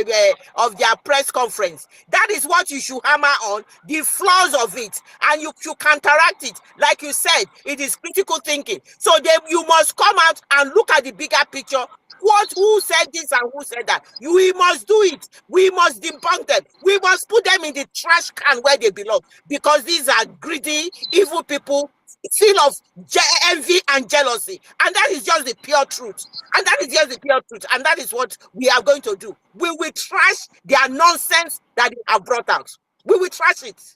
their press conference. That is what you should hammer on, the flaws of it, and you counteract it. Like you said, it is critical thinking. So you must come out and look at the bigger picture. Who said this and who said that? We must do it. We must debunk them. We must put them in the trash can where they belong, because these are greedy, evil people, full of envy and jealousy. And that is just the pure truth. And that is just the pure truth. And that is what we are going to do. We will trash their nonsense that they have brought out. We will trash it.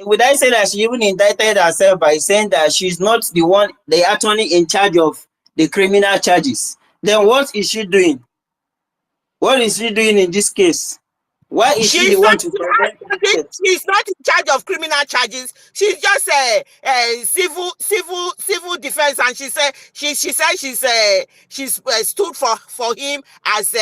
Would I say that she even indicted herself by saying that she's not the attorney in charge of the criminal charges? Then what is she doing? What is she doing in this case? Why is she the one to prevent? She's not in charge of criminal charges. She's just a civil defense, and she said she's stood for him as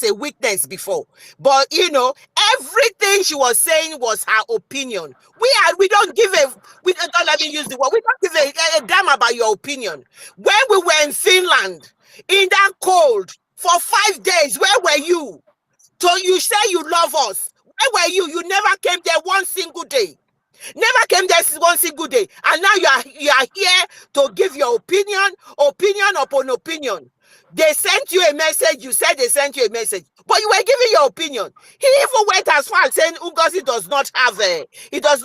a witness before. But everything she was saying was her opinion. We don't give don't let me use the word. We don't give a damn about your opinion. When we were in Finland in that cold for 5 days, where were you? So you say you love us. Where were you? You never came there one single day. Never came there one single day. And now you are here to give your opinion upon opinion. They sent you a message. You said they sent you a message, but you were giving your opinion. He even went as far as saying Ngozi does not have she does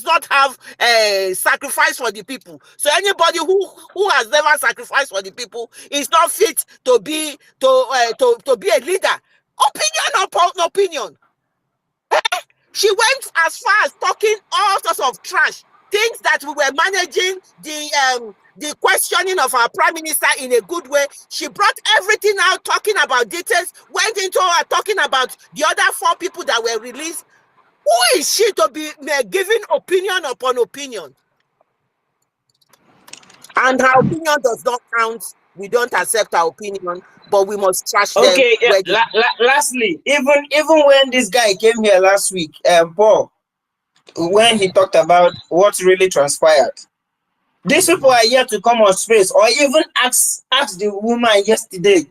not have a sacrifice for the people. So anybody who has never sacrificed for the people is not fit to be a leader. Opinion upon opinion. She went as far as talking all sorts of trash, things that we were managing the questioning of our prime minister in a good way. She brought everything out, talking about details, went into talking about the other 4 people that were released. Who is she to be giving opinion upon opinion? And her opinion does not count. We don't accept her opinion, but we must trash them. Okay, lastly, even when this guy came here last week, Paul, when he talked about what really transpired, these people are here to come on space, or even ask the woman yesterday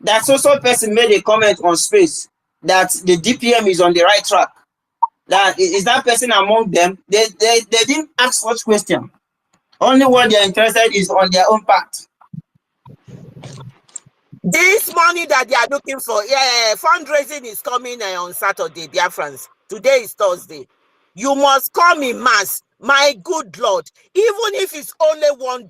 that so person made a comment on space that the DPM is on the right track. That is that person among them? They didn't ask such question. Only what they're interested is on their own part. This money that they are looking for, fundraising is coming on Saturday, dear friends. Today is Thursday. You must come in mass. My good Lord, even if it's only $1,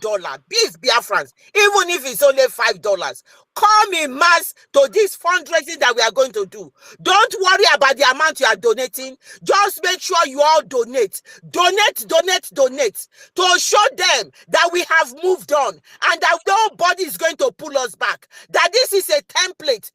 please, Biafrans, even if it's only $5, come in mass to this fundraising that we are going to do. Don't worry about the amount you are donating. Just make sure you all donate. Donate to show them that we have moved on and that nobody is going to pull us back. That this is a template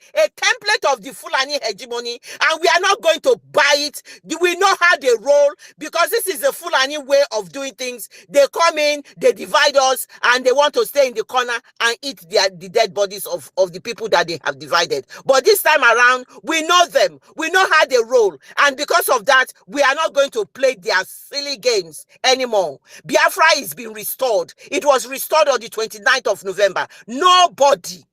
of the Fulani hegemony, and we are not going to buy it. We know how they roll, because this is a Fulani way of doing things. They come in, they divide us, and they want to stay in the corner and eat the dead bodies of the people that they have divided. But this time around, we know them. We know how they roll. And because of that, we are not going to play their silly games anymore. Biafra is being restored. It was restored on the 29th of November. Nobody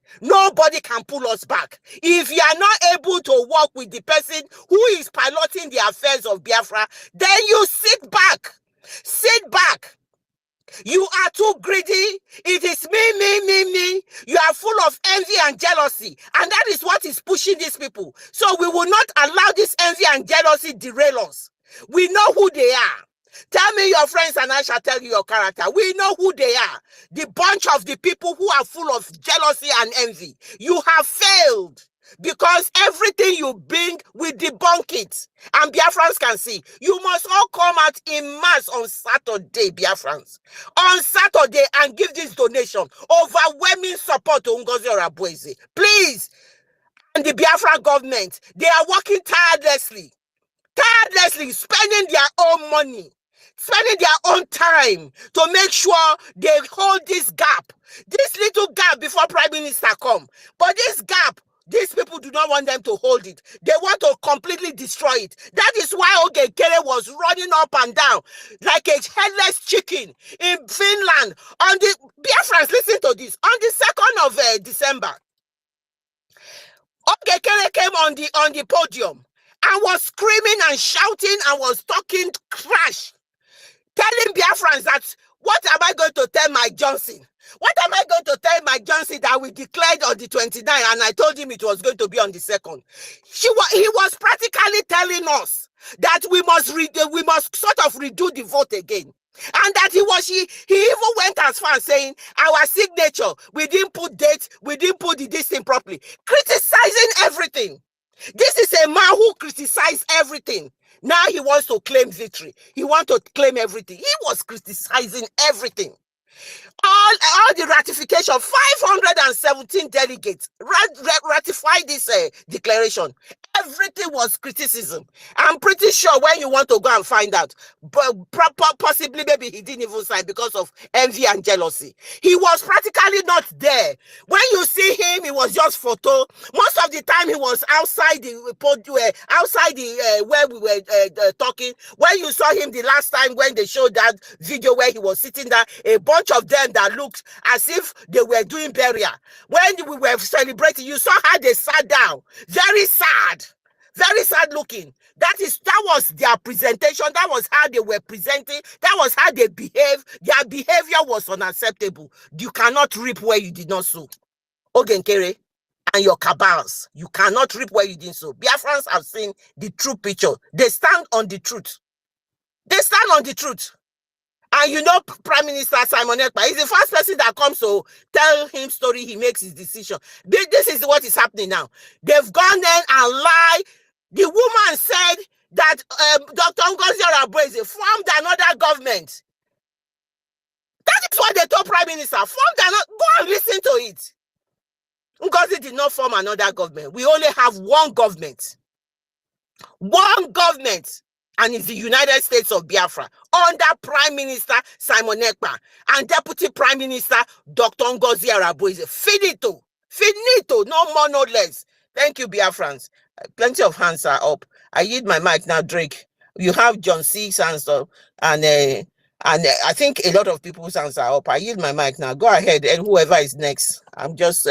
can pull us back. If you are not able to work with the person who is piloting the affairs of Biafra, then you sit back. Sit back. You are too greedy. It is me. You are full of envy and jealousy. And that is what is pushing these people. So we will not allow this envy and jealousy derail us. We know who they are. Tell me your friends and I shall tell you your character. We know who they are. The bunch of the people who are full of jealousy and envy. You have failed. Because everything you bring, we debunk it. And Biafrans can see. You must all come out in mass on Saturday, Biafrans. On Saturday, and give this donation. Overwhelming support to Ngozi Orabueze. Please. And the Biafra government, they are working tirelessly, spending their own money, spending their own time to make sure they hold this gap. This little gap before Prime Minister come. But this gap, These people do not want them to hold it. They want to completely destroy it. That is why Ogekere was running up and down like a headless chicken in Finland on the Biafrans. Listen to this. On the 2nd of December, Ogekere came on the podium and was screaming and shouting and was talking trash, telling Biafrans that, what am I going to tell Mike Johnson? What am I going to tell Mike Johnson that we declared on the 29th and I told him it was going to be on the 2nd? He was practically telling us that we must sort of redo the vote again. And that he even went as far as saying our signature, we didn't put dates, we didn't put this thing properly, criticizing everything. This is a man who criticized everything. Now he wants to claim victory. He wants to claim everything. He was criticizing everything. All the ratification, 517 delegates ratified this declaration. Everything was criticism. I'm pretty sure when you want to go and find out, but possibly maybe he didn't even sign because of envy and jealousy. He was practically not there. When you see him, it was just photo. Most of the time he was outside where we were talking. When you saw him the last time when they showed that video where he was sitting there, a bunch of them that looked as if they were doing burial. When we were celebrating, you saw how they sat down. Very sad looking. That was their presentation. That was how they were presenting. That was how they behaved. Their behavior was unacceptable. You cannot reap where you did not sow. Ogenkere and your cabals, you cannot reap where you didn't sow. Biafrans have seen the true picture. They stand on the truth. They stand on the truth. And you know, Prime Minister Simon Ekpa is the first person that comes to tell him story. He makes his decision. This is what is happening now. They've gone there and lied. The woman said that Dr. Ngozi Orabueze formed another government. That is what they told Prime Minister. Go and listen to it. Ngozi did not form another government. We only have one government. One government. And it's the United States of Biafra under Prime Minister Simon Ekpa and Deputy Prime Minister Dr. Ngozi Orabueze. Finito, no more, no less. Thank you, Biafrans. Plenty of hands are up. I yield my mic now, Drake. You have John C's hands up, and I think a lot of people's hands are up. I yield my mic now. Go ahead, and whoever is next. I'm just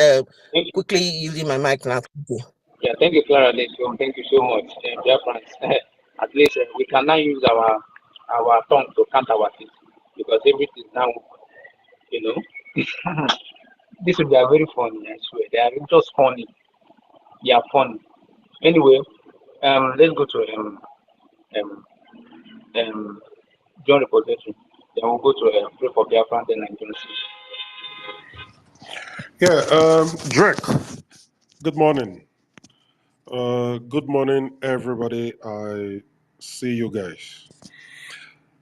quickly yielding my mic now. Thank you. Yeah, thank you, Clara. Thank you so much, Biafrans. At least we can now use our tongue to count our teeth, because everything now, this will be very funny. I swear, they are just funny. They are funny. Anyway, let's go to John reportation. Then we'll go to pray for Biafra, then I'm going to see. Drake. Good morning. Good morning, everybody. I see you guys.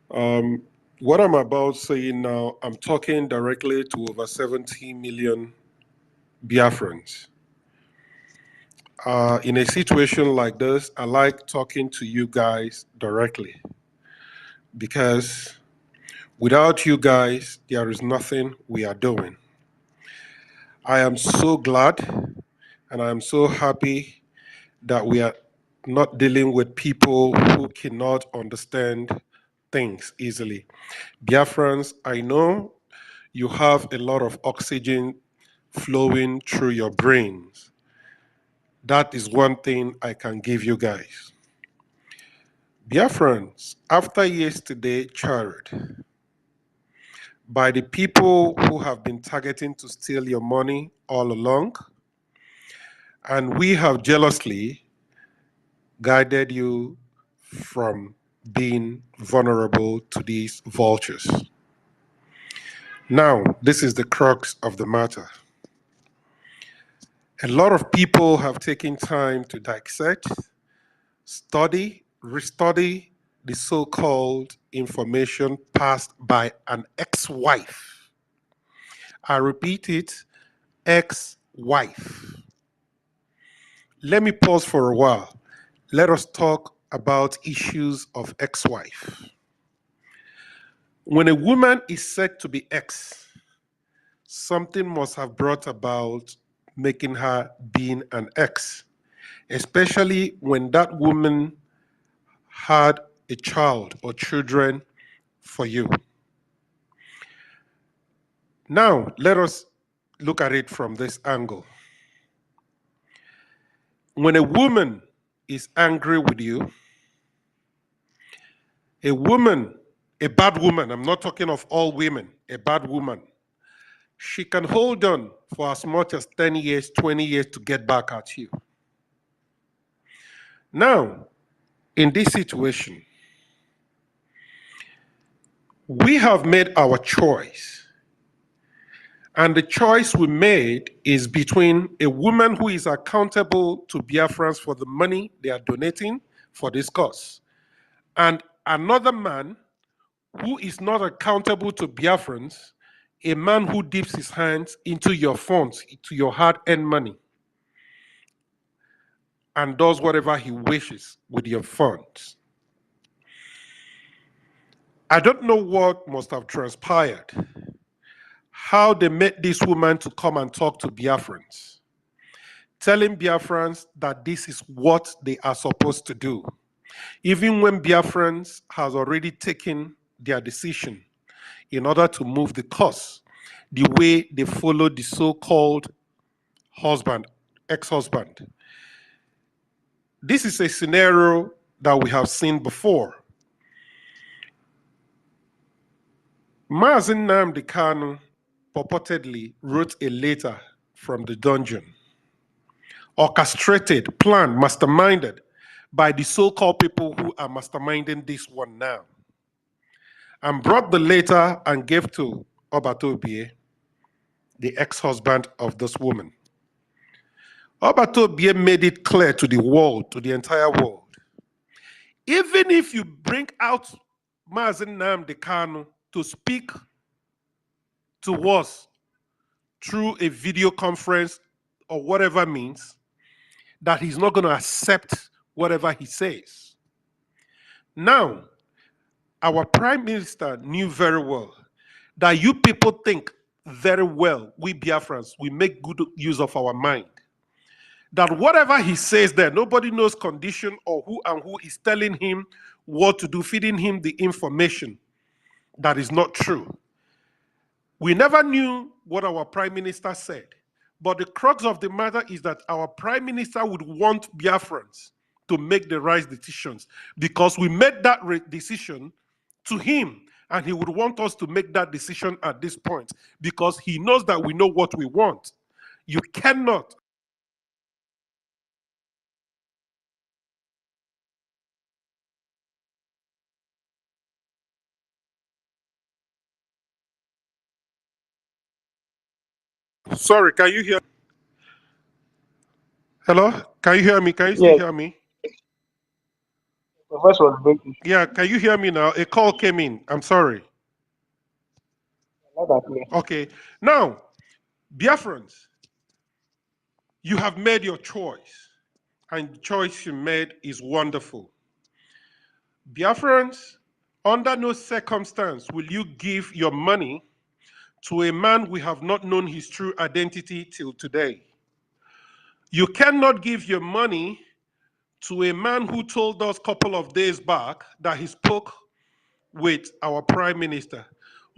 What I'm about saying now, I'm talking directly to over 70 million Biafrans. In a situation like this, I like talking to you guys directly, because without you guys, there is nothing we are doing. I am so glad and I am so happy that we are not dealing with people who cannot understand things easily. Biafrans, I know you have a lot of oxygen flowing through your brains. That is one thing I can give you guys. Biafrans, after yesterday charred by the people who have been targeting to steal your money all along, and we have jealously guided you from being vulnerable to these vultures. Now, this is the crux of the matter. A lot of people have taken time to dissect, study, restudy the so-called information passed by an ex-wife. I repeat it, ex-wife. Let me pause for a while. Let us talk about issues of ex-wife. When a woman is said to be ex, something must have brought about making her being an ex, especially when that woman had a child or children for you. Now, let us look at it from this angle. When a woman is angry with you, a woman, a bad woman, I'm not talking of all women, a bad woman, she can hold on for as much as 10 years, 20 years to get back at you. Now, in this situation, we have made our choice. And the choice we made is between a woman who is accountable to Biafrans for the money they are donating for this cause, and another man who is not accountable to Biafrans, a man who dips his hands into your funds, into your hard-earned money, and does whatever he wishes with your funds. I don't know what must have transpired, how they made this woman to come and talk to Biafrans, telling Biafrans that this is what they are supposed to do, even when Biafrans has already taken their decision in order to move the cause, the way they followed the so-called husband, ex-husband. This is a scenario that we have seen before. Mazen Nnamdi Kanu purportedly wrote a letter from the dungeon, orchestrated, planned, masterminded by the so-called people who are masterminding this one now, and brought the letter and gave to Obatobie, the ex-husband of this woman. Obatobie made it clear to the world, to the entire world, even if you bring out Mazen Nnamdi Kanu to speak to us through a video conference or whatever means, that he's not going to accept whatever he says. Now, our prime minister knew very well that you people think very well, we Biafrans, we make good use of our mind. That whatever he says there, nobody knows condition or who and who is telling him what to do, feeding him the information that is not true. We never knew what our prime minister said. But the crux of the matter is that our prime minister would want Biafrans to make the right decisions because we made that decision to him, and he would want us to make that decision at this point because he knows that we know what we want. You cannot. Sorry, can you hear? Hello? Can you hear me? Can you still hear me? The voice was breaking. Yeah, can you hear me now? A call came in. I'm sorry. Okay. Now, Biafrans, you have made your choice, and the choice you made is wonderful. Biafrans, under no circumstance will you give your money to a man we have not known his true identity till today. You cannot give your money to a man who told us a couple of days back that he spoke with our prime minister,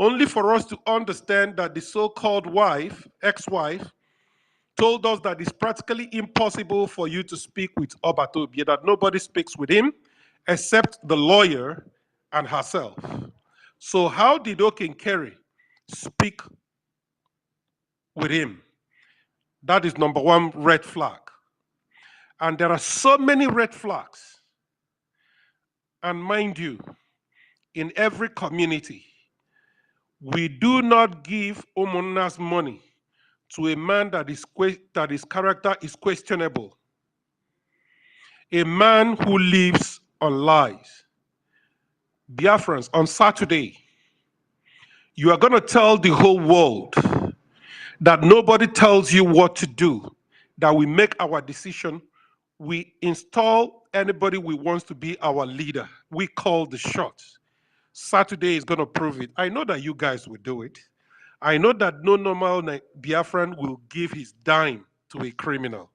only for us to understand that the so-called wife, ex-wife, told us that it's practically impossible for you to speak with Obatobie, that nobody speaks with him except the lawyer and herself. So how did Okinkeri speak with him? That is number one red flag. And there are so many red flags. And mind you, in every community, we do not give Omona's money to a man that his character is questionable. A man who lives on lies. Biafrans, on Saturday, you are going to tell the whole world that nobody tells you what to do, that we make our decision, we install anybody we want to be our leader. We call the shots. Saturday is going to prove it. I know that you guys will do it. I know that no normal Biafran will give his dime to a criminal.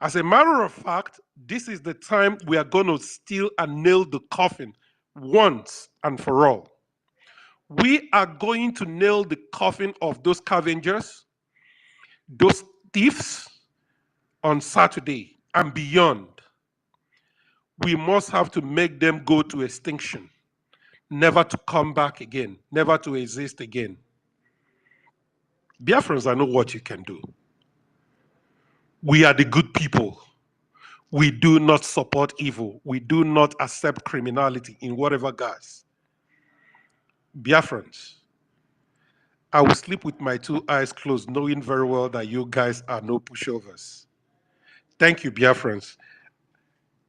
As a matter of fact, this is the time we are going to steal and nail the coffin once and for all. We are going to nail the coffin of those scavengers, those thieves on Saturday and beyond. We must have to make them go to extinction, never to come back again, never to exist again. Biafrans, I know what you can do. We are the good people. We do not support evil. We do not accept criminality in whatever guise. Biafrans, I will sleep with my two eyes closed, knowing very well that you guys are no pushovers. Thank you, Biafrans.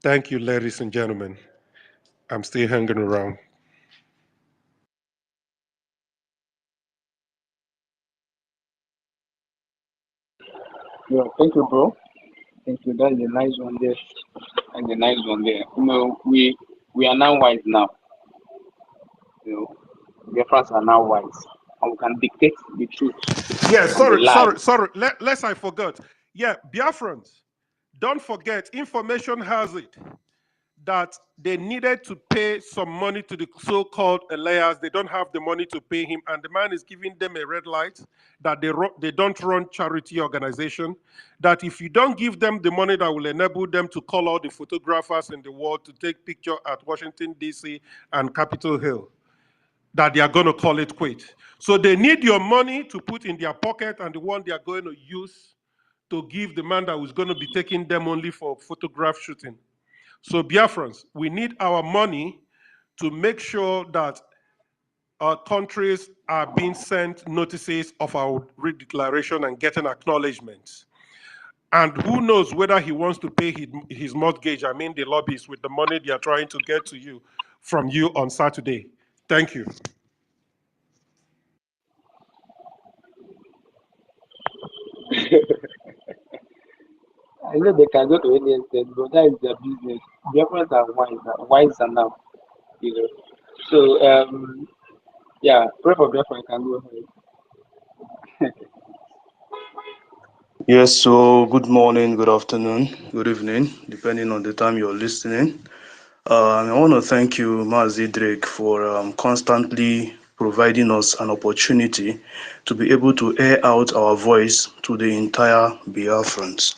Thank you, ladies and gentlemen. I'm still hanging around. Yeah, thank you, bro. Thank you. That's a nice one there. And a nice one there. We are now wise now. The friends are now wise, and we can dictate the truth Yeah, and the lie. sorry. Lest I forgot. Yeah, Biafrans, don't forget, information has it that they needed to pay some money to the so-called Elias. They don't have the money to pay him, and the man is giving them a red light that they don't run charity organization, that if you don't give them the money that will enable them to call all the photographers in the world to take picture at Washington, D.C. and Capitol Hill, that they are going to call it quit. So they need your money to put in their pocket and the one they are going to use to give the man that was going to be taking them only for photograph shooting. So Biafrans, we need our money to make sure that our countries are being sent notices of our redeclaration and getting acknowledgements. And who knows whether he wants to pay his mortgage, I mean the lobbies, with the money they are trying to get to you from you on Saturday. Thank you. I know they can go to any extent, but that is their business. Their friends are wiser now, you know. So yeah, pray for their friend can go ahead. Yes, so good morning, good afternoon, good evening, depending on the time you're listening. I want to thank you, Mazi Drake, for constantly providing us an opportunity to be able to air out our voice to the entire Biafrans.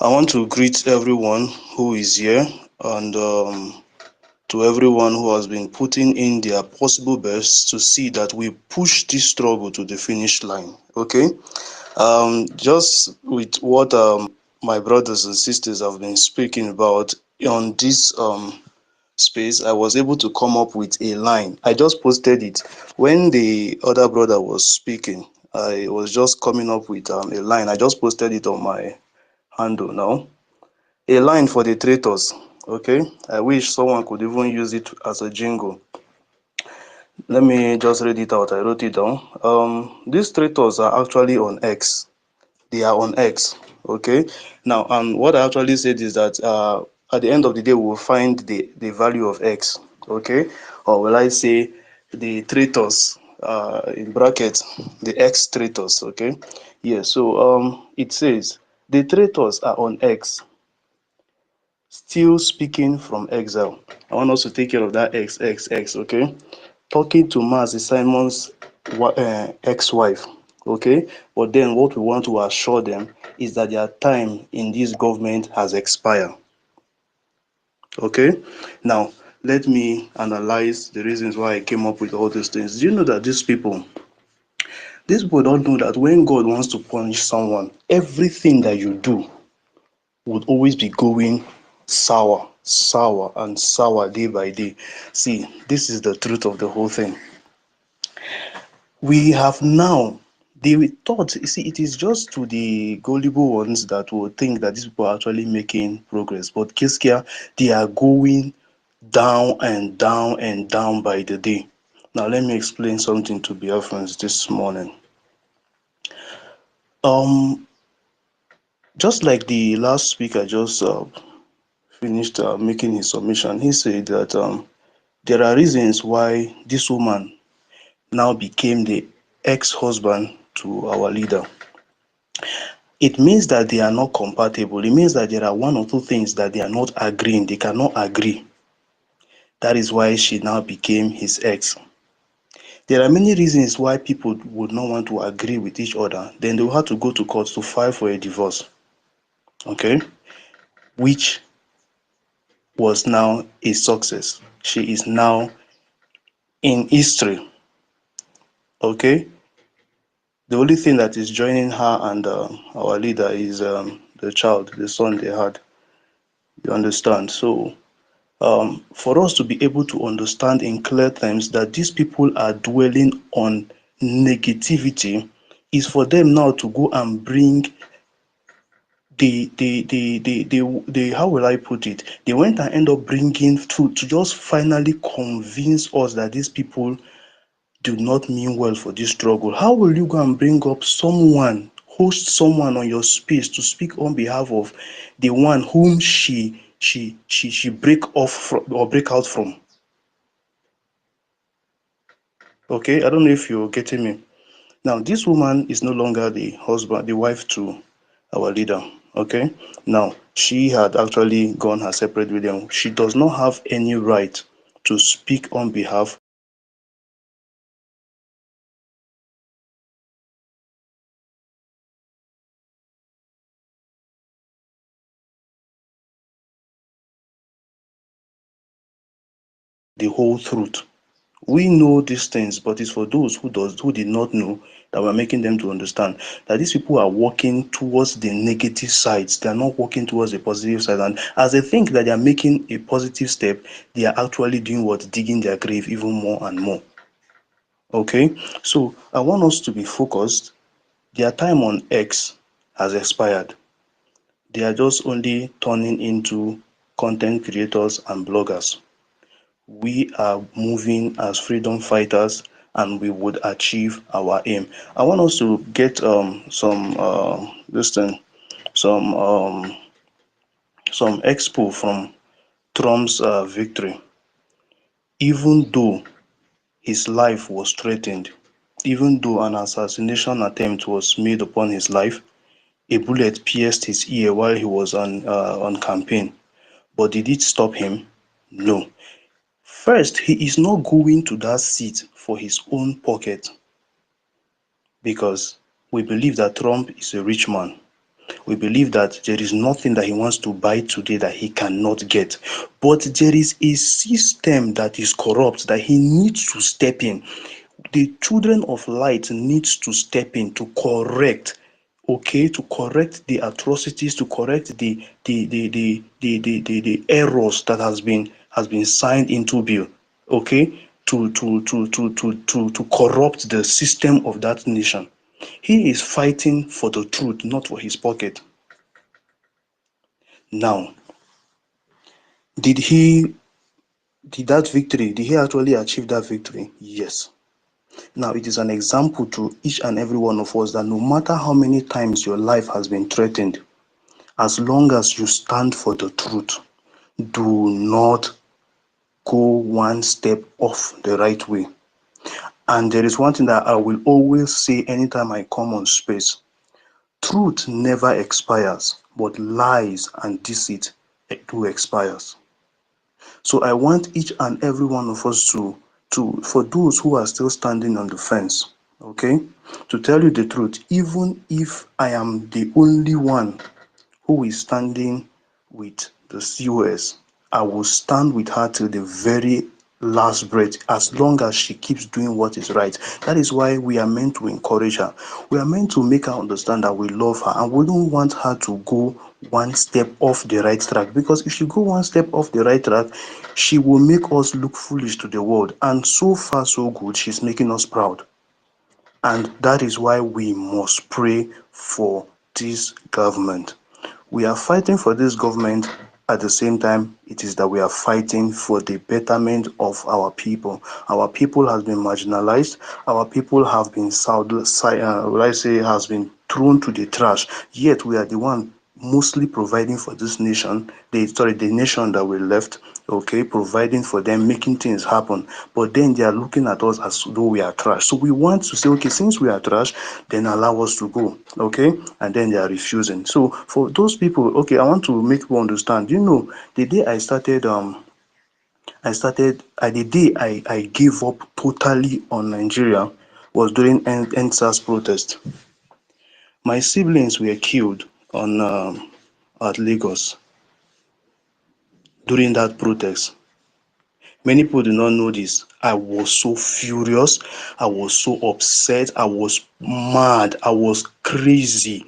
I want to greet everyone who is here and to everyone who has been putting in their possible best to see that we push this struggle to the finish line. Okay? Just with what my brothers and sisters have been speaking about on this space, I was able to come up with a line. I just posted it when the other brother was speaking. I was just coming up with a line. I just posted it on my handle now. A line for the traitors. Okay, I wish someone could even use it as a jingle. Let me just read it out. I wrote it down. These traitors are actually on X. They are on X. Okay. Now, what I actually said is that at the end of the day, we'll find the value of X. Okay. Or will I say the traitors in brackets, the X traitors. Okay. Yeah. So it says the traitors are on X, still speaking from exile. I want us to take care of that X. Okay. Talking to Mazi Simon's ex-wife. Okay, but then what we want to assure them is that their time in this government has expired. Okay, now let me analyze the reasons why I came up with all these things. Do you know that these people don't know that when God wants to punish someone, everything that you do would always be going sour and sour day by day. See, this is the truth of the whole thing. We have now, they thought, you see, it is just to the gullible ones that will think that these people are actually making progress. But Kiskia, they are going down and down and down by the day. Now, let me explain something to Biafrans this morning. Just like the last speaker just finished making his submission, he said that there are reasons why this woman now became the ex-husband to our leader. it means that they are not compatible. It means that there are one or two things that they are not agreeing. They cannot agree. That is why she now became his ex. There are many reasons why people would not want to agree with each other. Then they will have to go to court to file for a divorce. Okay? Which was now a success. She is now in history. Okay? The only thing that is joining her and our leader is the child, the son they had. You understand? So, for us to be able to understand in clear terms that these people are dwelling on negativity is for them now to go and bring the how will I put it? They went and end up bringing to just finally convince us that these people do not mean well for this struggle. How will you go and bring up someone, host someone on your space to speak on behalf of the one whom she break off from or break out from? Okay, I don't know if you're getting me. Now, this woman is no longer the husband, the wife to our leader. Okay, now she had actually gone her separate way. Them. She does not have any right to speak on behalf the whole truth. We know these things, but it's for those who did not know that we're making them to understand that these people are working towards the negative sides. They are not working towards the positive side. And as they think that they are making a positive step, they are actually doing what? Digging their grave even more and more. Okay, so I want us to be focused. Their time on X has expired. They are just only turning into content creators and bloggers. We are moving as freedom fighters and we would achieve our aim. I want us to get some this thing, some um, some expo from Trump's victory. Even though his life was threatened, even though an assassination attempt was made upon his life, a bullet pierced his ear while he was on campaign. But did it stop him? No. First, he is not going to that seat for his own pocket because we believe that Trump is a rich man. We believe that there is nothing that he wants to buy today that he cannot get. But there is a system that is corrupt that he needs to step in. The children of light needs to step in to correct, okay, to correct the atrocities, to correct the errors that has been signed into bill, okay, to corrupt the system of that nation. He is fighting for the truth, not for his pocket. Now, did he actually achieve that victory? Yes. Now, it is an example to each and every one of us that no matter how many times your life has been threatened, as long as you stand for the truth, do not go one step off the right way. And there is one thing that I will always say anytime I come on space. Truth never expires, but lies and deceit do expires. So I want each and every one of us for those who are still standing on the fence, okay, to tell you the truth, even if I am the only one who is standing with the COS, I will stand with her till the very last breath as long as she keeps doing what is right. That is why we are meant to encourage her. We are meant to make her understand that we love her and we don't want her to go one step off the right track, because if she go one step off the right track, she will make us look foolish to the world, and so far so good, she's making us proud. And that is why we must pray for this government. We are fighting for this government. At the same time, it is that we are fighting for the betterment of our people. Our people has been marginalized. Our people have been has been thrown to the trash. Yet we are the one mostly providing for this nation. The nation that we left. okay, providing for them, making things happen. But then they are looking at us as though we are trash. So we want to say, okay, since we are trash, then allow us to go, okay? And then they are refusing. So for those people, okay, I want to make people understand. You know, the day the day I gave up totally on Nigeria was during NSAS protest. My siblings were killed on at Lagos during that protest. Many people do not know this. I was so furious. I was so upset. I was mad. I was crazy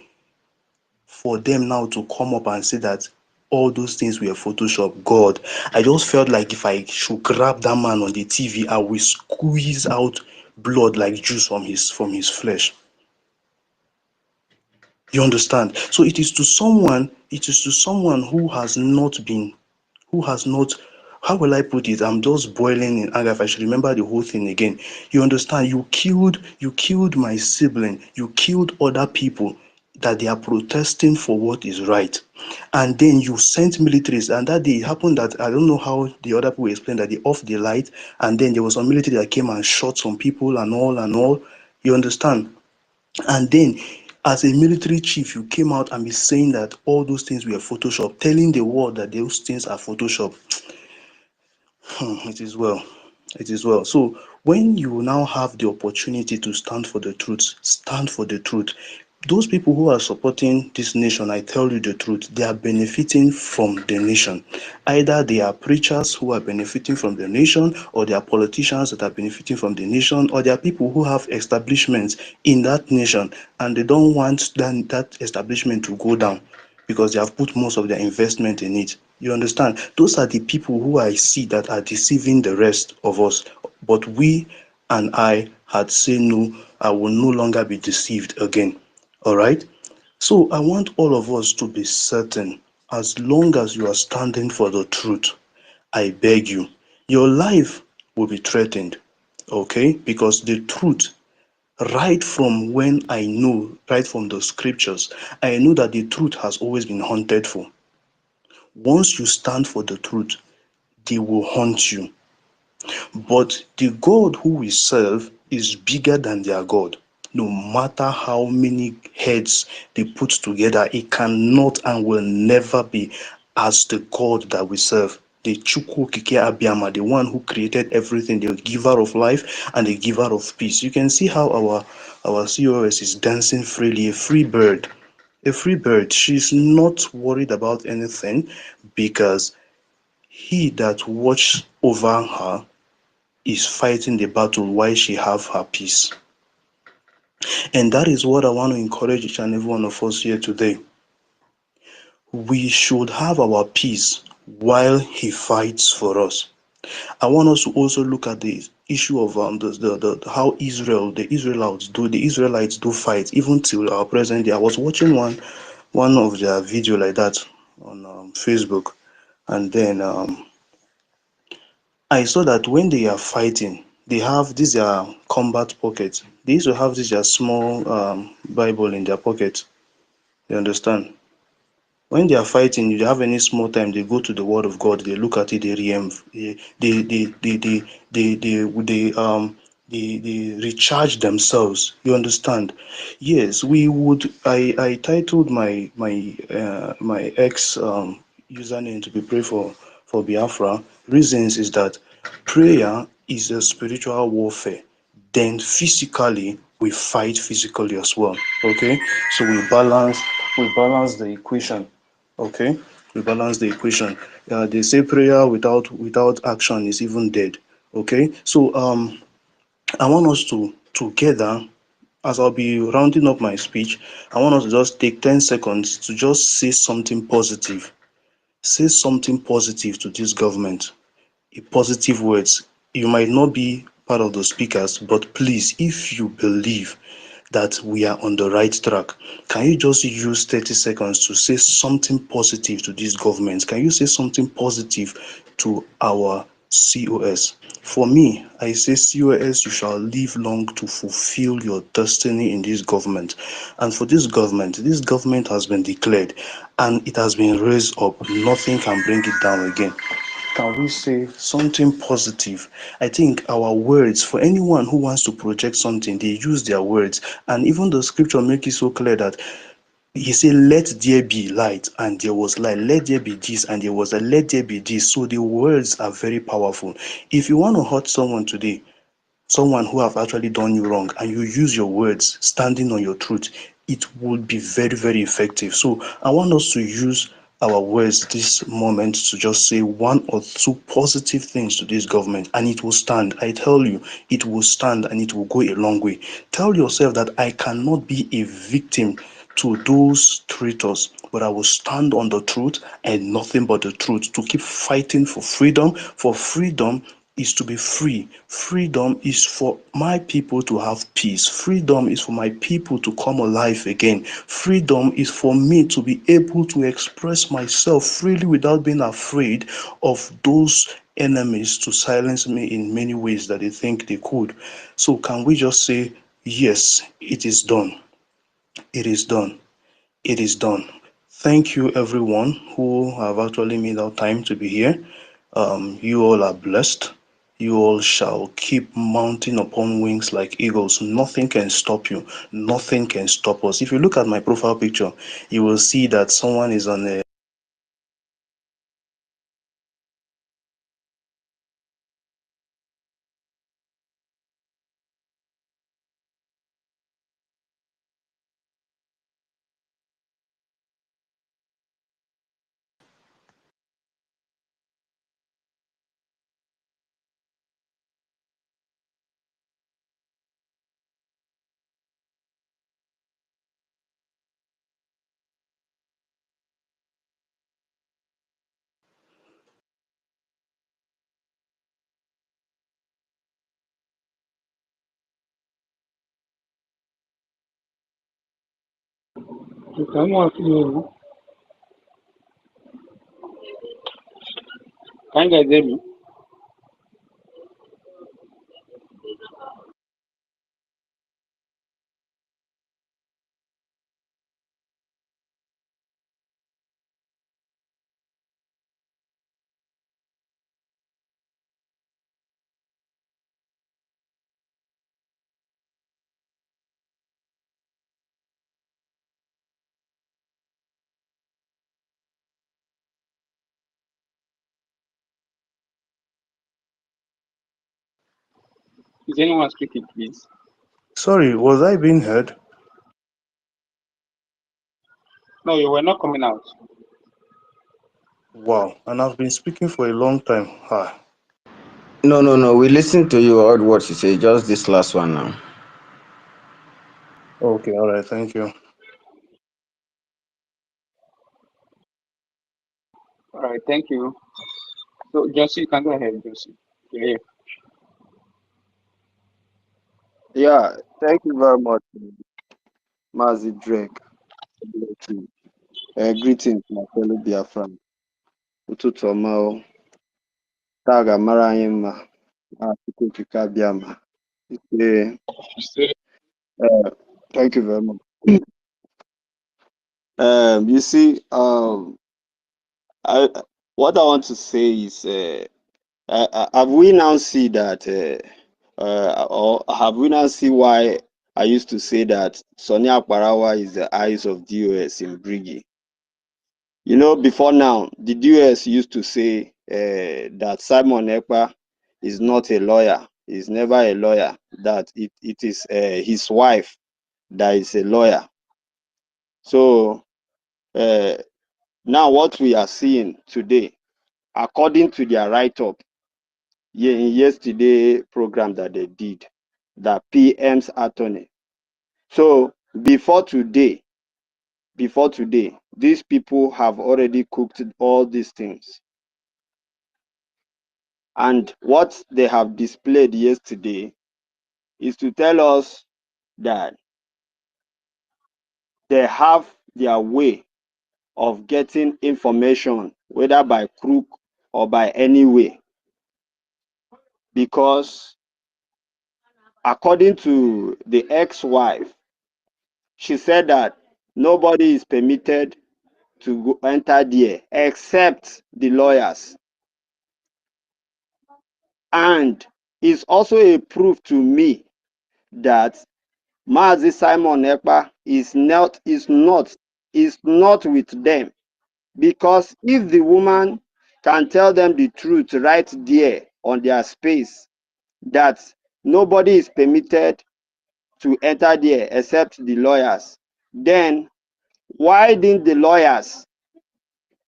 for them now to come up and say that all those things were Photoshop. God, I just felt like if I should grab that man on the TV, I will squeeze out blood like juice from his flesh. You understand? So it is to someone who has not, how will I put it? I'm just boiling in anger. If I should remember the whole thing again. You understand? You killed my sibling, you killed other people that they are protesting for what is right. And then you sent militaries, and that day it happened that I don't know how the other people explained that they off the light, and then there was some military that came and shot some people and all and all. You understand? And then, as a military chief, you came out and be saying that all those things were Photoshop, telling the world that those things are Photoshop. It is well. It is well. So when you now have the opportunity to stand for the truth, stand for the truth. Those people who are supporting this nation, I tell you the truth, they are benefiting from the nation. Either they are preachers who are benefiting from the nation, or they are politicians that are benefiting from the nation, or they are people who have establishments in that nation and they don't want that establishment to go down because they have put most of their investment in it. You understand? Those are the people who I see that are deceiving the rest of us. But we and I had said no, I will no longer be deceived again. All right? So I want all of us to be certain, as long as you are standing for the truth, I beg you, your life will be threatened. Okay? Because the truth, right from when I know, right from the scriptures, I know that the truth has always been hunted for. Once you stand for the truth, they will hunt you. But the God who we serve is bigger than their God. No matter how many heads they put together, it cannot and will never be as the God that we serve. The Chukwu Kike Abiyama, the one who created everything, the giver of life and the giver of peace. You can see how our COS is dancing freely, a free bird. A free bird. She's not worried about anything because he that watches over her is fighting the battle while she have her peace. And that is what I want to encourage each and every one of us here today. We should have our peace while he fights for us. I want us to also look at the issue of how the Israelites do fight even till our present day. I was watching one of their video like that on Facebook, and then I saw that when they are fighting, they have these combat pockets. They used to have this small Bible in their pocket. You understand? When they are fighting, you have any small time, they go to the Word of God, they look at it, they recharge themselves. You understand? Yes, we would. I titled my ex username to be pray for Biafra. Reasons is that prayer is a spiritual warfare. Then physically we fight physically as well. Okay, so we balance the equation. Okay, we balance the equation. They say prayer without action is even dead. Okay, so I want us to together, as I'll be rounding up my speech, I want us to just take 10 seconds to just say something positive. Say something positive to this government. Positive words. You might not be part of the speakers, but please, if you believe that we are on the right track, can you just use 30 seconds to say something positive to this government? Can you say something positive to our COS? For me, I say, COS, you shall live long to fulfill your destiny in this government. And for this government has been declared and it has been raised up. Nothing can bring it down again. can we say something positive? I think our words, for anyone who wants to project something, they use their words. And even the scripture make it so clear that he said, let there be light, and there was light. Let there be this, and there was a let there be this. So the words are very powerful. If you want to hurt someone today, someone who have actually done you wrong, and you use your words standing on your truth, it would be very, very effective. So I want us to use our words this moment to just say one or two positive things to this government, and it will stand. I tell you, it will stand, and it will go a long way. Tell yourself that I cannot be a victim to those traitors, but I will stand on the truth and nothing but the truth, to keep fighting for freedom. For freedom is to be free. Freedom is for my people to have peace. Freedom is for my people to come alive again. Freedom is for me to be able to express myself freely without being afraid of those enemies to silence me in many ways that they think they could. So can we just say, yes, it is done. It is done. It is done. Thank you, everyone who have actually made out time to be here. You all are blessed. You all shall keep mounting upon wings like eagles. Nothing can stop you. Nothing can stop us. If you look at my profile picture, you will see that someone is on a You can want to can you guys hear me? Is anyone speaking, please? Sorry, was I being heard? No, you were not coming out. Wow, and I've been speaking for a long time. Ah. No, no, no. We listened to you, heard what you say. Just this last one now. Okay, all right, thank you. All right, thank you. So, Josie, you can go ahead, Josie. Yeah. Yeah, thank you very much, Mazi Drake. Bless you. Greetings, my fellow Biafran. Ụtụtụ ọma o. Taa ga-amara anyị mma. Chukwu okike abịa ma. Yeah, thank you very much. You see, what I want to say is, have we now see that, or have we now see why I used to say that Sonia Akparawa is the eyes of DOS in Brigi? You know, before now, the DOS used to say that Simon Ekpa is not a lawyer. He's never a lawyer. That it is his wife that is a lawyer. So now what we are seeing today, according to their write-up, in yesterday program that they did, the PM's attorney. So before today, these people have already cooked all these things. And what they have displayed yesterday is to tell us that they have their way of getting information, whether by crook or by any way. Because according to the ex-wife, she said that nobody is permitted to enter there except the lawyers. And it's also a proof to me that Mazi Simon Ekpa is not with them. Because if the woman can tell them the truth right there on their space, that nobody is permitted to enter there except the lawyers, then why didn't the lawyers,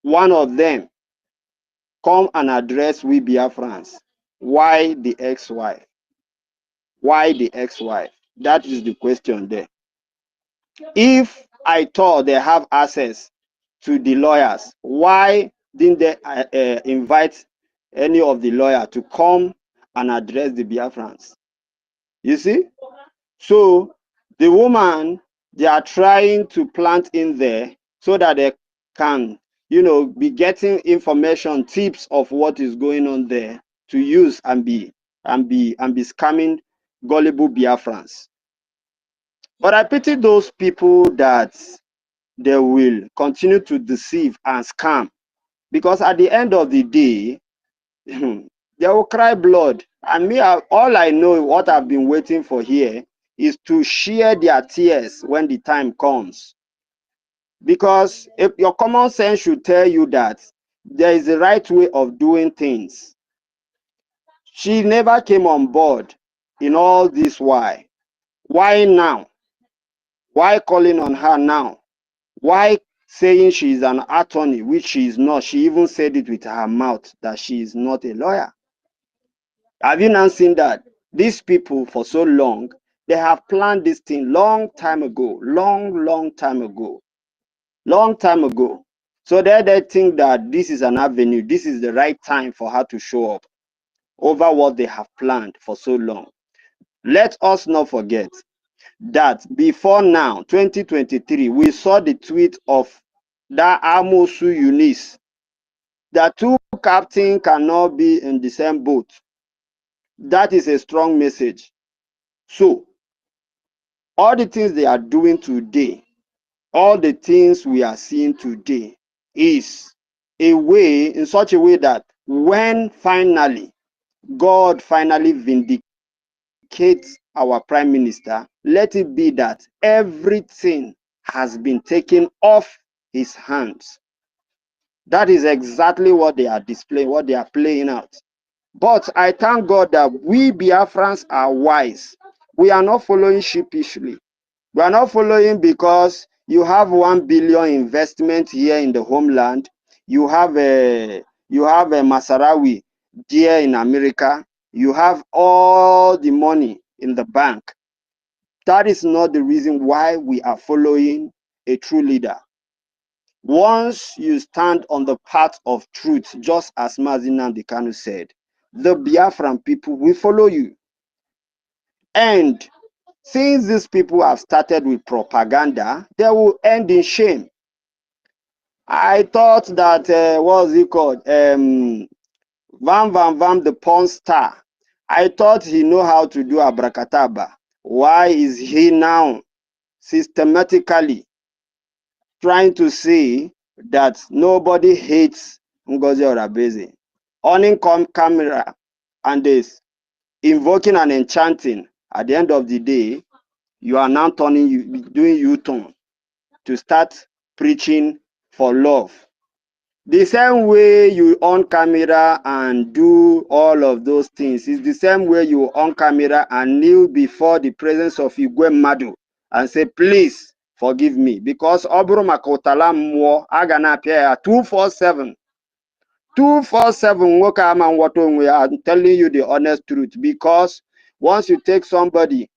one of them, come and address we Biafrans? Why the ex-wife? Why the ex-wife? That is the question there. If I thought they have access to the lawyers, why didn't they invite any of the lawyers to come and address the Biafrans? You see? So the woman, they are trying to plant in there so that they can, be getting information, tips of what is going on there to use and be scamming gullible Biafrans. But I pity those people that they will continue to deceive and scam, because at the end of the day, they will cry blood. And me, all I know, what I've been waiting for here is to share their tears when the time comes. Because if your common sense should tell you that there is a right way of doing things. She never came on board in all this. Why? Why now? Why calling on her now? Why saying she is an attorney, which she is not? She even said it with her mouth that she is not a lawyer. Have you not seen that? These people, for so long, they have planned this thing long time ago, long time ago, long time ago. So they think that this is an avenue, this is the right time for her to show up over what they have planned for so long. Let us not forget that before now, 2023, we saw the tweet of that Amosu Eunice, that two captains cannot be in the same boat. That is a strong message. So, all the things they are doing today, all the things we are seeing today is a way, in such a way that when finally, God finally vindicates our prime minister, let it be that everything has been taken off his hands. That is exactly what they are displaying, what they are playing out. But I thank God that we Biafrans are wise. We are not following sheepishly. We are not following because you have 1 billion investment here in the homeland. You have a Masarawi there in America. You have all the money in the bank. That is not the reason why we are following a true leader. Once you stand on the path of truth, just as Mazi Kanu said, the Biafran people will follow you. And since these people have started with propaganda, they will end in shame. I thought that, what was it called? Vam Vam Vam, the porn star. I thought he know how to do abracadabra. Why is he now systematically trying to say that nobody hates Ngozi Orabeze, owning camera and this invoking and enchanting? At the end of the day, you are now doing U-turn to start preaching for love. The same way you on camera and do all of those things is the same way you on camera and kneel before the presence of Igwe Madu and say, please forgive me. Because Oburu Makotala Mwo Agana Pia 247. 247 I'm telling you the honest truth. Because once you take somebody,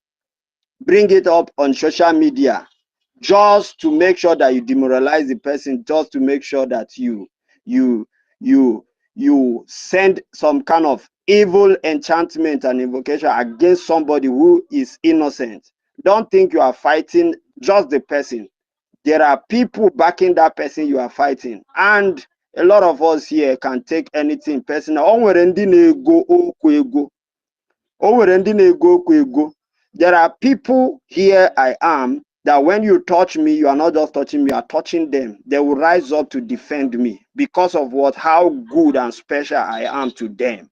bring it up on social media, just to make sure that you demoralize the person, just to make sure that you send some kind of evil enchantment and invocation against somebody who is innocent. Don't think you are fighting just the person. There are people backing that person you are fighting, and a lot of us here can take anything personal. There are people here I am that when you touch me, you are not just touching me, you are touching them. They will rise up to defend me because of how good and special I am to them.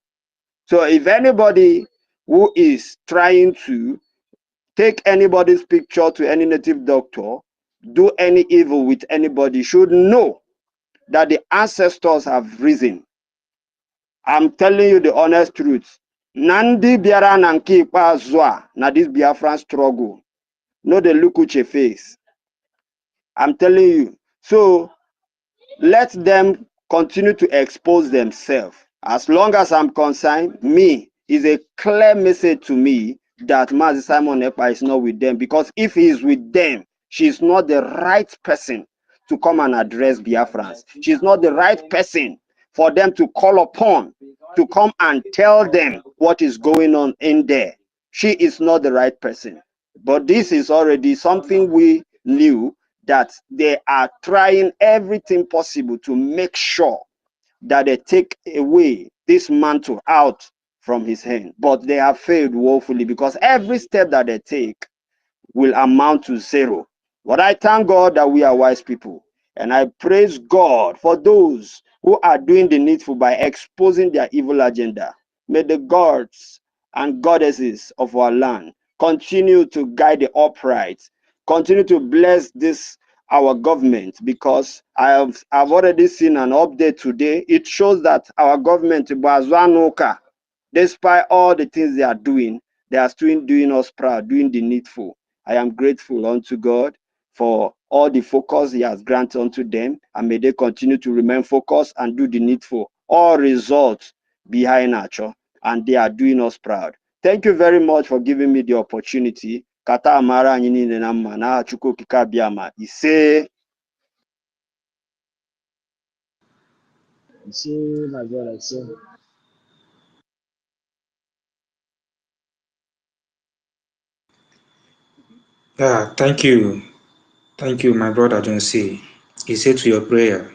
So if anybody who is trying to take anybody's picture to any native doctor, do any evil with anybody, should know that the ancestors have risen. I'm telling you the honest truth. Nandi biara na nke ikpeazụ a na this Biafran struggle. No dey look uche face. I'm telling you. So let them continue to expose themselves. As long as I'm concerned, me is a clear message to me that Mazi Simon Ekpa is not with them, because if he is with them, she's not the right person to come and address Biafrans. She's not the right person for them to call upon to come and tell them what is going on in there. She is not the right person. But this is already something we knew, that they are trying everything possible to make sure that they take away this mantle out from his hand. But they have failed woefully, because every step that they take will amount to zero. But I thank God that we are wise people. And I praise God for those who are doing the needful by exposing their evil agenda. May the gods and goddesses of our land continue to guide the upright, continue to bless this our government, because I've already seen an update today. It shows that our government, despite all the things they are still doing us proud, doing the needful. I am grateful unto God for all the focus he has granted unto them, and may they continue to remain focused and do the needful. All results behind nature, and they are doing us proud. Thank you very much for giving me the opportunity. Kata amara anyị niile na mma, n'aha Chukwu okike abịa ma ise. See, my brother, see. Yeah, thank you. Thank you, my brother John C. He said to your prayer.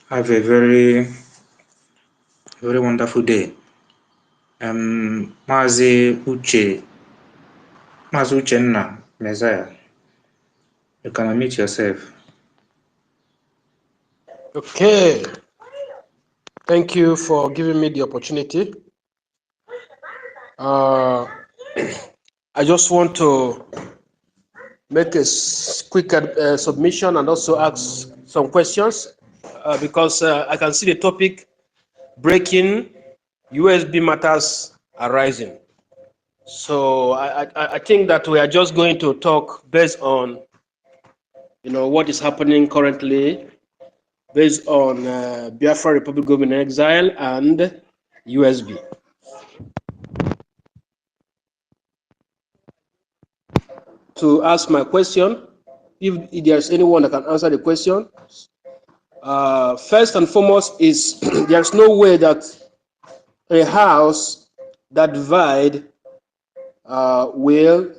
Have a very, very wonderful day. Mazi Uchenna, Messiah, you can unmute yourself. Okay. Thank you for giving me the opportunity. I just want to make a quick submission and also ask some questions because I can see the topic, breaking USB matters arising. So I think that we are just going to talk based on, what is happening currently, based on Biafra Republic Government in Exile and USB. To ask my question, if there's anyone that can answer the question. First and foremost is there's no way that a house that divide will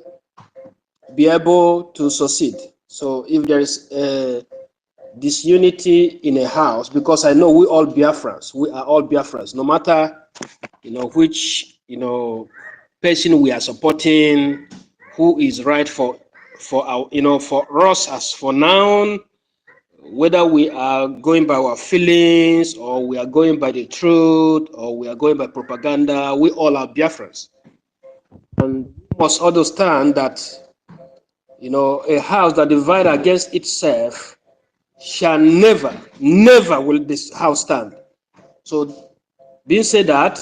be able to succeed. So if there is a disunity in a house, because I know we are all Biafrans, no matter which person we are supporting, who is right for our for us as for now, whether we are going by our feelings or we are going by the truth or we are going by propaganda, we all are Biafrans. And we must understand that a house that divides against itself shall never will this house stand. So being said that,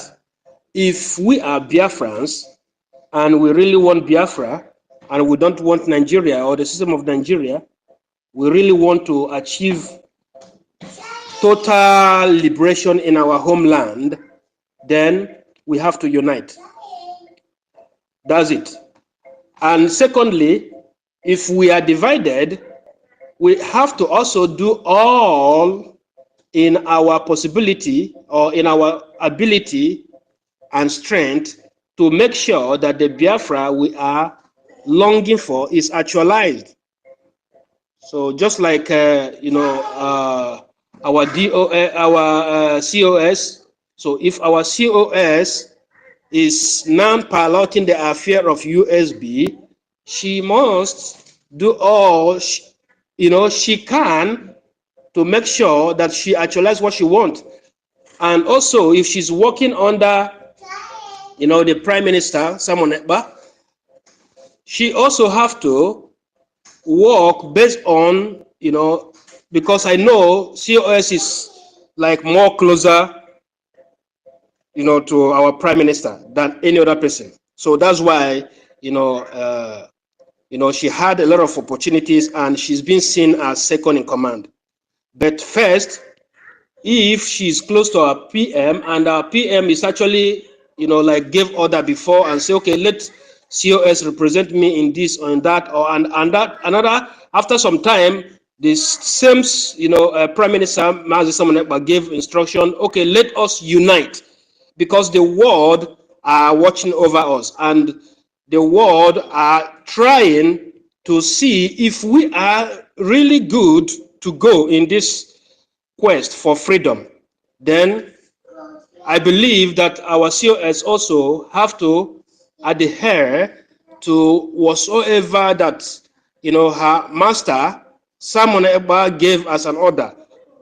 if we are Biafrans and we really want Biafra and we don't want Nigeria or the system of Nigeria, we really want to achieve total liberation in our homeland, then we have to unite. That's it. And secondly, if we are divided, we have to also do all in our possibility or in our ability and strength to make sure that the Biafra we are longing for is actualized. So just like our COS. So if our COS is now piloting the affair of USB, she must do all she can to make sure that she actualizes what she wants. And also, if she's working under the Prime Minister, Simon Ekpa, she also have to work based on, because I know COS is like more closer, to our Prime Minister than any other person. So that's why, she had a lot of opportunities and she's been seen as second in command. But first, if she's close to our PM and our PM is actually, like gave order before and say, okay, let COS represent me in this or in that, or and that another, after some time, this same, Prime Minister Mazi Samonekba gave instruction, okay, let us unite, because the world are watching over us and the world are trying to see if we are really good to go in this quest for freedom. Then I believe that our COS also have to adhere to whatsoever that her master Simon Ekpa gave as an order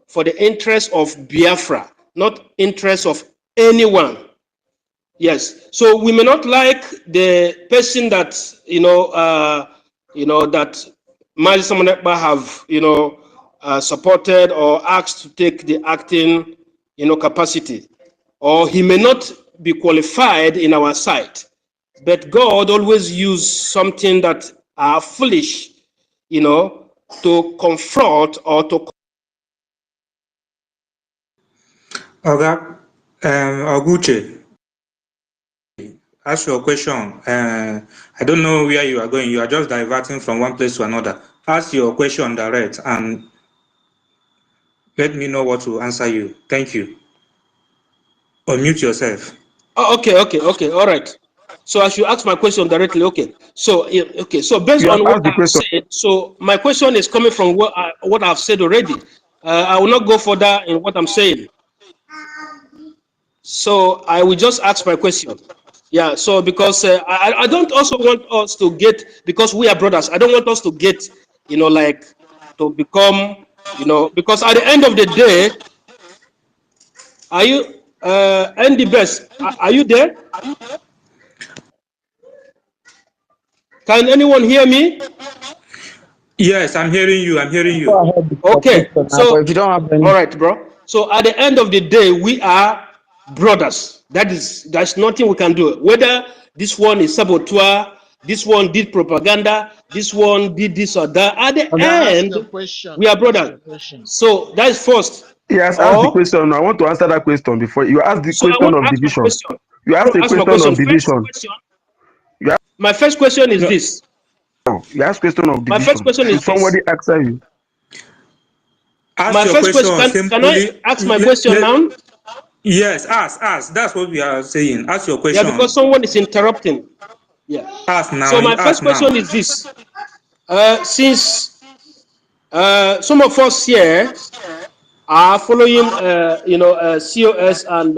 for the interest of Biafra, not interest of anyone. Yes. So we may not like the person that that Mazi Simon Ekpa have supported or asked to take the acting capacity, or he may not be qualified in our sight. But God always use something that are foolish, to confront or to. Oga, Oguche, ask your question. I don't know where you are going. You are just diverting from one place to another. Ask your question direct and let me know what to answer you. Thank you. Unmute yourself. Oh, okay, all right. So I should ask my question directly. Okay. So So based You have on what asked the I've question. said, so my question is coming from what I've said already. I will not go further in what I'm saying. So I will just ask my question. Yeah. So because I don't also want us to get, because we are brothers, I don't want us to get like to become because at the end of the day, are you Andy Best? Are you there? Can anyone hear me? Yes, I'm hearing you. I'm hearing Go you. ahead with your Okay, question now, but so if you don't have any, all right, bro. So at the end of the day, we are brothers. There's nothing we can do. Whether this one is saboteur, this one did propaganda, this one did this or that. At the Okay, ask your end, question. we are Ask brothers. your question. So that is first. He has asked the Or question. I want to answer that question before you ask the so I question want to of ask my division. question. You I asked want a to ask my question question. of First division. question. You ask, My first question is No, this. you ask question of My first division. question is Should this. somebody answer you? ask My your first question. question Can I simply. ask my question now? Yes, ask. That's what we are saying. Ask your Yeah, because question. someone is interrupting. Yeah. Ask now. So my Ask first question now. is this: since some of us here are following, COS, and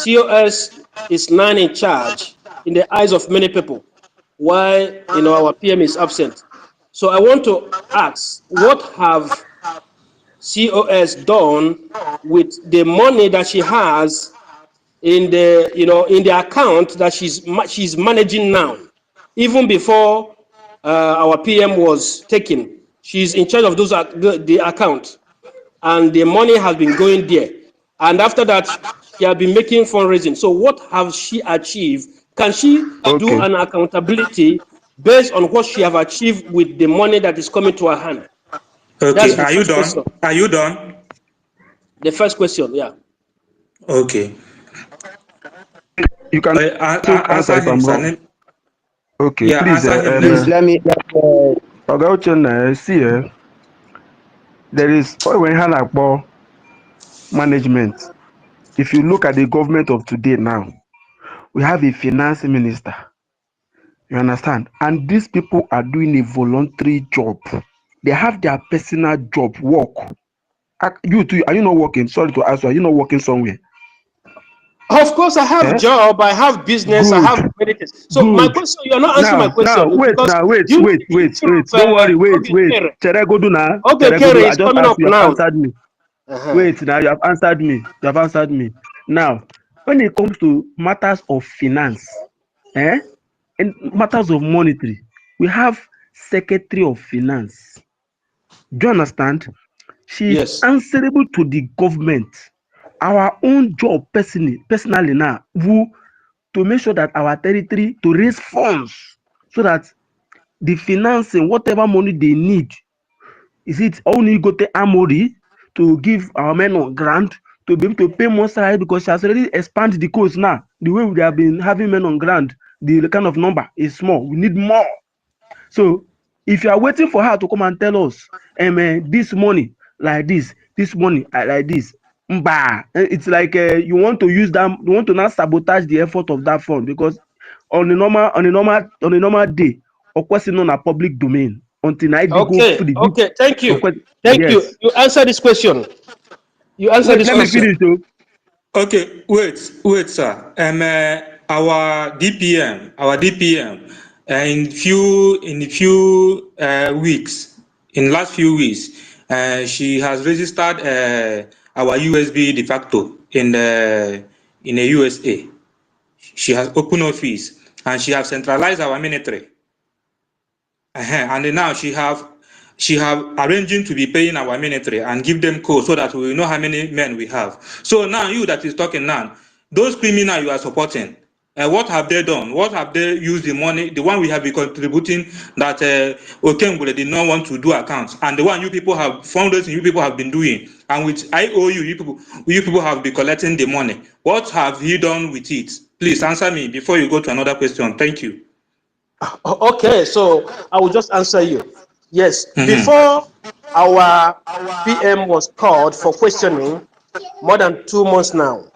COS is nine in charge in the eyes of many people, while our PM is absent. So I want to ask, what have COS done with the money that she has in the in the account that she's managing now? Even before our PM was taken, she's in charge of those the account, and the money has been going there. And after that, she has been making fundraising. So what has she achieved? Can she do Okay. an accountability based on what she have achieved with the money that is coming to her hand? That's Okay. the Are you first question. done? Are you done? The first question, yeah. Okay. You can also answer Answer if him, I'm sir. wrong. Okay, Yeah, please. answer him. please let me. Oga Uchenna, see, there is when Hanakpo management. If you look at the government of today now, we have a finance minister. You understand? And these people are doing a voluntary job. They have their personal job, work. You too, are you not working? Sorry to ask you, are you not working somewhere? Of course, I have Eh? job, I have business, I Good, have many things. So my good. question, you're not answering my question Wait, because wait, do you know wait, the wait, issue wait. of Don't worry, wait, okay, wait. Kere. Cheregodu na, Okay, Kere Cheregodu. I is just coming asked up you, you have now. answered me. Uh-huh. Wait, now you have answered me. You have answered me. Now, when it comes to matters of finance, and matters of monetary, we have Secretary of Finance. Do you understand? She is Yes. answerable to the government. Our own job personally now, to make sure that our territory to raise funds so that the financing, whatever money they need, is it only go to Amori to give our men on ground to be able to pay more salary, because she has already expanded the coast now. The way we have been having men on ground, the kind of number is small. We need more. So if you are waiting for her to come and tell us, this money like this money like this, it's like you want to use that, you want to now sabotage the effort of that fund, because on a normal day, okwesi on a public domain until I go Okay. free. Okay. Thank you. Thank you. Yes. You answer this question. You answer Wait, this let me question. finish. So Okay, wait, sir. Our DPM, in a few weeks, in last few weeks, she has registered our USB de facto in the USA. She has open office and she has centralized our military. And then now she have arranging to be paying our military and give them code so that we will know how many men we have. So now you that is talking now, those criminals you are supporting, what have they done? What have they used the money? The one we have been contributing that Okengule did not want to do accounts, and the one you people have fundraising, you people have been doing, and with IOU, you people have been collecting the money. What have you done with it? Please answer me before you go to another question. Thank you. Okay, so I will just answer you. Yes, Mhm. before our PM was called for questioning, more than 2 months now,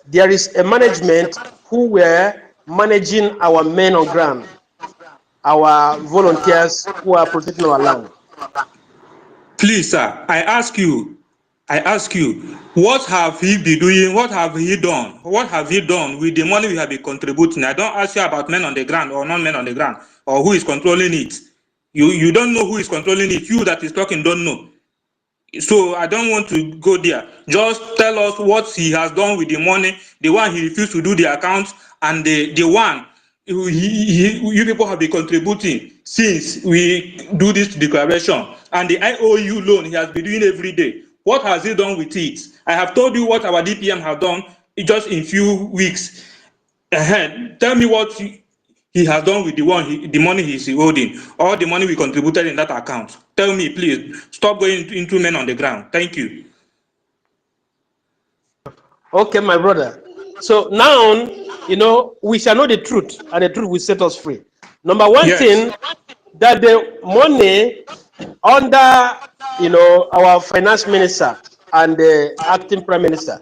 there is a management who were managing our men on ground, our volunteers who are protecting our land. Please, sir, I ask you, what have he been doing? What have he done? What have he done with the money we have been contributing? I don't ask you about men on the ground or non-men on the ground or who is controlling it. You don't know who is controlling it. You that is talking don't know. So I don't want to go there. Just tell us what he has done with the money, the one he refused to do the accounts, and the one you people have been contributing since we do this declaration, and the IOU loan he has been doing every day. What has he done with it? I have told you what our DPM have done just in few weeks. Tell me what he has done with the money he's holding, or the money we contributed in that account. Tell me, please. Stop going into men on the ground. Thank you. Okay, my brother. So now, we shall know the truth, and the truth will set us free. Number one Yes. thing, that the money under, our finance minister and the acting prime minister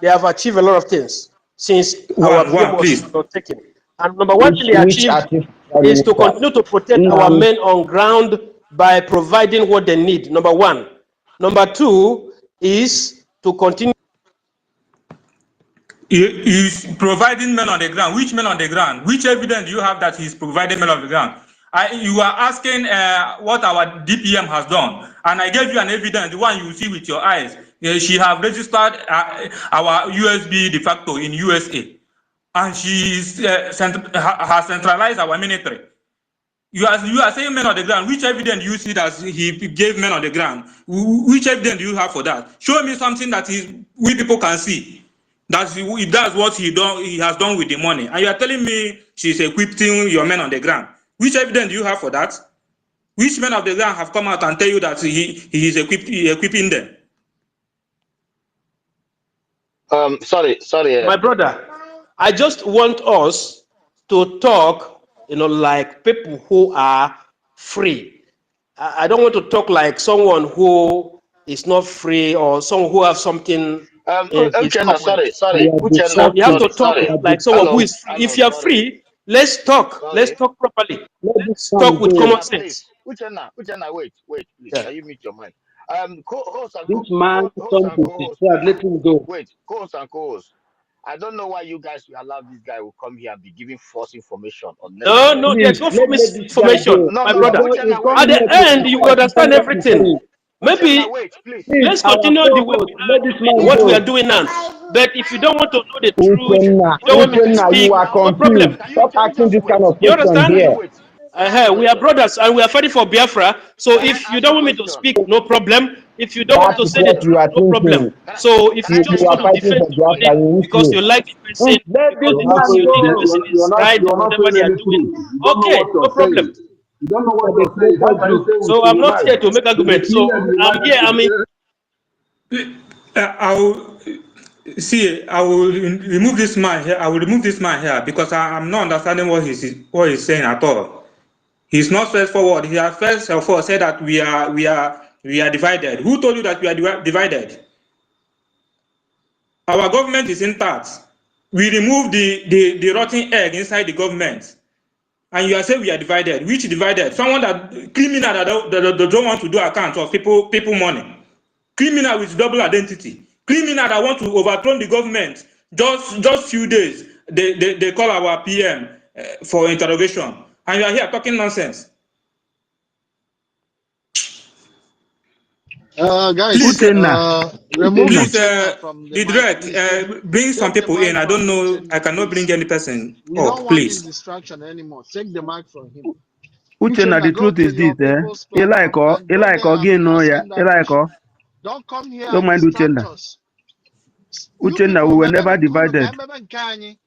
they have achieved a lot of things since our PM One, was please. taken. And number one thing they Which achieved artist prime is to minister? continue to protect our Nnamdi. men on ground by providing what they need. Number one. Number two is to continue. He's providing men on the ground. Which men on the ground? Which evidence do you have that he's providing men on the ground? You are asking what our DPM has done, and I gave you an evidence, the one you see with your eyes. She have registered our USB de facto in USA, and she has centralized our military. You are saying men on the ground. Which evidence do you see that he gave men on the ground? Which evidence do you have for that? Show me something that we people can see. That's what he has done with the money. And you are telling me she's equipping your men on the ground. Which evidence do you have for that? Which men of the ground have come out and tell you that he is equipping them? Sorry. My brother, I just want us to talk, like people who are free. I don't want to talk like someone who is not free or someone who has something in his Uchenna, cupboard. sorry. You are Uchenna, So you have to deceptive. talk You sorry. are like someone who deceptive. is free. If you are Sorry. free, let's talk. Let's Sorry. talk properly. Let this Let's man talk with go. common Uchenna, sense. please. Uchenna, wait, please. Yeah. Can you mute your mic? Co-host and This man co-host and something co-host, destroyed. please. Let him go. Wait, co-host and co-host. I don't know why you guys will allow this guy will come here and be giving false information No, unnecessarily. Please there's no let this guy misinformation, go. my No. He's brother. going. He's Uchenna, wait. At coming the here to end, you will support. You understand cannot be everything. free. Maybe wait, please. let's Our continue the way co-host, let this man what we are go. doing now. But if you don't want to know the truth, Uchenna, you don't want me to Can you speak, wait you are now? no problem. confused. Stop Can you asking just this kind wait? of You question understand? Can you here. wait? We are brothers and we are fighting for Biafra. So Can I if you ask a don't want me to question? speak, no problem. If you don't Can want I That to is ask a say the what question? you truth, are no problem. thinking. So if Can you I just say You are want to fighting something? defend for Biafra, somebody you because wish you like the person, Let this because the You're not person man saying you think the go. person is right in you're not whatever saying they are any doing, truth. You don't know okay, what no you're problem. saying. You don't know what are the you're saying. How creator can you group. say we So should I'm not unite? here to make In the argument. So PM I'm united here. to I'll see. I will remove this man here. I will remove this man here because I'm not understanding what he's saying at all. He's not straightforward. He has first of all said that we are divided. Who told you that we are divided? Our government is intact. We remove the rotten egg inside the government, and you are saying we are divided. Which divided? Someone that criminal that don't want to do accounts of people money. Criminal with double identity. Criminal that want to overthrow the government. Just few days, they call our PM for interrogation, and you are here talking nonsense. Guys, Please, Uchenna, remove Uchenna. please, Uchenna from the the mic. direct, Please bring some take the people in. mic I don't from know. I Uchenna, cannot bring please. any person We don't up, want this please. distraction anymore. Take the mic from him. Uchenna, Uchenna, the go truth to is your this, eh? people's platform and go there and Again, be no, yeah. asking that question. Ilaiko, Don't come here don't and mind distract Uchenna. us. You Uchenna, we people, were maybe never nkunu ka divided. maybe nkanyi,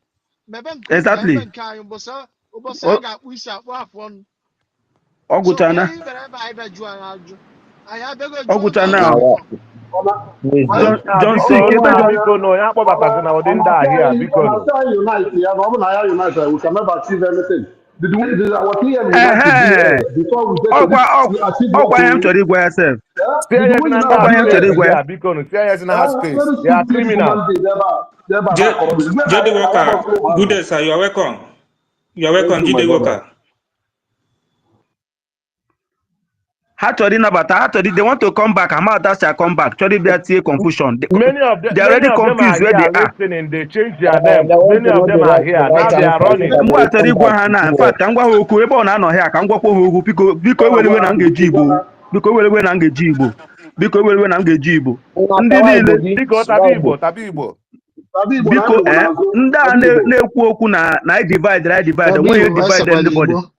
maybe nkunu ka maybe Exactly. nkanyi. Ubosa O- aga puisa wafon. So Oguchana, ke very ibe ju anaju. Aya bego ju Oguchana anga now. Now, akwụkwọ. wisdom. John C. Kebejo. We can never achieve anything. Did our TM unite Eh, before we get to this? We achieve what Ọkwa ihe m we chọrọ ịgwa ya sef. did we not Ọkwa do ihe m chọrọ it? ịgwa ya. Very stupid human being never J, have corruption. When Jody I am Walker, also good sir, you are welcome. You are thank welcome, you, my Jody brother. Walker. Ha chọrọ ịnabata, they want to come back. Amata shall come back. Chọrọ ịbịa tie confusion. They are already confused where they are. They want to know the right answer so that they Mgbe a will chọrọ come ịgwa back ha to na, in do fact, ka m gwa ha okwu ebe ọ na-anọ ha ka m gwakwa ha okwu biko eweliwe na m ga-eji Igbo. Biko eweliwe na m ga-eji Igbo. Biko eweliwe na m ga-eji Igbo. Ndị niile Sabi Igbo na biko Igbo n'azụ. ndị a Sabi Igbo. na-ekwu okwu na anyị divide Sabi onweghị Igbo, divide esekwala anybody. Igbo.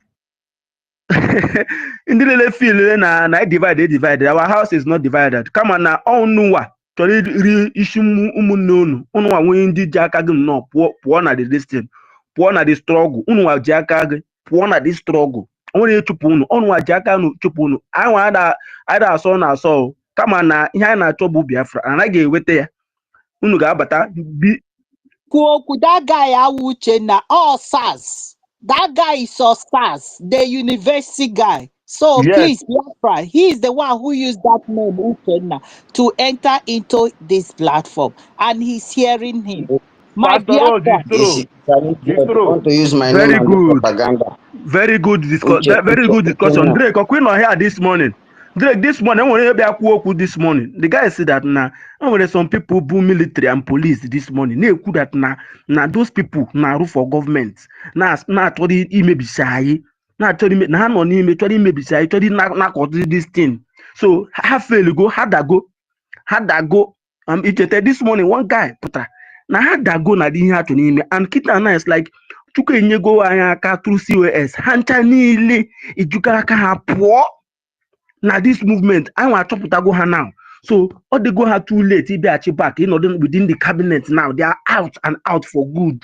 Ndị niile feel na I divide. Our house is not divided. Kama na ọnụnwa chọrọ iri isi ụmụnne unu ụnụnwa nwunye ndị ji aka gị nnọọ pụọ na the distance, pụọ na the struggle. Ụnụnwa ji aka gị pụọ na the struggle. O nwere chụpụ unu, ọnụnwa ji aka unu chụpụ unu. Anyị ada asọ na asọ kama na ihe anyị na-achọ bụ Biafra, anaghị eweta ya. Unu ga-abata that guy Uchenna, all SARS. That guy is all SARS, the university guy. So please, Biafra, he is the one who used that name Uchenna to enter into this platform, and he's hearing him. My Biafra. Yes, you want to use my name very and do good. propaganda. Very good Uche, very good discussion. Uchenna. Drake, Queen not here this morning. Drake, this morning, I want to be this morning. The guy said that now, some people boo military and police this morning. They could that now those people now rule for government. Now told he may be shy. Now told him now no name told him maybe shy. Told him not this thing. So half fail go, had that go. This morning one guy puta. Now had that go na di to name and kita na is like Chukwu enyego anyị aka through COS ha ncha niile ijukara aka ha pụọ na this movement anyị achọpụtago ha now, so ọ dịgo ha too late ịbịaghachi back ịnọdụ within the cabinet now. They are out and out for good.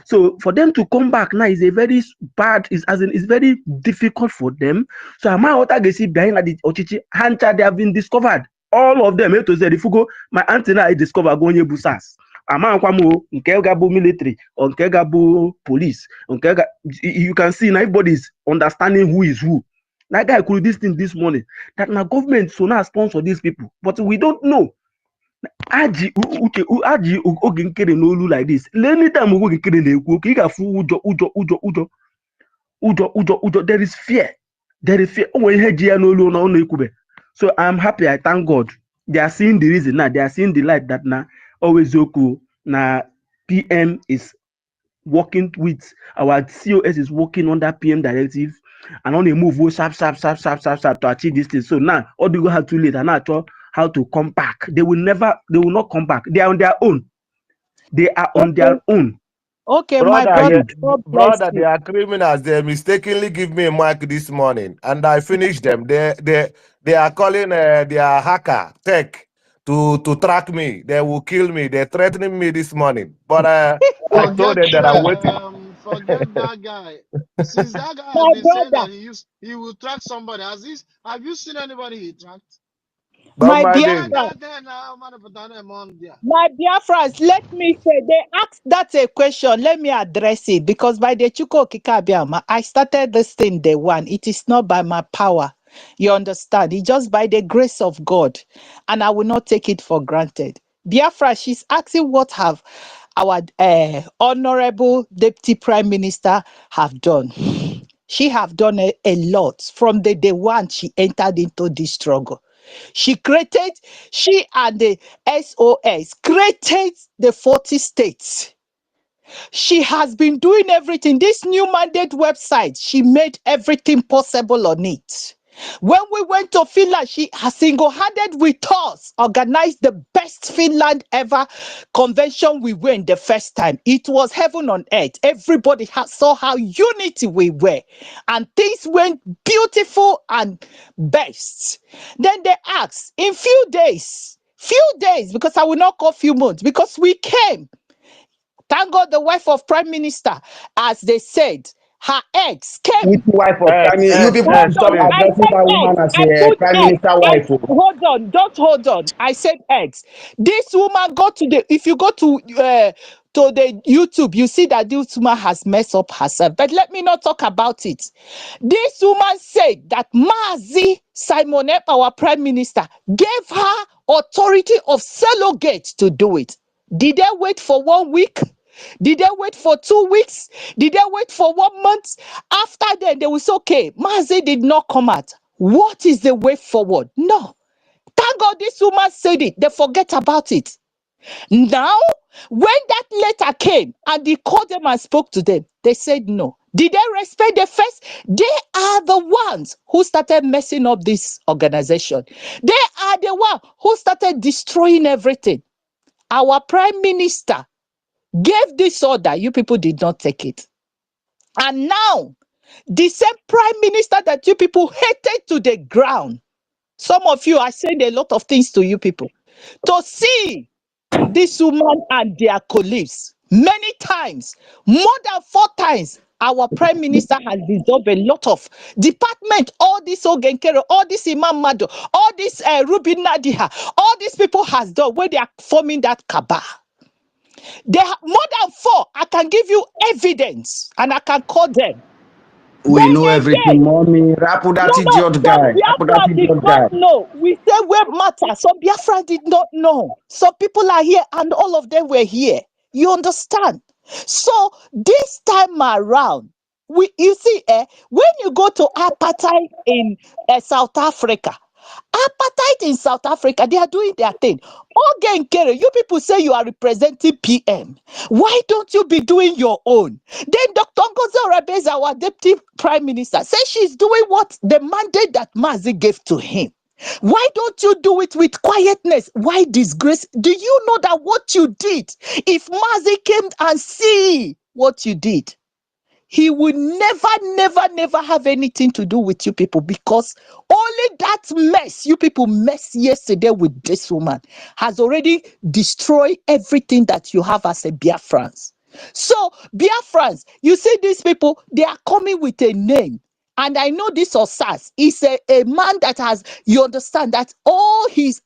So for them to come back now is a very bad, it's very difficult for them. So ama ghọta ga-esi bịa na the ọchịchị ha ncha they have been discovered, all of them. A to Z ifugo my auntie na I discover go onye bụ SARS. Amankwa m nke ga-abụ military or nke ga-abụ police, you can see now everybody is understanding who is who. That guy could this thing this morning that now government so now sponsor these people, but we don't know. Aji oge nkere n'olu like this. Anytime oge nkere na-ekwu oke ị ga-afụ ụjọ. There is fear. O nwere ihe ji ya n'olu na ọ na-ekwube. So I'm happy, I thank God. They are seeing the reason now. They are seeing the light that now always oku na PM is working with our COS is working under PM directive. and on a move, sharp to achieve this thing. So now all do you have too late and now how to come back. They will not come back. They are on their own. They are on their own. Okay, my Brother, brother, God bless brother, they you. are criminals. They mistakenly give me a mic this morning, and I finished them. They are calling their hacker tech to track me. They will kill me. They're threatening me this morning. But I told them that I'm waiting. Forget that guy. Since that guy has My been saying brother, that he will track somebody, have you seen anybody he tracked? Don't my mind Yeah, him. Biafra, that then man put that name on there. my Biafrans, let me say, they asked that a question. Let me address it because by the Chuko Kikabiama, I started this thing day one. It is not by my power. You understand? It's just by the grace of God. And I will not take it for granted. Biafra, she's asking what have our honorable deputy prime minister have done. She have done a lot from the day one she entered into this struggle. She and the SOS created the 40 states. She has been doing everything. This new mandate website, she made everything possible on it. When we went to Finland, she has single-handed with us organized the best Finland ever convention we went the first time. It was heaven on earth. Everybody saw how unity we were. And things went beautiful and best. Then they asked, in few days, because I will not call few months, because we came. Thank God the wife of Prime Minister, as they said, her ex Which came. wife of prime minister? You people Hold should X, stop on. please. I addressing said that woman eggs. as I a put prime eggs. minister wife. Oh. Hold on. Don't hold on. I said eggs. This woman if you go to the YouTube, you see that this woman has messed up herself. But let me not talk about it. This woman said that Mazi Simon Epa, our prime minister, gave her authority of surrogate to do it. Did they wait for 1 week? Did they wait for 2 weeks? Did they wait for 1 month? After then, they will say, okay, Mazi did not come out. What is the way forward? No. Thank God this woman said it. They forget about it. Now, when that letter came and he called them and spoke to them, they said no. Did they respect the first? They are the ones who started messing up this organization. They are the ones who started destroying everything. Our prime minister gave this order. You people did not take it. And now, the same prime minister that you people hated to the ground. Some of you are saying a lot of things to you people. To see this woman and their colleagues many times, more than 4 times, our prime minister has dissolved a lot of department, all this Ogenkere, all this Imam Mado, all this Ruby Nadiha, all these people has done where they are forming that cabal. There are more than 4. I can give you evidence and I can call them. We Then know everything, again, mommy. Rapu that no, idiot some guy. Rapu that Biafra did idiot not guy. know. We say where matter. Some Biafra did not know. Some people are here and all of them were here. You understand? So this time around, you see, when you go to apartheid in South Africa, apartheid in South Africa, they are doing their thing. Again, Kere, you people say you are representing PM. Why don't you be doing your own? Then Dr. Ngozi Orebeze, our deputy prime minister, says she's doing what the mandate that Mazi gave to him. Why don't you do it with quietness? Why disgrace? Do you know that what you did, if Mazi came and see what you did, he will never have anything to do with you people, because only that mess you people mess yesterday with this woman has already destroyed everything that you have as a Biafrans. So Biafrans, you see these people, they are coming with a name. And I know this Osas is a man that has, you understand that all his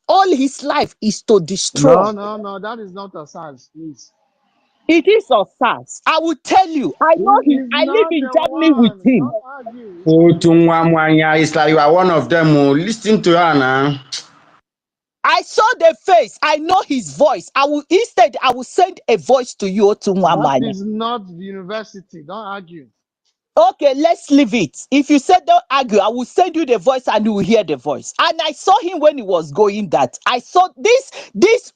life is to destroy. No, that is not a SARS, please. It is Osas. I will tell you. I He know him. is I live not in the Germany with one. him. Don't argue. It's Oh, not the one. Tungwamwanya. It's like you are one of them. Oh. Listen to her now. I saw the face. I know his voice. I will send a voice to you to That Mwamanya. is not the university. Don't argue. Okay, let's leave it. If you said don't argue, I will send you the voice and you will hear the voice. And I saw him when he was going that. I saw this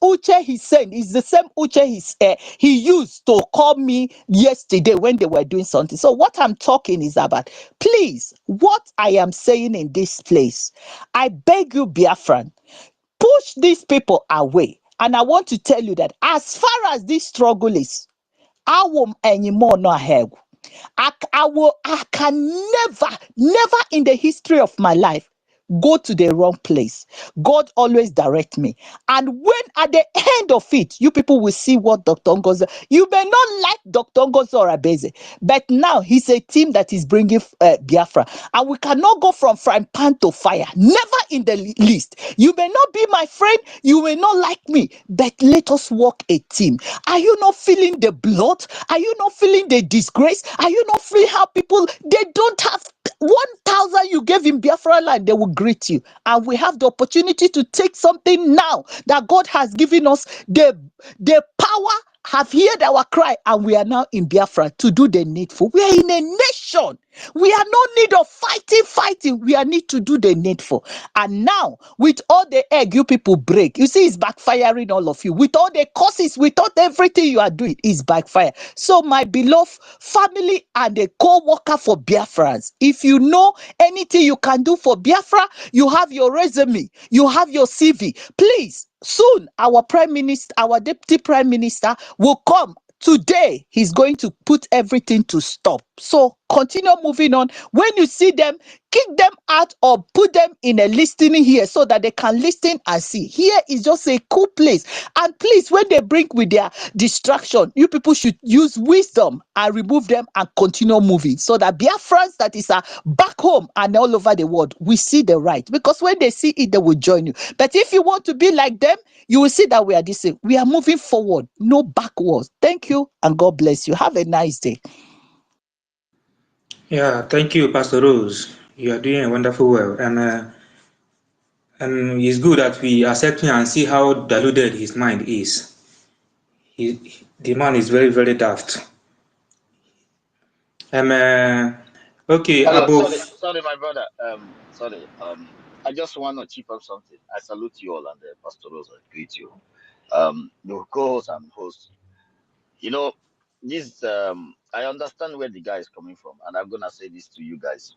Uche he sent is the same Uche he used to call me yesterday when they were doing something. So what I'm talking is about, please, what I am saying in this place, I beg you, Biafran, push these people away. And I want to tell you that as far as this struggle is, I won't anymore no help. I can never in the history of my life go to the wrong place. God always direct me. And when at the end of it, you people will see what Dr. Ngozo, you may not like Dr. Ngozo or Abeze, but now he's a team that is bringing Biafra. And we cannot go from frying pan to fire. Never in the least. You may not be my friend, you may not like me, but let us work a team. Are you not feeling the blood? Are you not feeling the disgrace? Are you not feeling how people, they don't have 1,000 you gave in Biafra land, they will greet you. And we have the opportunity to take something now that God has given us the power, have heard our cry, and we are now in Biafra to do the needful. We are in a nation. We are no need of fighting. We are need to do the needful. And now, with all the egg you people break, you see it's backfiring all of you. With all the causes, with all everything you are doing, is backfire. So my beloved family and the co-worker for Biafrans, if you know anything you can do for Biafra, you have your resume, you have your CV, please, soon our prime minister, our deputy prime minister will come. Today, he's going to put everything to stop. So continue moving on. When you see them, kick them out or put them in a listening here so that they can listen and see. Here is just a cool place. And please, when they bring with their distraction, you people should use wisdom and remove them and continue moving so that Biafrans that is back home and all over the world, we see the right. Because when they see it, they will join you. But if you want to be like them, you will see that we are the same. We are moving forward, no backwards. Thank you and God bless you. Have a nice day. Yeah, thank you, Pastor Rose. You are doing a wonderful well, and it's good that we accept him and see how diluted his mind is. The man is very, very daft. Okay, Hello, above. sorry, my brother. Sorry. I just want to chip up something. I salute you all and Pastor Rose. I greet you. The co-host and host. You know, this. I understand where the guy is coming from, and I'm gonna say this to you guys.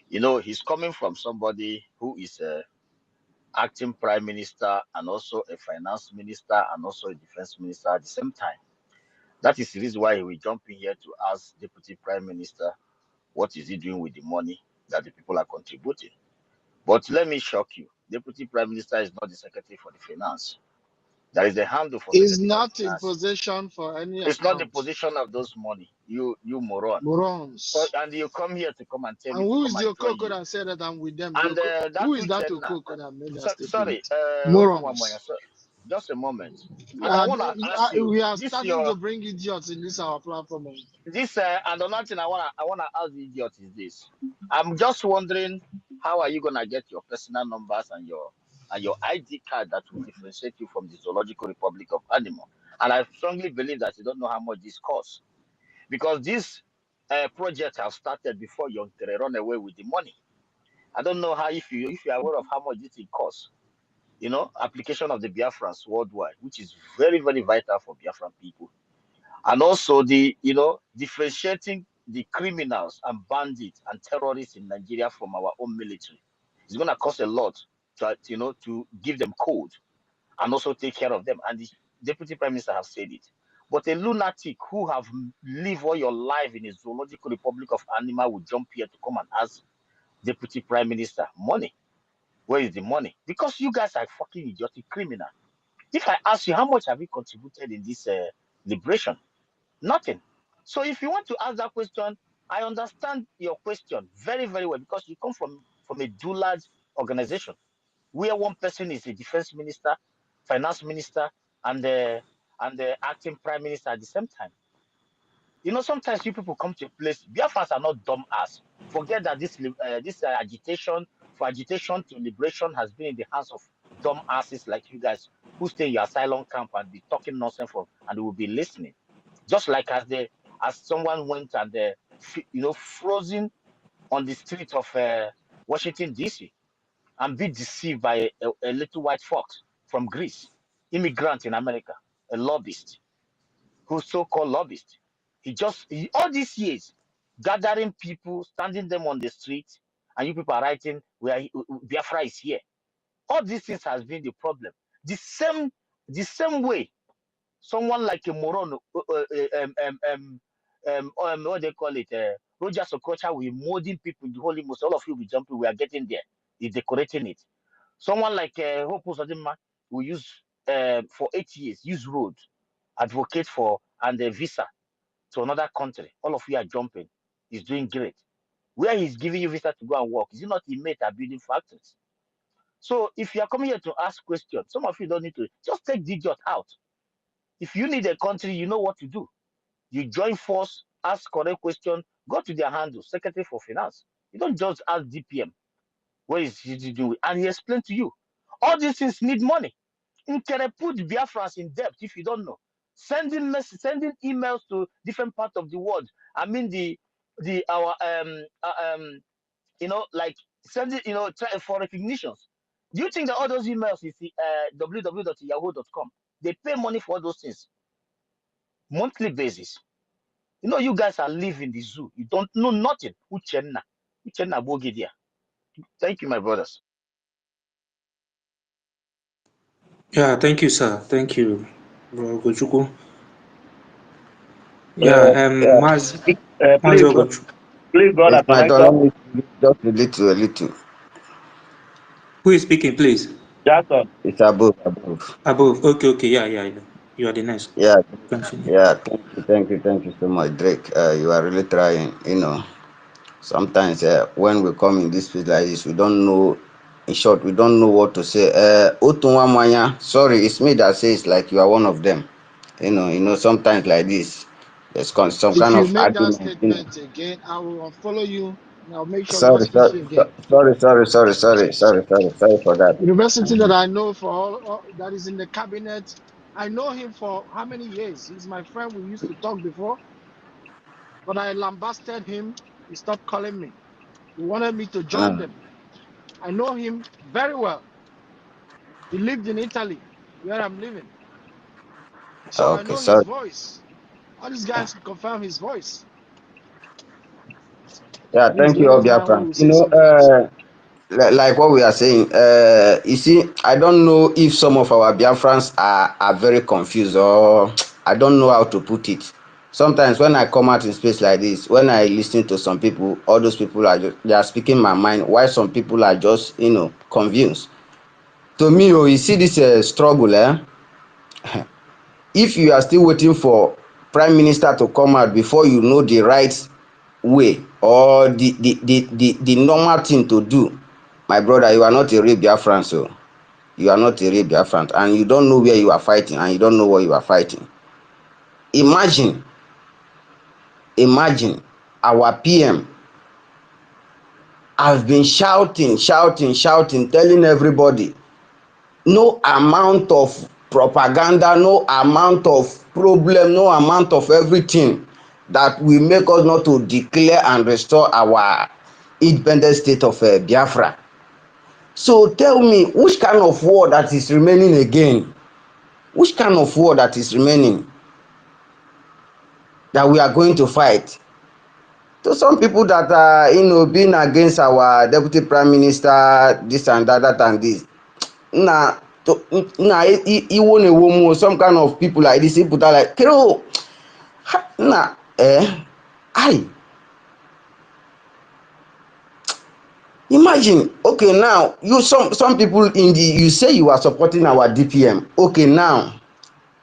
You know, he's coming from somebody who is a acting prime minister and also a finance minister and also a defense minister at the same time. That is the reason why we jump in here to ask deputy prime minister what is he doing with the money that the people are contributing. But let me shock you. Deputy Prime Minister is not the Secretary for the Finance. There is a handle for Is Secretary for the not in Finance. position for any It's not the account. position of those money. You moron. So Morons. and you come here to come and tell And me to who come is and the join Okoko you. that said that I'm with them? And that Who is that Uchenna. Okoko that made that statement? Sorry, Morons. just a moment. And I And want to ask you, we are this starting your to bring idiots in this our platform. this and another thing I wanna ask the idiot is this. I'm just wondering how are you gonna get your personal numbers and your ID card that will differentiate you from the Zoological Republic of Animal. And I strongly believe that you don't know how much this costs because this project have started before you run away with the money. I don't know how if you are aware of how much this thing costs. You know, application of the Biafrans worldwide, which is very very vital for Biafran people and also the differentiating the criminals and bandits and terrorists in Nigeria from our own military. It's going to cost a lot to give them code and also take care of them. And the deputy prime minister have said it. But a lunatic who have lived all your life in a zoological republic of animal will jump here to come and ask deputy prime minister money. Where is the money? Because you guys are fucking idiotic criminal. If I ask you how much have you contributed in this liberation, nothing. So if you want to ask that question, I understand your question very, very well because you come from a dual organization where one person is a defense minister, finance minister, and the acting prime minister at the same time. You know, sometimes you people come to a place. Biafrans are not dumb ass. Forget that this agitation for agitation to liberation has been in the hands of dumb asses like you guys who stay in your asylum camp and be talking nonsense and they will be listening. Just like as someone went and frozen on the street of Washington D.C. and be deceived by a little white fox from Greece, immigrant in America, a lobbyist, who's so-called lobbyist. All these years gathering people, standing them on the street, and you people are writing where Biafra is here. All these things has been the problem. The same way someone like a moron, what they call it, Roger Sokocha, we molding people in the Holy Mosque. All of you will jumping. We are getting there. He's decorating it. Someone like Hope Uzodinma will use for 8 years, use road, advocate for and a visa to another country. All of you are jumping. He's doing great. Where he's giving you visa to go and work, is it not inmate are building factories? So if you are coming here to ask questions, some of you don't need to just take the idiot out. If you need a country, you know what to do. You join force, ask correct question, go to their handle, Secretary for Finance. You don't just ask DPM what is he to do, and he explained to you. All these things need money. Nkere put Biafrans in debt if you don't know. Sending emails to different parts of the world. I mean our like sending try for recognitions. Do you think that all those emails is www.yahoo.com? They pay money for all those things monthly basis. You guys are living the zoo. You don't know nothing. Uchenna Bogedia. Thank you, my brothers. Yeah, thank you, sir. Thank you, bro Gochuku. Yeah, Yeah, yeah. Mazi Please, Ogochu. please, brother, It's can my I turn. talk? Let me just a little. Who is speaking, please? Jackson. It's above. Above. Okay. Yeah. You are the next. Yeah, Continue. yeah. Thank you so much, Drake. You are really trying. Sometimes when we come in this place like this, we don't know. In short, we don't know what to say. Otunwa Mwanya, sorry, it's me that says like you are one of them. Sometimes like this, there's some If kind you of make that argument. statement again, I will unfollow you and I'll make sure we don't Sorry, speak to sorry, you again. sorry for that. University that I know for all that is in the cabinet, I know him for how many years? He's my friend. We used to talk before, but I lambasted him. He stopped calling me. He wanted me to join Uh, them. I know him very well. He lived in Italy, where I'm living. So I okay, know his sorry. voice. All these guys can confirm his voice. Yeah, Please thank you, let us know when Obiafran. we say something else. Like what we are saying, you see, I don't know if some of our Biafrans are very confused, or I don't know how to put it. Sometimes when I come out in space like this, when I listen to some people, all those people they are speaking my mind, while some people are just, confused. To me, you see this struggle, if you are still waiting for prime minister to come out before you know the right way or the normal thing to do, my brother, you are not a real Biafran. So you are not a real Biafran, and you don't know where you are fighting, and you don't know what you are fighting. Imagine our PM has been shouting, telling everybody no amount of propaganda, no amount of problem, no amount of everything that will make us not to declare and restore our independent state of Biafra. So tell me, which kind of war that is remaining again? Which kind of war that is remaining that we are going to fight? So some people that are, being against our deputy prime minister, this and that, and this, na iwo na ewo mu, some kind of people like this, people that like kero na I imagine. Okay, now you some people you say you are supporting our DPM. Okay, now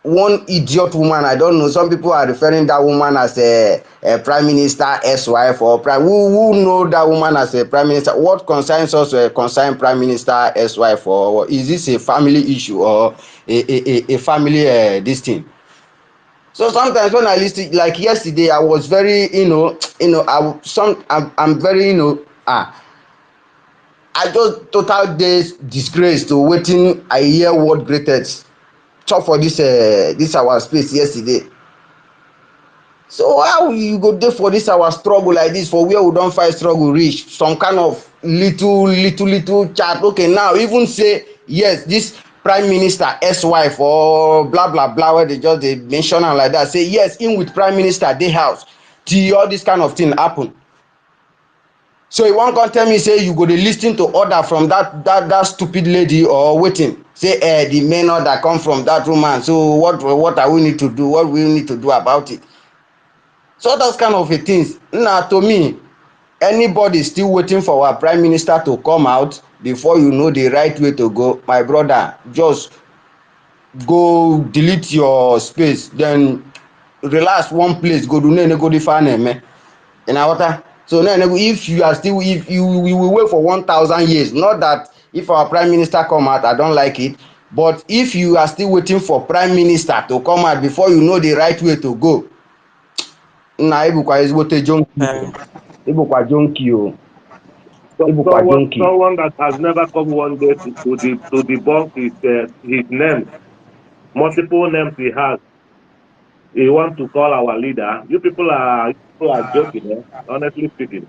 one idiot woman, I don't know, some people are referring that woman as a prime minister ex-wife, or who know that woman as a prime minister. What concerns us concern prime minister ex-wife, or is this a family issue, or a family this thing? So sometimes when I listen, like yesterday, I was very, I'm very, I just total days disgrace to waiting. I hear word greatest talk for this our space yesterday. So how you go there for this our struggle like this for where we don't fight struggle reach some kind of little chat. Okay, now even say yes, this prime minister ex-wife or blah blah blah where they mention am like that. Say yes, in with prime minister dey house till all this kind of thing happen. So you wan come tell me say you go dey lis ten to order from that stupid lady or wetin? Say the main order come from that woman. So what are we need to do? What we need to do about it? So those kind of things. Now to me, anybody still waiting for our prime minister to come out before you know the right way to go, my brother, just go delete your space, then relax one place, go do no go the fan eme. You know what? So no, if you are still, if you will wait for 1,000 years, not that if our prime minister come out, I don't like it, but if you are still waiting for prime minister to come out before you know the right way to go, na ịbụkwa ezigbote jonki o. Ịbụkwa jonki o. Ịbụkwa jonki. Someone that has never come one day to debunk his name, multiple names he has. He wants to call our leader. You people are joking, eh? Honestly speaking.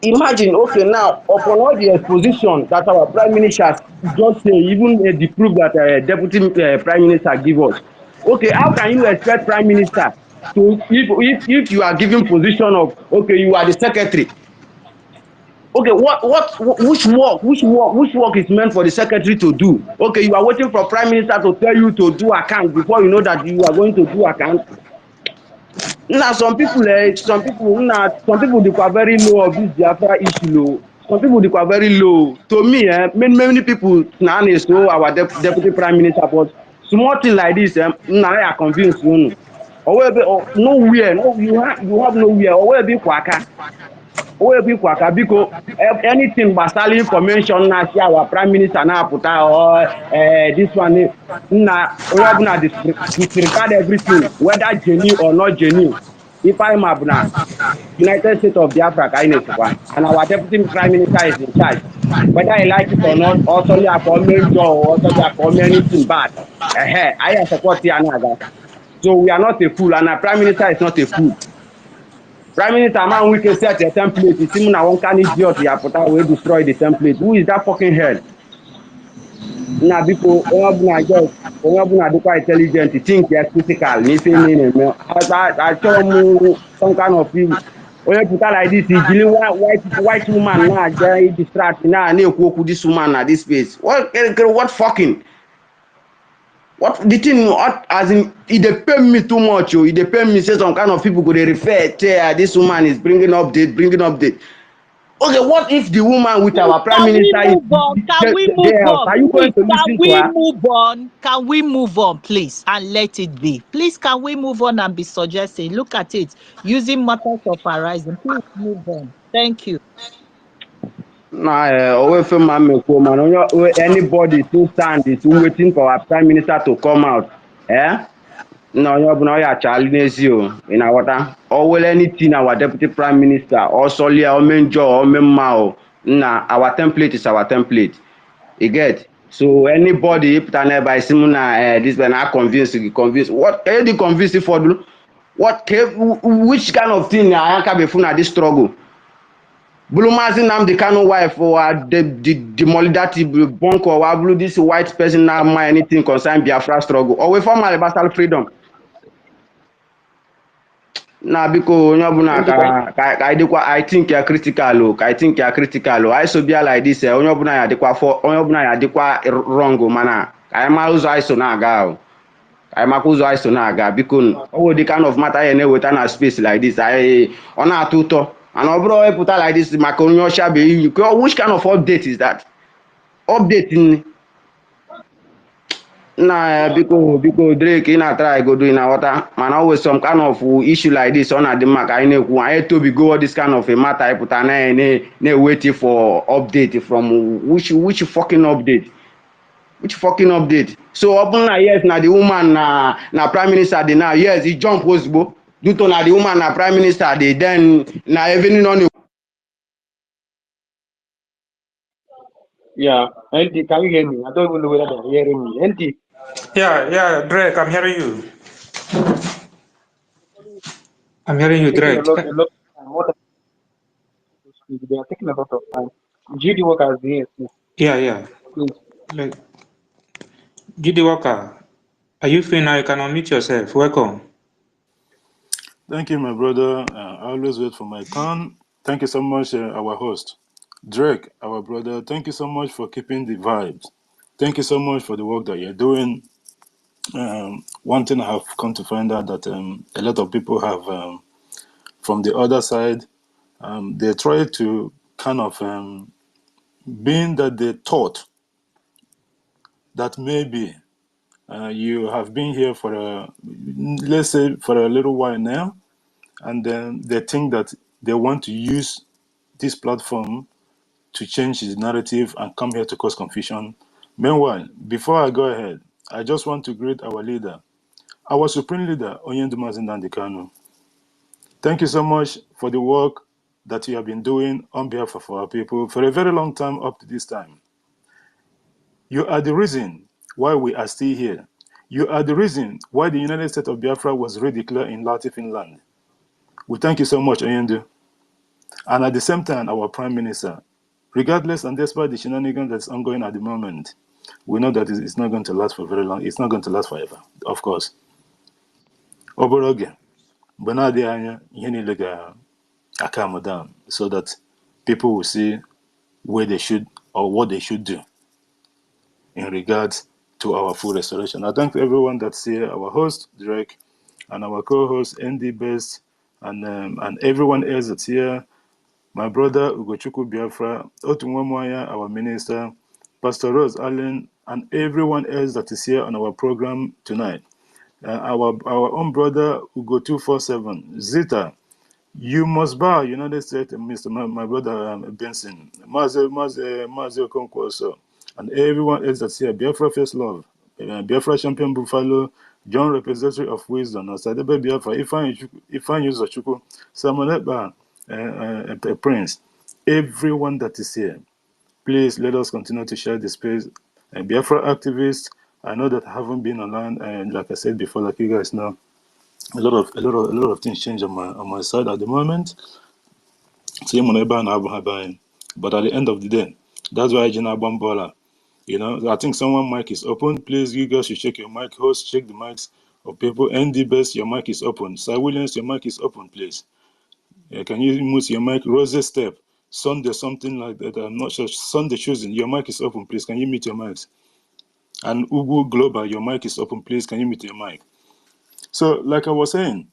Imagine, okay, now upon all the exposition that our prime minister just say, even the proof that deputy prime minister give us. Okay, how can you expect prime minister to if you are given position of okay, you are the secretary. Okay, which work is meant for the secretary to do? Okay, you are waiting for prime minister to tell you to do account before you know that you are going to do account. Now some people dey very low of this Biafra issue o. Some people dey very low. To me many people na so our deputy prime minister, but small thing like this na I convince unu. Nowhere, no, you have nowhere. Owebi kwaka biko anything gbasara information na si our prime minister na-apụta or this one na onye ọbụla disregard everything whether genuine or not genuine. If I'm na United States of Biafra ka anyị na-esikwa and our deputy prime minister is in charge whether he like it or not, also ya ka o mee njọ or also ya ka o mee anything bad, anyị support ya na-aga. So we are not a fool and our prime minister is not a fool. Prime Minister man Wike set a template. Isi mụ na one kind idiot ya pụta wee destroy the template. Who is that fucking hell? Na biko onye ọbụla dịkwa intelligent think ya critical n'ife ime na-eme. Achọrọ m some kind of people. Onye pụta like this ijili white woman na-aja distract na-ekwu okwu this woman na this space. What fucking? What the thing as in it dey pain me too much o. It dey pain me say some kind of people go dey refer this woman is bringing update. Okay, what if the woman with our prime minister is Can we move on? Are you going to lis ten to her? Can we move on, please, and let it be? Please, can we move on and be suggesting? Look at it using matters of arising. Please move on. Thank you. Na owefe ma mmekwo mana anybody still stand is waiting for our prime minister to come out. Na onye ọbụla ọ ya achali n'ezi o, ị na-aghọta? Or will anything our deputy prime minister or solia or menjọ or memma o, na our template is our template. You get? So anybody pụta n'ebe isi mụ na this man na convince. What can you convince for do? Which kind of thing na aka befu na this struggle? Bulumazi Nnamdi Kanu wife or the molidati bunk or wablu this white person now mind anything concern Biafra struggle or we form Alibasal freedom. Na biko onye ọbụla ka ịdịkwa I think ya critical o. I so bịa like this onye ọbụla ya dịkwa wrong mana ka anyị mara ụzọ anyị so na-aga o. Ka anyị makwa ụzọ anyị so na-aga biko o the kind of matter ya na-eweta na space like this ọ na-atọ ụtọ. And overall, put like this, Maconio Shabi, which kind of update is that? Updating. Nah, because Drake in a try go doing a water. Man, always some kind of issue like this on at the mark. I know I to be go this kind of a matter. I put an waiting for update from which fucking update? Which fucking update? So open yes, now the woman na prime minister they now yes he jump was go. Due to na the woman na prime minister they then na even on the Yeah, Auntie, can you hear me? I don't even know whether they're hearing me. Auntie. Yeah, Drake, I'm hearing you. I'm hearing you, taking a Drake. lot of time. What they are taking a lot of time. GD work as the yes, Yeah. please. Like, GD Walker, are you free now? You can unmute yourself. Welcome. Thank you, my brother. I always wait for my turn. Thank you so much, our host, Drake, our brother. Thank you so much for keeping the vibes. Thank you so much for the work that you're doing. One thing I have come to find out that a lot of people have, from the other side, they try to kind of, being that they thought that maybe you have been here for let's say, for a little while now, and then they think that they want to use this platform to change his narrative and come here to cause confusion. Meanwhile, before I go ahead, I just want to greet our leader, our supreme leader, Oyenduma Nnamdi. Thank you so much for the work that you have been doing on behalf of our people for a very long time up to this time. You are the reason why we are still here. You are the reason why the United States of Biafra was redeclared in Lati, Finland. We thank you so much, Oyendu. And at the same time, our Prime Minister, regardless and despite the shenanigans that's ongoing at the moment, we know that it's not going to last for very long. It's not going to last forever, of course. Oboroge, Benadi Anya, Yenilega, Akamo down, so that people will see where they should or what they should do in regards to our full restoration. I thank everyone that's here, our host, Drake, and our co-host, Andy Best, and everyone else that's here. My brother Ugochukwu Biafra, Otunwamwaya, our minister, Pastor Rose Allen, and everyone else that is here on our program tonight. Our own brother Ugo 247, Zita, you must bow, United States, Mr. My brother Benson, Maze Okonkwo also, and everyone else that's here. Biafra First Love, Biafra Champion Buffalo, John Representative of Wisdom, Asadebe Biafra, Ifeanyi Uzochukwu, Samuel Ekpa, Prince, everyone that is here. Please let us continue to share the space. Biafra activists, I know that I haven't been online, and like I said before, like you guys know, a lot of things change on my side at the moment. But at the end of the day, that's why Jina Bambola. I think someone mic is open. Please, you guys should check your mic. Host, check the mics of people. ND Best, your mic is open. Sir Williams, your mic is open, please. Can you mute your mic? Rose Step, Sunday, something like that. I'm not sure. Sunday choosing, your mic is open, please. Can you mute your mics? And Ugu Global, your mic is open, please. Can you mute your mic? So, like I was saying,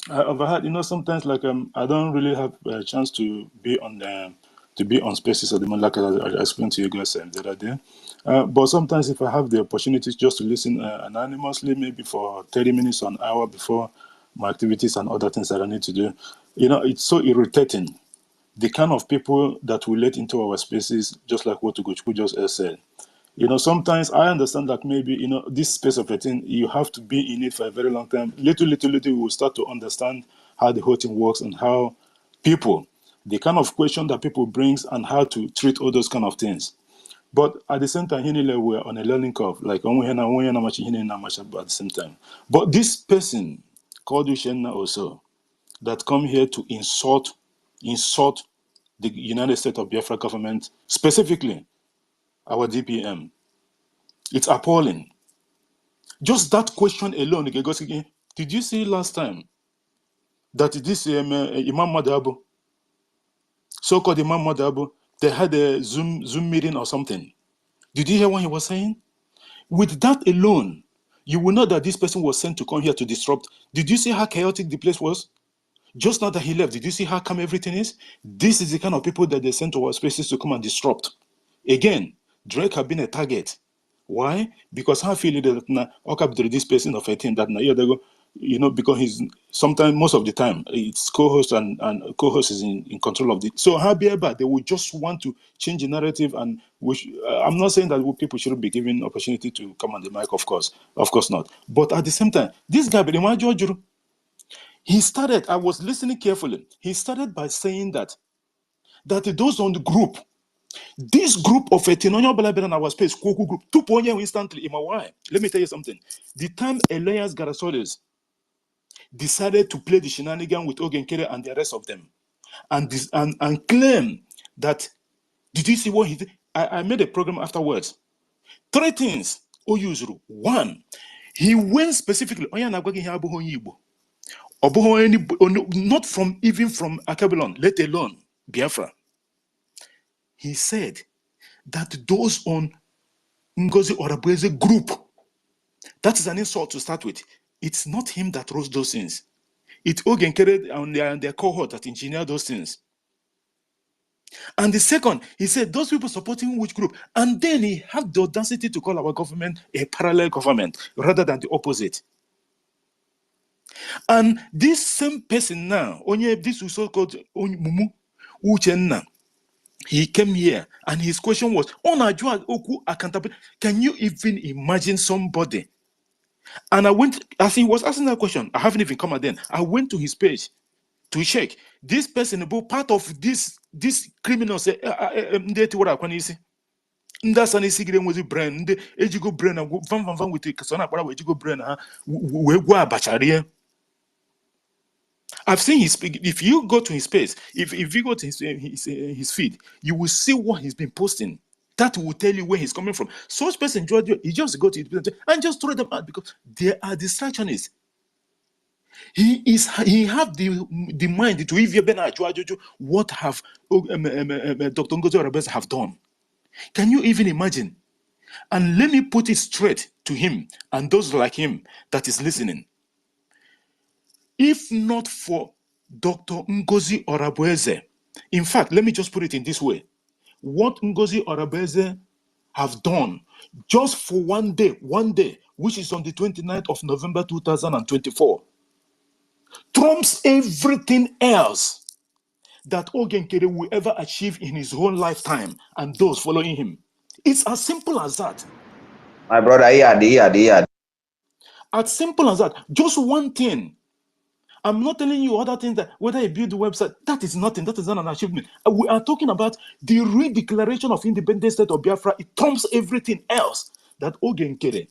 I've had, sometimes like I don't really have a chance to be on spaces at the moment, like I explained to you guys the other day. But sometimes if I have the opportunity just to listen anonymously, maybe for 30 minutes or an hour before my activities and other things that I need to do, it's so irritating. The kind of people that we let into our spaces, just like what Ugochukwu just said. Sometimes I understand that maybe, this space of a thing, you have to be in it for a very long time. Little, we will start to understand how the whole thing works and how people, the kind of question that people brings and how to treat all those kind of things. But at the same time, we're on a learning curve. Like, at the same time. But this person called Ushenna also, that come here to insult the United States of Biafra government, specifically our DPM. It's appalling. Just that question alone, did you see last time that this Imam Madabo, so-called Imam Madabo, they had a Zoom meeting or something? Did you hear what he was saying? With that alone, you will know that this person was sent to come here to disrupt. Did you see how chaotic the place was? Just now that he left, did you see how calm everything is? This is the kind of people that they send to our spaces to come and disrupt. Again, Drake have been a target. Why? Because I feel that now, this person of a thing that now, because he's sometimes, most of the time, it's co-host and co-host is in control of it. So how be about they would just want to change the narrative, and which I'm not saying that people shouldn't be given opportunity to come on the mic, of course not. But at the same time, this guy, he started, I was listening carefully. He started by saying that those on the group, this group of Etinonyo Balabera in our space, Koku group, 2.0 instantly in my wife. Let me tell you something. The time Elias Garasoles decided to play the shenanigan with Ogenkere and the rest of them, and claim that, did you see what he did? I made a program afterwards. 3 things Oyuzuru. 1, he went specifically, not from even from Akabilon, let alone Biafra. He said that those on Ngozi Orabueze group, that is an insult to start with. It's not him that wrote those things. It's Ogenkere and their cohort that engineered those things. And the second, he said those people supporting which group, and then he had the audacity to call our government a parallel government rather than the opposite. And this same person now, this so-called Mumu Uchenna, he came here and his question was, accountability. Can you even imagine somebody? And I went, as he was asking that question, I haven't even come at then. I went to his page to check. This person, part of this criminals, that's an easy with the brain, the ejigo brain, and van with the Kasana para with ejigo brain, we go bacharia. I've seen his. If you go to his page, if you go to his feed, you will see what he's been posting. That will tell you where he's coming from. Such person, he just go to his page and just throw them out because they are distractionists. He have the mind to even what have Dr. Ngozi Orebeze have done. Can you even imagine? And let me put it straight to him and those like him that is listening. If not for Dr. Ngozi Orebeze, in fact, let me just put it in this way. What Ngozi Orebeze have done just for one day, which is on the 29th of November 2024, trumps everything else that Ogenkere will ever achieve in his whole lifetime and those following him. It's as simple as that. My brother, As simple as that. Just one thing. I'm not telling you other things that whether you build the website, that is nothing. That is not an achievement. We are talking about the redeclaration of independent state of Biafra. It trumps everything else that Ogenkere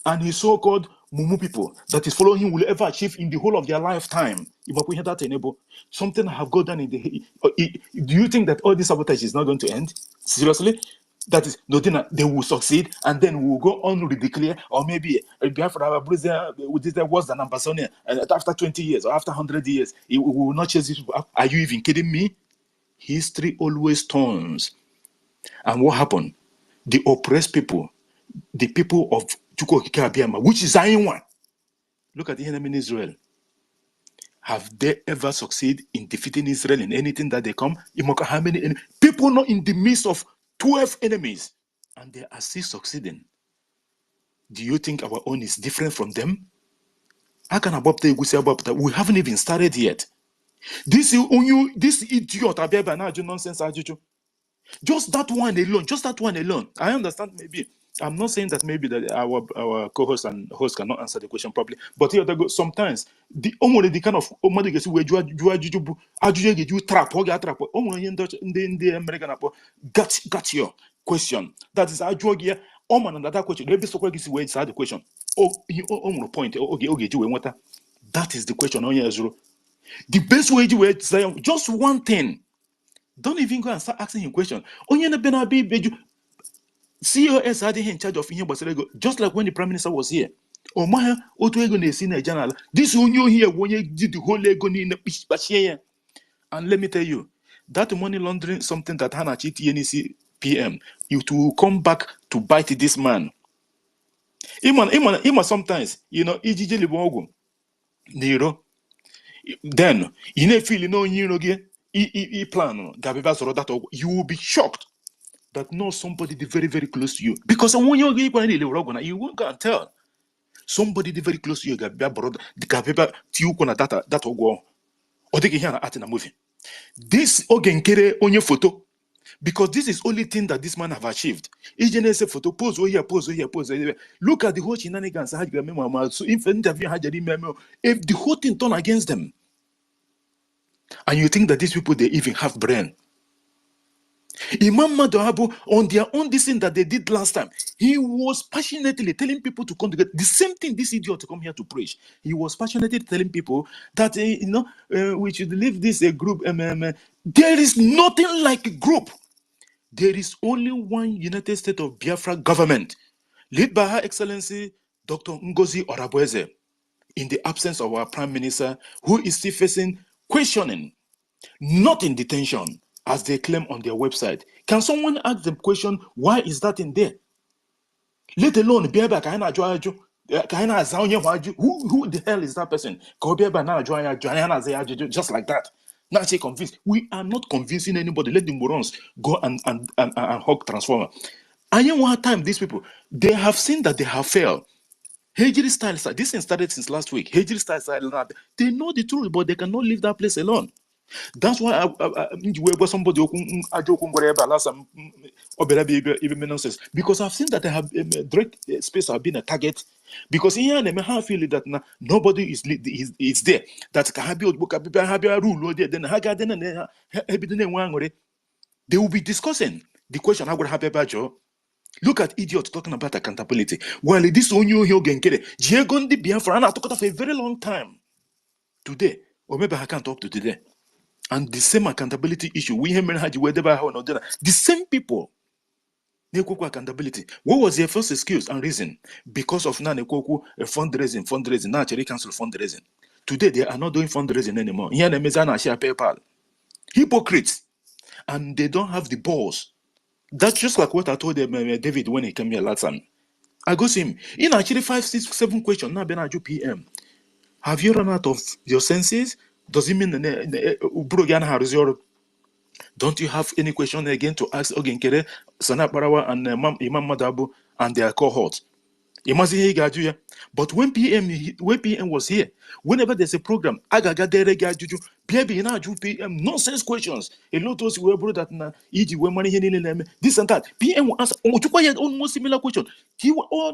and his so-called Mumu people that is following him will ever achieve in the whole of their lifetime. If we hear that enable something have gone down in the. Do you think that all this sabotage is not going to end? Seriously? That is nothing. They will succeed, and then we will go on to redeclare, or maybe Biafra with this worse than Ambazonia, and after 20 years or after 100 years, we will not chase these people. Are you even kidding me? History always turns, and what happened? The oppressed people, the people of Chukwokika Abiyama, which is anyone. Look at the enemy in Israel. Have they ever succeeded in defeating Israel in anything that they come? How many people not in the midst of 12 enemies, and they are still succeeding? Do you think our own is different from them? How can we haven't even started yet? This idiot nonsense. Just that one alone. I understand maybe. I'm not saying that maybe that our co-host and host cannot answer the question properly, but here they go. Sometimes the kind of you trap the American got your question. That is ajuogia. That question. Maybe so where is the question? Point. Okay. That is the question. The best way to say just one thing. Don't even go and start asking him questions. COS had him in charge of him, just like when the prime minister was here. Omaha otu ego na-esi na general. This onye here when you did the whole ego in the. And let me tell you, that money laundering something that Hana TNC PM, it will come back to bite this man. Ima sometimes, ijije libo Nero. Then you know feel plan that you will be shocked that know somebody very, very close to you. Because when you won't go and tell somebody very close to you that or they can art in a movie. This Ogenkere on your photo, because this is only thing that this man have achieved. Each photo pose here, pose here, pose here. Look at the whole shenanigans. So if interview had if the whole thing turned against them, and you think that these people they even have brain. Imam Madohabu, on their own this thing that they did last time, he was passionately telling people to come together. The same thing this idiot to come here to preach. He was passionately telling people that we should leave this group. There is nothing like a group. There is only one United States of Biafra government, led by Her Excellency Dr. Ngozi Orabueze, in the absence of our Prime Minister, who is still facing questioning, not in detention, as they claim on their website. Can someone ask them question, why is that in there? Let alone Biaba Kaina Joaju, Kaina Zaunye Waju. Who the hell is that person? Kobiaba Na Joya Joanna Zayaju, just like that. Not say convinced. We are not convincing anybody. Let the morons go and hug transformer. And you know what time these people, they have seen that they have failed. Hejiri style, this thing started since last week. Hejiri style, they know the truth, but they cannot leave that place alone. That's why I somebody because I've seen that they have direct space have been a target because here they may have feeling that nobody is there that can have a rule then they will be discussing the question how would have about Joe. Look at idiots talking about accountability. Well, this on you here again, Jiegondi Biafra, and I talked for a very long time. Today, or maybe I can't talk to today. And the same accountability issue, we have the same people. Accountability. What was their first excuse and reason? Because of fundraising. Now actually cancel fundraising. Today they are not doing fundraising anymore. Here they share PayPal. Hypocrites, and they don't have the balls. That's just like what I told them, David, when he came here last time. I go see him. In actually 5, 6, 7 questions. Now Ben Aju PM. Have you run out of your senses? Does it mean don't you have any question again to ask Ogenkere, Sana Barawa, and Imam Madabu and their cohorts? But when PM was here, whenever there's a program, PM nonsense questions. A lot of us were brought that this and that. PM will answer almost similar question.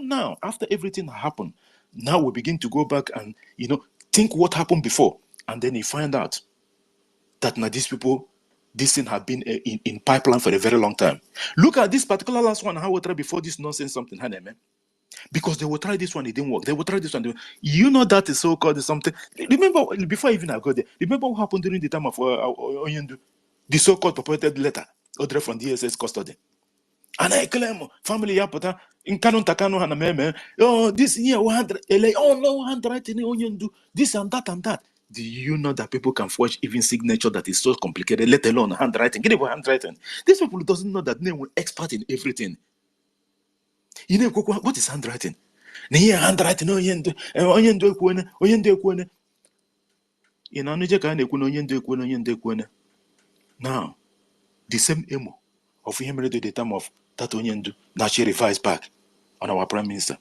Now, after everything happened, now we begin to go back and think what happened before, and then you find out that now these people, this thing have been in pipeline for a very long time. Look at this particular last one, how we tried before this nonsense something, because they will try this one, it didn't work. They will try this one. That is so-called something. Remember, before even I got there, remember what happened during the time of Onyendu? The so-called purported letter, order from DSS custody. And I claim, family yapota, in Canon Takano and Meme, this year 100, no, handwriting Onyendu, this and that and that. Do you know that people can forge even signature that is so complicated, let alone handwriting? Get about handwriting. These people doesn't know that they were expert in everything. What is handwriting? Handwriting, now, the same emo of him at the time of that Onyendu, now she revised back on our Prime Minister.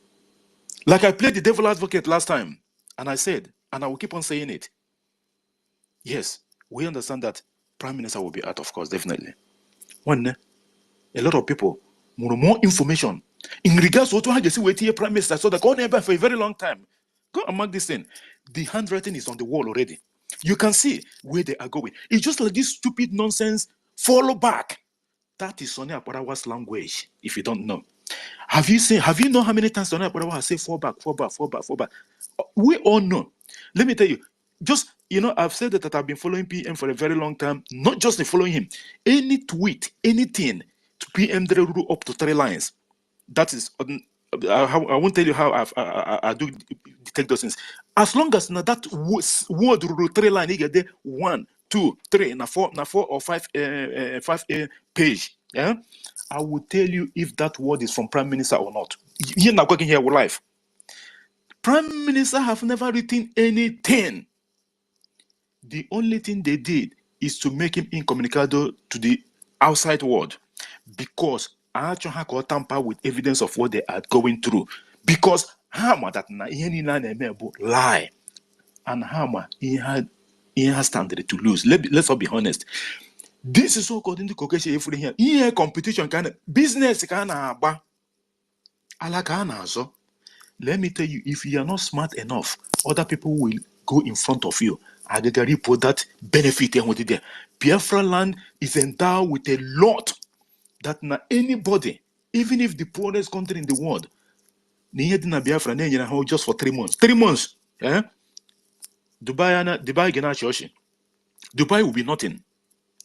Like I played the devil advocate last time, and I said, and I will keep on saying it. Yes, we understand that Prime Minister will be out, of course, definitely. When a lot of people want more information in regards to what you see with your Prime Minister, so that go never for a very long time. Go and mark this thing. The handwriting is on the wall already. You can see where they are going. It's just like this stupid nonsense. Follow back. That is Sonia Aparawa's language. If you don't know, have you know how many times Sonia Aparawa has said fall back? We all know. Let me tell you. Just, I've said that I've been following PM for a very long time, not just following him. Any tweet, anything, to PM Drew up to 3 lines. That is, I won't tell you how I do detect those things. As long as that word 3 line, you get there 1, 2, 3, na 4 or 5 page. Yeah, I will tell you if that word is from Prime Minister or not. You're not working here with life. Prime Minister have never written anything. The only thing they did is to make him incommunicado to the outside world, because I actually got tamper with evidence of what they are going through. Because Hama that na lie, and Hama he has standard to lose. Let's all be honest. This is so called in the Kokeshi every here. Here competition kind of business kind of ba alakana so. Let me tell you, if you are not smart enough, other people will go in front of you. Agagari put that benefit and what there. Biafra land is endowed with a lot that na anybody, even if the poorest country in the world, Biafra just for 3 months. 3 months. Eh? Dubai gana choshi. Dubai will be nothing.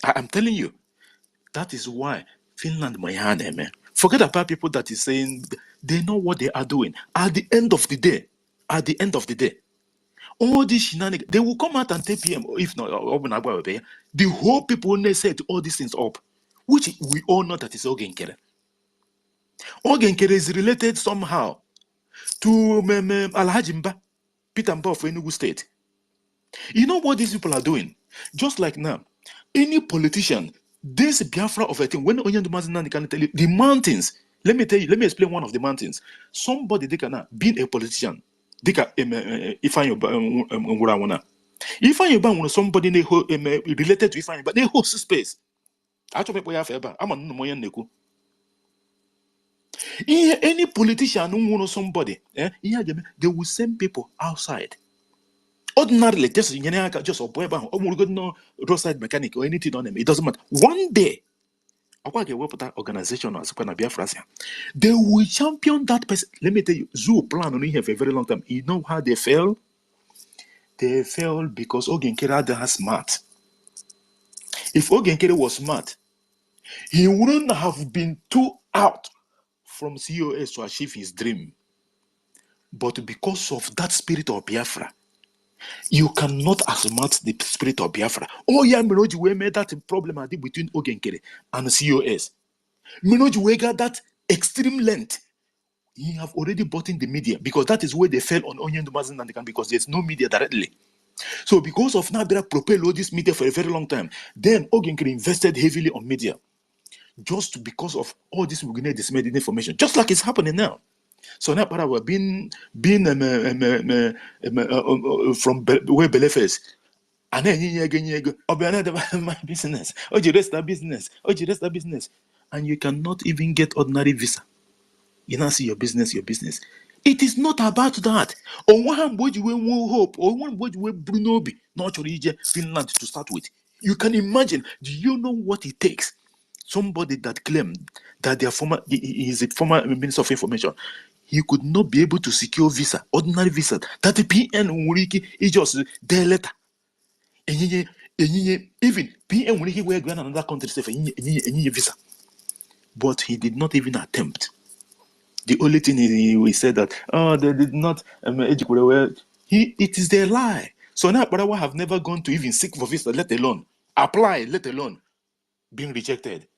I'm telling you. That is why Finland Mayane, man. Forget about people that is saying they know what they are doing. At the end of the day, all these shenanigans, they will come out and take PM, if not, the whole people when they set all these things up, which we all know that is Ogenkere. Ogenkere is related somehow to Alhaji Mba, Peter Mba of Enugu State. You know what these people are doing? Just like now, any politician, this Biafra of a thing, when Onyandumazinani can tell you, the mountains, let me explain one of the mountains. Somebody, they can being a politician, they can, Ifeanyi somebody related to Ifeanyi, but they host space. Actually, any politician who knows somebody, they will send people outside. Ordinarily, just a boy, no roadside mechanic or anything on them. It doesn't matter. One day, organization they will champion that person. Let me tell you, Zoo plan on here for a very long time. You know how they fail? They fail because Ogenkere has smart. If Ogenkere was smart, he wouldn't have been too out from COS to achieve his dream. But because of that spirit of Biafra, you cannot outsmart the spirit of Biafra. Oh yeah, Minoji, we made that problem between Ogenkere and COS. Minoji, we got that extreme length. You have already bought in the media because that is where they fell on Onyen Dumazin and because there's no media directly. So because of now, they propelled all this media for a very long time. Then Ogenkere invested heavily on media just because of all this disseminated information, just like it's happening now. So now, we're being from where belief is. And then my business. Oh, you rest that business. Oh, you rest that business. And you cannot even get ordinary visa. You now see your business. It is not about that. On one hand, you will hope, or one word you Bruno be not Finland to start with. You can imagine. Do you know what it takes? Somebody that claimed that their former is a former minister of information, he could not be able to secure visa, ordinary visa. That the PN Wuriki is just their letter. Even PN Wuriki were going another country say for visa, but he did not even attempt. The only thing he said that they did not it is their lie. So now Barawa have never gone to even seek for visa, let alone apply, let alone being rejected.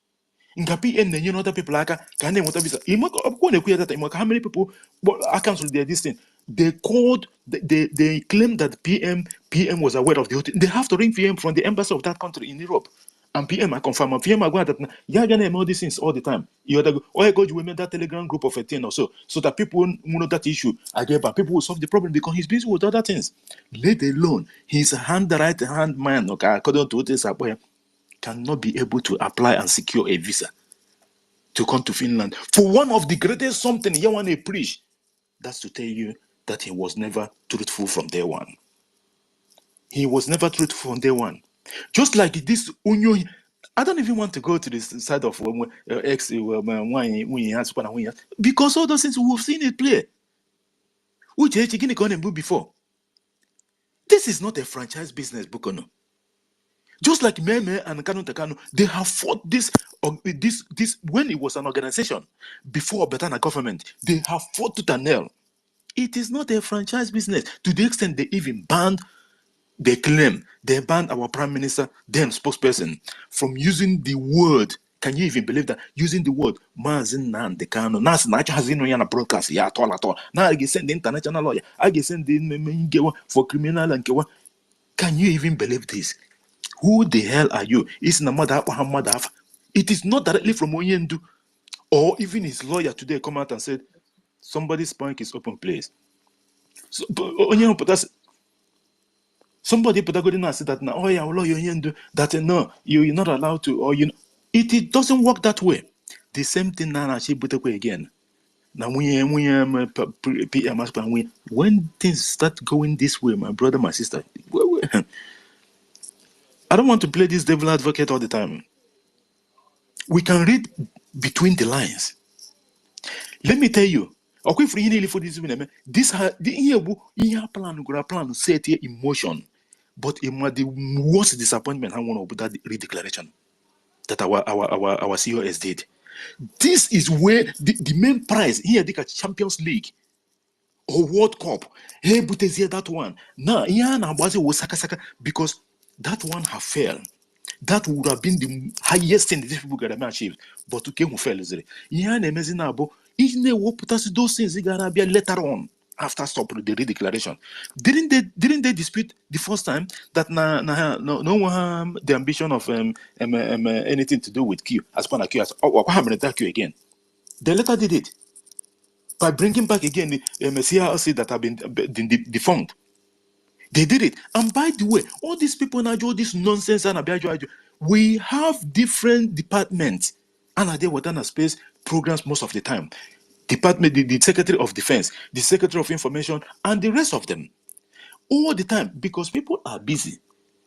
Ngapi and other people can they want a visa? How many people cancel their this thing? They called they claimed that PM was aware of the whole thing. They have to ring PM from the embassy of that country in Europe. And PM I confirm and PM I go that yeah gonna all these things all the time. You other go, oh God, we made that telegram group of 10 or so that people know that issue. I get but people will solve the problem because he's busy with other things. Let alone his right hand man, okay, according to this cannot be able to apply and secure a visa to come to Finland for one of the greatest something you want to preach. That's to tell you that he was never truthful from day one. He was never truthful from day one. Just like this Unyo, I don't even want to go to this side of X because all those things we've seen it play. Which before. This is not a franchise business, Bukono. Just like Meme and Kanu Takano, they have fought this when it was an organization before Betana government. They have fought to nail. It is not a franchise business to the extent they even banned. They claim they banned our prime minister, then spokesperson, from using the word. Can you even believe that using the word Mazin Nan Dekano? Nas Nacha has in a broadcast. Yeah, at all. Now I get send the international lawyer. I get send the for criminal and kewa. Can you even believe this? Who the hell are you? It's Namada Muhammad. It is not directly from Oyendu. Or even his lawyer today come out and said, somebody's bank is open, please. So, somebody put a good in and said that now, oh yeah, lawyer Oyendu, that no, you're not allowed to, or you know. It doesn't work that way. The same thing now she put away again. Now when things start going this way, my brother, my sister, I don't want to play this devil advocate all the time. We can read between the lines. Let me tell you, okay, for you for this women, this the here plan set here emotion, but the worst disappointment I want to that redeclaration that our COS did. This is where the main prize here, the Champions League or World Cup. Hey, but here that one. Now, yeah, now was saka because that one have failed. That would have been the highest thing these people could have achieved. But to came who fell is it. Yeah, and amazing now, but isn't it what put us those things gonna be later on after stop the redeclaration? Didn't they dispute the first time that no one the ambition of anything to do with Q as part of Q as what happened to that Q again? They later did it by bringing back again the CRC that have been defunct. They did it. And by the way, all these people now do this nonsense and we have different departments and they were done as space programs most of the time. Department, the Secretary of Defense, the Secretary of Information, and the rest of them. All the time, because people are busy.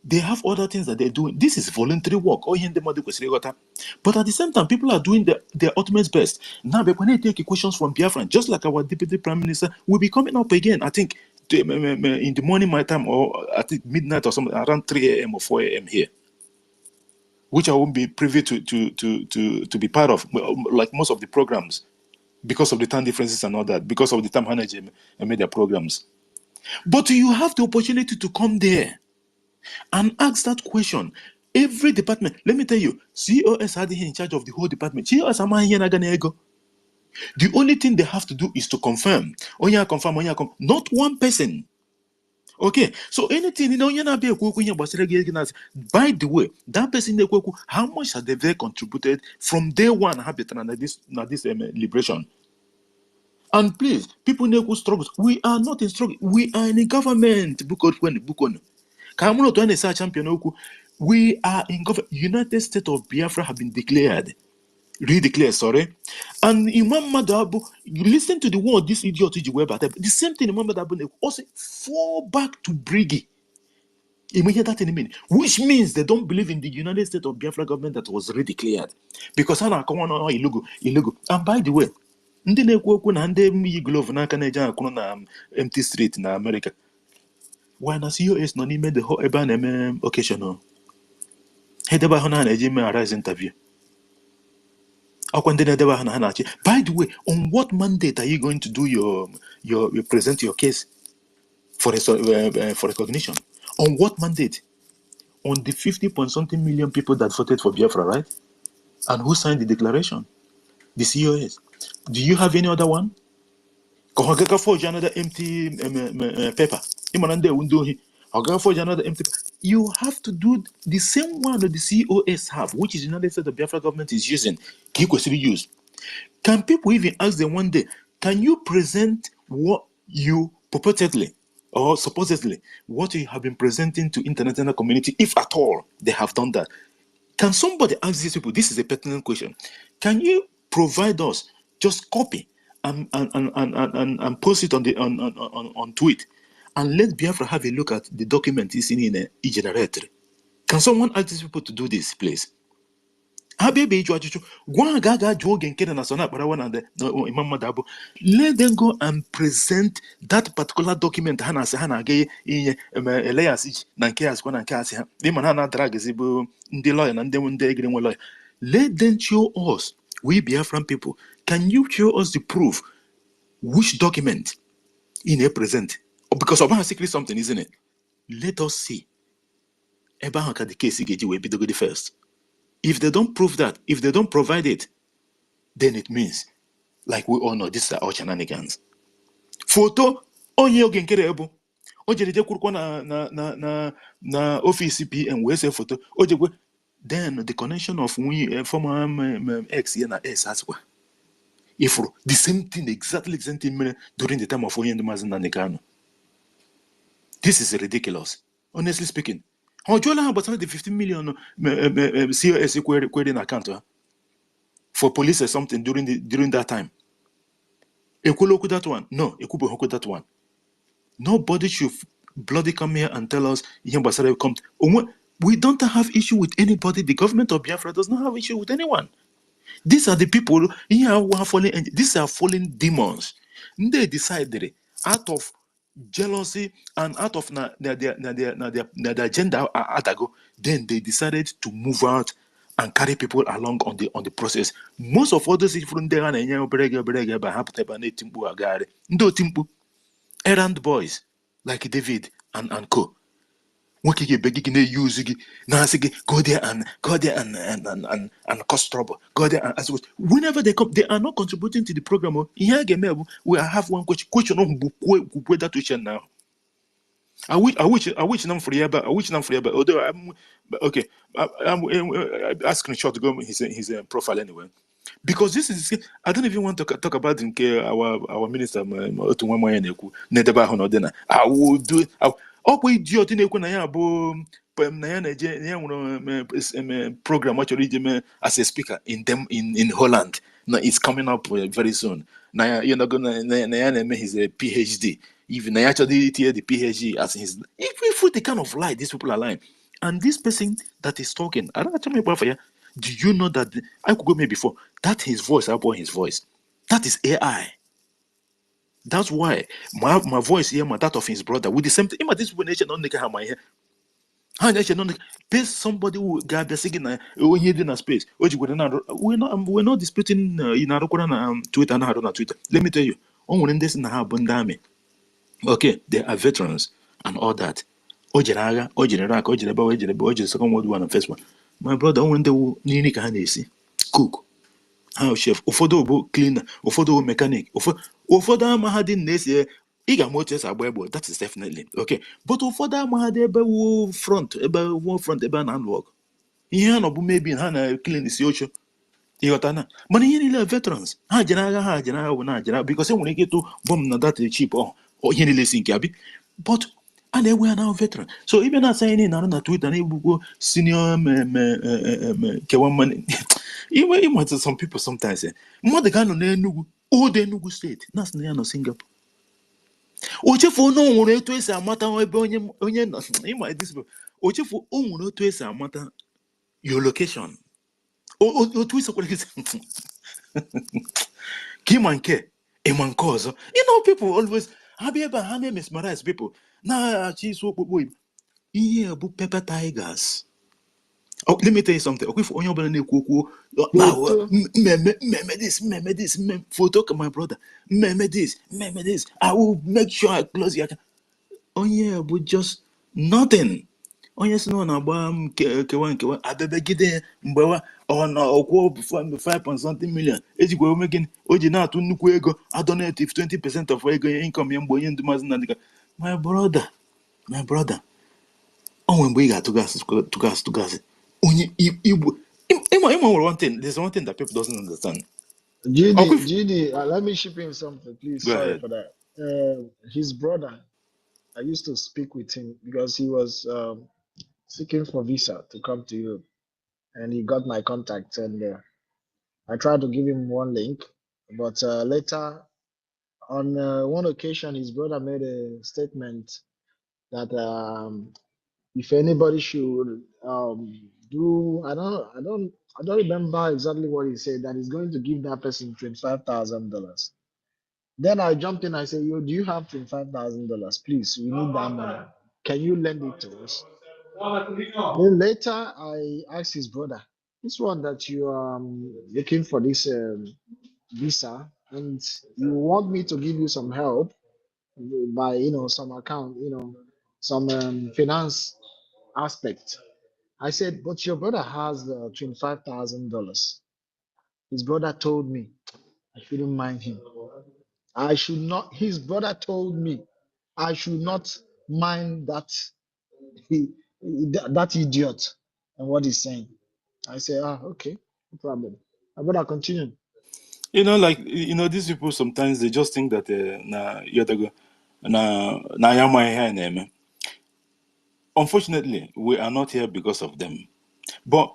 They have other things that they're doing. This is voluntary work. But at the same time, people are doing their ultimate best. Now, when they take questions from Biafran, just like our Deputy Prime Minister will be coming up again, I think, in the morning my time, or I think midnight or something, around 3 a.m. or 4 a.m. here, which I won't be privy to be part of, like most of the programs, because of the time differences and all that, because of the time Hannah made their programs. But you have the opportunity to come there and ask that question. Every department, let me tell you, COS had here in charge of the whole department. COS am I here The only thing they have to do is to confirm. Confirm. Not one person. Okay, so anything by the way, that person how much have they contributed from day one this liberation? And please, people who struggles, we are not in struggle, we are in a government. We are in government. United States of Biafra have been redeclared, sorry. And Imam Madabu, you listen to the word this idiot the same thing Imam Madabu also fall back to Briggy. Which means they don't believe in the United States of Biafra government that was redeclared. Because illegal. And by the way, ndị na-ekwu okwu na ndị yi glove n'aka na-eje akwụrụ na empty street na America. Why na COS nọ n'ime the whole ebe a na-eme occasion edebe ahụ na na-eje ime arise interview. Ọkwa ndị na-edebe ahụ na ha na-achị. By the way, on what mandate are you going to do you present your case for recognition? On what mandate? On the 50-point-something million people that voted for Biafra, right? And who signed the declaration? The COS. Do you have any other one? Forge another empty paper. Forge another empty. You have to do the same one that the COS have, which is the United States of Biafra government is using. Use. Can people even ask them one day, can you present what you purportedly or supposedly what you have been presenting to international community, if at all they have done that? Can somebody ask these people? This is a pertinent question. Can you provide us just copy and post it on tweet and let Biafra have a look at the document is in a generator? Can someone ask these people to do this, please? Let them go and present that particular document. Let them show us, we Biafran people, can you show us the proof? Which document in a present? Because of our secret something, isn't it? Let us see. The case will be the first. If they don't prove that, if they don't provide it, then it means, like we all know, these are all shenanigans. Photo, onye oge nkere ebo. Ojereje kurukwa na office PM we say photo. Ojekwe, then the connection of former ex na S as well. If the same thing, exactly the same thing during the time of Oyendo Mazin and Nekano. This is ridiculous, honestly speaking. How do you know about the 15 million COS querying account for police or something during that time? Ekuloku that one? No, Ekubohoku that one. Nobody should bloody come here and tell us we don't have issue with anybody. The government of Biafra does not have issue with anyone. These are the people here who are fallen. These are fallen demons. They decided out of jealousy and out of their agenda atago, then they decided to move out and carry people along on the process. Most of all those from there and errand boys like David and co. Nwoke ga-ebe gị na-use gị na-asị gị go there and cause trouble, go there and ask. Whenever they come, they are not contributing to the program. Ihe a ga-eme bụ we have one question ọhụ bụ kwue that question now. I wish them for but I wish them for but although I'm okay, I'm asking short to go his profile anyway. Because this is, I don't even want to talk about our minister otu nwa nwanyị na-ekwu na-edebe ahụ n'ọdịna. I will do it. Ọ bụ idiot na-ekwu na ya bụ na ya na-eje na ya nwere program ọ chọrọ ije mee as a speaker in Holland. Now it's coming up very soon. Na ya you know na ya na-eme his PhD. Even na ya chọrọ itinye the PhD as his. If the kind of lie these people are lying, and this person that is talking, I don't know for you. Do you know that I could go maybe before that his voice, I bought his voice. That is AI. That's why my voice here, that of his brother, with the same thing. This nation don't make my hair. There's somebody who got the singing when he did in a space. We're not disputing Twitter and Twitter. Let me tell you, on this in the okay, they are veterans and all that. Second World War and First One. My brother, when they will cook, how chef, ụfọdụ bụ cleaner, ụfọdụ bụ mechanic, ụfọdụ amaghadị na-esi ịga motos agba egbo, that is definitely okay. But ụfọdụ amaghadị ebe wo front, ebe a na-alụ ọgụ. Ihe ha nọ bụ maybe ha na clean isi ocho. Ịghọta na mana ihe niile veterans ha jere agha bụ na-ajara because enwere ike ịtụ bọm na that chip ihe niile si nke abi. But and they were now veteran. So even not saying in on Twitter, and go senior money. Even some people sometimes say, more the kind of Nugu state, that's no Singapore. Ochefo no one to say a matter of onye this Ochefo no to say a matter your location. O twist Kim and K, a man cause. You know, people always happy about how they mesmerize people. Nah, she's what boy. Yeah, book pepper tigers. Oh, let me tell you something. Okay, for only this, photo my brother. This. I will make sure I close your. Oh yeah, but just nothing. Onye si na agba m kewa abebegide mgbewa na ọkwụ 5 point something million ejikwa ome gịnị o ji na-atụ nnukwu ego adonate 20% of ego income ya mgbe onye ndị maazị na-adịga my brother onwe mgbe ị ga-atụgasị onye igbo nwere one thing, there's one thing that people doesn't understand. GD, let me ship in something, please. Go Sorry ahead. for that. His brother, I used to speak with him because he was seeking for visa to come to Europe, and he got my contact, and I tried to give him one link, but later on one occasion, his brother made a statement that if anybody should do, I don't remember exactly what he said, that he's going to give that person $25,000. Then I jumped in. I said, "Yo, do you have $25,000? Please, we need that money. Can you lend it to us?" Then later, I asked his brother, "This one that you are looking for this visa, and you want me to give you some help by some account, some finance aspect." I said, "But your brother has $25,000." His brother told me I shouldn't mind him. I should not. His brother told me I should not mind that that idiot and what he's saying. I say, okay, no problem. I better continue. Like these people sometimes they just think that unfortunately, we are not here because of them. But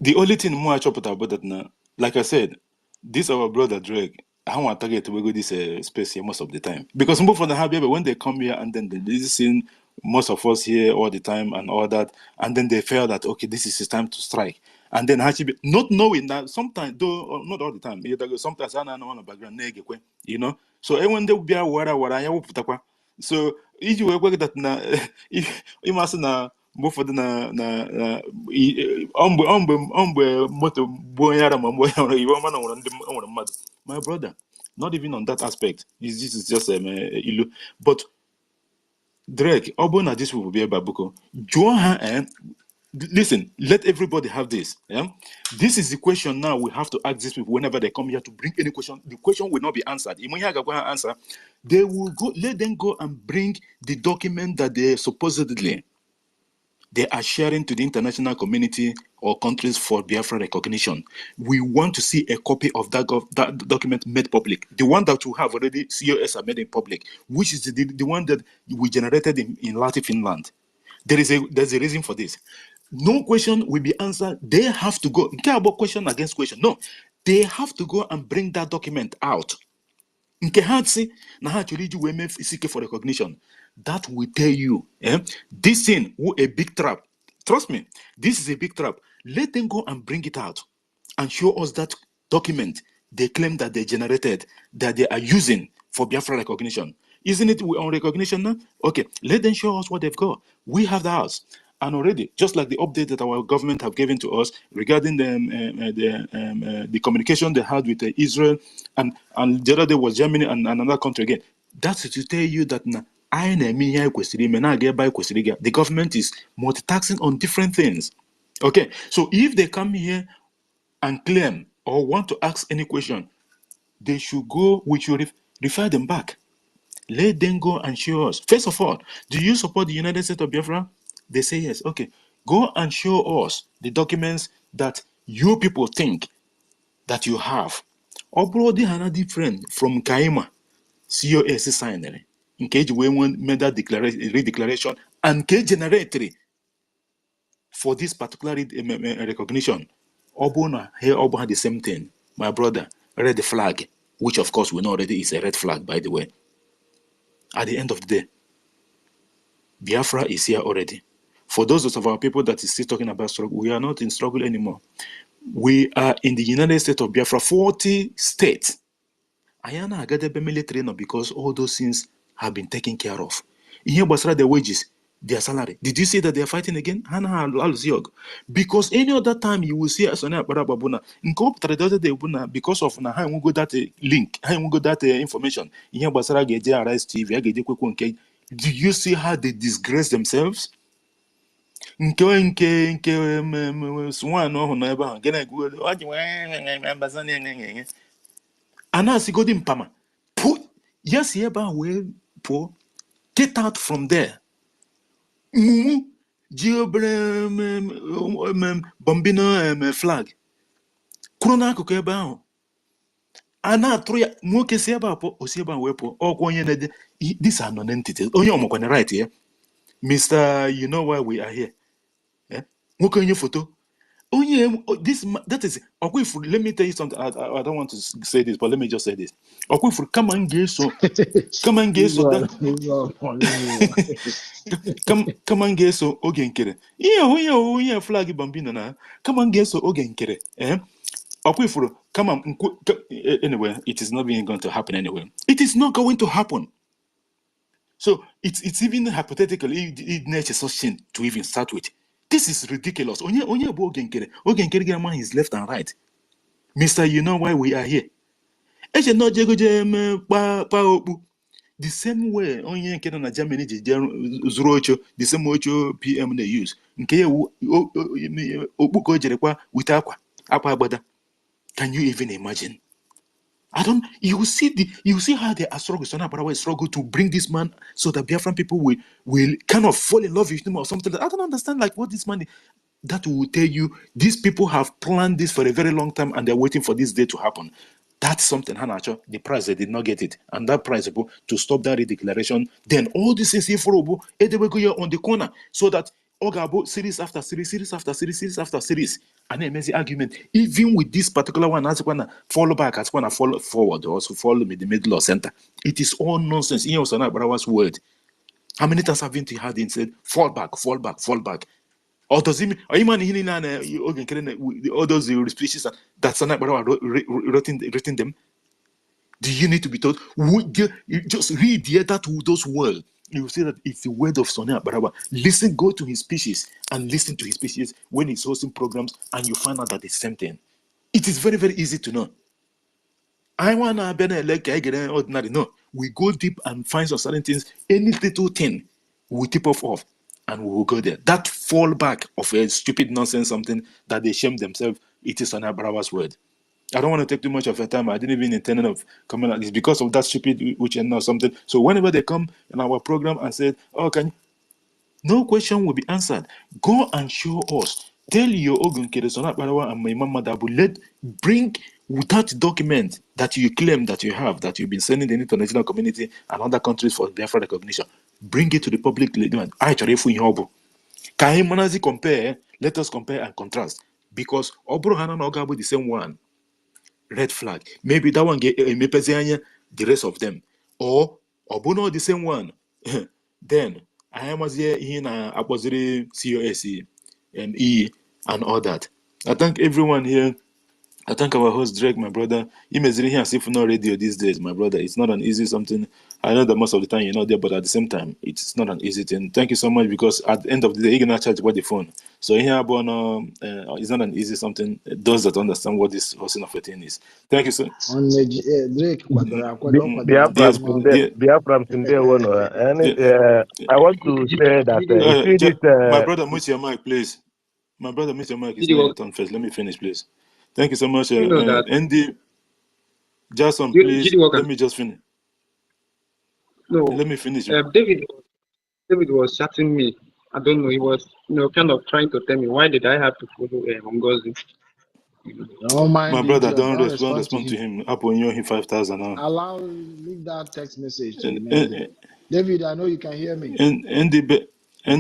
the only thing more I chop about that now, like I said, this our brother Drake, I want to target to go this space here most of the time. Because most of the happy when they come here and then they listen most of us here all the time and all that, and then they feel that okay, this is his time to strike. And then actually not knowing that sometimes, though not all the time, sometimes I know on the background, you know. So when they be aware what I hope so if you work that na if you must na more for the na moto boyara mamboya you want mad. My brother, not even on that aspect. This is just but Drake, Obona this will be a babuko. Johan and listen, let everybody have this. Yeah? This is the question now we have to ask these people whenever they come here to bring any question. The question will not be answered. If we have an answer, they will go, let them go and bring the document that they are sharing to the international community or countries for Biafra recognition. We want to see a copy of that document made public. The one that we have already, COS are made in public, which is the one that we generated in Latin Finland. There's a reason for this. No question will be answered. They have to go. Care about question against question. No, they have to go and bring that document out. Nke ha si na ha chọrọ iji wee mee isike for recognition. That will tell you, this thing will a big trap. Trust me, this is a big trap. Let them go and bring it out and show us that document they claim that they generated, that they are using for Biafra recognition. Isn't it on recognition now? Okay, let them show us what they've got. We have the house. And already, just like the update that our government have given to us regarding the communication they had with Israel, and the other day was Germany and another country again. That's to tell you that the government is multitasking on different things. Okay, so if they come here and claim or want to ask any question, they should go, we should refer them back. Let them go and show us. First of all, do you support the United States of Biafra? They say yes. Okay. Go and show us the documents that you people think that you have. Obrodi hana different from Kaima. COS signed. In case we made that redeclaration and case generatory for this particular recognition. Obona here Obo had the same thing. My brother, red flag, which of course we know already is a red flag, by the way. At the end of the day, Biafra is here already. For those of our people that is still talking about struggle, we are not in struggle anymore. We are in the United States of Biafra, 40 states. Ayana Agadebe military no, because all those things have been taken care of. Here, Basra, their wages, their salary. Did you see that they are fighting again? Because any other time you will see Asana Barababuna, because of na we go that link, we go that information. Here, Basra get Arise TV, do you see how they disgrace themselves? Swan no never gonna go Pama. Put yes, will poor. Get out from there. Bombino flag. Krona Kokeba. Ana Troya Moke Seba or Seba Wepo or Koyen. These are non entities. Oh, you're right here. Mr. You know why we are here. Moke your photo. Oh yeah, that is let me tell you something. I don't want to say this, but let me just say this. Come and get so come and get so ogenkere. Yeah, flag bambino na. Come and get so ogenkere. Come on. Anyway, it is not being going to happen anyway. It is not going to happen. So it's even hypothetical if nature such thing to even start with. This is ridiculous. Onye bo ogenkere grandma is left and right. Mister, you know why we are here. Eche no jego pa okpu. The same way onye nke na Germany zuru ocho, the same ocho PM they use. Nke okpu ko jere kwa with akwa agbada. Can you even imagine? You see how they are struggle to bring this man so that Biafran people will kind of fall in love with him or something. I don't understand like what this man. That will tell you these people have planned this for a very long time and they're waiting for this day to happen. That's something, Hanacho. The price they did not get it, and that price to stop that declaration. Then all this is here they will go on the corner so that Ogabo series after series, series after series, series after series. An amazing argument. Even with this particular one, as one follow back, as one follow forward, also follow me the middle or center. It is all nonsense. In your word. How many times have you heard him said, fall back, fall back, fall back? Or does it mean, or even all those species that Sana written them? Do you need to be told? You just read those words. You will see that it's the word of Sonia Barawa. Listen, go to his speeches and listen to his speeches when he's hosting programs, and you find out that it's the same thing. It is very, very easy to know. I wanna be like I get ordinary. No, we go deep and find some certain things. Any little thing we tip off, and we will go there. That fallback of a stupid nonsense, something that they shame themselves. It is Sonia Barawa's word. I don't want to take too much of your time. I didn't even intend of coming at this because of that stupid which and or something. So whenever they come in our program and said, "Oh, can you?" No question will be answered. Go and show us. Tell your Ogun Keresona Barawa and my mama that will bring that document that you claim that you have, that you've been sending the international community and other countries for Biafra recognition. Bring it to the public. I Can he compare? Let us compare and contrast. Because Obro Hanan Ogabu the same one. Red flag. Maybe that one get the rest of them. Or Obuno the same one. Then I was here in Apostle COSE and E and all that. I thank everyone here. I thank our host Drake, my brother. You may here as if no radio these days, my brother. It's not an easy something. I know that most of the time you're not there, but at the same time, it's not an easy thing. Thank you so much because at the end of the day, you're gonna charge about the phone. So here, it's not an easy something. Those that understand what this hosting of a thing is. Thank you, sir. Drake kwadoro akwado kwadoro Biafra Yes, mmanụ. Biafra I want to say that you see this. my brother, mute your mic, please. My brother, mute your mic. It's Did you not your work? turn first. Let me finish, please. Thank you so much, You know that Andy. Jason, did please. you work? Let me just finish. No, Let me finish. David was chatting me. I don't know. He was, kind of trying to tell me why did I have to follow Ngozi. Don't My mind the brother, idiot. don't Don't respond to him. Upon you, him 5,000 now. leave that text message to the man there. And David, I know you can hear me.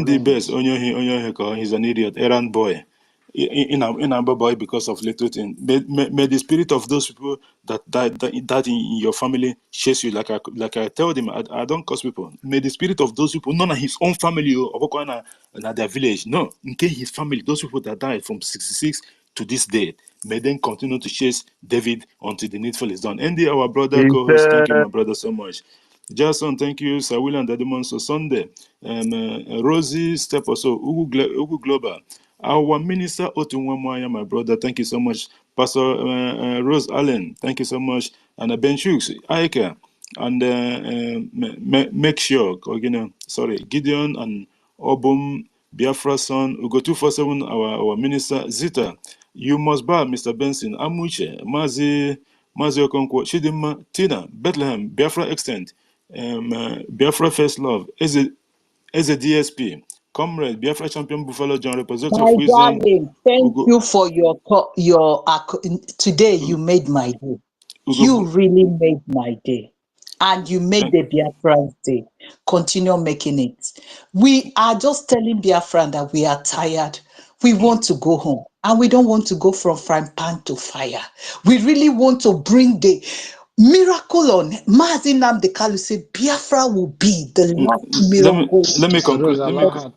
the best Wrong. on your he's an idiot, errand boy. In a boy because of little thing. May the spirit of those people that in your family chase you like I tell them. I don't curse people. May the spirit of those people, none of his own family or na their village. No, in case his family, those people that died from 66 to this day, may then continue to chase David until the needful is done. Andy, our brother Is co-host, thank you, my brother, so much. Jason, thank you. Sir William Dadimon, so Sunday. Rosie, step or so. Ugu Global. Our minister, Otunwamwaya, my brother, thank you so much. Pastor Rose Allen, thank you so much. And Ben Shooks, Aika, and make sure, Gideon and Obum, Biafra son, Ugo 247, our minister, Zita. You must bow, Mr. Benson, Amuche, Mazi Okonkwo, Chidima, Tina, Bethlehem, Biafra Extent, Biafra First Love, as a DSP, Comrade, Biafra Champion Buffalo John, representative My of Wisdom, darling, thank Ugo, you for today. You made my day. You Ugo, really made my day. And you made thank, the Biafran day. Continue making it. We are just telling Biafran that we are tired. We want to go home. And we don't want to go from frying pan to fire. We really want to bring the miracle on. Mazi Nnamdi Kanu say Biafra will be the last miracle. let me Rose, conclude.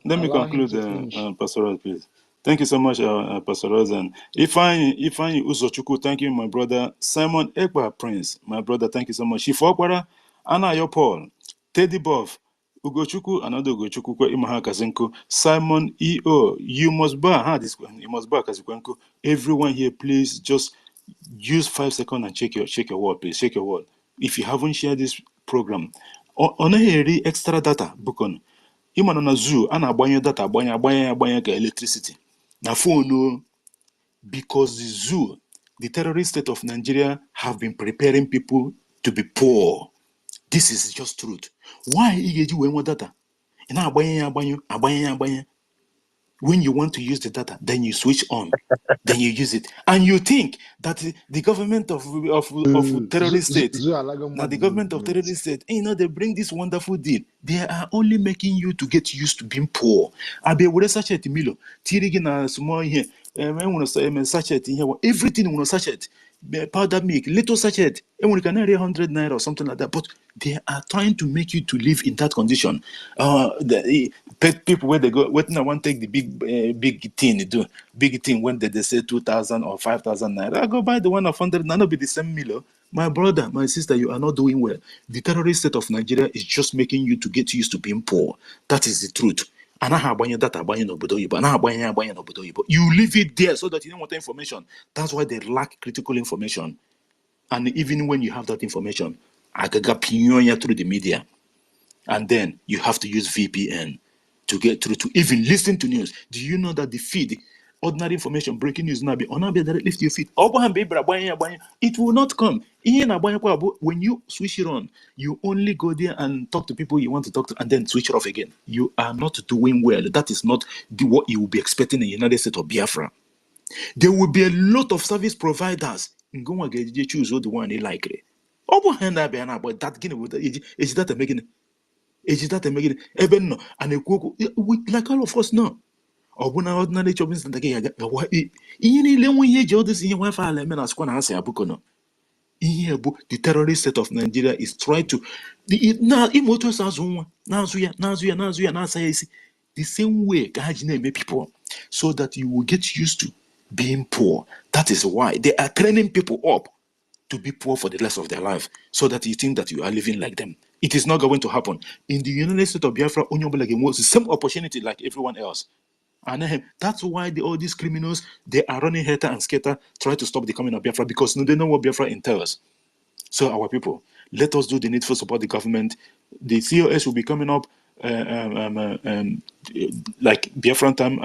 Let me allow him conclude, to finish. Pastor Rose, please. Thank you so much, Pastor Rose. And Ifeanyi Uzochukwu, thank you, my brother. Simon Ekpa Prince, my brother, thank you so much. Shifokwara, Anayo Paul, Teddy Buff, Ugochukwu, another Ugochukwu, Imaha Kazenko, Simon E.O., you must buy, you must buy Kazenko. Everyone here, please just use 5 seconds and check your word, please. Check your word. If you haven't shared this program, on a extra data, book on. Ịma nọ na zoo a na-agbanye data agbanye ka electricity na phone because the zoo, the terrorist state of Nigeria, have been preparing people to be poor. This is just truth. Why ị ga-eji wee nwe data ị na-agbanye when you want to use the data, then you switch on, then you use it, and you think that the government of terrorist state, now the government of terrorist state, they bring this wonderful deal. They are only making you to get used to being poor. Abe wure sachet milo, tirigi na small here, sachet here, everything will sachet. powder milk, little sachet, and we can area 100 naira or something like that. But they are trying to make you to live in that condition. People where they go, when I want to take the big thing, do big thing when they say 2,000 or 5,000 naira, I go buy the one of 100. Now, not be the same meal. My brother, my sister, you are not doing well. The terrorist state of Nigeria is just making you to get used to being poor. That is the truth. You leave it there so that you don't want information. That's why they lack critical information. And even when you have that information, agaga through the media, and then you have to use VPN to get through to even listen to news. Do you know that the feed, ordinary information, breaking news, directly to your feed? It will not come. When you switch it on, you only go there and talk to people you want to talk to, and then switch it off again. You are not doing well. That is not what you will be expecting in the United States of Biafra. There will be a lot of service providers. Go and choose the one they like. But that is that making even no and like all of us know. Ordinary shopping center again. All this in Wi-Fi element as one has a the terrorist state of Nigeria is trying to now the same way make people so that you will get used to being poor. That is why they are training people up to be poor for the rest of their life, so that you think that you are living like them. It is not going to happen. In the United States of Biafra, was the same opportunity like everyone else. And that's why all these criminals, they are running helter and skelter, trying to stop the coming of Biafra, because they know what Biafra entails. So our people, let us do the needful, support the government. The COS will be coming up like Biafran time.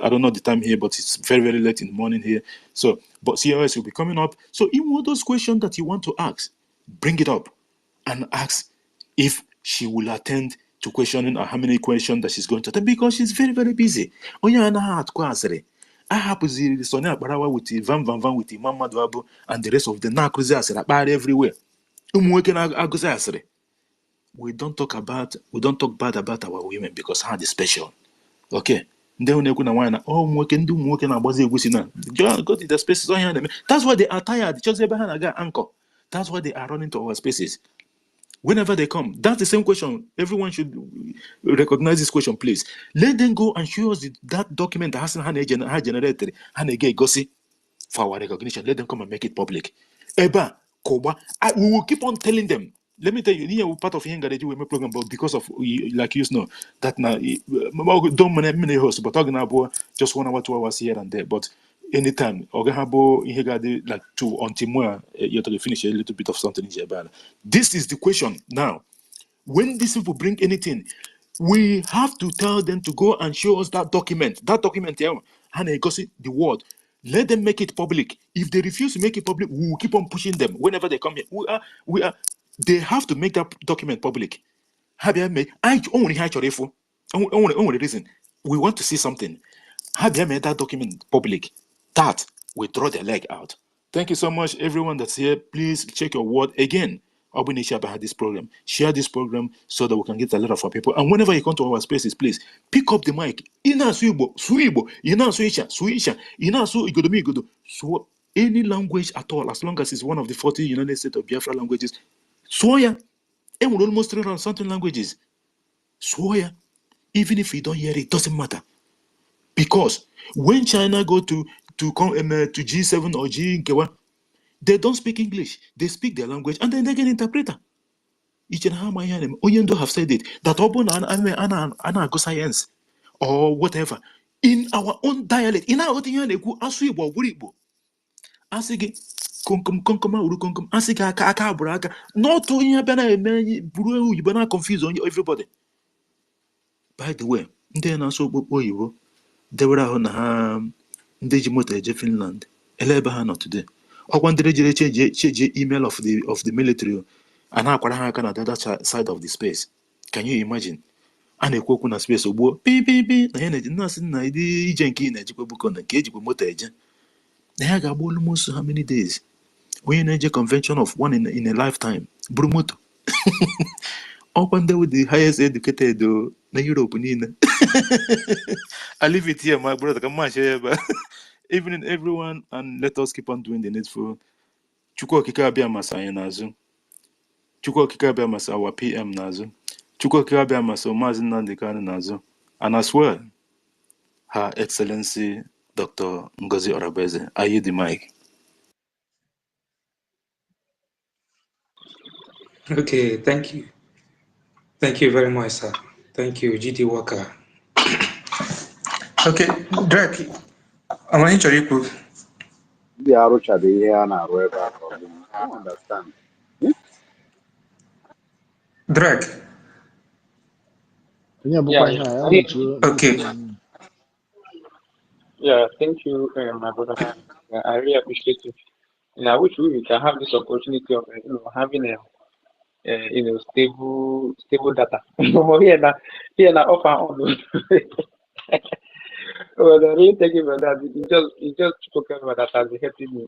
I don't know the time here, but it's very, very late in the morning here. So, but COS will be coming up. So in all those questions that you want to ask, bring it up and ask if she will attend to questioning or how many questions that she's going to attend, because she's very, very busy. Oh yeah, I happen to Sonia Barawa with the Van with the Mama Duabu and the rest of the Nakuzas everywhere. We don't talk bad about our women because how they special. Okay. Go to the spaces. That's why they are tired. Just anchor. That's why they are running to our spaces. Whenever they come, that's the same question. Everyone should recognize this question, please. Let them go and show us that document that hasn't generated for our recognition. Let them come and make it public. Eba, Koba, we will keep on telling them. Let me tell you, part of the program, but because of like you know that now don't many hosts, but talking about just 1 hour, 2 hours here and there. But anytime, like 2 until more, you have to finish a little bit of something in Jabal. This is the question now. When these people bring anything, we have to tell them to go and show us that document. That document, and the word. Let them make it public. If they refuse to make it public, we will keep on pushing them whenever they come here. They have to make that document public. I only reason we want to see something. Have they made that document public? That will draw their leg out. Thank you so much, everyone that's here. Please check your word again. Obunisha had this program. Share this program so that we can get a lot of our people. And whenever you come to our spaces, please pick up the mic. So any language at all, as long as it's one of the 40 United States of Biafra languages, Swoya, and we'll almost 300 something languages. Swoya, even if you don't hear it, doesn't matter. Because when China go to G7 or G, they don't speak English. They speak their language, and then they get an interpreter. Oyendo have said it that Ana go science or whatever in our own dialect. In our own Aswibo, Wuribo, Asigi, Konkom, Uru Konkom, Asika, Kaka, Braga, not to Yabana, Buru, you better confuse on everybody. By the way, then also Oyo, they were on Ndejimoto, Finland, Eleba not today. Or one day change email of the military and how can the other side of the space. Can you imagine? And a cook na space of baby, nothing na jenki na jikobuko na cage with motage. They have almost how many days? We in a convention of one in a lifetime. Brumoto. Open there with the highest educated na Europe. I leave it here, my brother. Come on, share. evening, everyone, and let us keep on doing the needful. Chukwu okike abịa masa anyị n'azụ. Chukwu okike abịa masa our PM n'azụ. Chukwu okike abịa masa Maazị Nnamdi Kanu n'azụ. And as well, Her Excellency Dr. Ngozi Orabeze. I yield the mic. Okay, thank you. Thank you very much, sir. Thank you, GT Walker. Okay, Drake, I'm going to you. Ndị arụchabeghị ihe a na-arụ ebe a ka ọ gịnị? I don't understand. Drake. Yeah, Okay. Yeah, thank you, my brother. I really appreciate it. And I wish we can have this opportunity of having a stable data. here now offer on. Well, I really thank you for that. It's just spoken about that has been helping me.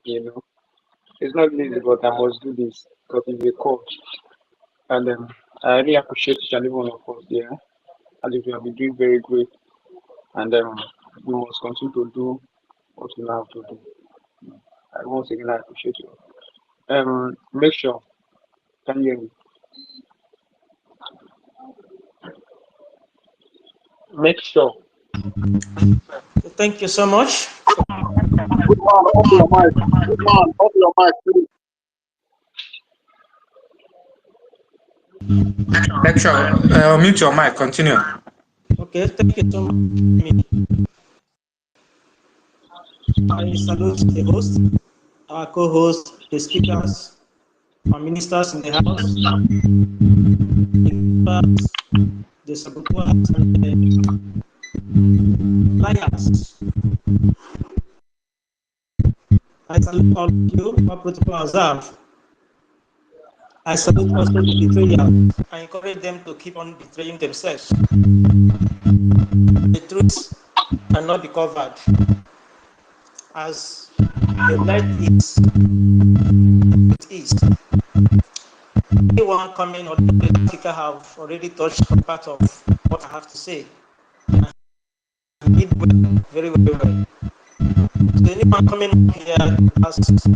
It's not easy, but I must do this because it's a call. And I really appreciate each and every one of us here. As if we have been doing very great, and we must continue to do what we have to do. Once again, I appreciate you. Make sure, can you hear me? Make sure. Thank you so much. Good man, open your mic. Good man, open your mic, please. Make sure, mute your mic, continue. Okay, thank you so much. I salute the host, our co-host, the speakers, our ministers in the house, the saboteurs, and the liars. I salute all of you, our protocol observe. I salute also the betrayers. I encourage them to keep on betraying themselves. The truth cannot be covered. As the light is, it is. Anyone coming or the speaker have already touched part of what I have to say. It went very, very well. So anyone coming here asks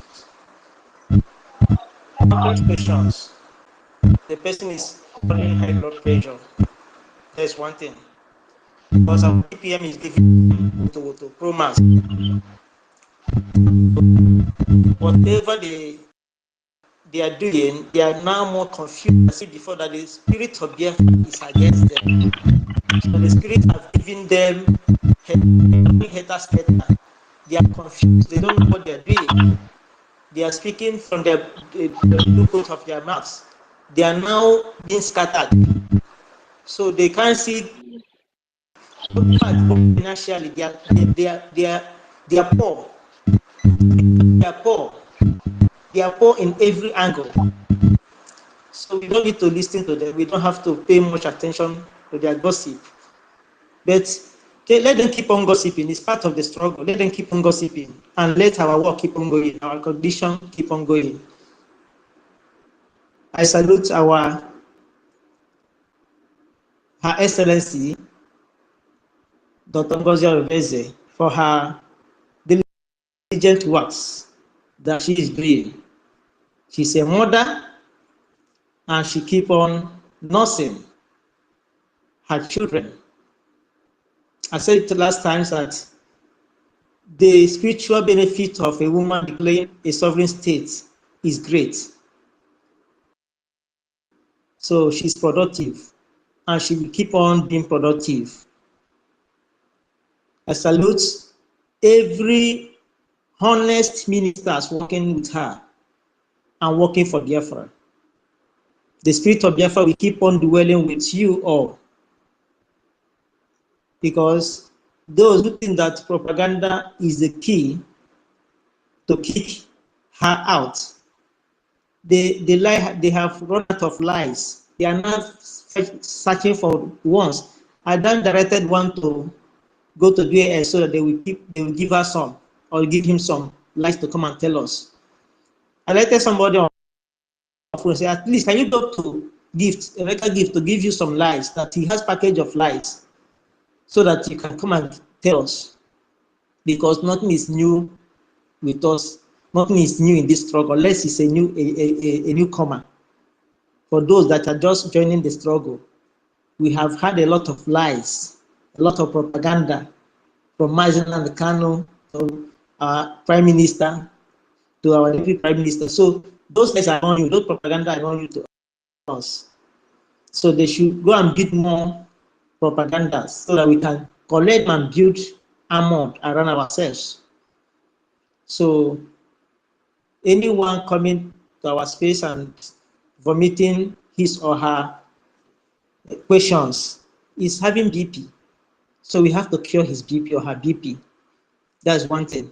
complex questions. The person is having high blood pressure. That's one thing. Because our BPM is giving to pro mass. Whatever they are doing, they are now more confused. I said before that the spirit of death is against them. So the spirit have given them haters better. They are confused. They don't know what they are doing. They are speaking from the input of their mouths. They are now being scattered. So they can't see financially. They are poor. They are poor. They are poor in every angle. So we don't need to listen to them. We don't have to pay much attention to their gossip. But let them keep on gossiping. It's part of the struggle. Let them keep on gossiping and let our work keep on going. Our condition keep on going. I salute Her Excellency Dr. Ngozi Orabeze for her diligent works that she is doing. She's a mother and she keep on nursing her children. I said it last time that the spiritual benefit of a woman declaring a sovereign state is great. So she's productive and she will keep on being productive. I salute every honest ministers working with her and working for Biafra. The spirit of Biafra will keep on dwelling with you all. Because those who think that propaganda is the key to kick her out, they have run out of lies. They are not searching for ones. I then directed one to go to DAS so that they will give her some or give him some lies to come and tell us. I letted somebody on phone say, at least can you go to a record gift to give you some lies, that he has package of lies so that you can come and tell us. because nothing is new with us. Nothing is new in this struggle, unless it's a newcomer. For those that are just joining the struggle, we have had a lot of lies, a lot of propaganda from Mazen and Kano to our Prime Minister to our deputy Prime Minister. So those guys are not new, those propaganda are not new to us. So they should go and build more propaganda so that we can collect and build armor around ourselves. So anyone coming to our space and vomiting his or her questions is having BP. So we have to cure his BP or her BP. That's one thing.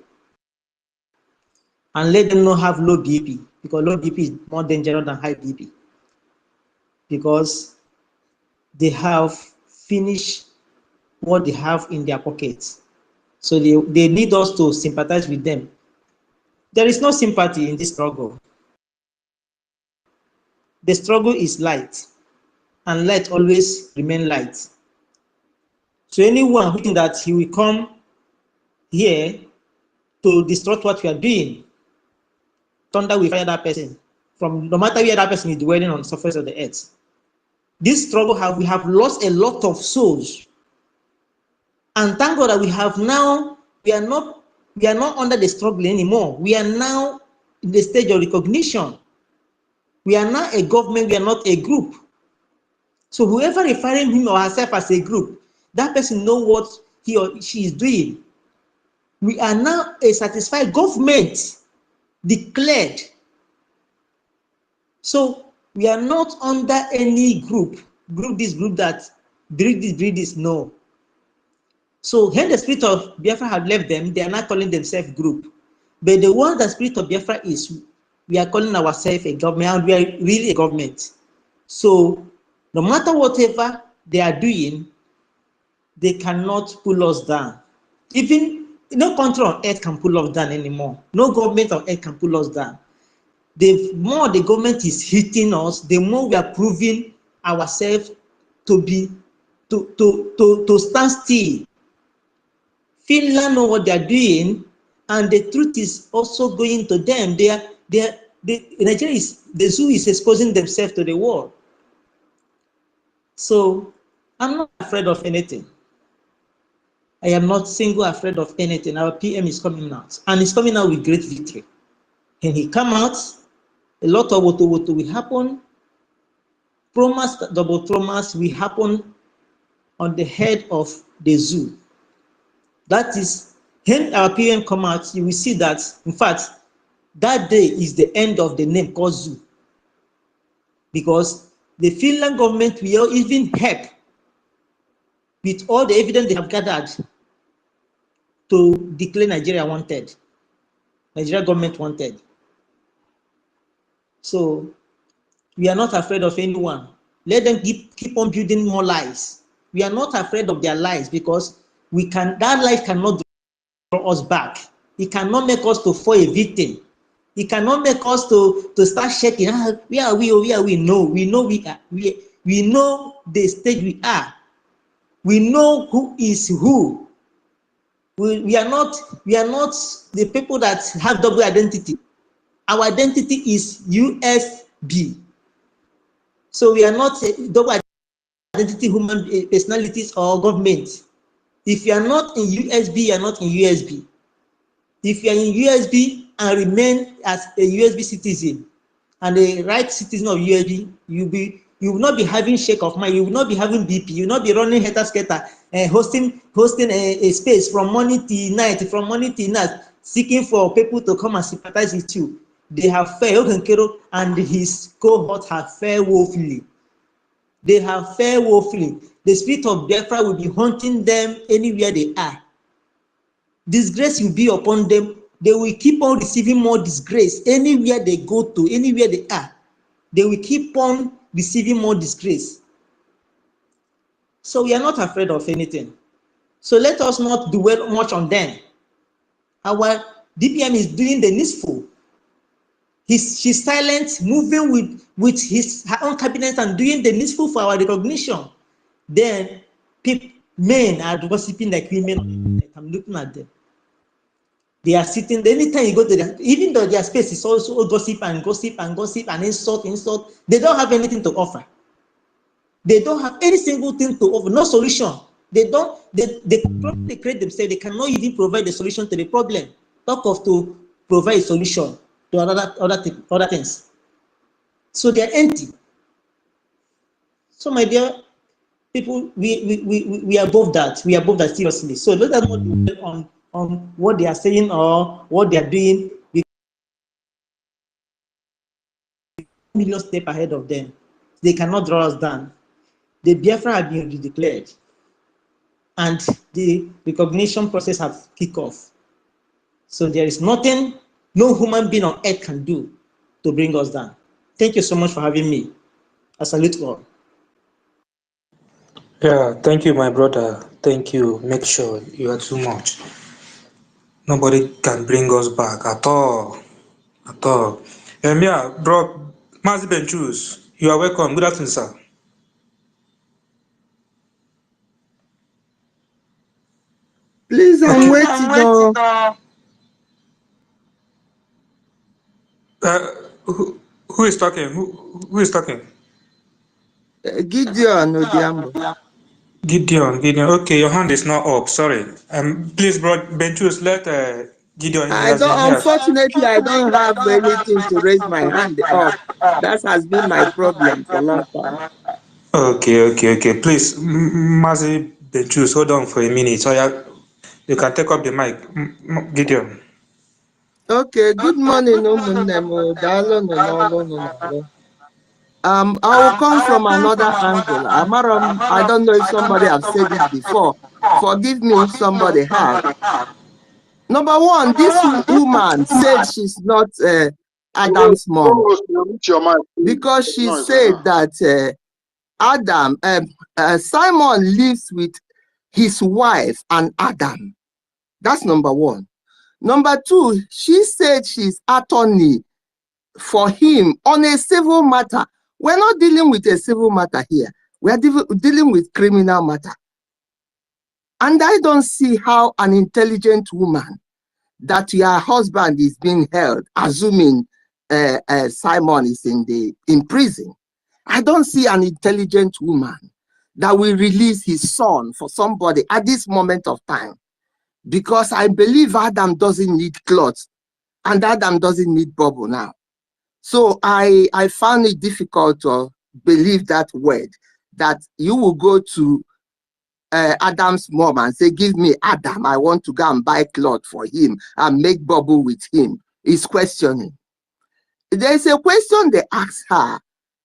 And let them not have low BP, because low BP is more dangerous than high BP. Because they have finished what they have in their pockets. So they need us to sympathize with them. There is no sympathy in this struggle. The struggle is light, and light always remain light. So anyone who thinks that he will come here to distort what we are doing, thunder will fire that person. From no matter where that person is dwelling on the surface of the earth. This struggle we have lost a lot of souls. And thank God that we are not under the struggle anymore. We are now in the stage of recognition. We are now a government, we are not a group. So whoever referring him or herself as a group, that person knows what he or she is doing. We are now a satisfied government declared. So we are not under any group this, group that, breed this, no. So when the spirit of Biafra had left them, they are not calling themselves group. But the one that spirit of Biafra is, we are calling ourselves a government, and we are really a government. So no matter whatever they are doing, they cannot pull us down. Even no country on earth can pull us down anymore. No government on earth can pull us down. The more the government is hitting us, the more we are proving ourselves to stand still. Finland know what they are doing, and the truth is also going to them. Nigeria the zoo is exposing themselves to the world. So I'm not afraid of anything. I am not afraid of anything. Our PM is coming out, and he's coming out with great victory. When he come out, a lot of what will happen. Double traumas will happen on the head of the zoo. That is, when our PM come out, you will see that, in fact, that day is the end of the name called zoo. Because the Finland government will even help with all the evidence they have gathered to declare Nigeria wanted. Nigeria government wanted. So we are not afraid of anyone. Let them keep on building more lies. We are not afraid of their lies, because that lie cannot draw us back. It cannot make us to fall a victim. It cannot make us to start shaking. Where are we? Where are we? No, we know we are. We know the stage we are. We know who is who. We are not the people that have double identity. Our identity is USB. So we are not double identity human personalities or government. If you are not in USB, you are not in USB. If you are in USB and remain as a USB citizen and a right citizen of USB, you will not be having shake of mind, you will not be having BP, you will not be running heter-scatter and hosting a space from morning till night, seeking for people to come and sympathize with you. They have failed, and his cohort have failed woefully. They have failed woefully. The spirit of Biafra will be haunting them anywhere they are. Disgrace will be upon them. They will keep on receiving more disgrace anywhere they go to, anywhere they are. They will keep on receiving more disgrace. So we are not afraid of anything. So let us not dwell much on them. Our DPM is doing the needful. She's silent, moving with her own cabinet and doing the needful for our recognition. Then men are gossiping like women. I'm looking at them. They are sitting, anytime you go to them, even though their space is also gossip and gossip and gossip and insult, they don't have anything to offer. They don't have any single thing to offer, no solution. They problem they create themselves, they cannot even provide a solution to the problem. Talk of to provide a solution to other things. So they are empty. So my dear people, we are above that. We are above that seriously. So let us not dwell on what they are saying or what they are doing. We are a million steps ahead of them. They cannot draw us down. The Biafra have been declared, and the recognition process has kicked off. So there is nothing no human being on earth can do to bring us down. Thank you so much for having me. I salute you all. Yeah, thank you, my brother. Thank you. Make sure you are too much. Nobody can bring us back at all. At all. Yeah, bro, Mazi Benchus, you are welcome. Good afternoon, sir. Please, I'm Okay. waiting. Oh. Who is talking? Who is talking? Gideon Odiambo. Gideon. Okay, your hand is not up. Sorry. Please, bro, Benchus, let Gideon. He I has been don't, here. unfortunately, I don't have anything to raise my hand up. That has been my problem for a long time. Okay. Please, Mazi Benchus, hold on for a minute. So you can take up the mic, Gideon. Okay, good morning, ụmụnne m. Daalụnụ n'ọlụ unu na-alụ. I will come from another angle. I don't know if somebody have said it before. Forgive me if somebody have. Number one, this woman said she's not Adam's mom because she said that Simon lives with his wife and Adam. That's number one. Number two, she said she's attorney for him on a civil matter. We're not dealing with a civil matter here. We're dealing with criminal matter. And I don't see how an intelligent woman that your husband is being held, assuming Simon is in prison. I don't see an intelligent woman that will release his son for somebody at this moment of time, because I believe Adam doesn't need clothes and Adam doesn't need bubble now. So I found it difficult to believe that word, that you will go to Adam's mom and say, give me Adam, I want to go and buy cloth for him and make bubble with him. Is questioning. There's a question they asked her.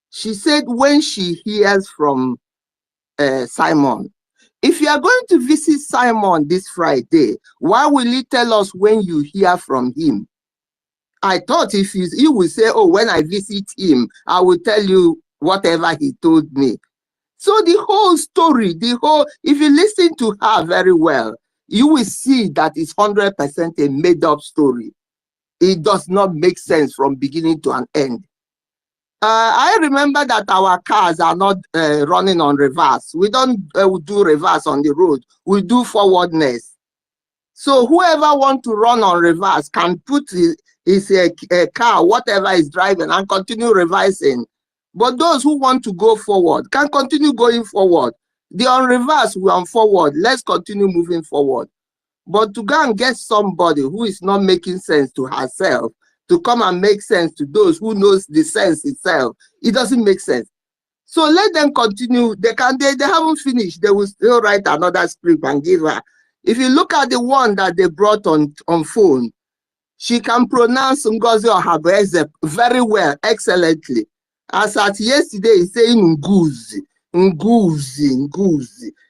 She said when she hears from Simon, if you are going to visit Simon this Friday, why will he tell us when you hear from him? I thought if he will say, oh, when I visit him, I will tell you whatever he told me. So the whole story, if you listen to her very well, you will see that it's 100% a made-up story. It does not make sense from beginning to an end. I remember that our cars are not running on reverse. We don't do reverse on the road. We do forwardness. So whoever wants to run on reverse can put his car, whatever is driving, and continue reversing. But those who want to go forward can continue going forward. The on reverse, we on forward. Let's continue moving forward. But to go and get somebody who is not making sense to herself to come and make sense to those who knows the sense itself, it doesn't make sense. So let them continue. They haven't finished. They will still write another script and give her. If you look at the one that they brought on phone, she can pronounce Ngozi Ohabeze very well, excellently. As at yesterday, he's saying Nguzi.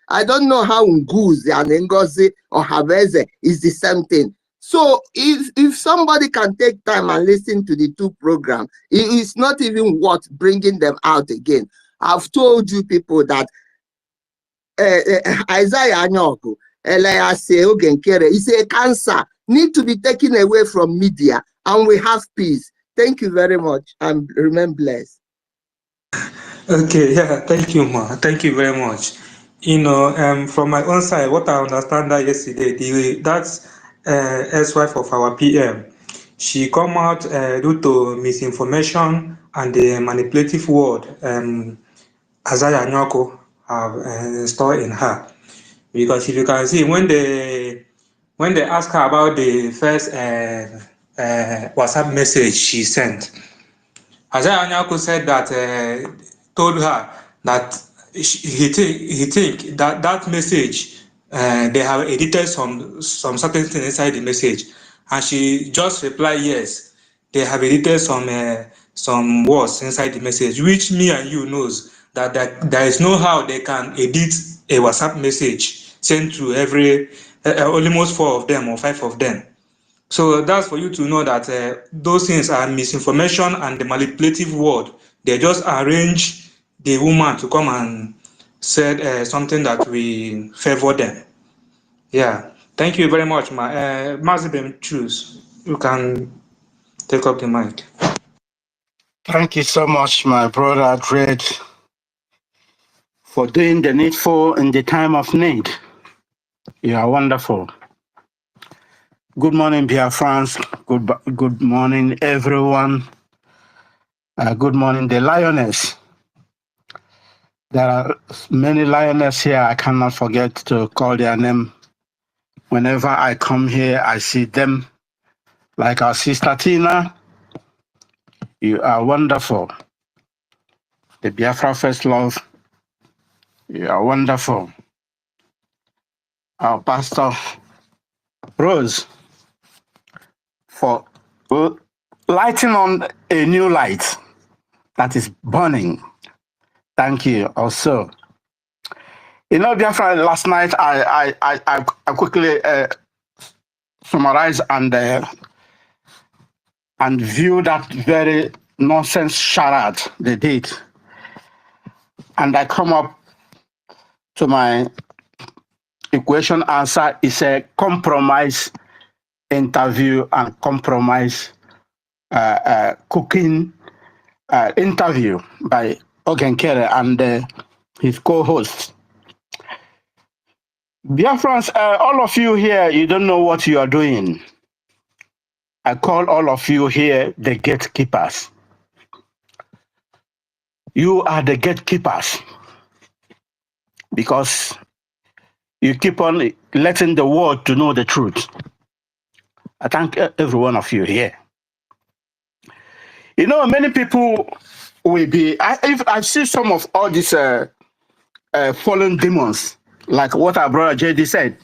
I don't know how Nguzi and Ngozi Ohabeze is the same thing. So if somebody can take time and listen to the two programs, it is not even worth bringing them out again. I've told you people that Isaiah Anyoku, Elias Ogenkere, is a cancer, need to be taken away from media, and we have peace. Thank you very much, and remain blessed. Okay, yeah, thank you, ma. Thank you very much. From my own side, what I understand that yesterday, that's ex-wife of our PM. She come out due to misinformation and the manipulative word Azaya Nyoko have installed in her. Because if you can see, when they ask her about the first WhatsApp message she sent, Azaya Nyako said that told her that he think that message they have edited some certain things inside the message, and she just replied yes, they have edited some words inside the message, which me and you knows that there is no how they can edit a WhatsApp message sent to every almost 4 of them or 5 of them. So that's for you to know that those things are misinformation and the manipulative word. They just arrange the woman to come and said something that we favor them. Yeah. Thank you very much, Mazibim Choose. You can take up the mic. Thank you so much, my brother Great, for doing the needful in the time of need. You are wonderful. Good morning, dear friends. Good morning, everyone. Good morning, the lioness. There are many lioness here. I cannot forget to call their name. Whenever I come here, I see them. Like our sister Tina, you are wonderful. The Biafra First Love, you are wonderful. Our Pastor Rose, for lighting on a new light that is burning. Thank you also. You know, Biafra, last night I quickly summarize and view that very nonsense charade they did. And I come up to my equation answer is a compromise interview and compromise cooking interview by Ogenkere and his co-host. Dear friends, all of you here, you don't know what you are doing. I call all of you here the gatekeepers. You are the gatekeepers because you keep on letting the world to know the truth. I thank every one of you here. You know, many people will be, I see some of all these fallen demons, like what our brother JD said.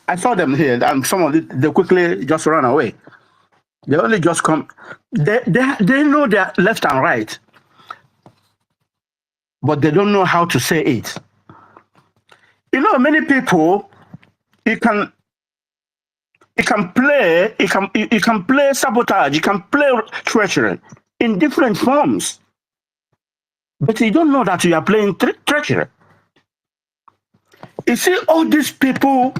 I saw them here, and some of it, they quickly just run away. They only just come. They know they're left and right, but they don't know how to say it. You know, many people, you can play sabotage, you can play treachery in different forms, but you don't know that you are playing treachery. You see, all these people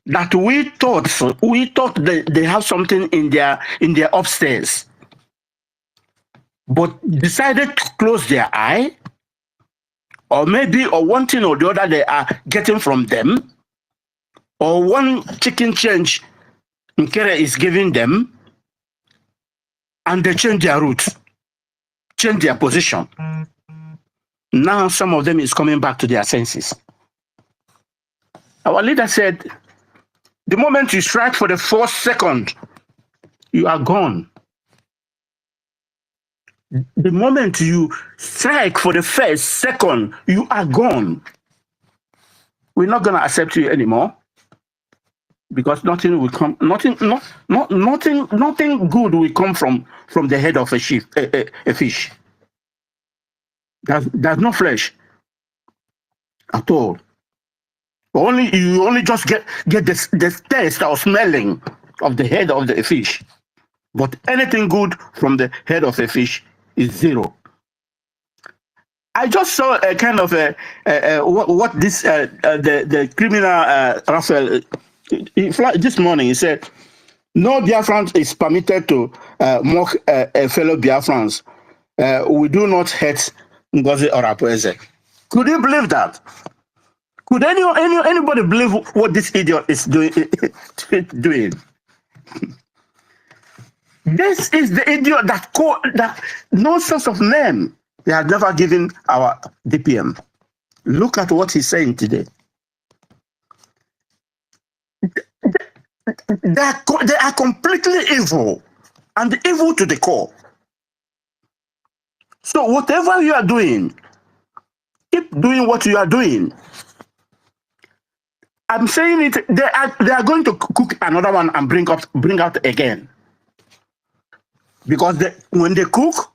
that we thought they have something in their upstairs, but decided to close their eye, or maybe or one thing or the other they are getting from them, or one chicken change Nkere is giving them, and they change their route, change their position. Now some of them is coming back to their senses. Our leader said, the moment you strike for the first second, you are gone. The moment you strike for the first second, you are gone. We're not going to accept you anymore because nothing will come. Nothing good will come from the head of a fish. There's no flesh at all. You only just get the taste or smelling of the head of the fish, but anything good from the head of a fish is zero. I just saw a kind of what this the criminal Raphael this morning. He said, no Biafran is permitted to mock a fellow Biafrans. We do not hate Ngozi Orapueze. Could you believe that? Could anybody believe what this idiot is doing? doing? This is the idiot that no sense of name. They have never given our DPM. Look at what he's saying today. They are completely evil, and evil to the core. So whatever you are doing, keep doing what you are doing. I'm saying it. They are going to cook another one and bring out again, because when they cook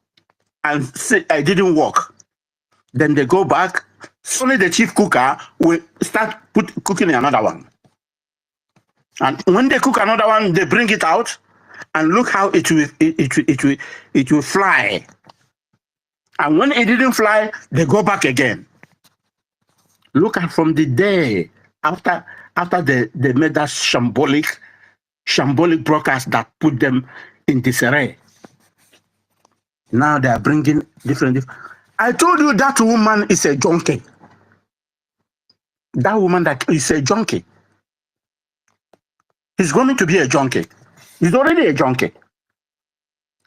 and say it didn't work, then they go back. Suddenly the chief cooker will start cooking another one, and when they cook another one, they bring it out, and look how it will fly. And when it didn't fly, they go back again. Look at from the day after they made that shambolic broadcast that put them in disarray. Now they are bringing different. I told you that woman is a junkie. That woman that is a junkie. He's going to be a junkie. He's already a junkie.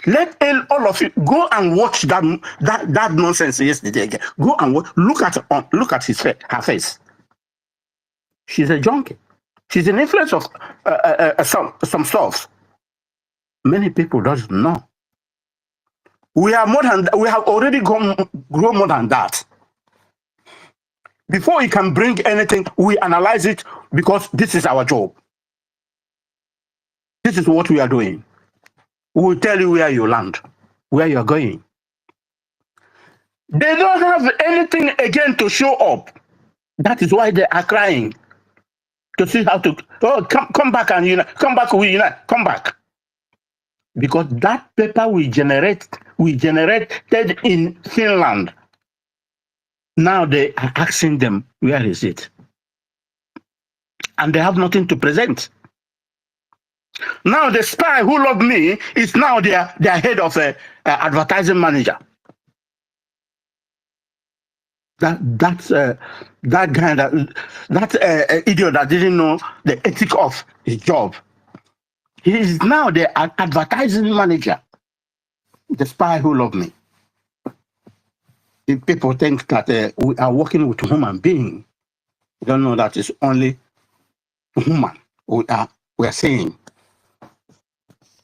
Let all of you go and watch that nonsense yesterday again. Go and watch. Look at her face. She's a junkie. She's an influence of some stuff. Many people don't know. We have already grown more than that. Before we can bring anything, we analyze it, because this is our job. This is what we are doing. We will tell you where you land, where you are going. They don't have anything again to show up. That is why they are crying to see how to. Oh, come back and come back. Come back. Because that paper we generated in Finland. Now they are asking them, where is it? And they have nothing to present. Now the spy who loved me is now their head of a advertising manager. That guy, that idiot that didn't know the ethic of his job. He is now the advertising manager. The spy who loved me. If people think that we are working with a human being, they don't know that it's only human we are saying.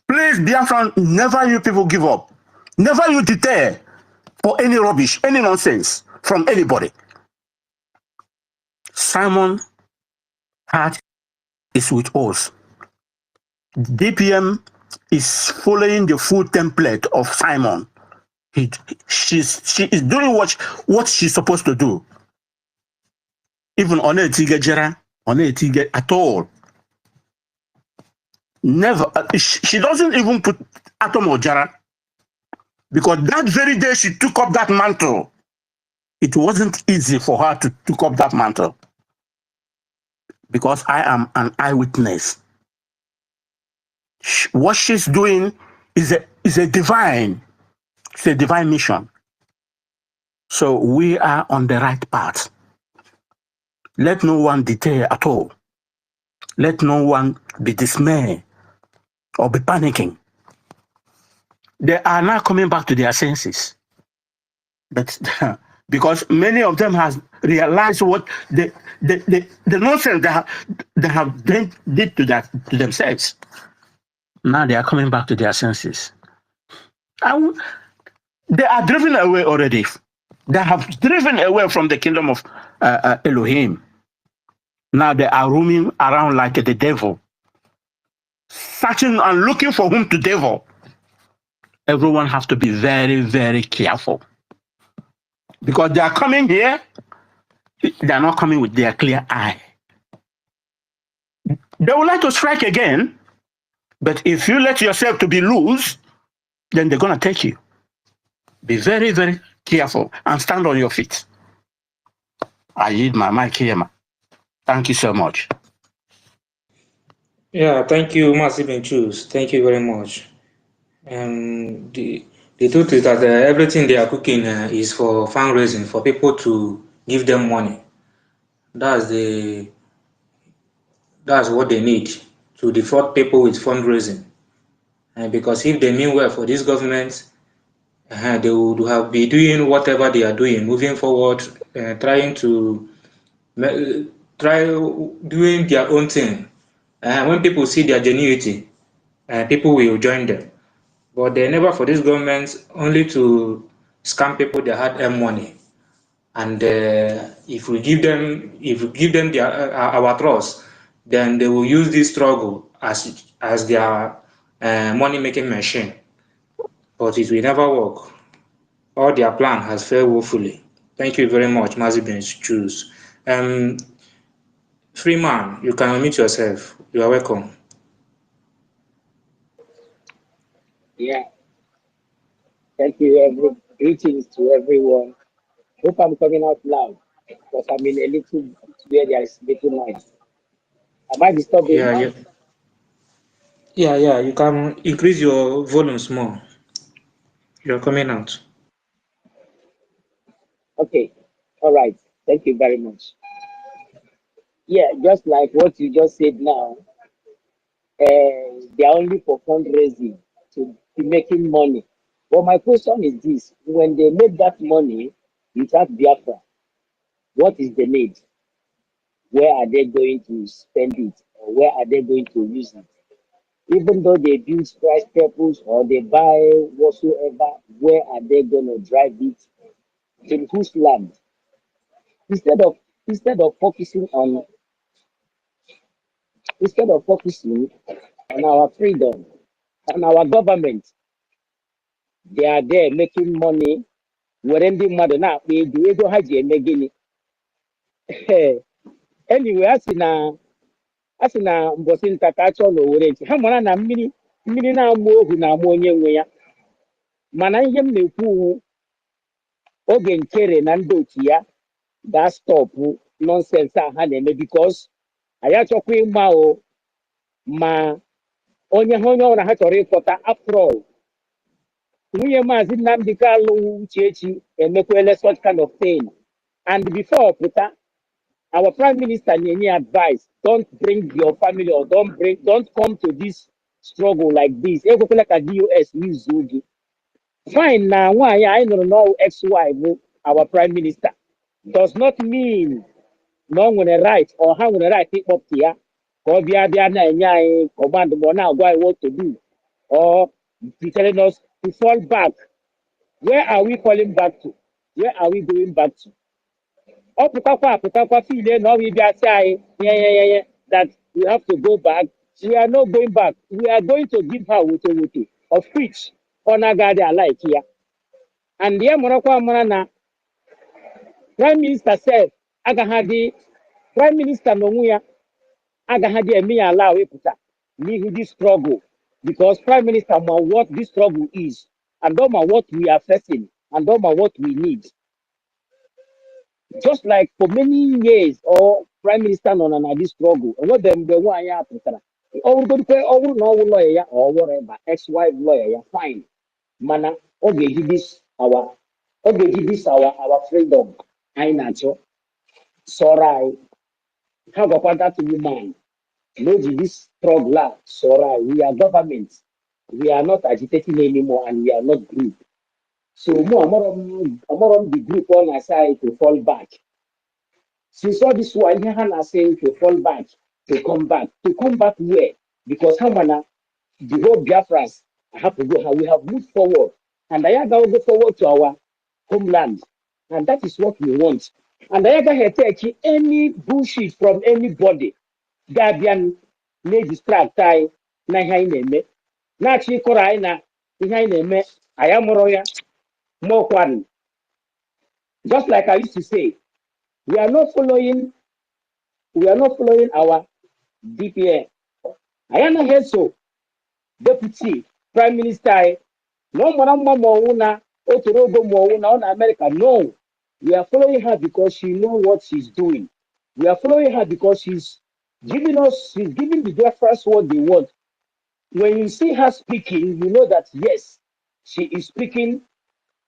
Please, Biafran, never you people give up. Never you deter for any rubbish, any nonsense from anybody. Simon heart is with us. DPM is following the full template of Simon. She is doing what she's supposed to do. Even on a tigajera, on a tigajera at all. Never. She doesn't even put atom or jara, because that very day she took up that mantle, it wasn't easy for her to take up that mantle, because I am an eyewitness. What she's doing is a divine mission. So we are on the right path. Let no one deter at all. Let no one be dismayed or be panicking. They are now coming back to their senses. But because many of them have realized what the nonsense they have did to themselves. Now they are coming back to their senses. And they are driven away already. They have driven away from the kingdom of Elohim. Now they are roaming around like the devil, searching and looking for whom to devil. Everyone has to be very, very careful. Because they are coming here, they are not coming with their clear eye. They would like to strike again, but if you let yourself to be loose, then they're going to take you. Be very, very careful and stand on your feet. I yield my mic here. Thank you so much. Yeah, thank you, Massive and Choose. Thank you very much. The truth is that everything they are cooking is for fundraising, for people to give them money. That's the that's what they need to defraud people with fundraising. And because if they mean well for this government, they would have been doing whatever they are doing, moving forward, trying to try doing their own thing. When people see their genuinity, people will join them. But they never for this government only to scam people their hard-earned money. And if we give them their our trust, then they will use this struggle as their money-making machine. But it will never work. All their plan has failed woefully. Thank you very much, Mazi Ben Choose. Freeman, you can unmute yourself. You are welcome. Yeah, thank you. Greetings to everyone. Hope I'm coming out loud because I'm in a little where there is little noise. Am I disturbing? Yeah. You can increase your volume small. You're coming out. Okay. All right. Thank you very much. Yeah, just like what you just said now, they're only for fundraising to be making money. But my question is this: when they make that money without Biafra, what is the need? Where are they going to spend it? Or where are they going to use it? Even though they build skyscrapers or they buy whatsoever, where are they going to drive it? In whose land? Instead of instead of focusing on instead of focusing on our freedom, on our government, they are there making money. Were ndị mmadụ na-akpa ego ha ji eme gịnị? Anyway, a sị na mbọsị nta ka a chọọ na owere ntị ha mara na mmiri na-amụ ohu na-amụ onye nwe ya. Mana ihe m na-ekwu oge nkere na ndị otu ya ga-stọpụ nọnsensị a ha na-eme bikos anyị achọkwa ịma o ma onye ọbụla ha chọrọ ịkpọta afrọl nwunye maazị Nnamdi Kanu Uchechi emekwele such kind of thing and before pụta our prime minister na-enye advice don't bring your family or don't come to this struggle like this ekwekwela ka DOS use gị fine na nwaanyị anyị nụrụ n'ọwụ XY bụ our prime minister does not mean na ọ nwere right or ha nwere right ịkpọpụta ya ka ọ bịa na-enye anyị command ma ọ na-agwa anyị what to do or telling us to fall back. Where are we falling back to? Where are we going back to? Ọ pụtakwa file na ọ bụ ịbịa sị anyị that we have to go back. We are not going back. We are going to give her woto of which ọ na-agaghị alike ya. And ya marakwa amara na prime minister sef agaghị prime minister n'onwe ya agaghị eme ya ala wepụta n'ihu this struggle because prime minister ma what this struggle is and what we are facing and what we need. Just like for many years or prime minister nọ na this struggle enwebe mgbe nwaanyị a pụtara ọ bụrụ na ọ wụ lawyer ya or whatever ex-wife lawyer ya fine mana ọ ga-eji this our freedom anyị na-achọ sọrọ anyị ha gwakwa that woman no this struggle sọrọ we are government we are not agitating anymore and we are not group so amorom the group on our side to fall back since all this while ihe ha na-say to fall back to come back where because how mana the whole Biafras have to go we have moved forward and I go forward to our homeland and that is what we want and I ga take any bullshit from anybody Gabian may distract anyị na ihe anyị na-eme na-achọ ịkọrọ anyị na ihe anyị na-eme anyị amụrụ ya mọkwanụ just like I used to say we are not following our DPN anyị anaghị eso deputy prime minister anyị na ọ mara mma ma ọwụ na o toro ogo ma ọwụ na ọ na America no we are following her because she know what she's doing we are following her because she's giving the Biafrans what they want. When you see her speaking, you know that yes, she is speaking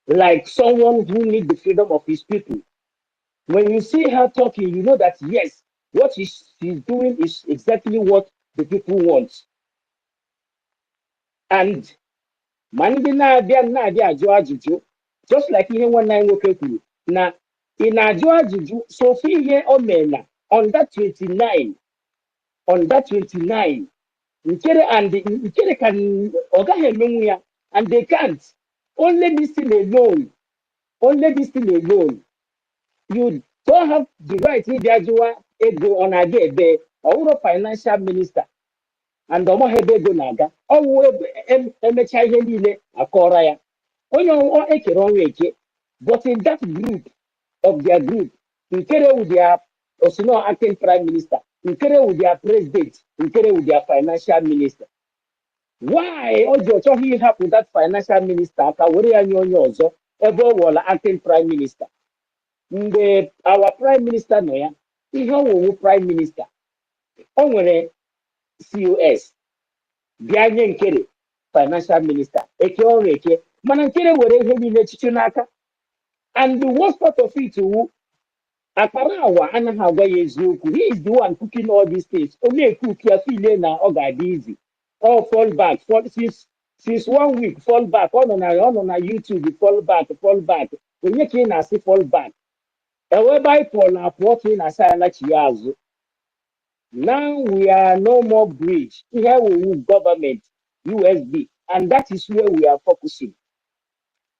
like someone who needs the freedom of his people. When you see her talking, you know that yes, what she's doing is exactly what the people want. And Mandi na-abịa ajụ ajụjụ, just like ihe nwanne anyị nwoke kwuru na ị na-ajụ ajụjụ so ofu ihe o mee na on that 29 nkere ka ọ gaghị emenwu ya and they can't. Only this thing alone, you don't have the right ịbịa jụwa ego ọ na-aga ebe ọ bụrụ financial minister and ọmaha ebe ego na-aga ọwụ emechaa ihe niile akọrọ ya onye ekere ọnwa eke. But in that group of their group, nkere with their osino acting prime minister, nkere with their president, nkere with their financial minister. Why ojo chọghị ịhapụ that financial minister ka were ya nye onye ọzọ ebe ọ wụọla acting prime minister? Mgbe our prime minister nọ ya, ihe ọwụwụ prime minister, o nwere COS bịa nye nkere financial minister eke ọrụ eke, mana nkere were ihe niile echiche n'aka. And the worst part of it wụ Akparawa anaghị agwa ya eziokwu. He is the one cooking all these things. O na-ekuku ya file na ọ ga-adị easy. All fall back since 1 week fall back. Ọ nọ na YouTube fall back. Onye ka ị na-asị fall back? Ewe Baịbụl na-apụọ ka ị na-asa ya na chi ya azụ. Now we are no more bridge. Here we will government USB, and that is where we are focusing.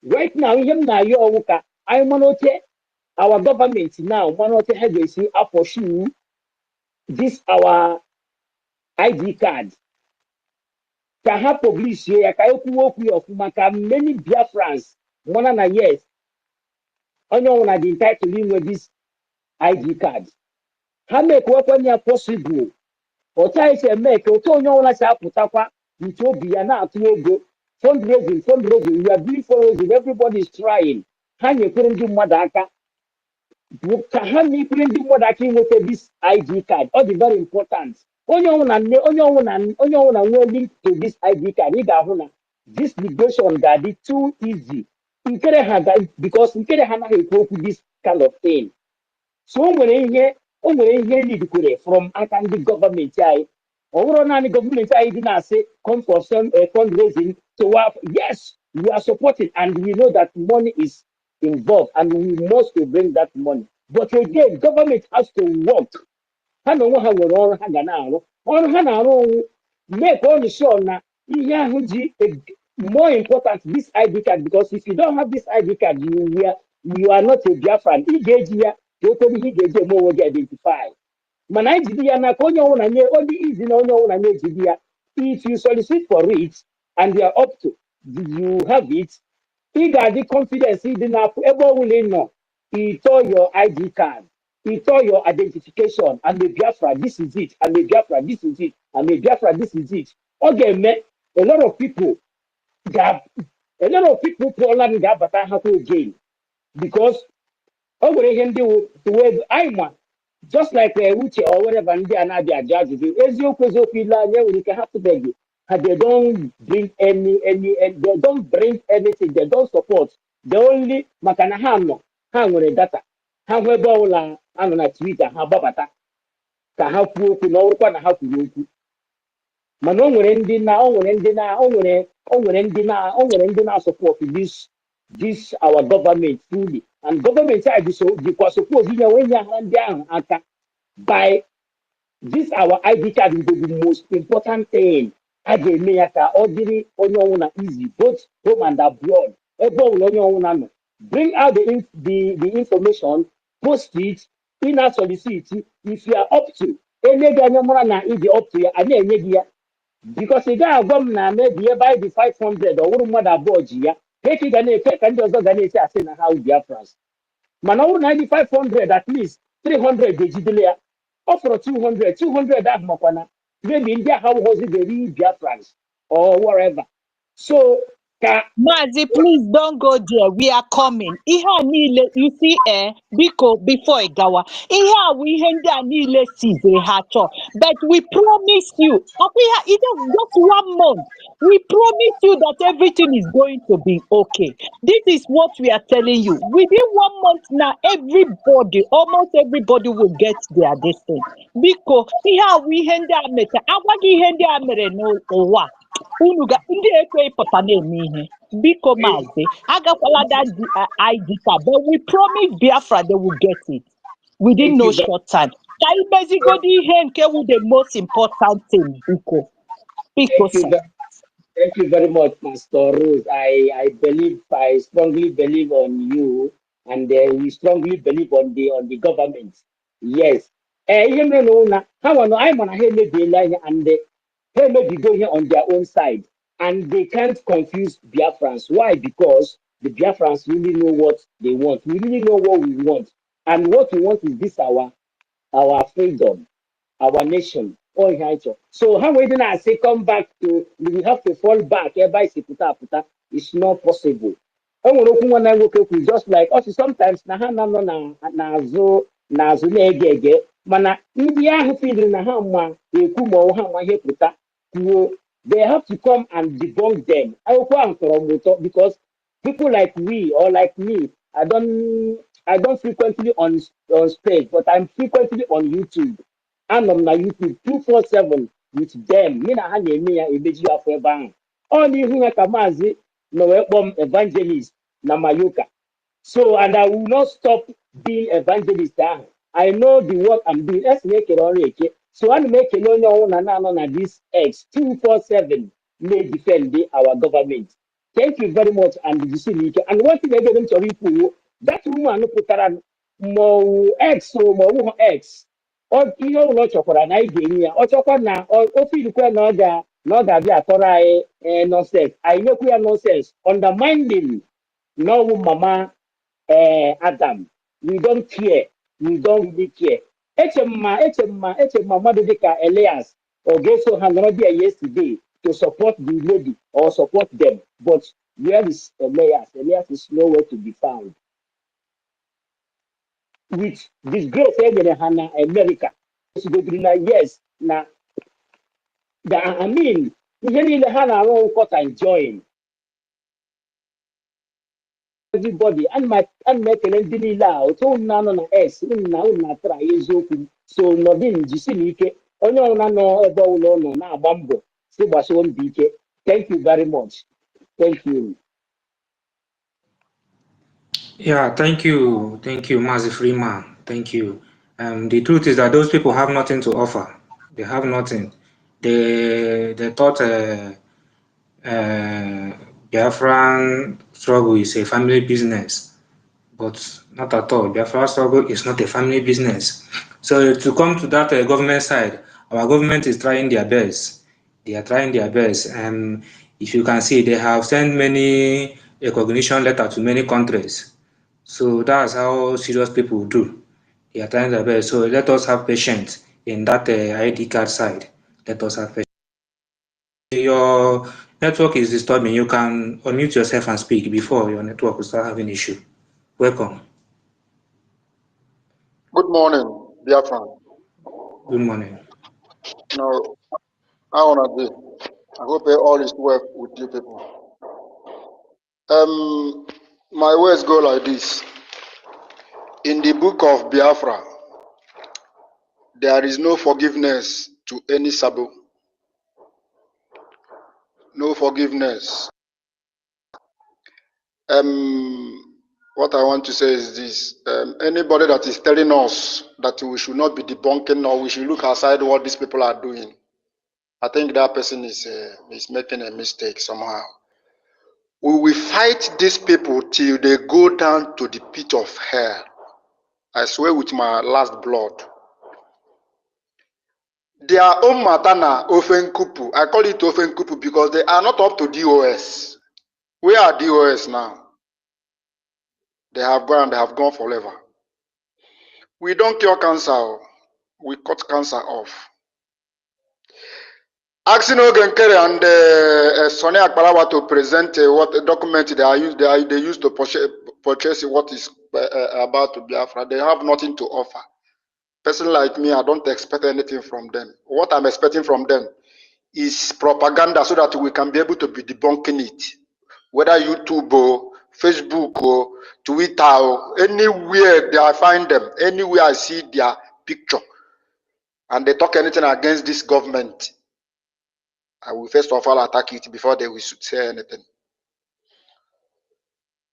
Right now, him na yo wuka. I manote our government now. Manote have they see pursue this our ID card. Kaha publish here. Kayoku woku of maka many Biafrans. Mona na yes. Onyo na the entitled with this ID card. How make work when you possible? Ọcha isi eme ka otu onye ọbụla si apụtakwa nke obi ya na-atụ ego fundraising, we are doing fundraising, everybody is trying. Ha nyekwere ndị mmadụ aka ka ha nyekwere ndị mmadụ aka inweta this ID card. Ọ dị very important. Onye ọbụla nwee link to this ID card, ị ga-ahụ na this negotiation ga-adị too easy. Because nkere ha anaghị ekwu okwu this kind of thing. So o nwere ihe lidikwere from aka ndị gọọmenti anyị. Ọ bụrụ naanị gọọmenti anyị dị na-asị come for some fundraising. So yes, we are supporting and we know that money is involved and we must to bring that money. But again, government has to work. Ha na onwe ha nwere ọrụ ha ga na-arụ. Ọrụ ha na-arụ ọnwụ make all sure na ihe ahụ ji more important this ID card, because if you don't have this ID card, you are not a Biafran. Ị ga-eji ya ka okoro ihe ị ga-eji eme onwe gị identify. Mana anyị jide ya n'aka onye ọbụla nye only easy na onye ọbụla na-ejide ya. If you solicit for it and you are up to you have it, ị ga-adị confidence dị n'apụ ebe ọbụla ị nọ. Ito your ID card, ito your identification. I'm a Biafra, this is it. I'm a Biafra, this is it. I'm a Biafra, this is it. Ọ ga-eme a lot of people pụọla m ga-abata hapụ again because ọ nwere ihe ndị wee anyị ma just like Uche or whatever ndị a na-abịa ajụ ajụjụ eziokwu ile anya nwere ike hapụbeghị ha. They don't bring they don't bring anything, they don't support. The only maka na ha nwere data ha hụ ebe ọbụla anọ na Twitter ha gbabata ka ha kwuo okwu na ọrụkwa na ha kwuru okwu. Mana o nwere ndị na-support this our government fully, and government side dịkwa suppose inye onye ha ndị ahụ aka by this our ID card is the most important thing. A ga-eme ya ka ọ dịrị onye ọbụla easy both home and abroad. Ebe ọbụla onye ọbụla nọ, bring out the information, post it, in a solicit. If you are up to enye gị anya mara na ịdị up to ya, a na-enye gị ya. Because ị gaghị agwa m na maybe by the 500 ọ bụrụ mmadụ abụọ ji ya ka ị ga na-efe ka ndị ọzọ ga na-esi asị na ha Biafrans. Mana ọ bụrụ na dị 500 at least 300 ga-ejidele ya. Ọ fọrọ 200 ahụ makwana maybe ndị agha wụghọzi the real Biafrans or whatever. So Mazi, please don't go there. We are coming. Ihe a niile, you see, Biko, before Igawa, ihe a we hindi a niile size ha chọ. But we promise you, it is just 1 month. We promise you that everything is going to be okay. This is what we are telling you. Within 1 month now, everybody, almost everybody will get their destiny. Biko, ihe a we hindi a meta, agwagi ihe ndị a mere n'ụwa. Unu ga ndị ekwe ịpụta na-eme ihe biko maazị agakwala that ID card, but we promise Biafra they will get it within no short time. Ka imezigodi ihe nke wu the most important thing biko sir. Thank you very much, Pastor Rose. I strongly believe on you, and we strongly believe on the government. Yes. You know, now I'm on a line, and they may be going on their own side, and they can't confuse Biafrans. Why? Because the Biafrans really know what they want. We really know what we want, and what we want is this our freedom, our nation. Oh, so how we gonna say come back to we have to fall back by puta it's not possible. Just like also sometimes na ha no na zo na ege mana ndị ahụ feel na ha ma ekwu ma ha ma ihe puta they have to come and debunk them. Because people like we or like me, I don't frequently on stage, but I'm frequently on YouTube. I'm on my YouTube 247 with them. Me na ha na-eme ya emeji afọ ebe ahụ. Ọ n'ihu ya ka maazị na wee kpọọ evangelist na Mayoka. So, and I will not stop being evangelist. I know the work I'm doing. So I'm making no this X 247 may defend our government. Thank you very much, and you see me. And one thing I get them to report that woman put more X or more X. Or you know what chokora na idea or chokora na or feel no that be a nonsense. I know we are nonsense. Undermining no mama Adam. We don't care. We don't really care. Mama Deka Elias or Geso Hanrodia yesterday to support the lady or support them. But where is Elias? Elias is nowhere to be found. With disgrace Hannah America. Yes, now I mean, usually the Hannah what I join. Everybody and my ndị otu na nọ na S na try eziokwu so nọdịn jisiri ike onye ọbụla nọ ebe ụlọ nọ na-agba mbọ si gbasoo mbọ ike. Thank you very much. Thank you. Yeah, thank you, Mazi Freeman. Thank you. The truth is that those people have nothing to offer. They have nothing. They thought Biafran struggle is a family business, but not at all. Biafran struggle is not a family business. So to come to that government side, our government is trying their best. They are trying their best, and if you can see, they have sent many recognition letters to many countries. So that's how serious people do. They are trying their best. So let us have patience in that ID card side. Let us have patience. Your network is disturbing. You can unmute yourself and speak before your network will start having issue. Welcome. Good morning, Biafran. Good morning. No, how on be? I hope all is well with you people. My words go like this. In the book of Biafra, there is no forgiveness to any sabo. No forgiveness. What I want to say is this. Anybody that is telling us that we should not be debunking or we should look aside what these people are doing, I think that person is making a mistake somehow. We will fight these people till they go down to the pit of hell. I swear with my last blood. Their own matana ofen kupu. I call it ofen kupu because they are not up to DOS. Where are DOS now? They have gone forever. We don't cure cancer. We cut cancer off. asking Ogenkere and Sonny Akbarawa to present what document they used to purchase what is about to Biafra. They have nothing to offer. Person like me, I don't expect anything from them. What I'm expecting from them is propaganda so that we can be able to be debunking it. Whether YouTube or Facebook or Twitter or anywhere I find them, anywhere I see their picture, and they talk anything against this government, I will first of all attack it before they will say anything.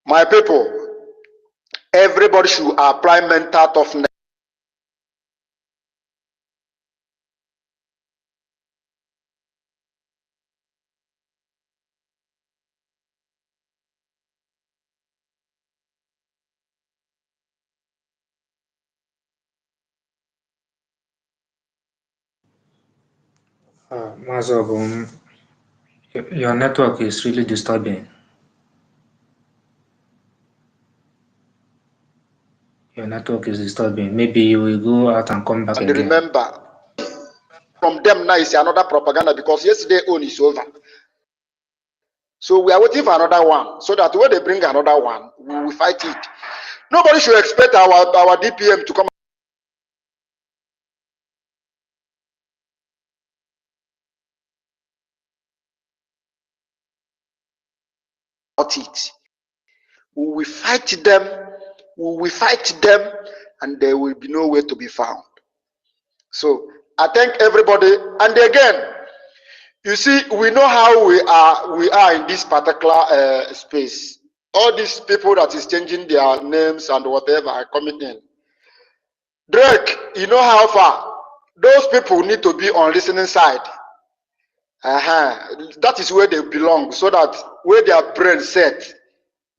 My people, everybody should apply mental toughness. Mazobum, your network is really disturbing. Your network is disturbing. Maybe you will go out and come back And again. remember, from them now is another propaganda because yesterday own is over. So we are waiting for another one so that when they bring another one, we will fight it. Nobody should expect our DPM to come out it. We will fight them, and there will be nowhere to be found. So I thank everybody. And again, you see, we know how we are in this particular space. All these people that is changing their names and whatever are coming in. Drake, you know how far? Those people need to be on listening side. That is where they belong, so that where their brain set,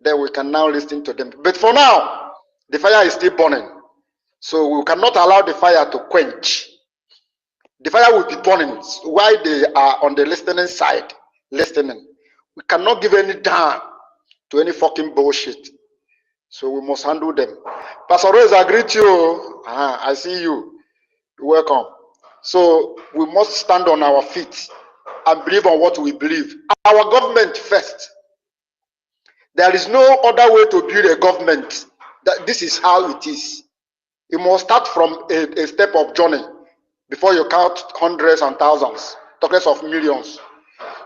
then we can now listen to them. But for now, the fire is still burning. So we cannot allow the fire to quench. The fire will be burning while they are on the listening side, listening. We cannot give any damn to any fucking bullshit. So we must handle them. Pastor Rose, I greet you. I see you. You're welcome. So we must stand on our feet and believe on what we believe. Our government first. There is no other way to build a government. This is how it is. You must start from a step of journey before you count hundreds and thousands, talk less of millions.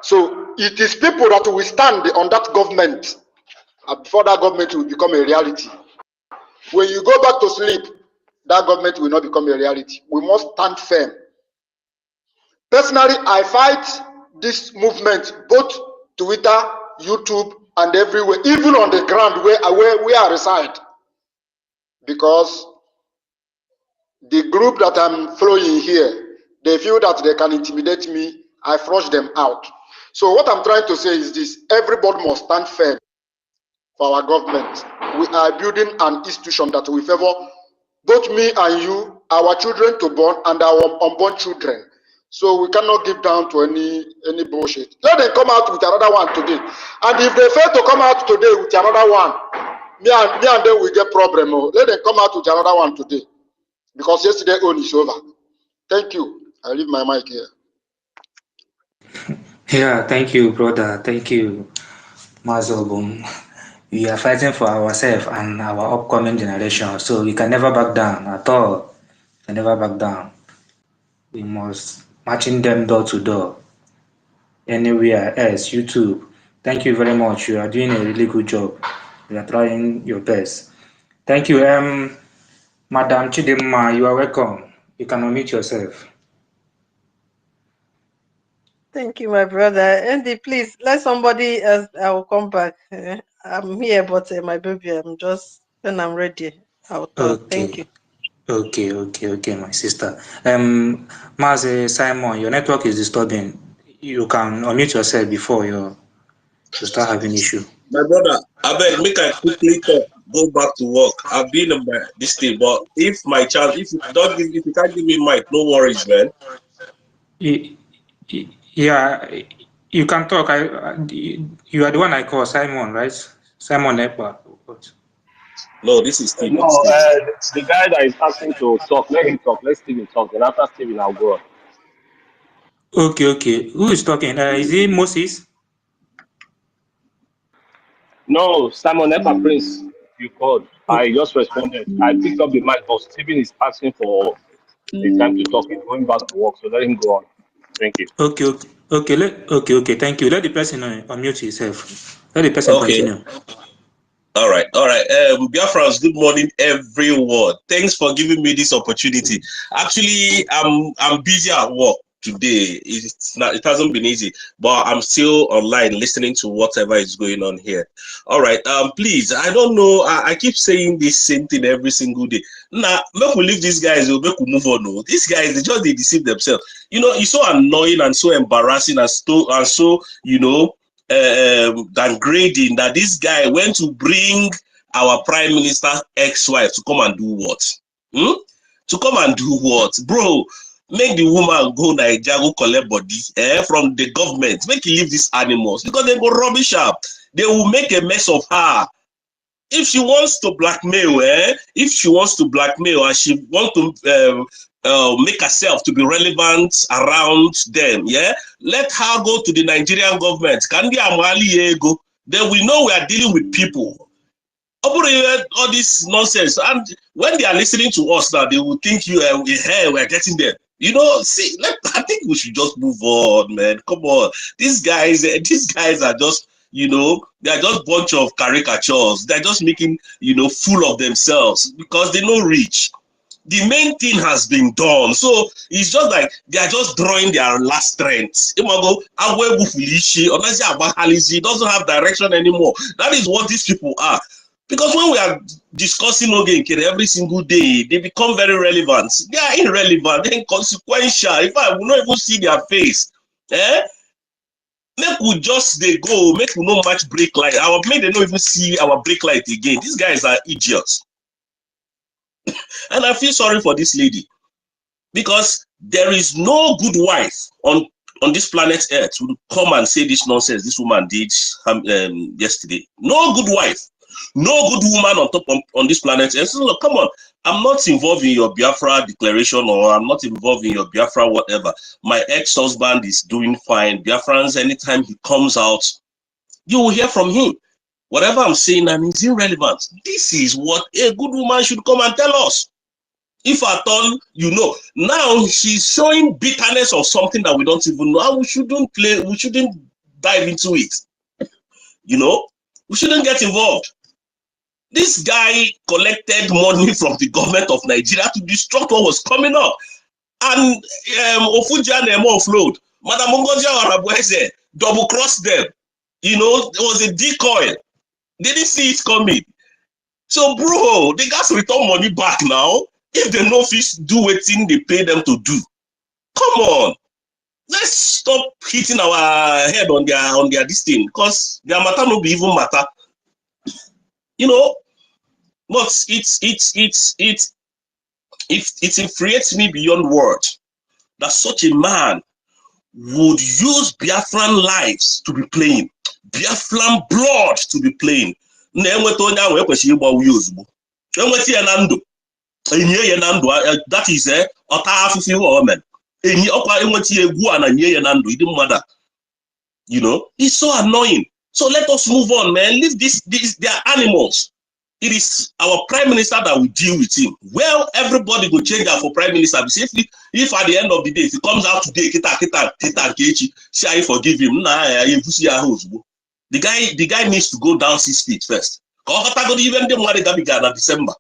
So it is people that will stand on that government before that government will become a reality. When you go back to sleep, that government will not become a reality. We must stand firm. Personally, I fight this movement, both Twitter, YouTube, and everywhere, even on the ground where I reside. Because the group that I'm following here, they feel that they can intimidate me. I flush them out. So what I'm trying to say is this: everybody must stand firm for our government. We are building an institution that will favor both me and you, our children to born, and our unborn children. So we cannot give down to any bullshit. Let them come out with another one today. And if they fail to come out today with another one, me and them will get problem. Let them come out with another one today. Because yesterday own is over. Thank you. I leave my mic here. Yeah, thank you, brother. Thank you, Mazobum. We are fighting for ourselves and our upcoming generation, so we can never back down at all. We can never back down. We must matching them door to door. Anywhere else, YouTube. Thank you very much. You are doing a really good job. You are trying your best. Thank you. Madam Chidimma, you are welcome. You can unmute yourself. Thank you, my brother. Andy, please let somebody else. I will come back. I'm here, but my baby, I'm just when I'm ready. I'll talk. Thank you. Okay, my sister. Mazi Simon, your network is disturbing. You can unmute yourself before you start having issue. My brother, I beg, make I quickly talk, go back to work. I've been on this thing, but if my child, if you can't give me mic, no worries, man. Yeah, you can talk. You are the one I call Simon, right? Simon Ekpa. No, this is Stephen. No, the guy that is asking to talk, let him talk. Let Stephen talk. And after Stephen, I'll go on. Okay. Who is talking? Is it Moses? No, Simon Epa Prince, you called. I Okay. just responded. I picked up the mic, but Stephen is asking for a time to talk. He's going back to work, so let him go on. Thank you. Okay. Thank you. Let the person unmute himself. Let the person Okay. continue. All right. Biafrans, good morning, everyone. Thanks for giving me this opportunity. Actually, I'm busy at work today. It hasn't been easy, but I'm still online listening to whatever is going on here. All right. Please, I don't know. I keep saying this same thing every single day. Now, make we leave these guys. Make we move on. No. These guys, they deceive themselves. It's so annoying and so embarrassing and so downgrading that this guy went to bring our prime minister ex-wife to come and do what? To come and do what? Bro, make the woman go Nigeria, go collect body from the government. Make you leave these animals because they go rubbish her. They will make a mess of her. If she wants to blackmail, and she wants to make herself to be relevant around them, let her go to the Nigerian government. Then we know we are dealing with people. All this nonsense, and when they are listening to us now, they will think we're getting them. I think we should just move on, man. Come on, these guys are just, they're just bunch of caricatures. They're just making, fool of themselves because they know rich. The main thing has been done, so it's just like they are just drawing their last strength. It doesn't have direction anymore. That is what these people are. Because when we are discussing Ogenkere every single day, they become very relevant. They are irrelevant, they're inconsequential. In fact, we don't even see their face. Make we just they go, make we no match brake light. Make they don't even see our brake light again. These guys are idiots. And I feel sorry for this lady because there is no good wife on this planet Earth who come and say this nonsense this woman did yesterday. No good wife. No good woman on this planet. And so, look, come on, I'm not involved in your Biafra declaration, or I'm not involved in your Biafra whatever. My ex-husband is doing fine. Biafrans, anytime he comes out, you will hear from him. Whatever I'm saying, and it's irrelevant. This is what a good woman should come and tell us. If at all, now she's showing bitterness of something that we don't even know, and we shouldn't dive into it. We shouldn't get involved. This guy collected money from the government of Nigeria to destruct what was coming up. And Ofuja Nemo offload. Madam Ngozi Arabuese double-crossed them. It was a decoy. They didn't see it coming. So, bro, they got to return money back now. If they know fish do wetin they pay them to do. Come on. Let's stop hitting our head on their this thing, because their matter no be even matter. But it infuriates me beyond words that such a man would use Biafran lives to be playing, Biafran blood to be playing. That is it's so annoying. So let us move on, man. Leave they are animals. It is our prime minister that will deal with him. Well, everybody will change that for prime minister. If at the end of the day, if he comes out today, say I forgive him. The guy needs to go down 6 feet first. December.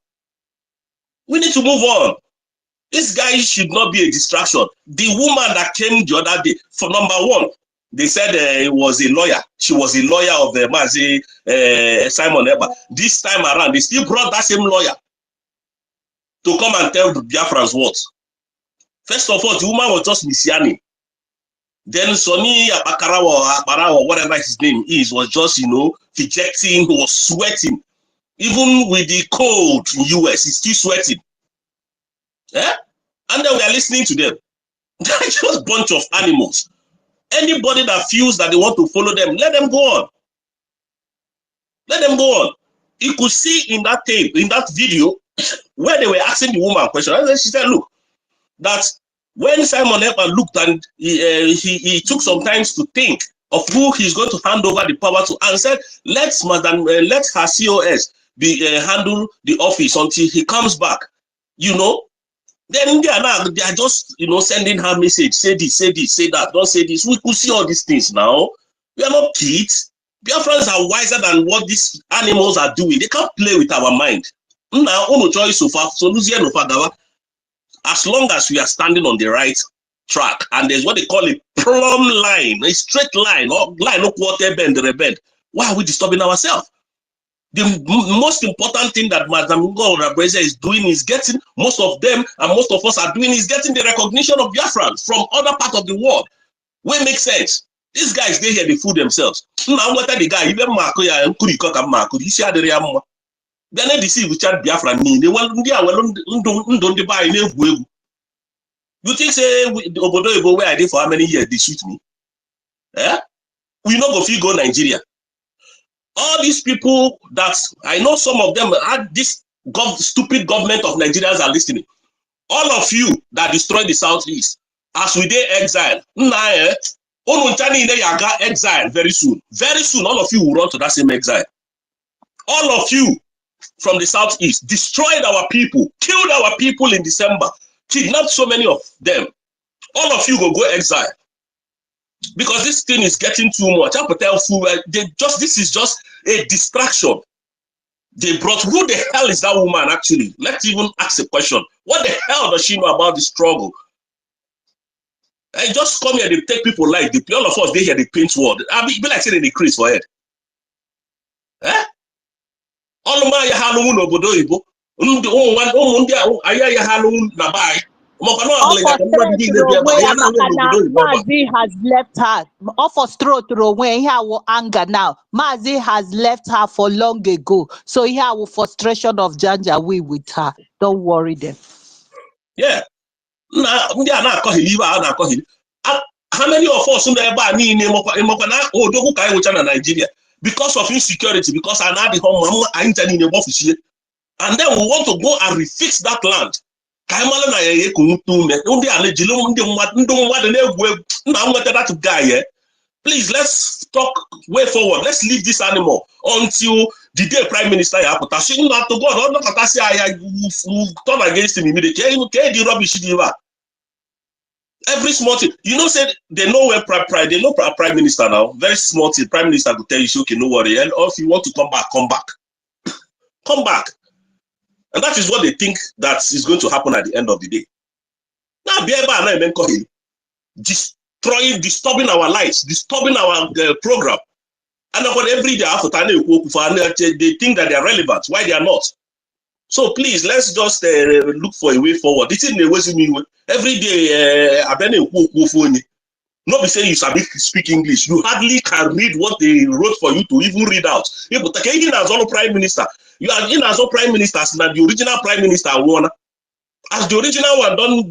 We need to move on. This guy should not be a distraction. The woman that came the other day, for number one, they said it was a lawyer. She was a lawyer of the Simon Eber. This time around, they still brought that same lawyer to come and tell the Biafrans what. First of all, the woman was just Misiani. Then Sonny Apakara, whatever his name is, was just, dejecting, was sweating. Even with the cold in US, he's still sweating. And then we are listening to them. They're just a bunch of animals. Anybody that feels that they want to follow them, let them go on. Let them go on. You could see in that tape, in that video, where they were asking the woman a question. And then she said, look, that When Simon Ekpa looked and he took some time to think of who he's going to hand over the power to and said, let her COS be handle the office until he comes back, you know. Then they are just, you know, sending her message, say this, say that, don't say this. We could see all these things now. We are not kids. Biafrans are wiser than what these animals are doing. They can't play with our mind. Now, choice so far, so as long as we are standing on the right track, and there's what they call a plumb line, a straight line, or line, no quarter bend, bend. Why are we disturbing ourselves? The most important thing that Madam Rabreza is doing is getting, most of them and most of us are doing, is getting the recognition of Biafrans from other parts of the world. Will make sense. These guys, they here, they fool themselves. Now, what the guy, even Marco, and Kurikoka Marco, you see, they're not deceive with Chad Biafran. They want don't buy any. You think, say, Obodo where I did for how many years, they shoot me? Eh? We not go go Nigeria. All these people that I know, some of them had this stupid government of Nigerians are listening. All of you that destroyed the Southeast, as we did exile, exile very soon. Very soon, all of you will run to that same exile. All of you from the Southeast destroyed our people, killed our people in December, kidnapped so many of them. All of you will go exile. Because this thing is getting too much. This is just a distraction. They brought, who the hell is that woman actually? Let's even ask a question. What the hell does she know about the struggle? I just come here, they take people like all of us, they hear the paint word. I be like saying they crease for head. Eh? All of my Halloween obodo Igbo. Mazi has left her. Off of throat when he will anger now. Mazi has left her for long ago. So he have frustration of Janjaweed with her. Don't worry them. Yeah. How many of us in Nigeria because of insecurity, because I know the home and then we want to go and refix that land. That guy, please, let's talk way forward. Let's leave this animal until the day Prime Minister happens. Not to God, not turn against him immediately. The rubbish. Every small thing, you know, said they know where they know Prime Minister now. Very small thing. Prime Minister will tell you, okay, no worry. And if you want to come back, come back. Come back. And that is what they think that is going to happen at the end of the day. Now, disturbing our lives, disturbing our program. And every day after they think that they are relevant. Why they are not? So please, let's just look for a way forward. This is the way every day. Not be saying you speak English. You hardly can read what they wrote for you to even read out. But as all Prime Minister, you are in as all Prime Ministers, and the original Prime Minister won. As the original one, don't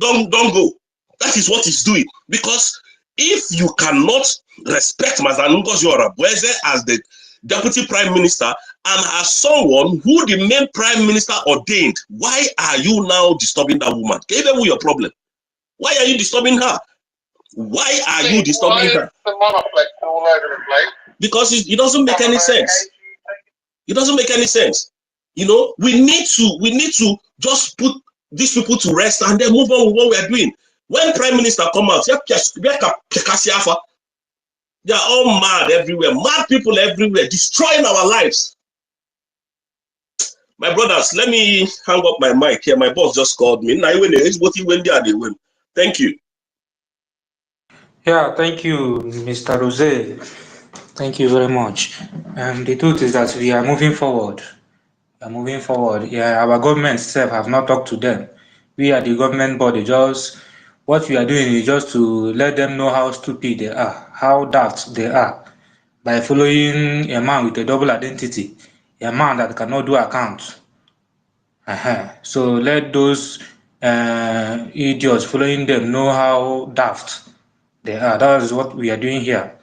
go. That is what he's doing. Because if you cannot respect Mazanungos Yorabweze as the Deputy Prime Minister and as someone who the main Prime Minister ordained, why are you now disturbing that woman? Even with your problem, why are you disturbing her? Why are you disturbing her? Because it doesn't make any sense. It doesn't make any sense. You know, we need to just put these people to rest and then move on with what we are doing. When Prime Minister come out, they are all mad everywhere. Mad people everywhere, destroying our lives. My brothers, let me hang up my mic here. My boss just called me. Thank you. Yeah, thank you, Mr. Rose. Thank you very much. The truth is that we are moving forward. We are moving forward. Yeah, our government itself have not talked to them. We are the government body. Just what we are doing is just to let them know how stupid they are, how daft they are, by following a man with a double identity, a man that cannot do accounts. So let those idiots following them know how daft they are. That is what we are doing here.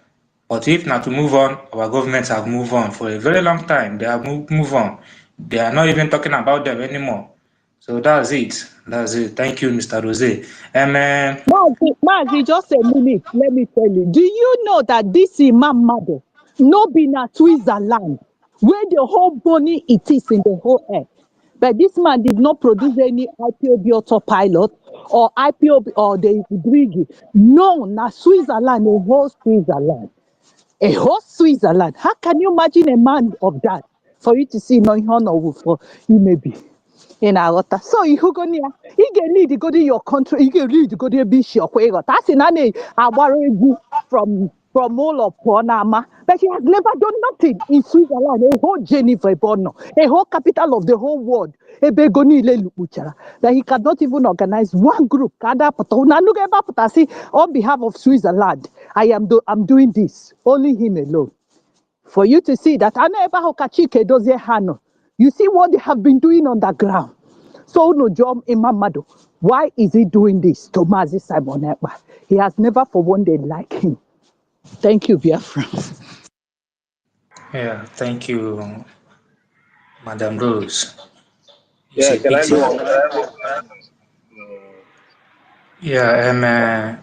But if not to move on, our governments have moved on for a very long time. They have moved on. They are not even talking about them anymore. So that's it. That's it. Thank you, Mr. Rose. Mazi, just a minute. Let me tell you. Do you know that this Imam Mado, no be na Switzerland, where the whole money it is in the whole earth. But this man did not produce any IPOB autopilot or IPOB or the Brigi. No, na Switzerland, a whole Switzerland. A whole Switzerland. How can you imagine a man of that for you to see no honor for you maybe? In our water. So you go near, you get need to go to your country, you get need to go to be sure. That's in any from all of Panama, but he has never done nothing in Switzerland, a whole Geneva, a whole capital of the whole world. A begoni that he cannot even organize one group. On behalf of Switzerland, I'm doing this. Only him alone. For you to see that you see what they have been doing on the ground. So no John Imamado, why is he doing this to Mazi Simon Ekpa? He has never for one day liked him. Thank you, Biafra. Yeah, thank you, Madam Rose. It's Yeah, a can I pity. go on? Yeah,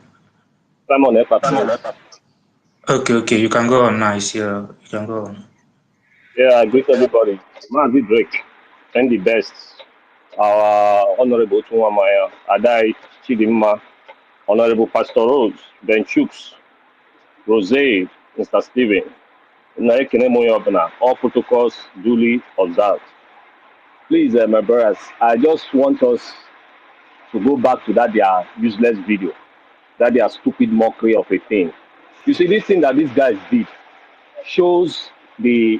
Simon Ekpa, please. okay, you can go on now. You can go on. Yeah, I greet everybody. Mazi Drake, and the best. Our Honorable Tunwamaya, Adai Chidimma, Honorable Pastor Rose, Ben Chooks, Rose, Mr. Steven, Naekene Moyobana, all protocols duly observed. Please, my brothers, I just want us to go back to that their useless video, that their stupid mockery of a thing. You see, this thing that these guys did shows the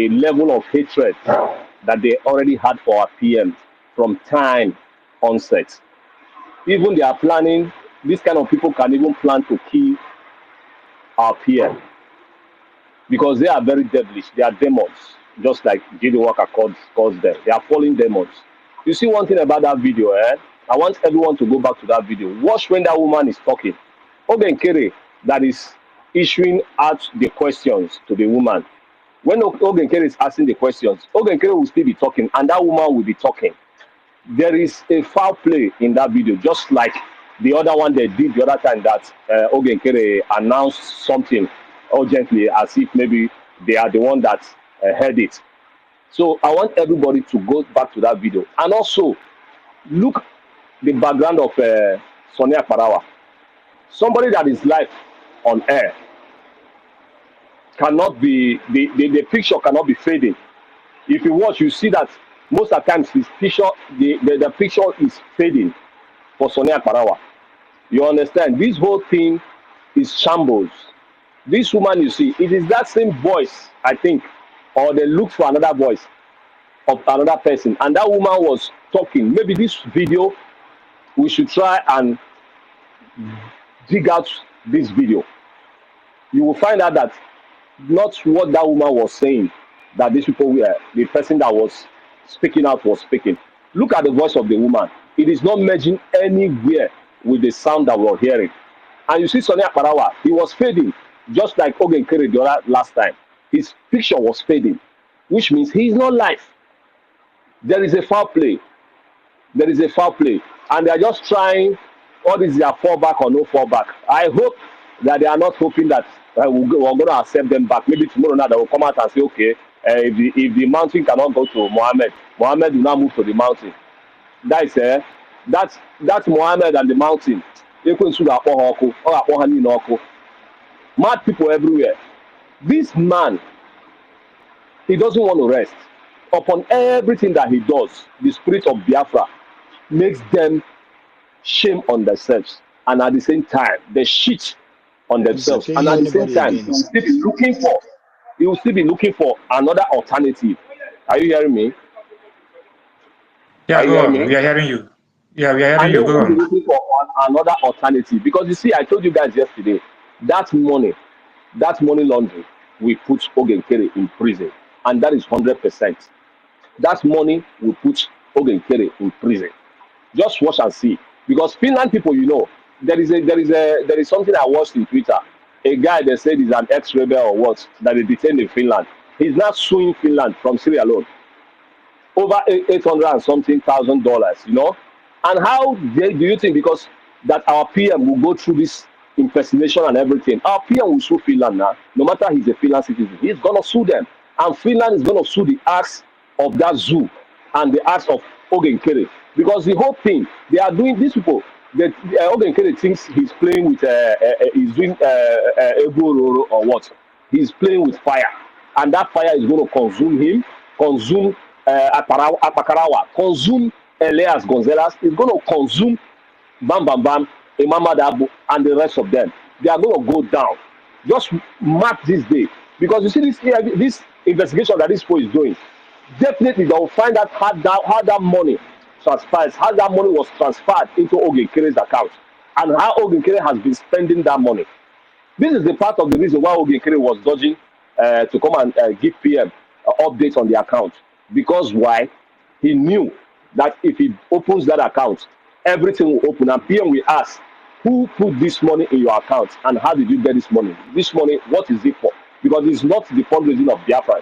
level of hatred that they already had for our PM from time onset. Even they are planning, this kind of people can even plan to kill our PM because they are very devilish. They are demons, just like J.D. Walker calls them. They are fallen demons. You see one thing about that video, I want everyone to go back to that video. Watch when that woman is talking. Ogenkere that is issuing out the questions to the woman. When Ogenkere is asking the questions, Ogenkere will still be talking and that woman will be talking. There is a foul play in that video, just like the other one they did the other time that Ogenkere announced something urgently as if maybe they are the one that heard it. So I want everybody to go back to that video and also look the background of Sonia Parawa. Somebody that is live on air cannot be, the picture cannot be fading. If you watch, you see that most of the times his picture, the picture is fading for Sonia Parawa. You understand? This whole thing is shambles. This woman, you see, it is that same voice, I think, or they look for another voice of another person. And that woman was talking. Maybe this video, we should try and dig out this video. You will find out that not what that woman was saying, that these people were, the person that was speaking out was speaking. Look at the voice of the woman. It is not merging anywhere with the sound that we're hearing. And you see Sonia Parawa, he was fading, just like Ogenkere the other last time. His picture was fading, which means he is not live. There is a foul play. There is a foul play. And they are just trying, what is their fallback or no fallback. I hope that they are not hoping that we're going to accept them back. Maybe tomorrow night they will come out and say, okay, if the mountain cannot go to Mohammed will now move to the mountain. That is that's Mohammed and the mountain. Mad people everywhere. This man, he doesn't want to rest. Upon everything that he does, the spirit of Biafra makes them shame on themselves. And at the same time, they shit on themselves. And at the same time, he will still be looking for another alternative. Are you hearing me? Yeah, go on. We are hearing you. Yeah, we are hearing you. Go on. Looking for another alternative because you see, I told you guys yesterday that money laundering, we put Ogenkere in prison, and that is 100%. That money will put Ogenkere in prison. Just watch and see, because Finland people, you know, there is something I watched in Twitter. A guy that said he's an ex-rebel or what that they detained in Finland. He's not suing Finland from Sierra Leone. over 800 and something $1,000, you know. And how do you think, because that our PM will go through this impersonation and everything, our PM will sue Finland now, no matter he's a Finland citizen, he's gonna sue them. And Finland is gonna sue the acts of that zoo and the acts of Ogenkere. Because the whole thing, they are doing, these people, that Ogenkere thinks he's playing with, he's doing Ego or what? He's playing with fire. And that fire is going to consume him, consume Apakarawa, consume Elias Gonzalez, it's going to consume Bam Bam Bam, Imama Dabo, and the rest of them. They are going to go down. Just mark this day. Because you see this investigation that this boy is doing, definitely they will find out how that money transfers, how that money was transferred into Ogenkere's account, and how Ogenkere has been spending that money. This is the part of the reason why Ogenkere was dodging to come and give PM updates on the account. Because why? He knew that if he opens that account, everything will open, and PM will ask, who put this money in your account and how did you get this money? This money, what is it for? Because it's not the fundraising of Biafra.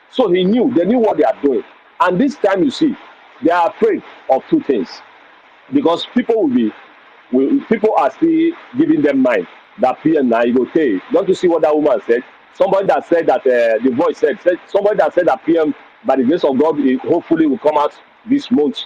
So they knew what they are doing. And this time you see, they are afraid of two things. Because people people are still giving them mind that PM now you go tell. Don't you see what that woman said? Somebody that said that the voice said somebody that said that PM by the grace of God hopefully will come out this month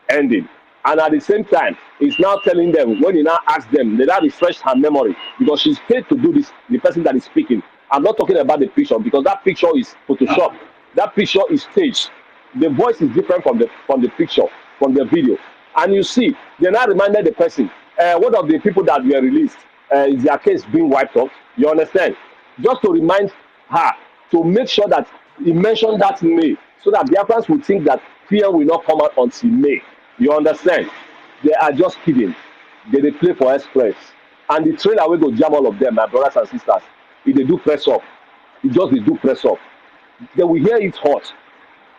ending. And at the same time, he's now telling them, when he now asks them, they now refresh her memory because she's paid to do this, the person that is speaking. I'm not talking about the picture because that picture is Photoshop. That picture is staged. The voice is different from the picture, from the video. And you see, they now reminded the person, one of the people that were released, is their case being wiped off? You understand? Just to remind her, to make sure that he mentioned that May, so that the Biafrans will think that fear will not come out until May. You understand? They are just kidding. They play for express. And the trailer will go jam all of them, my brothers and sisters. If they do press up, they do press up. They will hear it hot.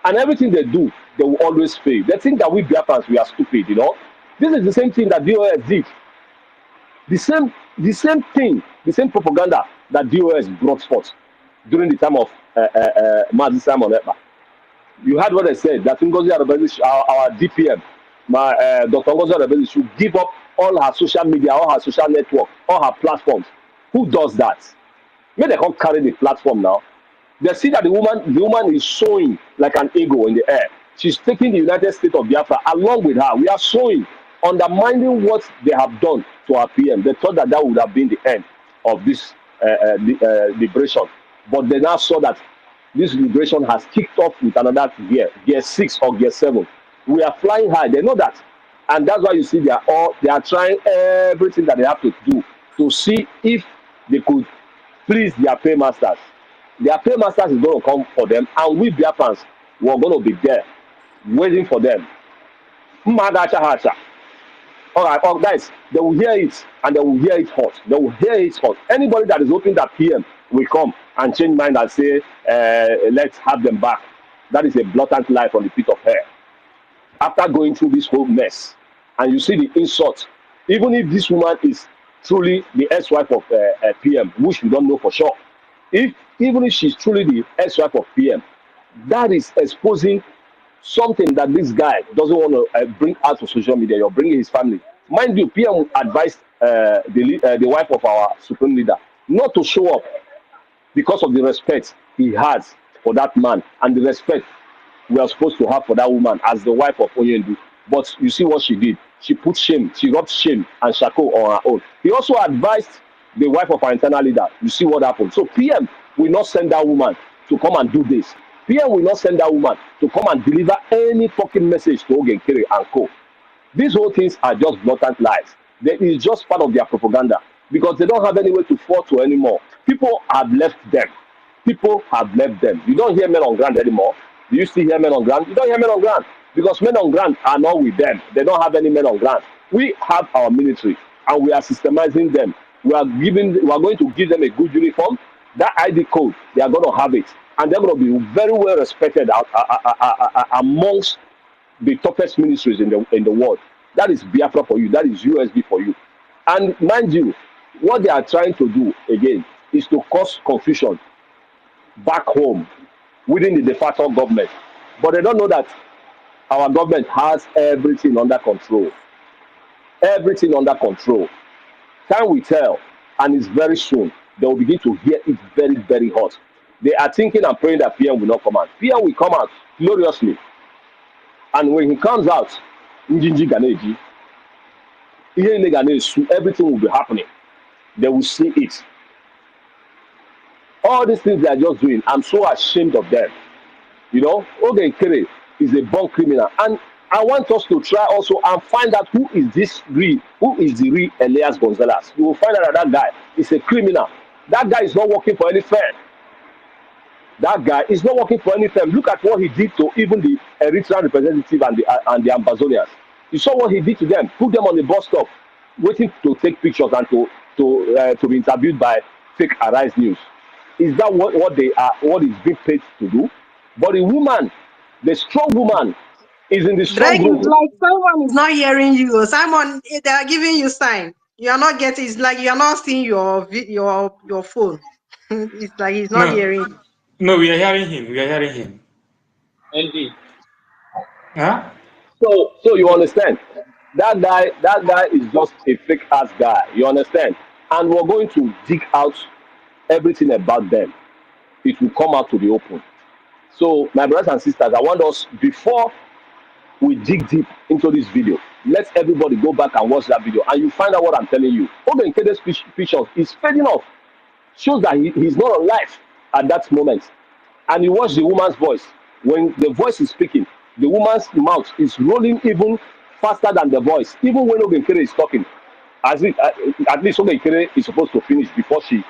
And everything they do, they will always fail. They think that we Biafrans, we are stupid, you know. This is the same thing that DOS did. The same thing, the same propaganda that DOS brought forth during the time of Mazi Simon Ekpa. You heard what I said, that Ngozi Arabezi, our DPM, Dr. Ngozi Arabezi should give up all her social media, all her social network, all her platforms. Who does that? May they come carry the platform now. They see that the woman is showing like an ego in the air. She's taking the United States of Biafra along with her. We are showing, undermining what they have done to our PM. They thought that would have been the end of this liberation. But they now saw that this liberation has kicked off with another gear 6 or gear 7. We are flying high. They know that. And that's why you see they are trying everything that they have to do to see if they could please their paymasters. Their paymasters is going to come for them, and we Biafrans were going to be there waiting for them. All right, guys, they will hear it, and they will hear it hot. They will hear it hot. Anybody that is hoping that PM will come and change mind and say, let's have them back, that is a blatant lie from the pit of hell. After going through this whole mess, and you see the insult, even if this woman is truly the ex-wife of PM, which we don't know for sure, even if she's truly the ex-wife of PM, that is exposing something that this guy doesn't want to bring out to social media. You're bringing his family. Mind you, PM advised the wife of our supreme leader not to show up because of the respect he has for that man and the respect we are supposed to have for that woman as the wife of Oyendu. But you see what she did. She put shame, she rubbed shame and shako on her own. He also advised the wife of our internal leader. You see what happened. So PM will not send that woman to come and do this. PM will not send that woman to come and deliver any fucking message to Ogenkere and co. These whole things are just blatant lies. It is just part of their propaganda because they don't have anywhere to fall to anymore. People have left them. People have left them. You don't hear men on ground anymore. Do you still hear men on ground? You don't hear men on ground because men on ground are not with them. They don't have any men on ground. We have our military and we are systemizing them. We are going to give them a good uniform. That ID code, they are going to have it. And they're going to be very well respected amongst the toughest ministries in the world. That is Biafra for you. That is USB for you. And mind you, what they are trying to do, again, is to cause confusion back home within the de facto government. But they don't know that our government has everything under control. Everything under control. Time will tell, and it's very soon. They will begin to hear it very, very hot. They are thinking and praying that PM will not come out. PM will come out gloriously. And when he comes out, Njinji Ganeji, everything will be happening. They will see it. All these things they are just doing, I'm so ashamed of them. You know, Oge Kere is a born criminal. And I want us to try also and find out who is the real Elias Gonzalez. You will find out that guy is a criminal. That guy is not working for any firm. That guy is not working for any firm. Look at what he did to even the Eritrean representative and the ambassadors. You saw what he did to them. Put them on the bus stop, waiting to take pictures and to be interviewed by fake Arise News. Is that what they are? What is being paid to do? But the woman, the strong woman, is in the strong Drake room. is like someone is not hearing you. Simon, they are giving you sign. You are not getting. It's like you are not seeing your phone. It's like he's not No, hearing you. no, we are hearing him. We are hearing him. Indeed. Huh? So you understand? That guy is just a fake ass guy. You understand? And we're going to dig out everything about them. It will come out to the open. So, my brothers and sisters, I want us, before we dig deep into this video, let everybody go back and watch that video, and you find out what I'm telling you. Oben Kede's pictures is fading off, shows that he's not alive at that moment. And you watch the woman's voice. When the voice is speaking, the woman's mouth is rolling even faster than the voice, even when Oben Kede is talking. At least Oben Kede is supposed to finish before she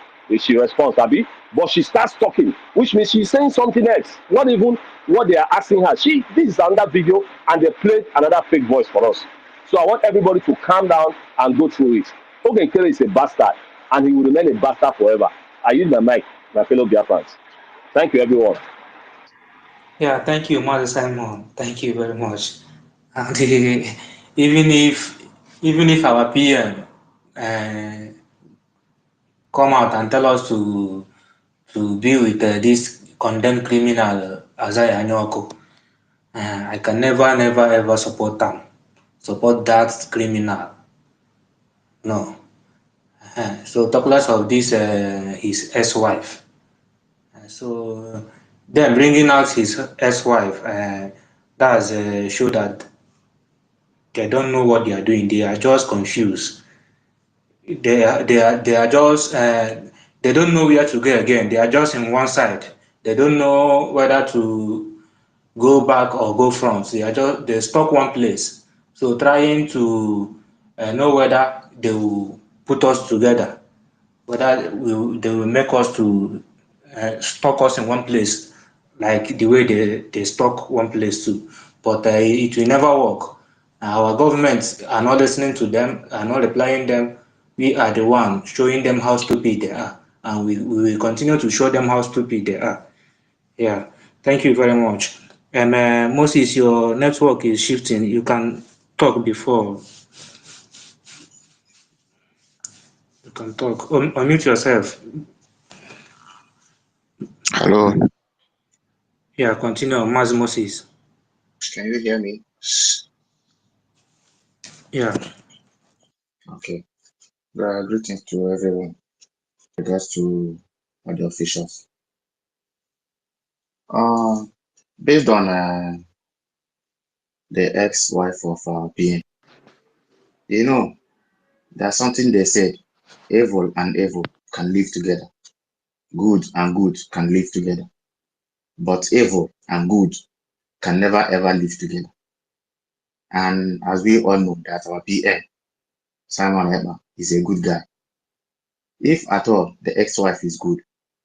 responds, Abby. But she starts talking, which means she's saying something else, not even what they are asking her. This is another video, and they played another fake voice for us. So I want everybody to calm down and go through it. Ogen Kere is a bastard, and he will remain a bastard forever. I use my mic, my fellow Biafrans. Thank you, everyone. Yeah, thank you, Mother Simon. Thank you very much. And even if our PM come out and tell us to be with this condemned criminal Azai Anyoko, I can never, never, ever support that criminal. No. So talk less of this his ex-wife. So then bringing out his ex-wife, that's show that they don't know what they are doing. They are just confused. They are just they don't know where to go again. They are just in one side. They don't know whether to go back or go front. They stuck one place. So trying to know whether they will put us together, whether they will make us to stock us in one place, like the way they stock one place too. But it will never work. Our governments are not listening to them, are not replying them. We are the one showing them how stupid they are, and we will continue to show them how stupid they are. Yeah, thank you very much. Moses, your network is shifting. You can talk before. You can talk. Unmute yourself. Hello. Yeah, continue. Moses. Can you hear me? Yeah. Okay. Greetings to everyone. Regards to all the officials. Based on the ex-wife of PM, there's something they said: evil and evil can live together. Good and good can live together. But evil and good can never ever live together. And as we all know, that our PM, Simon Ekpa, is a good guy. If at all the ex-wife is good,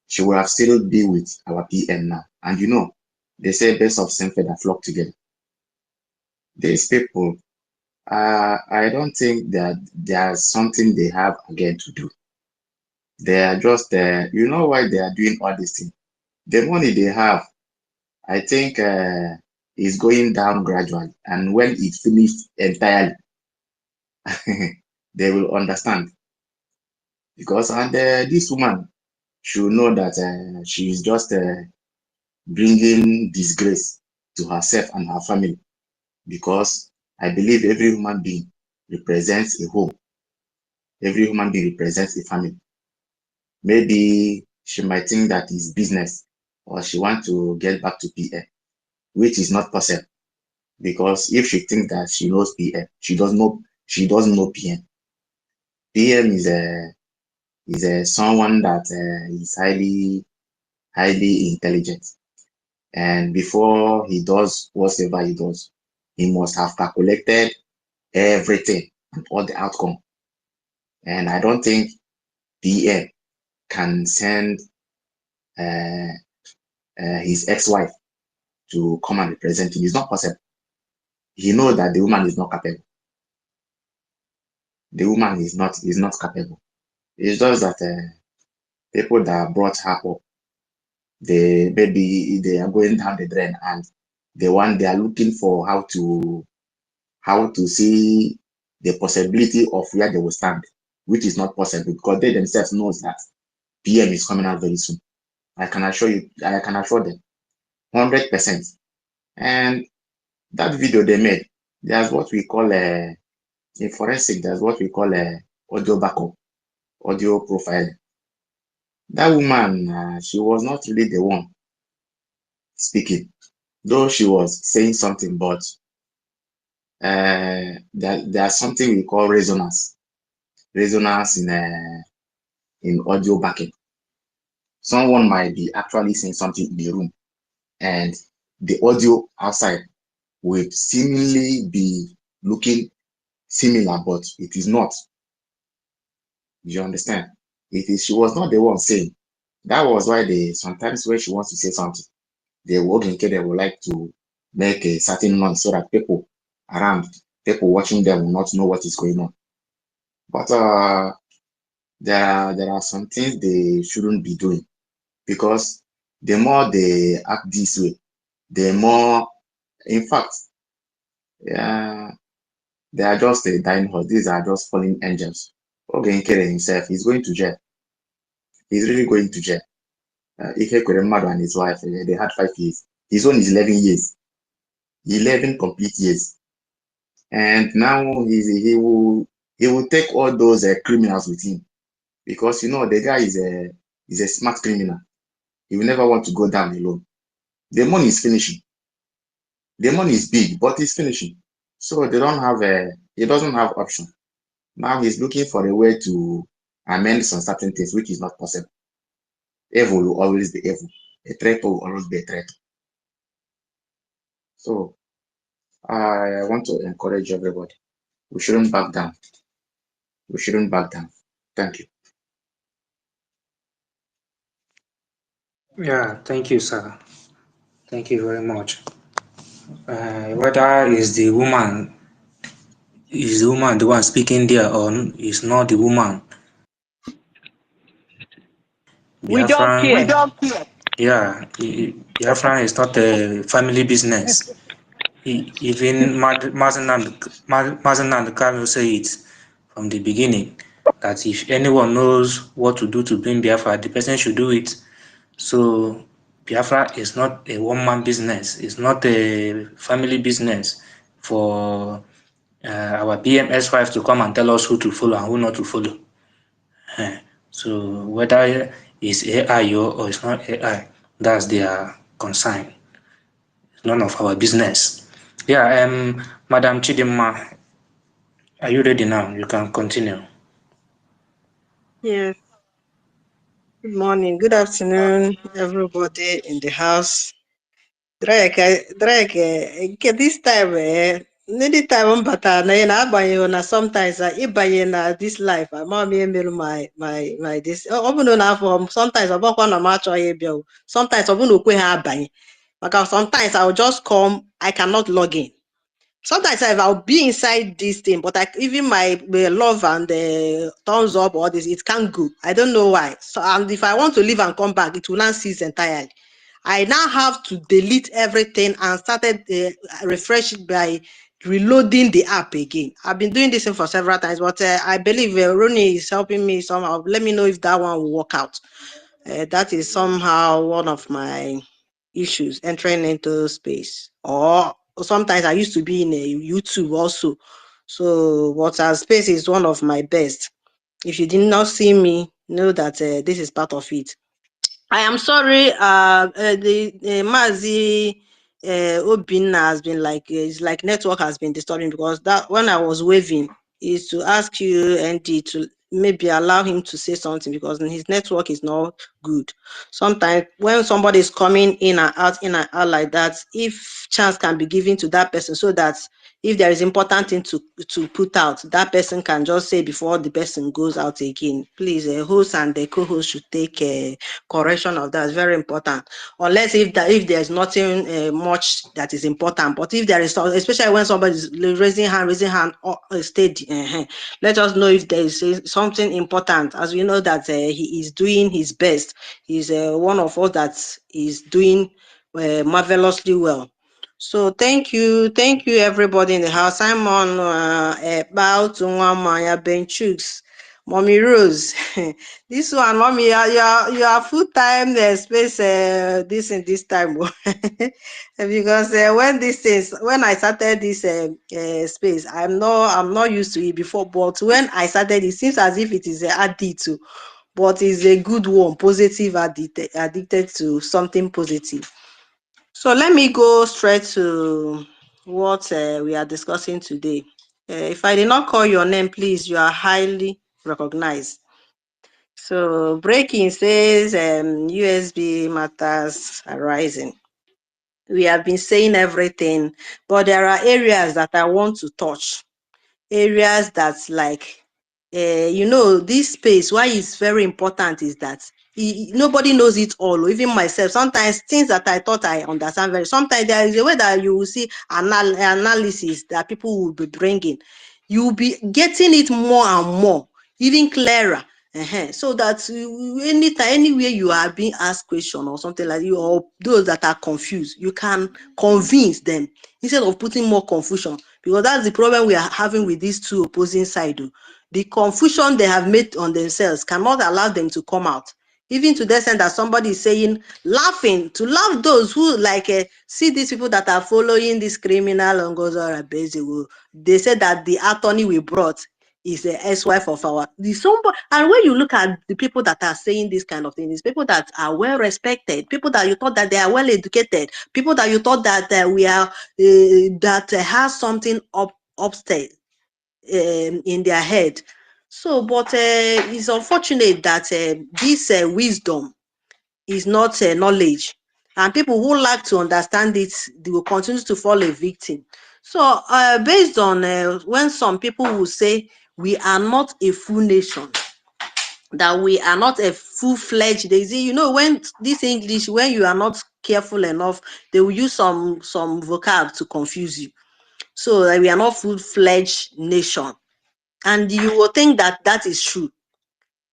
she will have still be with our PM now. And they say best of same feather flock together. These people, I don't think that there's something they have again to do. They are just, why they are doing all these things. The money they have, I think, is going down gradually. And when it finished entirely, they will understand. Because this woman should know that she is just bringing disgrace to herself and her family, because I believe every human being represents a home. Every human being represents a family. Maybe she might think that it's business, or she wants to get back to PM, which is not possible, because if she thinks that she knows PM, she doesn't know PM. PM is someone that is highly intelligent, and before he does whatever he does, he must have calculated everything and all the outcome. And I don't think PM can send his ex-wife to come and represent him. It's not possible. He knows that the woman is not capable. The woman is not capable. It's just that people that brought her up, maybe they are going down the drain, and they are looking for how to see the possibility of where they will stand, which is not possible, because they themselves knows that PM is coming out very soon. I can assure them 100%. And that video they made, there's what we call in forensic, there's what we call audio backup, audio profile. That woman, she was not really the one speaking, though she was saying something, but there's something we call resonance in audio backing. Someone might be actually saying something in the room, and the audio outside will seemingly be looking similar, but it is not. You understand? She was not the one saying. That was why sometimes when she wants to say something, they would like to make a certain noise so that people watching them will not know what is going on. But there are some things they shouldn't be doing, because the more they act this way, the more, in fact, they are just a dying horse. These are just fallen angels. Ogenkere himself, he's going to jail. He's really going to jail. Ife Kweremadu and his wife, they had 5 years. His own is 11 years. 11 complete years. And now he will take all those criminals with him, because the guy is a smart criminal. He will never want to go down alone. The money is finishing. The money is big, but it's finishing. So he doesn't have option. Now he's looking for a way to amend some certain things, which is not possible. Evil will always be evil. A traitor will always be a traitor. So I want to encourage everybody. We shouldn't back down. We shouldn't back down. Thank you. Yeah, thank you, sir. Thank you very much. Whether is the woman the one speaking there, or is not the woman? We don't Biafran, care. yeah, Biafran is not a family business. Even Mazen and Kano say it from the beginning, that if anyone knows what to do to bring Biafra, the person should do it. So Biafra is not a one-man business. It's not a family business for our BMS5 to come and tell us who to follow and who not to follow. So whether it's AI or it's not AI, that's their concern. It's none of our business. Yeah, Madam Chidima, are you ready now? You can continue. Yes. Good morning. Good afternoon, everybody in the house. Drake, this time, anytime mbata na abanye na sometimes ịbanye na this life, amam emelu my this. Ọ bụ na afọ sometimes ọbụkwa na m achọghị ịbịa. Sometimes ọ bụ na okwe ha abanye. Maka sometimes I will just come, I cannot log in. Sometimes I'll be inside this thing, but even my love and thumbs up or this, it can't go. I don't know why. So, and if I want to leave and come back, it will not cease entirely. I now have to delete everything and started refresh it by reloading the app again. I've been doing this for several times, but I believe Ronnie is helping me somehow. Let me know if that one will work out. That is somehow one of my issues entering into space. Or sometimes I used to be in a YouTube also. So WhatsApp space is one of my best. If you did not see me, know that this is part of it. I am sorry. The Mazi Obinna has been like it's like network has been disturbing, because that when I was waving is to ask you ND to maybe allow him to say something, because his network is not good. Sometimes when somebody is coming in and out like that, if chance can be given to that person, so that if there is important thing to put out, that person can just say before the person goes out again. Please, host and the co-host should take correction of that. It's very important. Unless if there's nothing much that is important, but if there is, especially when somebody is raising hand steady, let us know if there is something important. As we know that he is doing his best. He's one of us that is doing marvelously well. So thank you everybody in the house. I'm on about Maya Benchooks, Mommy Rose. This one, Mommy, you are full time space this time. Because when I started this space, I'm not used to it before, but when I started, it seems as if it is addictive, but it's a good one, positive, addicted to something positive. So let me go straight to what we are discussing today. If I did not call your name, please, you are highly recognized. So breaking says USB matters arising. We have been saying everything, but there are areas that I want to touch. Areas that's like, this space, why it's very important is that nobody knows it all, even myself. Sometimes things that I thought I understand sometimes there is a way that you will see analysis that people will be bringing. You will be getting it more and more, even clearer. So that anytime, anywhere you are being asked question or something like you, or those that are confused, you can convince them instead of putting more confusion, because that's the problem we are having with these two opposing sides. The confusion they have made on themselves cannot allow them to come out. Even to the extent that somebody is saying, laughing, to laugh those who see these people that are following this criminal on Gozora Beziwo. They said that the attorney we brought is the ex-wife of our and when you look at the people that are saying this kind of thing, it's people that are well respected, people that you thought that they are well educated, people that you thought that we are that has something upstairs in their head. So, but it's unfortunate that this wisdom is not knowledge, and people who like to understand it, they will continue to fall a victim. So, based on when some people will say we are not a full nation, that we are not a full-fledged, they say, when this English, when you are not careful enough, they will use some vocab to confuse you. So we are not full-fledged nation, and you will think that that is true.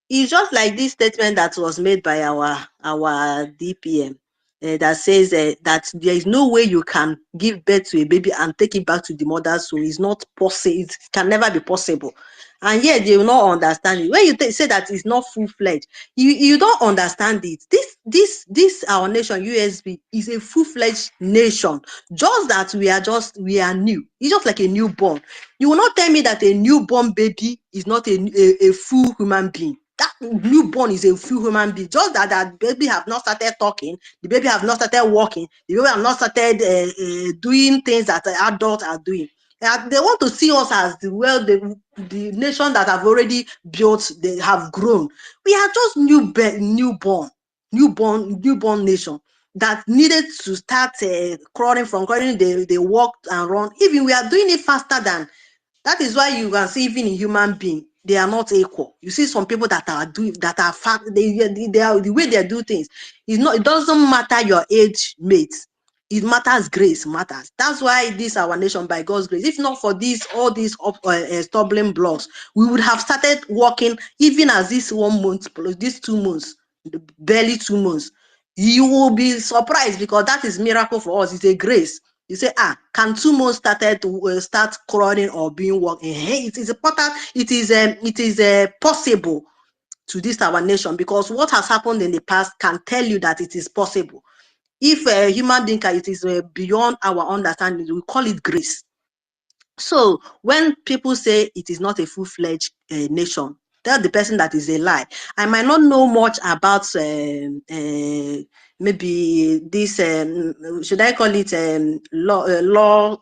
It's just like this statement that was made by our DPM that says that there is no way you can give birth to a baby and take it back to the mother. So it's not possible. It can never be possible. And yet they will not understand it. When you say that it's not full-fledged, you don't understand it. This our nation, USB, is a full-fledged nation. Just that we are new. It's just like a newborn. You will not tell me that a newborn baby is not a full human being. That newborn is a full human being. Just that baby have not started talking, the baby have not started walking, the baby have not started doing things that adults are doing. They want to see us as the nation that have already built, they have grown. We are just newborn nation that needed to start crawling. They walked and run. Even we are doing it faster than. That is why you can see even in human being, they are not equal. You see some people that are fat, they are, the way they do things. It doesn't matter your age mates. It matters, grace matters. That's why this our nation, by God's grace. If not for all these stumbling blocks, we would have started working even as this 1 month plus these 2 months, barely 2 months. You will be surprised, because that is miracle for us. It's a grace. You say, can 2 months start crawling or being working? It is important. It is possible to this our nation, because what has happened in the past can tell you that it is possible. If a human being it is beyond our understanding, we call it grace. So when people say it is not a full-fledged nation, tell the person that is a lie. I might not know much about maybe this should I call it law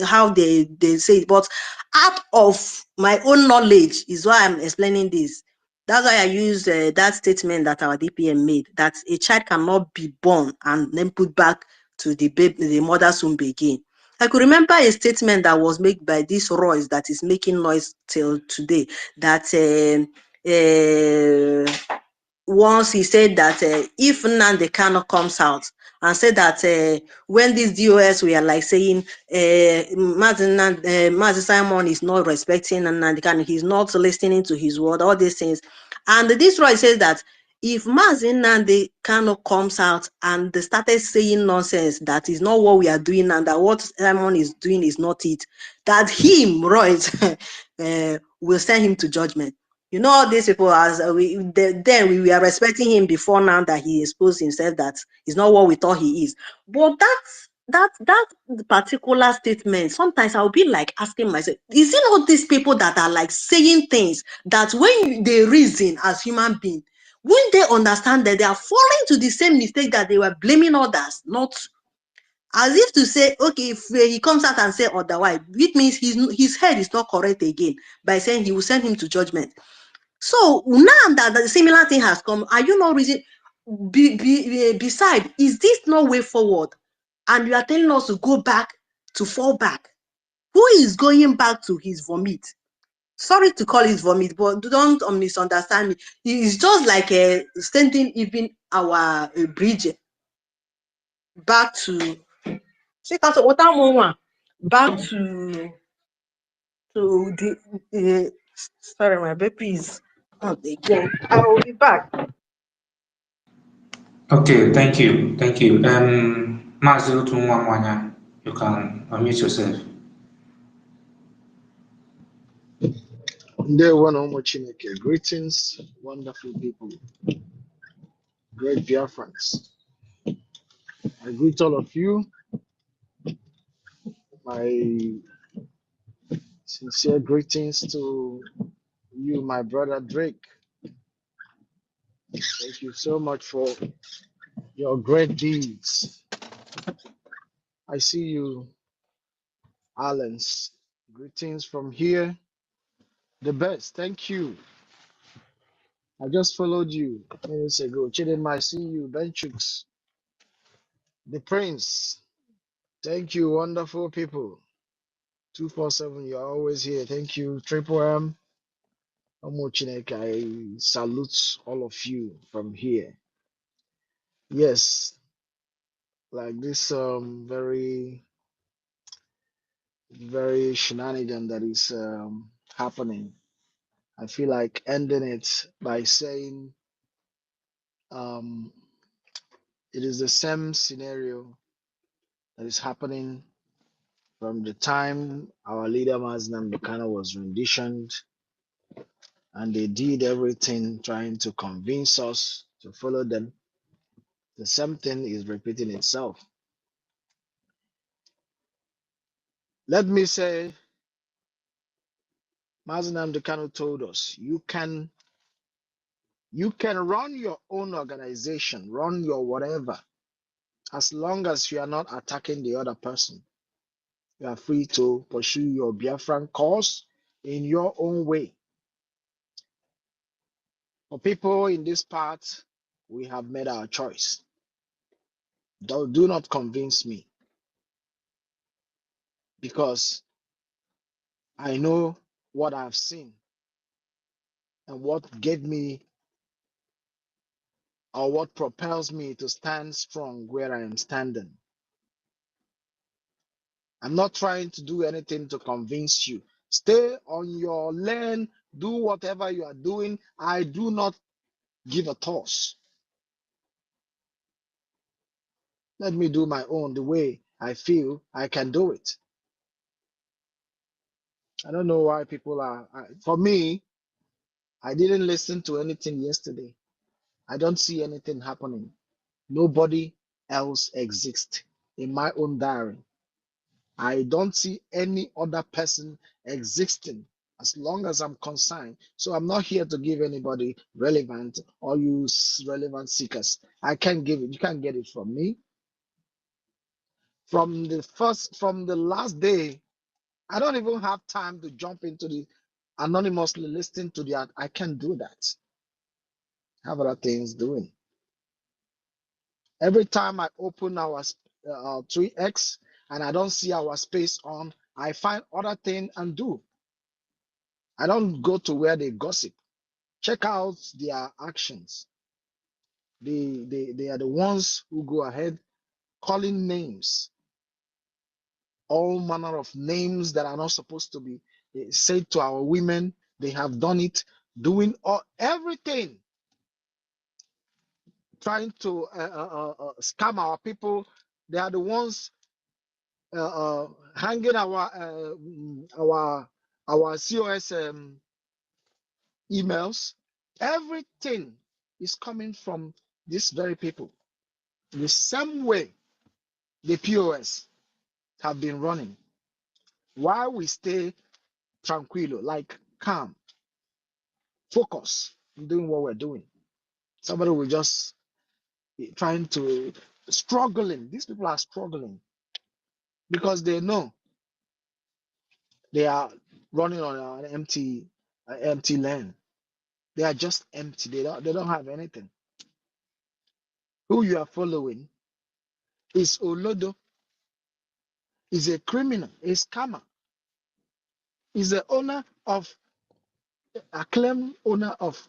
how they say it, but out of my own knowledge is why I'm explaining this. That's why I use that statement that our DPM made, that a child cannot be born and then put back to the baby, the mother's womb again. I could remember a statement that was made by this Royce that is making noise till today, that once he said that if Nnamdi Kanu comes out and said that when these DOS were like saying Mazi Simon is not respecting Nnamdi Kanu, he's not listening to his word, all these things. And this Roy says that if Mazi Nnamdi Kanu comes out and they started saying nonsense, that is not what we are doing and that what Simon is doing is not it, that him, Royce, will send him to judgment. You know, all these people, as we are respecting him before now that he exposed himself that he's not what we thought he is. But that particular statement, sometimes I'll be like asking myself, is it not these people that are like saying things that when they reason as human beings, when they understand that they are falling to the same mistake that they were blaming others, not as if to say, okay, if he comes out and say otherwise, it means his head is not correct again by saying he will send him to judgment. So now that the similar thing has come, are you not reason? Beside, is this no way forward? And you are telling us to go back, to fall back. Who is going back to his vomit? Sorry to call it vomit, but don't misunderstand me. It's just like sending even our bridge back to back to the sorry, my baby is on again. I will be back. Okay, thank you. Thank you. Mazu Tumwamwanya, you can unmute yourself. Day one Chineke. Greetings, wonderful people, great dear friends. I greet all of you. My sincere greetings to you, my brother Drake. Thank you so much for your great deeds. I see you, Allen's. Greetings from here. The best. Thank you. I just followed you minutes ago. Chidinma, I see you. Benchux, the prince. Thank you, wonderful people. 247, you're always here. Thank you. Triple M. Chineke, I salute all of you from here. Yes, like this very shenanigan that is happening. I feel like ending it by saying it is the same scenario that is happening from the time our leader Maznam Bukana was renditioned, and they did everything trying to convince us to follow them. The same thing is repeating itself. Let me say, Maznam Bukana told us, you can run your own organization, run your whatever, as long as you are not attacking the other person. You are free to pursue your Biafran cause in your own way. For people in this part, we have made our choice. Do not convince me, because I know what I've seen and what gave me or what propels me to stand strong where I am standing. I'm not trying to do anything to convince you. Stay on your lane, do whatever you are doing. I do not give a toss. Let me do my own the way I feel I can do it. I don't know why people are. For me, I didn't listen to anything yesterday. I don't see anything happening. Nobody else exists in my own diary. I don't see any other person existing as long as I'm concerned. So I'm not here to give anybody relevant or use relevant seekers. I can't give it. You can't get it from me. From the last day, I don't even have time to jump into the anonymously listening to the. I can't do that. I have other things doing. Every time I open our 3x and I don't see our space on, I find other thing and do. I don't go to where they gossip. Check out their actions. They are the ones who go ahead calling names, all manner of names that are not supposed to be said to our women. They have done it, doing everything, trying to scam our people. They are the ones hanging our COS emails. Everything is coming from these very people. The same way the POS have been running. While we stay tranquilo, like calm, focus on doing what we're doing. Somebody will just be trying to struggling. These people are struggling because they know they are running on an empty land. They are just empty. They don't have anything. Who you are following is Olodo, is a criminal, a scammer, is the owner of acclaimed owner of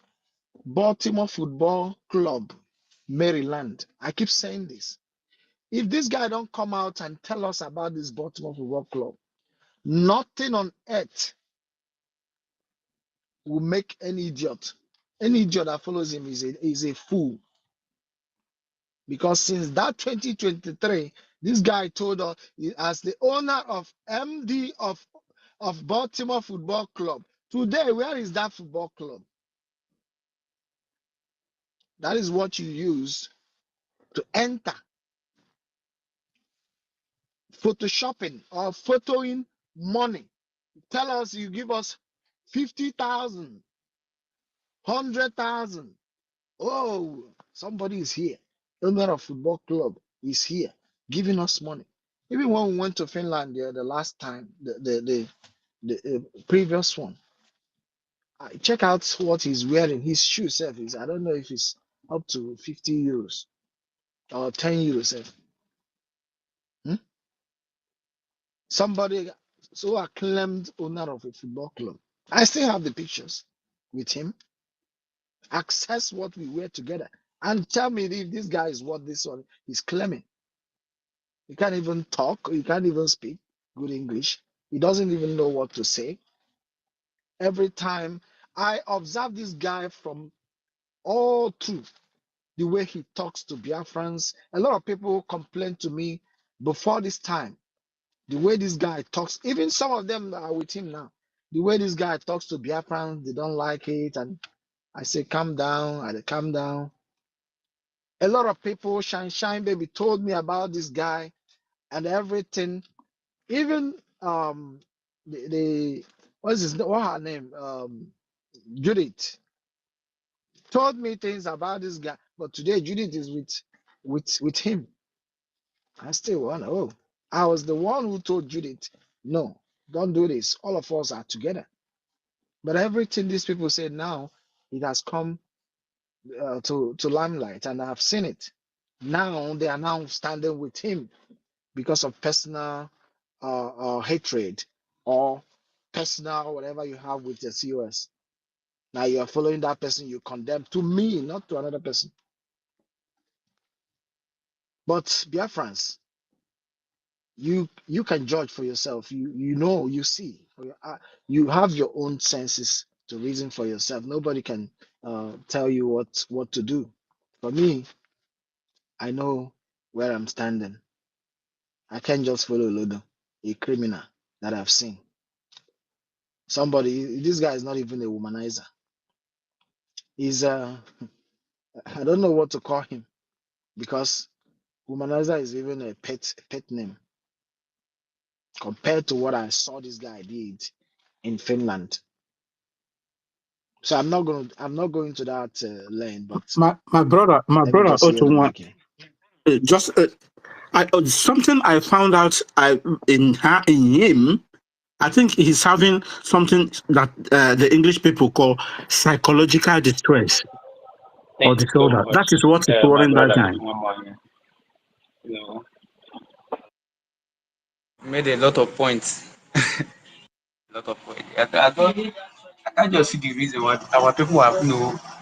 Baltimore Football Club, Maryland. I keep saying this. If this guy don't come out and tell us about this Baltimore Football Club, nothing on earth will make any idiot. Any idiot that follows him is a fool. Because since that 2023, this guy told us as the owner of MD of Baltimore Football Club. Today, where is that football club? That is what you use to enter photoshopping or photoing money. Tell us you give us 50,000, 100,000. Oh, somebody is here. Owner of football club is here giving us money. Even when we went to Finland the last time, the previous one, check out what he's wearing. His shoe self is, I don't know if it's up to 50 euros or 10 euros. Hmm? Somebody so acclaimed owner of a football club. I still have the pictures with him. Access what we wear together and tell me if this guy is what this one is claiming. He can't even talk. He can't even speak good English. He doesn't even know what to say. Every time I observe this guy from all through the way he talks to Biafrans, a lot of people complain to me before this time. The way this guy talks, even some of them that are with him now, the way this guy talks to Biafrans, they don't like it. And I say, calm down. I calm down. A lot of people, Shine Baby, told me about this guy and everything. Even the what her name Judith told me things about this guy, but today Judith is with him. I still wonder. Oh, I was the one who told Judith, no, don't do this. All of us are together. But everything these people say now, it has come to limelight, and I've seen it. Now they are now standing with him because of personal hatred or personal whatever you have with the COS. Now you are following that person you condemn to me, not to another person. But Biafrans, you can judge for yourself. You know, you see, you have your own senses to reason for yourself. Nobody can tell you what to do. For me, I know where I'm standing. I can't just follow Lodo, a criminal that I've seen. Somebody, this guy is not even a womanizer. He's I don't know what to call him because Womanizer is even a pet name compared to what I saw this guy did in Finland. So I'm not going to that lane, but My brother, let me just hear the Otunwa, making. something I found out in him. I think he's having something that the English people call psychological distress or Thank you so disorder. That much, is what is my worrying that brother guy. Otumamanya. You know, made a lot of points. A lot of points. I can't just see the reason why our people are,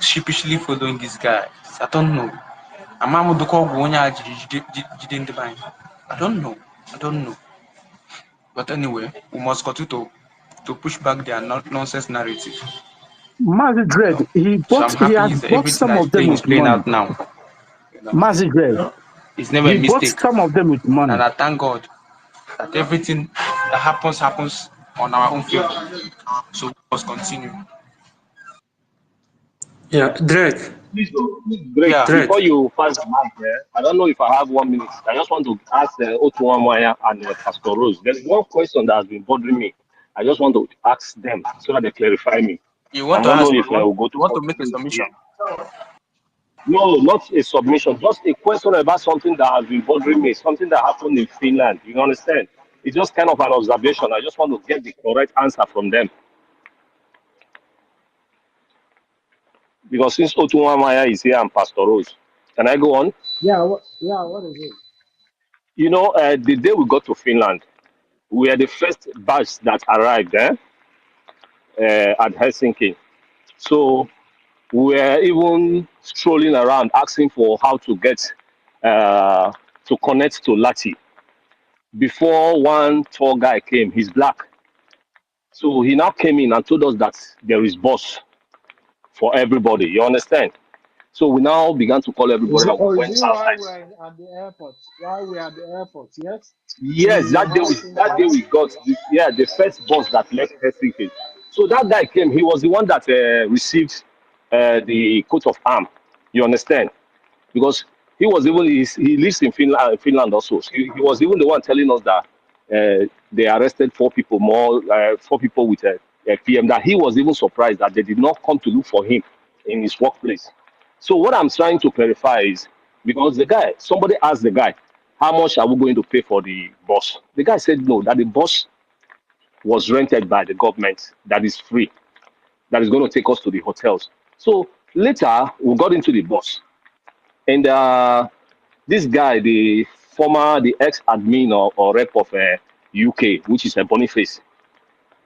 sheepishly following this guy. I don't know. I don't know. I don't know. But anyway, we must continue to push back their nonsense narrative. Mazi Greg, So I'm he happy has that bought everything some that is of them playing is with playing money. out now. Mazi Greg, It's never a he bought mistake. some of them with money. And I thank God that everything that happens on our own favor. So we must continue. Yeah, Drake. Please, Greg, Yeah. before Drake. you pass the mic, I don't know if I have 1 minute. I just want to ask Otuamaya and Pastor Rose. There's one question that has been bothering me. I just want to ask them so that they clarify me. You want I to don't know ask, if you we'll go to want to Pastor make a Rose submission? here. No, not a submission, just a question about something that has been bothering me, something that happened in Finland. You understand? It's just kind of an observation. I just want to get the correct answer from them. Because since Otuamaya is here and Pastor Rose, can I go on? Yeah, what is it? The day we got to Finland, we are the first batch that arrived at Helsinki. So we were even strolling around asking for how to get to connect to Lati. Before one tall guy came, he's black. So he now came in and told us that there is bus for everybody. You understand? So we now began to call everybody and we Is went it while outside. we're at the airport? While we're at the airport, yes? Yes, You're asking for that day that? we got the first bus that left Helsinki. So that guy came. He was the one that received the coat of arm. You understand? Because he lives in Finland also. So he was even the one telling us that they arrested 4 people with a PM. That he was even surprised that they did not come to look for him in his workplace. So what I'm trying to clarify is because somebody asked the guy, how much are we going to pay for the bus? The guy said no, that the bus was rented by the government, that is free, that is going to take us to the hotels. So later we got into the bus, and this guy, the ex-admin or rep of UK, which is a Boniface,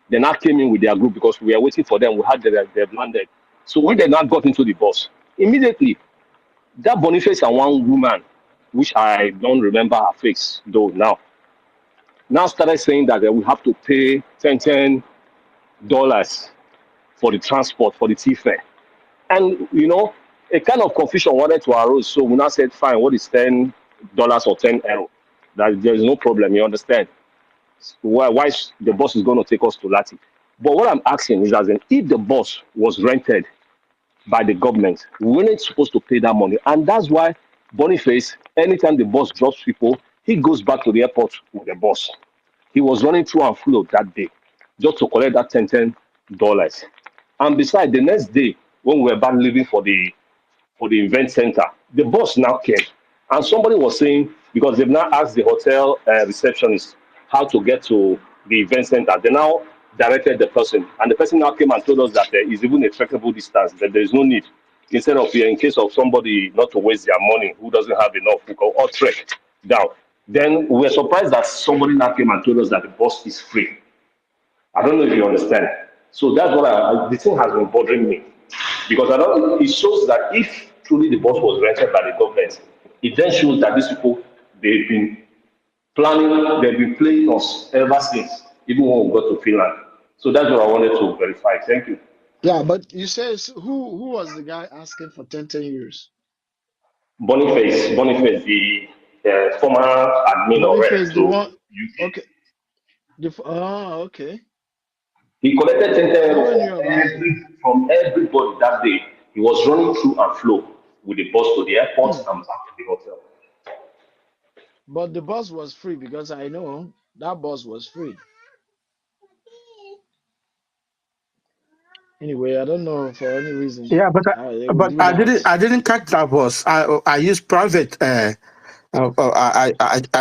they now came in with their group because we were waiting for them. We had they've landed. So when they now got into the bus, immediately that Boniface and one woman, which I don't remember her face though now started saying that we have to pay $10 for the transport, for the tea fare. And, a kind of confusion wanted to arise. So we now said, fine, what is $10 or 10 euro? That there is no problem, you understand? Why the bus is going to take us to Lati. But what I'm asking is, as in, if the bus was rented by the government, we weren't supposed to pay that money. And that's why Boniface, anytime the bus drops people, he goes back to the airport with the bus. He was running through and through that day just to collect that $10. And besides, the next day, when we were back leaving for the event center, the bus now came. And somebody was saying, because they've now asked the hotel receptionist how to get to the event center, they now directed the person. And the person now came and told us that there is even a trackable distance, that there is no need. Instead of, in case of somebody not to waste their money who doesn't have enough, we can all trek down. Then we were surprised that somebody now came and told us that the bus is free. I don't know if you understand. So that's what the thing has been bothering me. Because it shows that if truly the bus was rented by the government, it then shows that these people, they've been they've been playing us ever since, even when we got to Finland. So that's what I wanted to verify. Thank you. Yeah, but you said who was the guy asking for 10 years? Boniface, the former admin or rep Boniface, the to one. UK. Okay. Okay. He collected 10 I euro never knew about him. from everybody that day. He was running through and flow with the bus to the airport Hmm. and back to the hotel. But the bus was free because I know that bus was free. Anyway, I don't know for any reason Yeah, they would but do that. I didn't catch that bus. I used private. I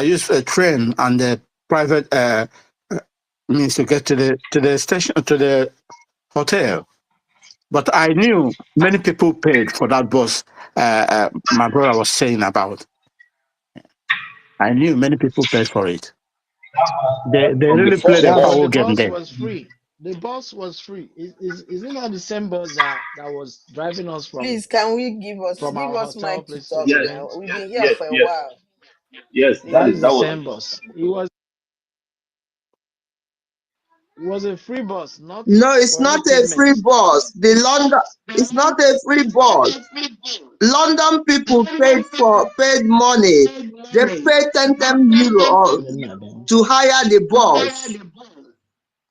used a train and the private means to get to the station to the hotel. But I knew many people paid for that bus. My brother was saying about. I knew many people paid for it. They From the really first played a Yeah, but bus. power the game bus there. was free. The bus was free. Is it not the same bus that was driving us Please, can we from give our us hotel mic to place to talk the Yes, now? event? We've been here yes, for a yes, while. yes. That is the That was same bus. It was a free bus, not No, it's for any not a free payment. bus. The London, it's not a free bus. London people paid money. They paid 10 euro to hire the bus.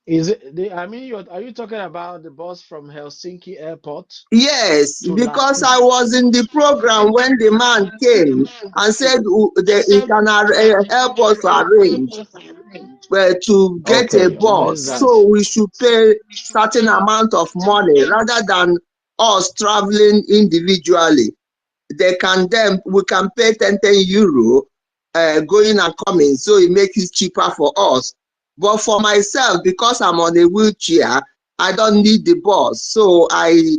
Is it I mean are you talking about the bus from Helsinki airport Yes, to because Lahti? I was in the program when the man came and said he can help us arrange to get a Okay, I missed bus. that. So we should pay certain amount of money rather than us traveling individually. We can pay 10 euro going and coming, so it makes it cheaper for us. But for myself, because I'm on a wheelchair, I don't need the bus. So I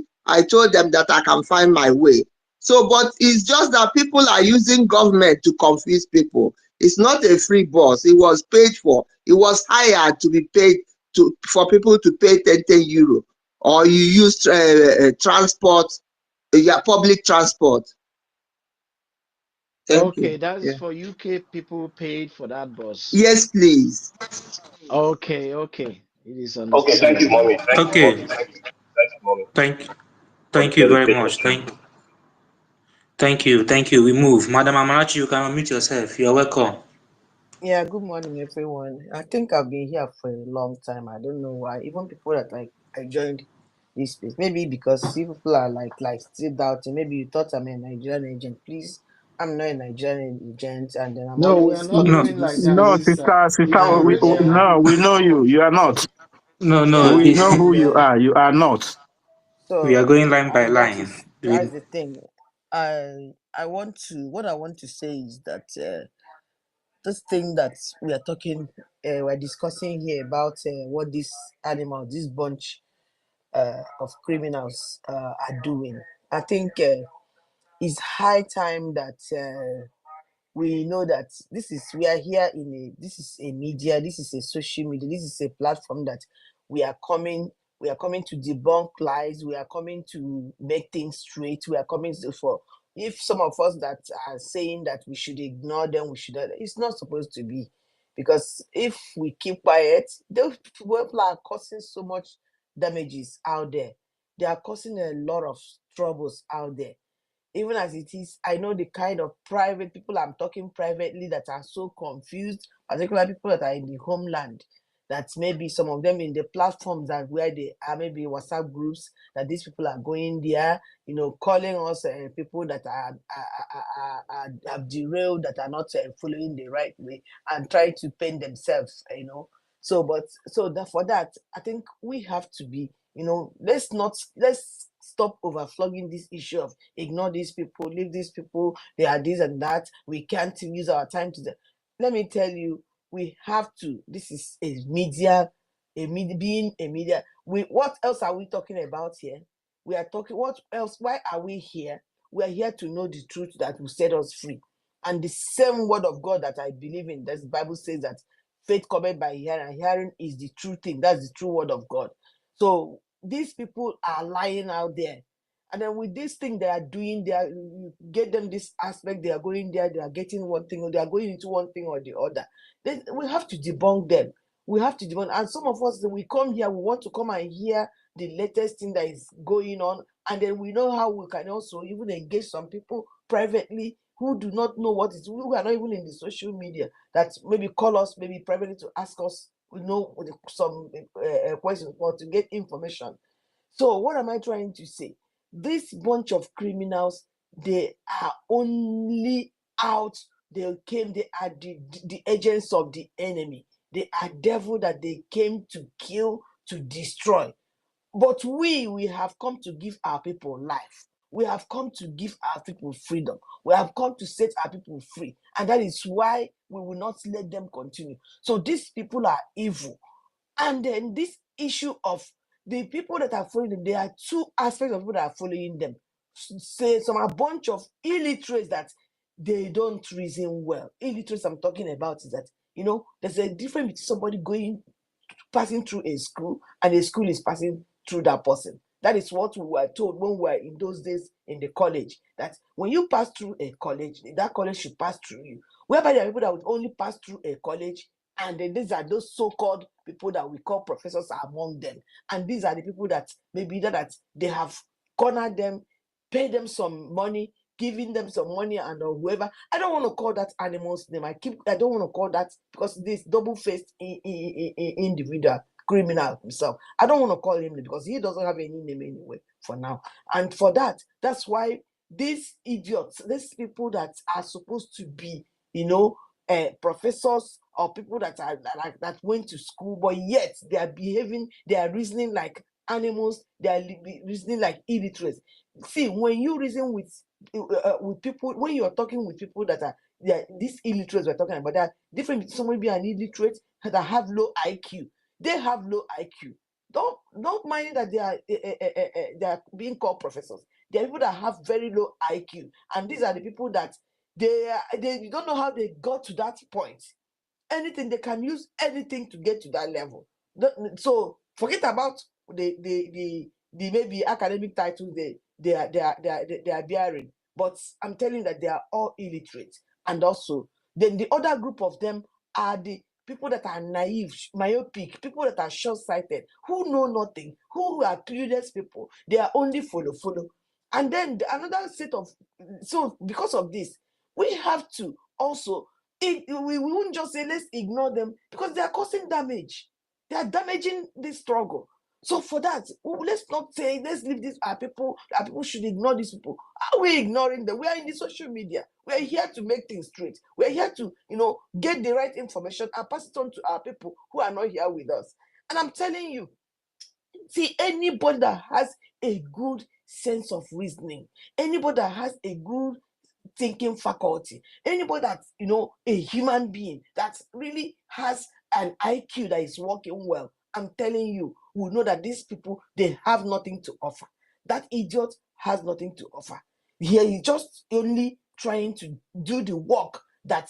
told them that I can find my way. So, but it's just that people are using government to confuse people. It's not a free bus. It was paid for. It was hired to be paid for people to pay 10 euro, or you use transport, public transport. Thank Okay, you. that is Yeah. for UK people paid for that bus. Yes, please. Okay. It is Okay, thank you, understandable now. mommy. Thank you, Okay, mommy. Thank you, mommy, for the thank you very clarification. much. Thank you. We move. Madam Amarachi, you can unmute yourself. You're welcome. Yeah, good morning, everyone. I think I've been here for a long time. I don't know why. Even people that I joined this space, maybe because people are like still doubting. Maybe you thought I'm a Nigerian agent. Please, I'm not a Nigerian agent, and then I'm No, we are always not coming No, to doing like this that, no, space, sister. sister, It's a and racial no, we know you. You are not. No, yeah, We this know who and you are. You are not. we are so going line by and line. that's the thing. What I want to say is that this thing that we are talking, we're discussing here about what this bunch of criminals are doing. I think it's high time that we know that we are here this is a media, this is a social media, this is a platform that we are coming to debunk lies, we are coming to make things straight, we are coming for if some of us that are saying that we should ignore them, we should, it's not supposed to be, because if we keep quiet, those people are causing so much damages out there, they are causing a lot of troubles out there. Even as it is, I know the kind of private people I'm talking privately that are so confused, particularly people that are in the homeland, that maybe some of them in the platforms that where they are, maybe WhatsApp groups, that these people are going there, calling us people that have derailed, that are not following the right way, and try to paint themselves. For that, I think we have to be, let's stop overflogging this issue of ignore these people, leave these people, they are this and that. We can't use our time to let me tell you, we have to. This is a media, being a media. What else are we talking about here? We are talking, what else? Why are we here? We are here to know the truth that will set us free. And the same word of God that I believe in, the Bible says that faith cometh by hearing, and hearing is the true thing. That's the true word of God. So these people are lying out there. And then with this thing they are doing, you get them this aspect, they are going there, they are getting one thing, or they are going into one thing or the other. Then we have to debunk them. We have to debunk. And some of us, we come here, we want to come and hear the latest thing that is going on. And then we know how we can also even engage some people privately who do not know what is, who are not even in the social media, that maybe call us, maybe privately, to ask us, some questions or to get information. So what am I trying to say? This bunch of criminals, they are only out they are the agents of the enemy. They are devil that they came to kill, to destroy. But we have come to give our people life. We have come to give our people freedom. We have come to set our people free. And that is why we will not let them continue. So these people are evil. And then this issue of the people that are following them, there are two aspects of people that are following them. Say some a bunch of illiterates that they don't reason well. Illiterates I'm talking about is that, there's a difference between somebody passing through a school and a school is passing through that person. That is what we were told when we were in those days in the college, that when you pass through a college, that college should pass through you. Whereby there are people that would only pass through a college, and then these are those so-called people that we call professors are among them. And these are the people that maybe that they have cornered them, paid them some money, giving them some money and or whoever. I don't want to call that animal's name. I don't want to call that, because this double-faced individual, criminal himself, I don't want to call him because he doesn't have any name anyway for now. And for that's why these idiots, these people that are supposed to be, professors or people that are that went to school, but yet they are reasoning like animals, they are reasoning like illiterates. See, when you reason with people, when you're talking with people that are these illiterates we're talking about, they're different between somebody being an illiterate that have low IQ. They have low IQ. Don't mind that they are being called professors. They are people that have very low IQ, and these are the people that they don't know how they got to that point. Anything, they can use anything to get to that level. So forget about the maybe academic titles they are bearing, but I'm telling you that they are all illiterate. And also, then the other group of them are the people that are naive, myopic, people that are short-sighted, who know nothing, who are clueless people. They are only follow. And then another set of, so because of this, we have to also, we won't just say let's ignore them, because they are causing damage. They are damaging this struggle. So for that, let's not say let's leave this. Our people should ignore these people. How are we ignoring them? We are in the social media. We are here to make things straight. We are here to get the right information and pass it on to our people who are not here with us. And I'm telling you, see, anybody that has a good sense of reasoning, anybody that has a good thinking faculty, anybody that's a human being that really has an IQ that is working well, I'm telling you, will know that these people, they have nothing to offer. That idiot has nothing to offer. He is just only trying to do the work that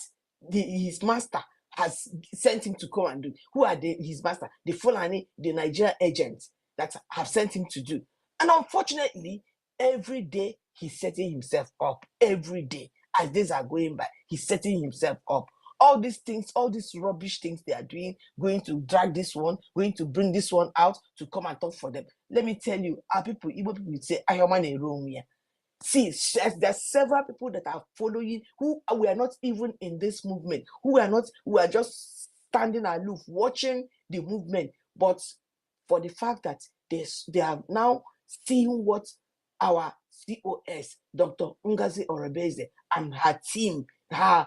his master has sent him to come and do. Who are his master? The Fulani, the Nigerian agents that have sent him to do. And unfortunately, every day he's setting himself up. Every day, as days are going by, he's setting himself up. All these things, all these rubbish things they are doing, going to drag this one, going to bring this one out to come and talk for them. Let me tell you, our people, Igbo people would say, Ayomane Romia. See, there's several people that are following who we are not even in this movement, who are just standing aloof, watching the movement. But for the fact that they are now seeing what our COS, Dr. Ngozi Orebeze, and her team, the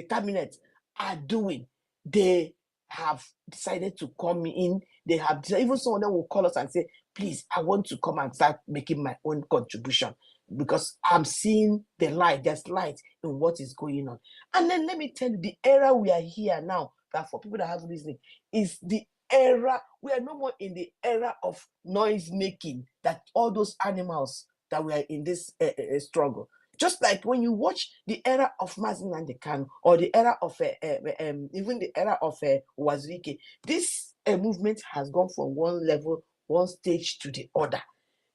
cabinet are doing, they have decided to come in. They have decided, even some of them will call us and say, please, I want to come and start making my own contribution because I'm seeing the light. There's light in what is going on. And then let me tell you, the era we are here now, that for people that have reasoning, is the era, we are no more in the era of noise making, that all those animals that we are in this struggle. Just like when you watch the era of Mazi Nnamdi Kanu, or the era of even the era of Wazirike, this movement has gone from one level, one stage to the other.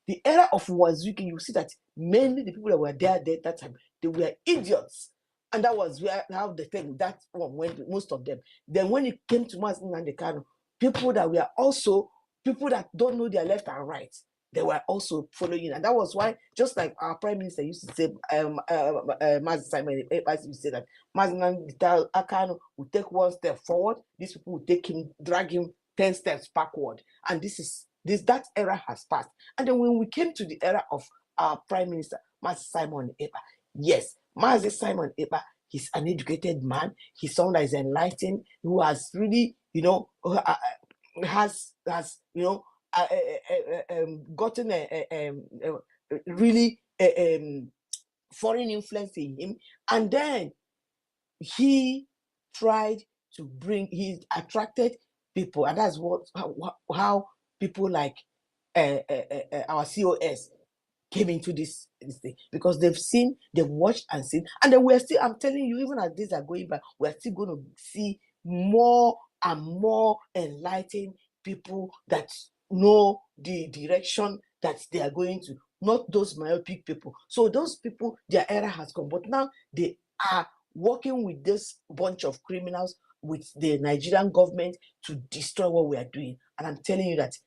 The era of Wazirike, you see that mainly the people that were there at that time, they were idiots. And that was how the thing, that one went, most of them. Then when it came to Mazi Nnamdi Kanu, people that were also, people that don't know their left and right, they were also following. And that was why, just like our prime minister used to say, Mazi Simon, as you say that Mazi Nnamdi Kanu will take one step forward, these people will drag him 10 steps backward. And that era has passed. And then when we came to the era of our prime minister, Mazi Simon Eba, yes, Mazi Simon Epa, he's an educated man. He's someone that is enlightened, who has really, has gotten really foreign influence in him, and then he tried to he attracted people, and that's how people like our COS came into this thing, because they've watched and seen, and then we're still, I'm telling you, even as days are going by, we're still going to see more and more enlightened people that know the direction that they are going to, not those myopic people. So those people, their era has come, but now they are working with this bunch of criminals, with the Nigerian government, to destroy what we are doing. And I'm telling you that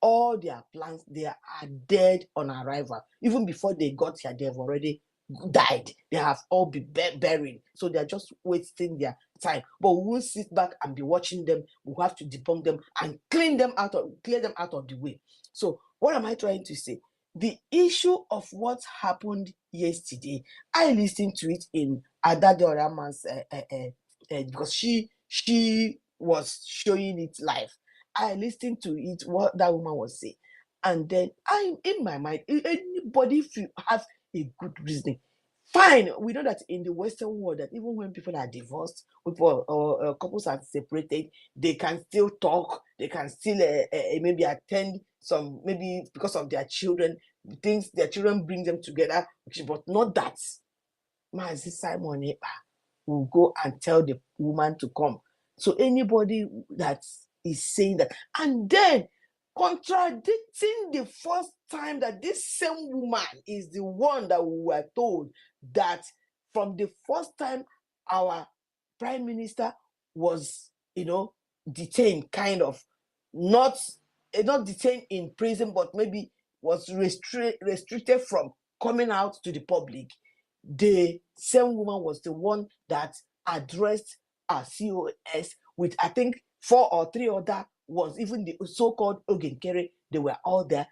all their plans, they are dead on arrival. Even before they got here, they've already died. They have all been buried. So they're just wasting their time. But we won't sit back and be watching them. We have to debunk them and clear them out of the way. So what am I trying to say? The issue of what happened yesterday, I listened to it in Ada Doraman's because she was showing it live. I listened to it, what that woman was saying, and then in my mind, anybody, if you have a good reasoning, fine. We know that in the Western world, that even when people are divorced, people or couples are separated, they can still talk. They can still maybe attend some, maybe because of their children, things their children bring them together, but not that. Mazi Simon Epa will go and tell the woman to come. So anybody that is saying that, and then contradicting the first time that this same woman is the one that we were told that from the first time our prime minister was, detained, kind of, not detained in prison, but maybe was restricted from coming out to the public. The same woman was the one that addressed our COS with, I think, 4 or 3 other ones, even the so-called Ogenkere, they were all there.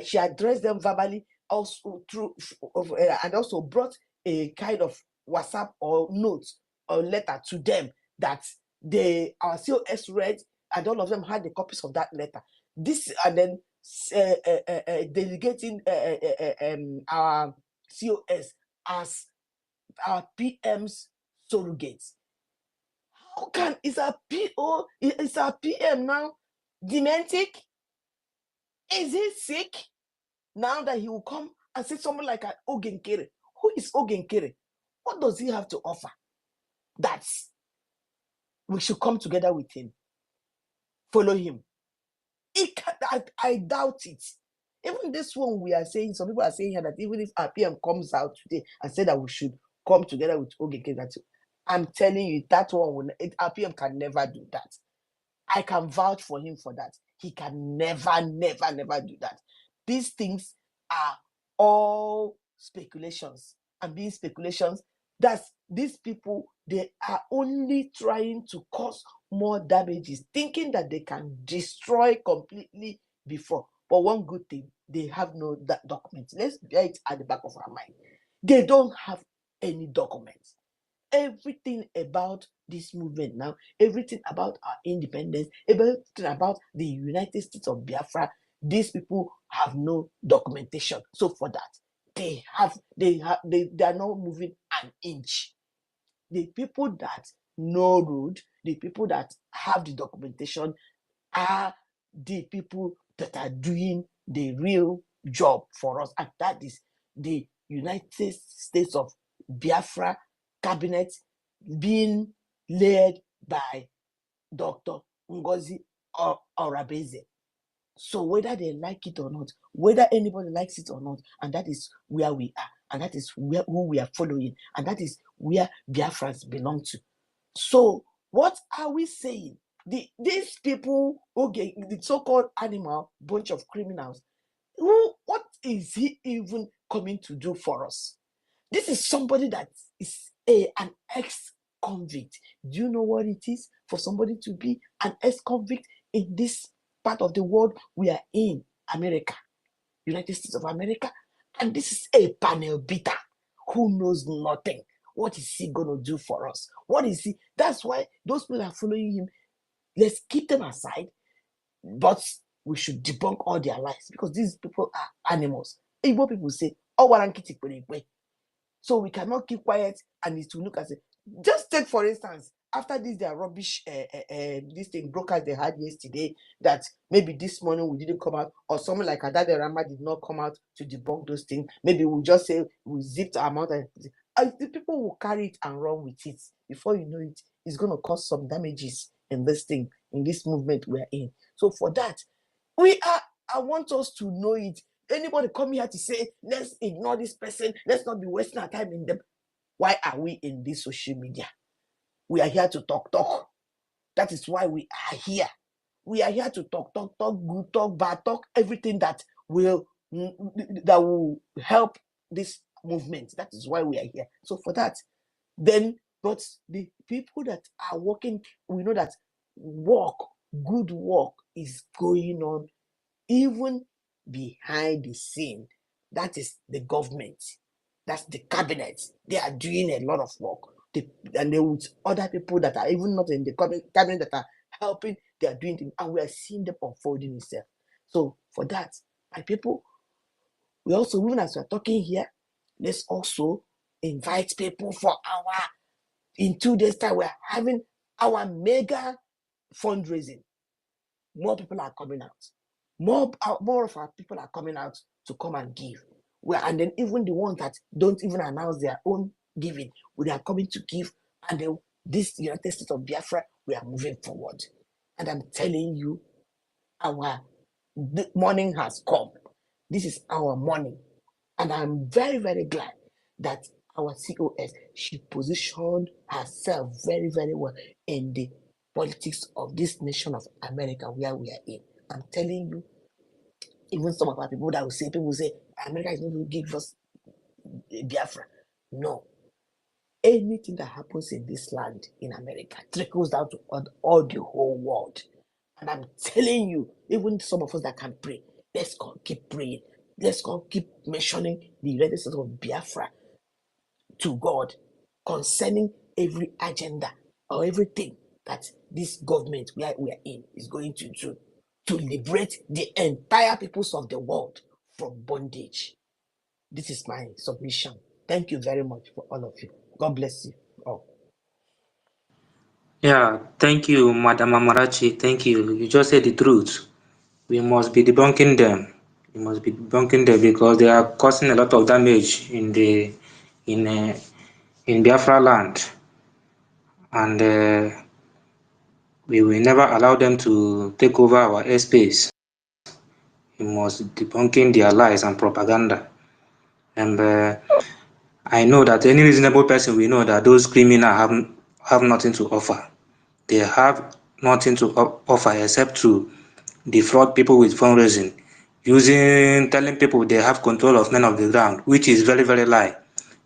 She addressed them verbally, also through, and also brought a kind of WhatsApp or note or letter to them that our COS read, and all of them had the copies of that letter. This, and then delegating our COS as our PM's surrogates. How can is our PM now dementic? Is he sick now that he will come and say something like an Ogenkere? Who is Ogenkere? What does he have to offer that we should come together with him, follow him? I doubt it. Even this one we are saying, some people are saying here that even if our PM comes out today and say that we should come together with Ogenkere, I'm telling you, that one our PM can never do that. I can vouch for him for that. He can never do that. These things are all speculations, and being speculations, that's these people, they are only trying to cause more damages, thinking that they can destroy completely before. But one good thing, they have no documents. Let's bear it at the back of our mind. They don't have any documents. Everything about this movement now, everything about our independence, everything about the United States of Biafra, these people have no documentation. So for that, they are not moving an inch. The people that know road, the people that have the documentation, are the people that are doing the real job for us, and that is the United States of Biafra cabinet, being led by Dr. Ngozi Orabeze. So whether they like it or not, whether anybody likes it or not, and that is where we are, and that is who we are following, and that is where Biafrans belong to. So what are we saying? These people, okay, the so-called animal bunch of criminals, what is he even coming to do for us? This is somebody that is an ex-convict. Do you know what it is for somebody to be an ex-convict in this part of the world we are in, America, United States of America? And this is a panel beater who knows nothing. What is he going to do for us? What is he? That's why those people are following him. Let's keep them aside, but we should debunk all their lies because these people are animals. Igbo people say, "Oh, so we cannot keep quiet and it will look as if." Just take for instance, after this their rubbish, this thing brokers they had yesterday, that maybe this morning we didn't come out, or someone like Adade Rama did not come out to debunk those things. Maybe we'll just say we zipped our mouth and the people will carry it and run with it. Before you know it, it's going to cause some damages in this thing, in this movement we're in. So for that, I want us to know it. Anybody come here to say, let's ignore this person, let's not be wasting our time in them. Why are we in this social media? We are here to talk. That is why we are here. We are here to talk good, talk bad, talk everything that will help this movement. That is why we are here. So for that, then, but the people that are working, we know that good work is going on even behind the scene. That is the government. That's the cabinet. They are doing a lot of work. And they with other people that are even not in the cabinet that are helping, they are doing things, and we are seeing them unfolding itself. So for that, my people, we also, even as we're talking here, let's also invite people for in 2 days' time, we're having our mega fundraising. More people are coming out. More of our people are coming out to come and give. And then even the ones that don't even announce their own giving, they are coming to give. And then this United States of Biafra, we are moving forward. And I'm telling you, our morning has come. This is our morning. And I'm very, very glad that our COS, she positioned herself very, very well in the politics of this nation of America where we are in. I'm telling you, even some of our people will say, America is not going to give us Biafra. No. Anything that happens in this land, in America, trickles down to all the whole world. And I'm telling you, even some of us that can pray, let's go keep praying. Let's go keep mentioning the United States of Biafra to God concerning every agenda or everything that this government we are in is going to do to liberate the entire peoples of the world from bondage. This is my submission. Thank you very much for all of you. God bless you all. Yeah, thank you, Madam Amarachi. Thank you. You just said the truth. We must be debunking them. We must be debunking them because they are causing a lot of damage in Biafra land, and we will never allow them to take over our airspace. We must debunking their lies and propaganda. And I know that any reasonable person will know that those criminals have nothing to offer. They have nothing to offer except to defraud people with fundraising, telling people they have control of men of the ground, which is very, very lie,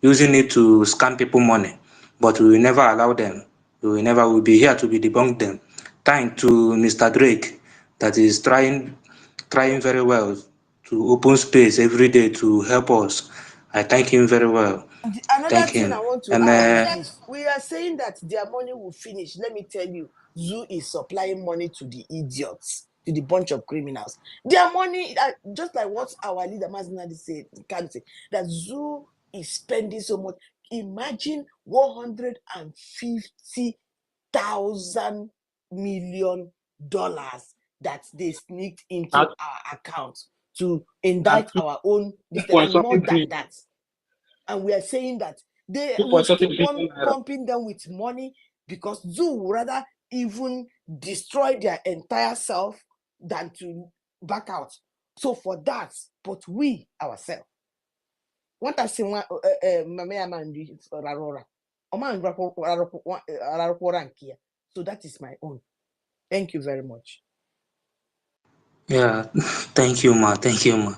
using it to scam people money. But we will never allow them. We will be here to be debunk them. Thanks to Mr. Drake that is trying very well to open space every day to help us. I thank him very well. Another Thank thing I him. want to And add is this. We are saying that their money will finish. Let me tell you, Zoo is supplying money to the idiots, to the bunch of criminals. Their money, just like what our leader Mazinadi said, can say, that Zoo is spending so much. Imagine $150,000 million that they sneaked into At our account to indict our own, and more than that. And we are saying that they will keep on pumping them with money because Zoo would rather even destroy their entire self than to back out. So for that, but we ourselves, what I say, so that is my own. Thank you very much. yeah, thank you, ma. Thank you, ma.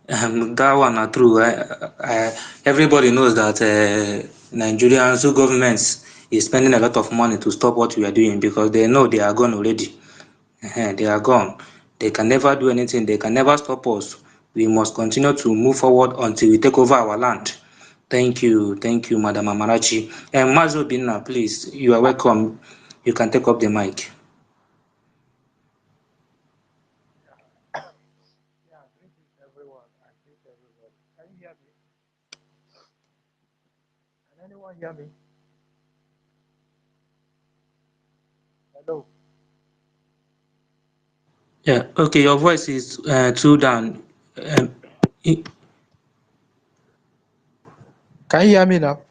That one are true. Everybody knows that Nigerians, governments is spending a lot of money to stop what we are doing because they know they are gone already. They are gone. They can never do anything. They can never stop us. We must continue to move forward until we take over our land. Thank you, Madam Amarachi. And Mazo Binna, please, you are welcome. You can take up the mic. Yeah, greetings everyone. I greet everybody. Can you hear me? Can anyone hear me? Hello. Yeah, okay, your voice is too down. I- Can you hear me now?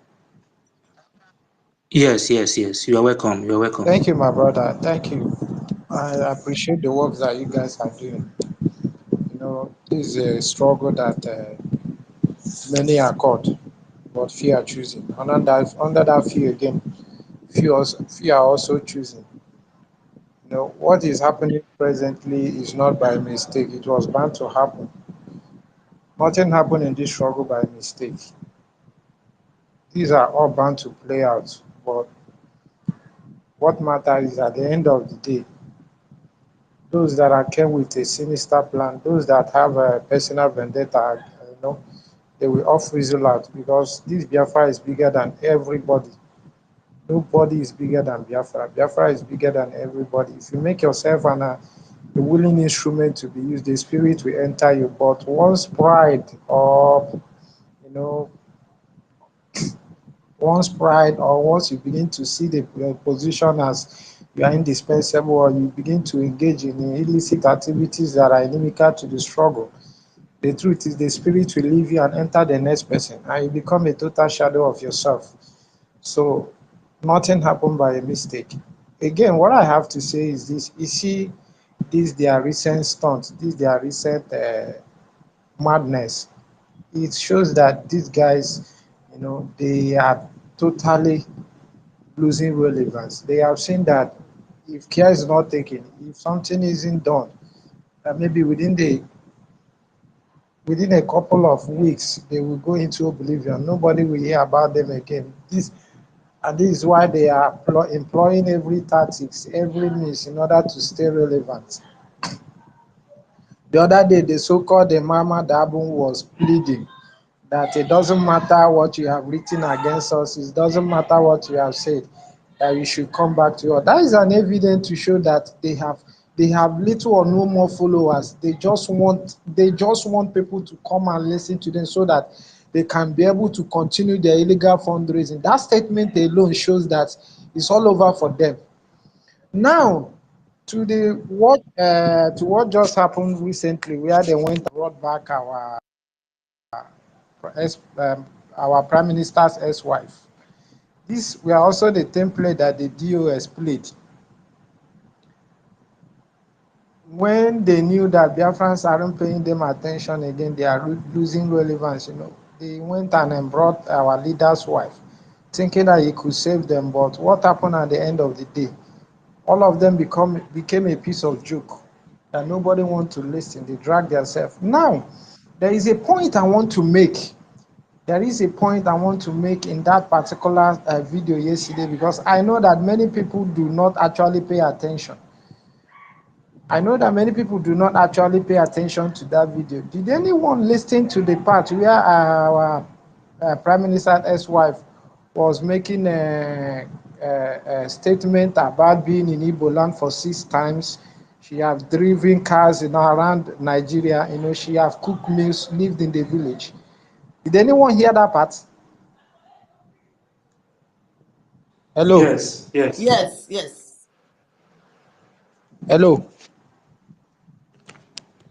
yes, you are welcome. You are welcome. Thank you, my brother. Thank you. I appreciate the work that you guys are doing. You know, this is a struggle that many are caught, but few are choosing. Under that fear again, few are also choosing. You know, what is happening presently is not by mistake. It was bound to happen. Nothing happened in this struggle by mistake. These are all bound to play out. But what matters is at the end of the day, those that are came with a sinister plan, those that have a personal vendetta, they will all fizzle out because this Biafra is bigger than everybody. Nobody is bigger than Biafra. Biafra is bigger than everybody. If you make yourself a willing instrument to be used, the spirit will enter you. But once pride or you know once pride or once you begin to see the position as you are indispensable or you begin to engage in illicit activities that are inimical to the struggle, the truth is the spirit will leave you and enter the next person and you become a total shadow of yourself. So nothing happened by a mistake. Again, what I have to say is this: you see, this their recent stunts, this their recent madness. It shows that these guys, they are totally losing relevance. They have seen that if care is not taken, if something isn't done, that maybe within a couple of weeks they will go into oblivion. Nobody will hear about them again. This is why they are employing every tactics, every means in order to stay relevant. The other day, the so-called Mama Dabun was pleading that it doesn't matter what you have written against us, it doesn't matter what you have said, that you should come back to us. That is an evidence to show that they have little or no more followers. They just want people to come and listen to them so that they can be able to continue their illegal fundraising. That statement alone shows that it's all over for them. Now, to what just happened recently, where they went and brought back um, our prime minister's ex-wife. These were also the template that the DOS played when they knew that Biafrans aren't paying them attention again. They are losing relevance. They went and brought our leader's wife, thinking that he could save them. But what happened at the end of the day? All of them became a piece of joke that nobody wants to listen. They drag themselves. Now, there is a point I want to make. There is a point I want to make in that particular video yesterday because I know that many people do not actually pay attention. I know that many people do not actually pay attention to that video. Did anyone listen to the part where our Prime Minister's ex-wife was making a statement about being in Igbo land for 6 times? She has driven cars around Nigeria. She has cooked meals, lived in the village. Did anyone hear that part? Hello. Yes, yes. Yes, yes. Hello.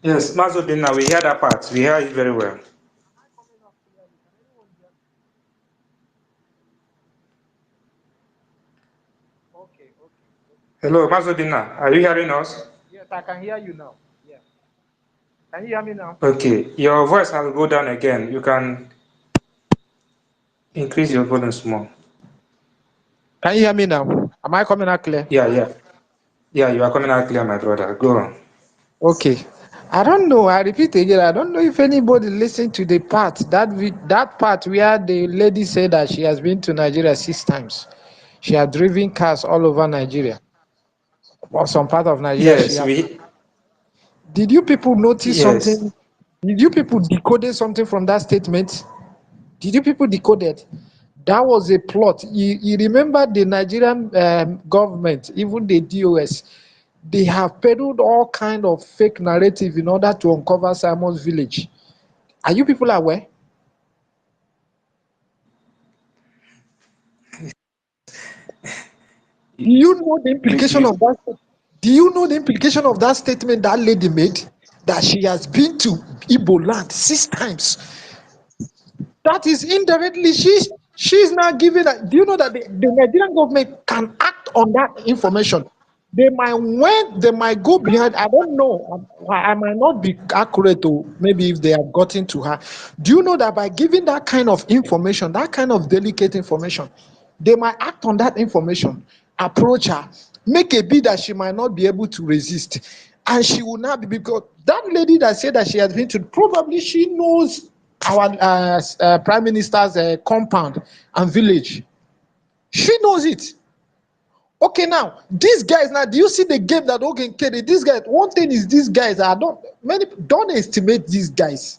Yes, Mazo Binna, we hear that part. We hear it very well. Okay, okay. Hello, Mazo Binna, are you hearing us? Yes, I can hear you now. Yeah. Can you hear me now? Okay, your voice has go down again. You can increase your volume small. Can you hear me now? Am I coming out clear? Yeah. Yeah, you are coming out clear, my brother. Go on. Okay. I don't know. I repeat again. I don't know if anybody listened to the part that part where the lady said that she has been to Nigeria 6 times. She has driven cars all over Nigeria, or some part of Nigeria. Yes, Did you people notice yes. something? Did you people decoded something from that statement? Did you people decode it? That was a plot. You remember the Nigerian government, even the DOS, they have peddled all kind of fake narrative in order to uncover Simon's village. Are you people aware? Do you know the implication of that? Do you know the implication of that statement that lady made? That she has been to Igbo land 6 times. That is indirectly she's now giving. Do you know that the Nigerian government can act on that information? They might go behind. I don't know. I might not be accurate, or maybe if they have gotten to her. Do you know that by giving that kind of information, that kind of delicate information, they might act on that information, approach her, make a bid that she might not be able to resist, and she will not be, because that lady that said that she has been to, probably she knows our prime minister's compound and village. She knows it. Okay, now these guys, now do you see the game that Ogen carry? These guys, one thing is, these guys are don't estimate these guys.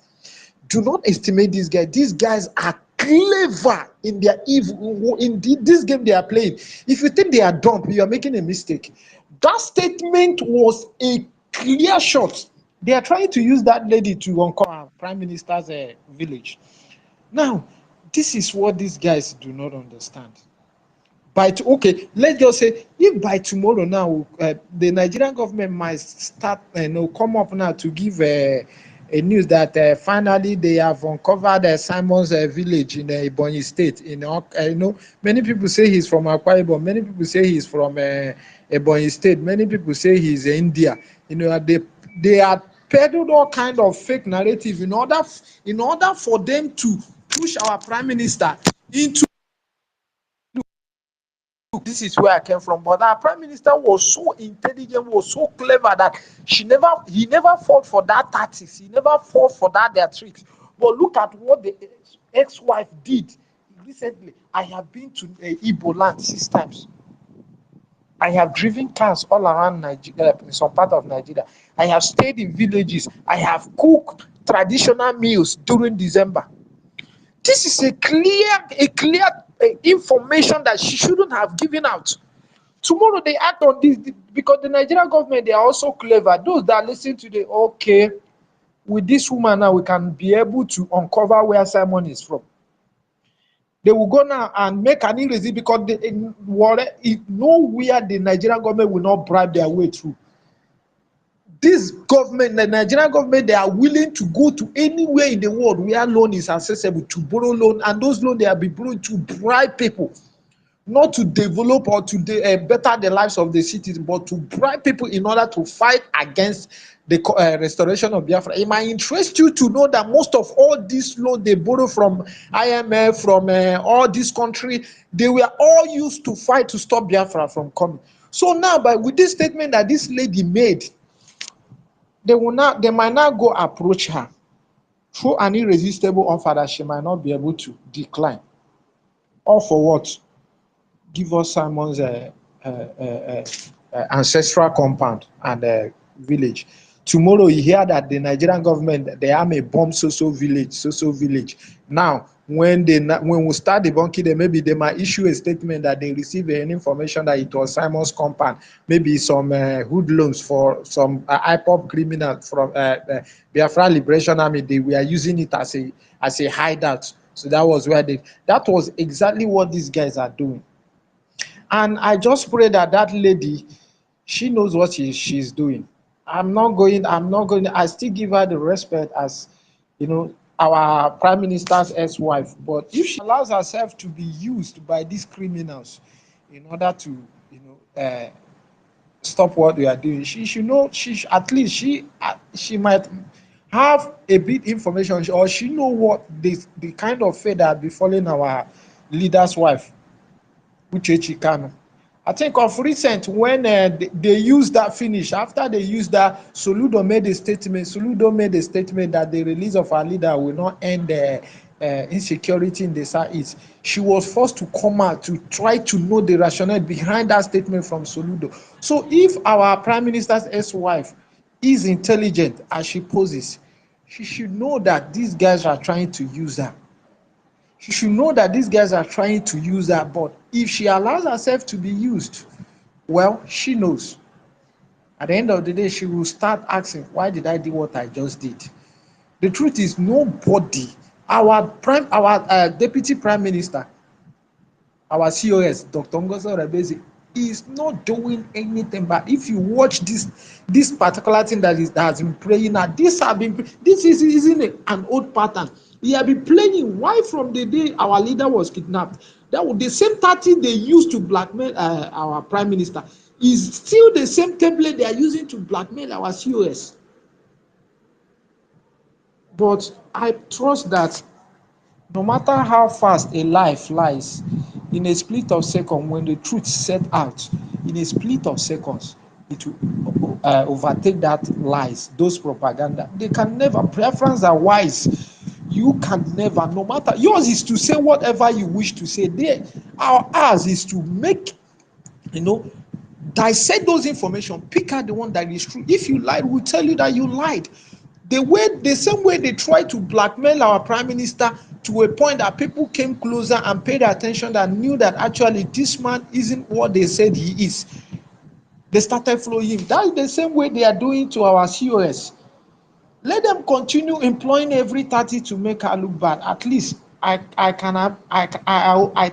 Do not estimate these guys. These guys are clever in their evil, in this game they are playing. If you think they are dumb, you are making a mistake. That statement was a clear shot. They are trying to use that lady to uncover prime minister's village. Now, this is what these guys do not understand. Okay, let's just say if by tomorrow now the Nigerian government might start come up now to give a news that finally they have uncovered Simon's village in Ebonyi State. Many people say he's from Akwa Ibom, many people say he's from Ebonyi State, many people say he's India. They are peddled all kind of fake narrative in order for them to push our prime minister into. This is where I came from, but our prime minister was so intelligent, was so clever that he never fought for that tactics, he never fought for their tricks. But look at what the ex-wife did recently. I have been to Igbo land 6 times. I have driven cars all around Nigeria, in some part of Nigeria. I have stayed in villages. I have cooked traditional meals during December. This is a clear information that she shouldn't have given out. Tomorrow they act on this because the Nigerian government, they are also clever. Those that listen to with this woman now, we can be able to uncover where Simon is from. They will go now and make an erasure because nowhere the Nigerian government will not bribe their way through. This government, the Nigerian government, they are willing to go to anywhere in the world where loan is accessible to borrow loan, and those loans they have been borrowing to bribe people, not to develop or to better the lives of the citizens, but to bribe people in order to fight against the restoration of Biafra. It might interest you to know that most of all these loans they borrow from IMF, from all this country, they were all used to fight to stop Biafra from coming. So now, with this statement that this lady made, they might now go approach her through an irresistible offer that she might not be able to decline. All for what? Give us Simon's ancestral compound and village. Tomorrow you hear that the Nigerian government, they have a bomb so village. Now, when we start debunking them, maybe they might issue a statement that they received any information that it was Simon's compound, maybe some hoodlums for some IPOP criminals from Biafra Liberation Army. They were using it as a hideout. So that was that was exactly what these guys are doing. And I just pray that that lady, she knows what she's doing. I still give her the respect as, our prime minister's ex-wife. But if she allows herself to be used by these criminals in order to, stop what they are doing, she should know, at least she might have a bit information, or she know what the kind of fate that befallen our leader's wife, Uchechi Kanu. I think of recent when they used that finish, after they used that, Soludo made a statement that the release of our leader will not end insecurity in the Southeast. She was forced to come out to try to know the rationale behind that statement from Soludo. So if our prime minister's ex-wife is intelligent as she poses, she should know that these guys are trying to use her. she should know that these guys are trying to use her. But if she allows herself to be used, well, she knows. At the end of the day, she will start asking, why did I do what I just did? The truth is, nobody, our deputy prime minister, our COS, Dr. Ngozi Orebeze, is not doing anything. But if you watch this particular thing that has been playing now, this isn't an old pattern. He have been playing. Why from the day our leader was kidnapped? That was the same tactic they used to blackmail our prime minister. Is still the same template they are using to blackmail our COS. But I trust that no matter how fast a lie flies, in a split of seconds, when the truth set out, in a split of seconds, it will overtake that lies, those propaganda. They can never. Preference are wise. You can never, no matter. Yours is to say whatever you wish to say. Ours is to make, dissect those information, pick out the one that is true. If you lied, we'll tell you that you lied. The same way they tried to blackmail our prime minister to a point that people came closer and paid attention and knew that actually this man isn't what they said he is. They started following him. That's the same way they are doing to our COS. Let them continue employing every 30 to make her look bad. At least I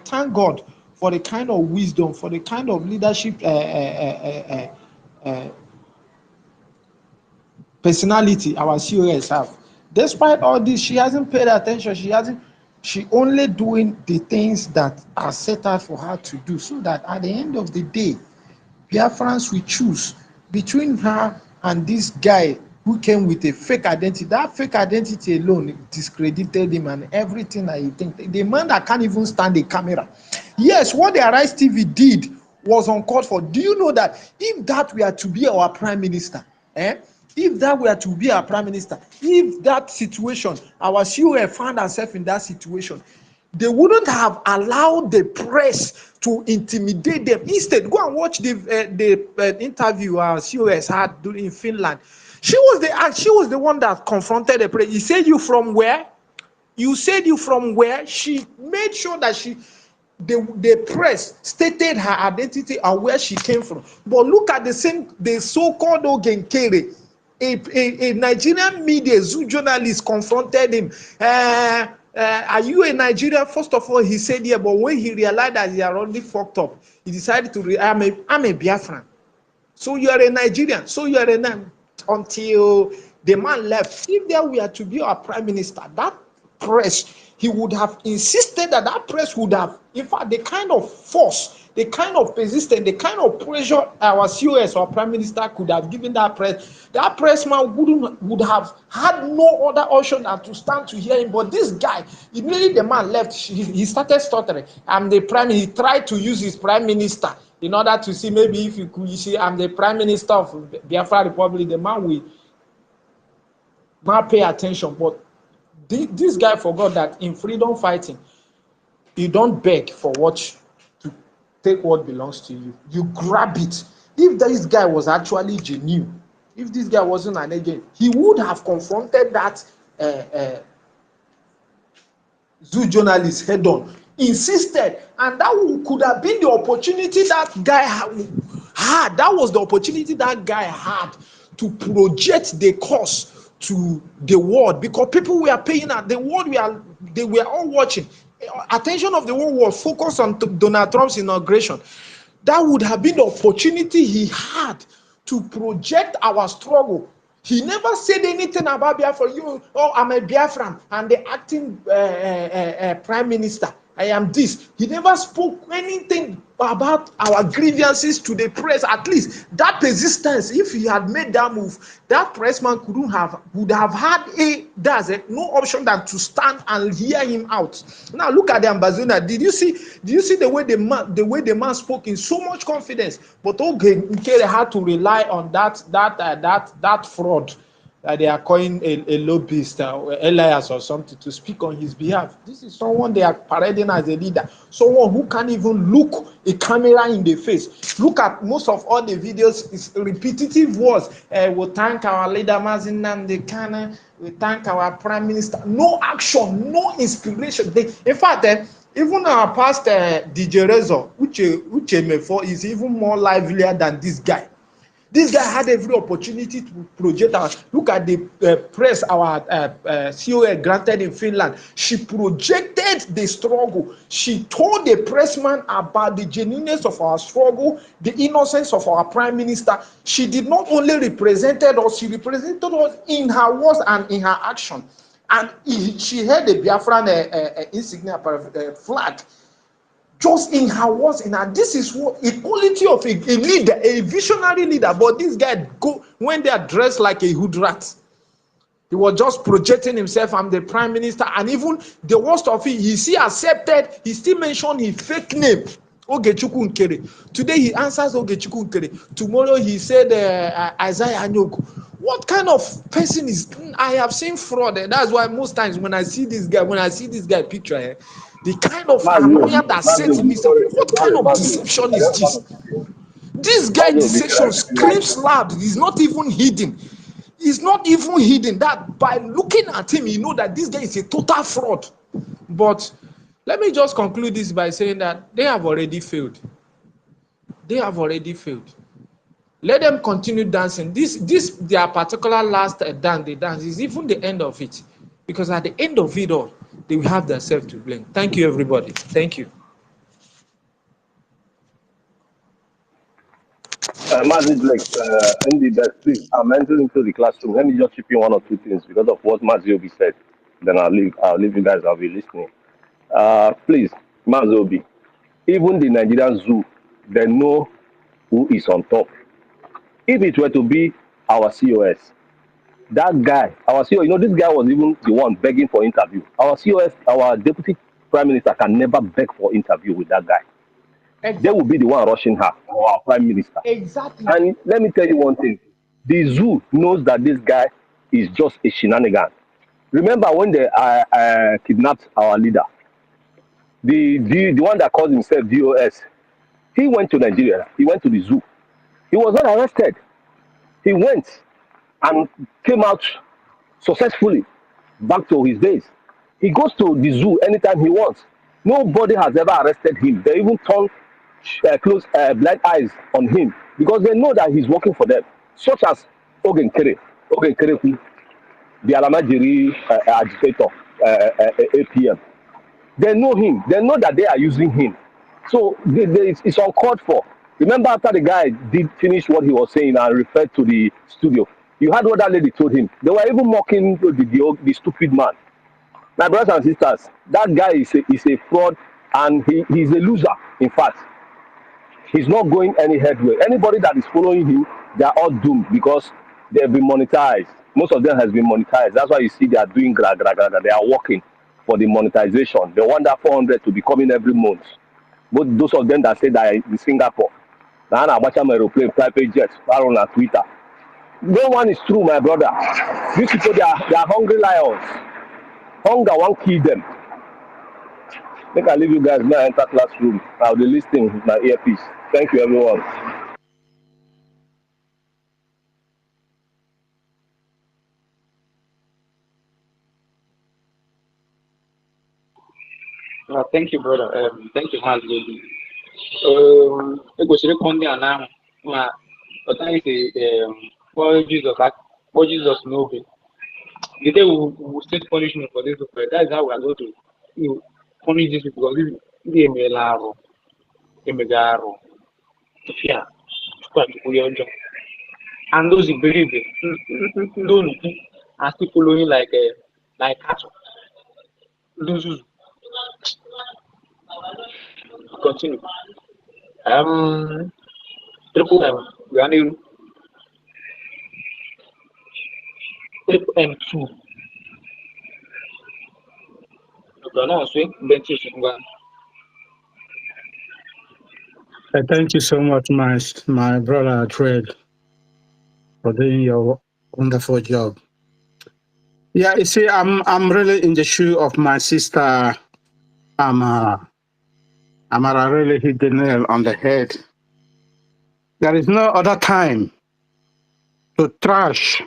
thank God for the kind of wisdom, for the kind of leadership personality our COS have. Despite all this, she hasn't paid attention. She only doing the things that are set out for her to do, so that at the end of the day, Biafrans will choose between her and this guy who came with a fake identity. That fake identity alone discredited him and everything that he think. The man that can't even stand a camera. Yes, what the Arise TV did was uncalled for. Do you know that if that were to be our prime minister, if that were to be our prime minister, if that situation, our CEO found herself in that situation, they wouldn't have allowed the press to intimidate them. Instead, go and watch the interview our COS had in Finland. She was the one that confronted the press. He said, "You from where? You said you from where?" She made sure that the press stated her identity and where she came from. But look at the so-called Ogenkere, a Nigerian media zoo journalist confronted him. Are you a Nigerian? First of all, he said, yeah, but when he realized that he had already fucked up, he decided to, I'm a Biafran. So you are a Nigerian. So you are a until the man left. If there were to be our prime minister, that press, he would have insisted that press would have, in fact, the kind of force, the kind of persistence, the kind of pressure our COS or prime minister could have given that press man would have had no other option than to stand to hear him. But this guy, immediately the man left, he started stuttering. He tried to use his prime minister in order to see maybe if you see, I'm the prime minister of Biafra Republic, the man will not pay attention. But this guy forgot that in freedom fighting, you don't beg for what to take what belongs to you. You grab it. If this guy was actually genuine, if this guy wasn't an agent, he would have confronted that zoo journalist head on, insisted, and that could have been the opportunity that guy had. That was the opportunity that guy had to project the cause to the world, because people were paying at the world. They were all watching. Attention of the world was focused on Donald Trump's inauguration. That would have been the opportunity he had to project our struggle. He never said anything about Biafra. I'm a Biafran, and the acting prime minister. I am this. He never spoke anything about our grievances to the press. At least that persistence, if he had made that move, that pressman would have had no option than to stand and hear him out. Now look at the ambassador. Did you see the way the man spoke in so much confidence? But Nkele had to rely on that fraud that they are calling a lobbyist, Elias or something, to speak on his behalf. This is someone they are parading as a leader, someone who can't even look a camera in the face. Look at most of all the videos, it's repetitive words. We thank our leader, Mazin Namdekane, we thank our prime minister. No action, no inspiration. In fact, even our past DJ Rezo, Uche Mefo, is even more livelier than this guy. This guy had every opportunity to project our. Look at the press our COA granted in Finland. She projected the struggle. She told the pressman about the genuineness of our struggle, the innocence of our prime minister. She did not only represented us, she represented us in her words and in her action. And she held the Biafran insignia flag. Just in her words, in her, this is what a quality of a leader, a visionary leader. But this guy when they are dressed like a hood rat. He was just projecting himself. I'm the prime minister, and even the worst of it, he still accepted. He still mentioned his fake name, Ogechukwu Nkere. Today he answers Ogechukwu Nkere. Tomorrow he said Isaiah Anyoku. What kind of person is? I have seen fraud, and that's why most times when I see this guy picture, the kind of annoyance that sets in me, say, what kind of deception is this? This guy deception screams loud. He's not even hidden. It's not even hidden. That by looking at him, you know that this guy is a total fraud. But let me just conclude this by saying that they have already failed. They have already failed. Let them continue dancing. This their particular last dance they dance is even the end of it, because at the end of it all, they will have themselves to blame. Thank you, everybody. Thank you. Mazi Blake, Andy, please, I'm entering into the classroom. Let me just chip in one or two things because of what Mazi Obi said. Then I'll leave you guys. I'll be listening. Please, Mazi Obi, even the Nigerian zoo, they know who is on top. If it were to be our COS, that guy, our CEO, this guy was even the one begging for interview. Our COS, our deputy prime minister can never beg for interview with that guy. Exactly. They will be the one rushing her, or our prime minister. Exactly. And let me tell you one thing. The zoo knows that this guy is just a shenanigan. Remember when they kidnapped our leader? The one that calls himself DOS, he went to Nigeria. He went to the zoo. He was not arrested. He went and came out successfully back to his days. He goes to the zoo anytime he wants. Nobody has ever arrested him. They even turn close blind eyes on him because they know that he's working for them, such as Ogenkere, the Alamajiri agitator, APM. They know him. They know that they are using him. So it's uncalled for. Remember after the guy did finish what he was saying and referred to the studio, you heard what that lady told him. They were even mocking the stupid man. My brothers and sisters, that guy is a fraud and he's a loser, in fact. He's not going any headway. Anybody that is following him, they are all doomed because they've been monetized. Most of them has been monetized. That's why you see they are doing gra. They are working for the monetization. They want that 400 to be coming every month. But those of them that say that in Singapore, now I'm watching my aeroplane, private jets, on Twitter. No one is true, my brother. These people, they are hungry lions. Hunger won't kill them. I think I leave you guys now enter classroom. I'll be listening with my earpiece. Thank you, everyone. Thank you, brother. Thank you, Mazi Obi. Ekwesịrị ịkpọ ndị a n'ahụ ma ọ taghị kpọọ Jesus n'obe. The day we state punishment for this people, that is how we are going to punish these people because ndị emeela arụ tụfịa chukwu achụkwụ ya ọjọọ. And those iberibe ndị onukwu are still following like cattle. Nzuzu. Continue. Triple M, we are new. Triple M2. Thank you so much, my brother Fred, for doing your wonderful job. Yeah, you see, I'm really in the shoe of my sister Amara. Amara really hit the nail on the head. There is no other time to trash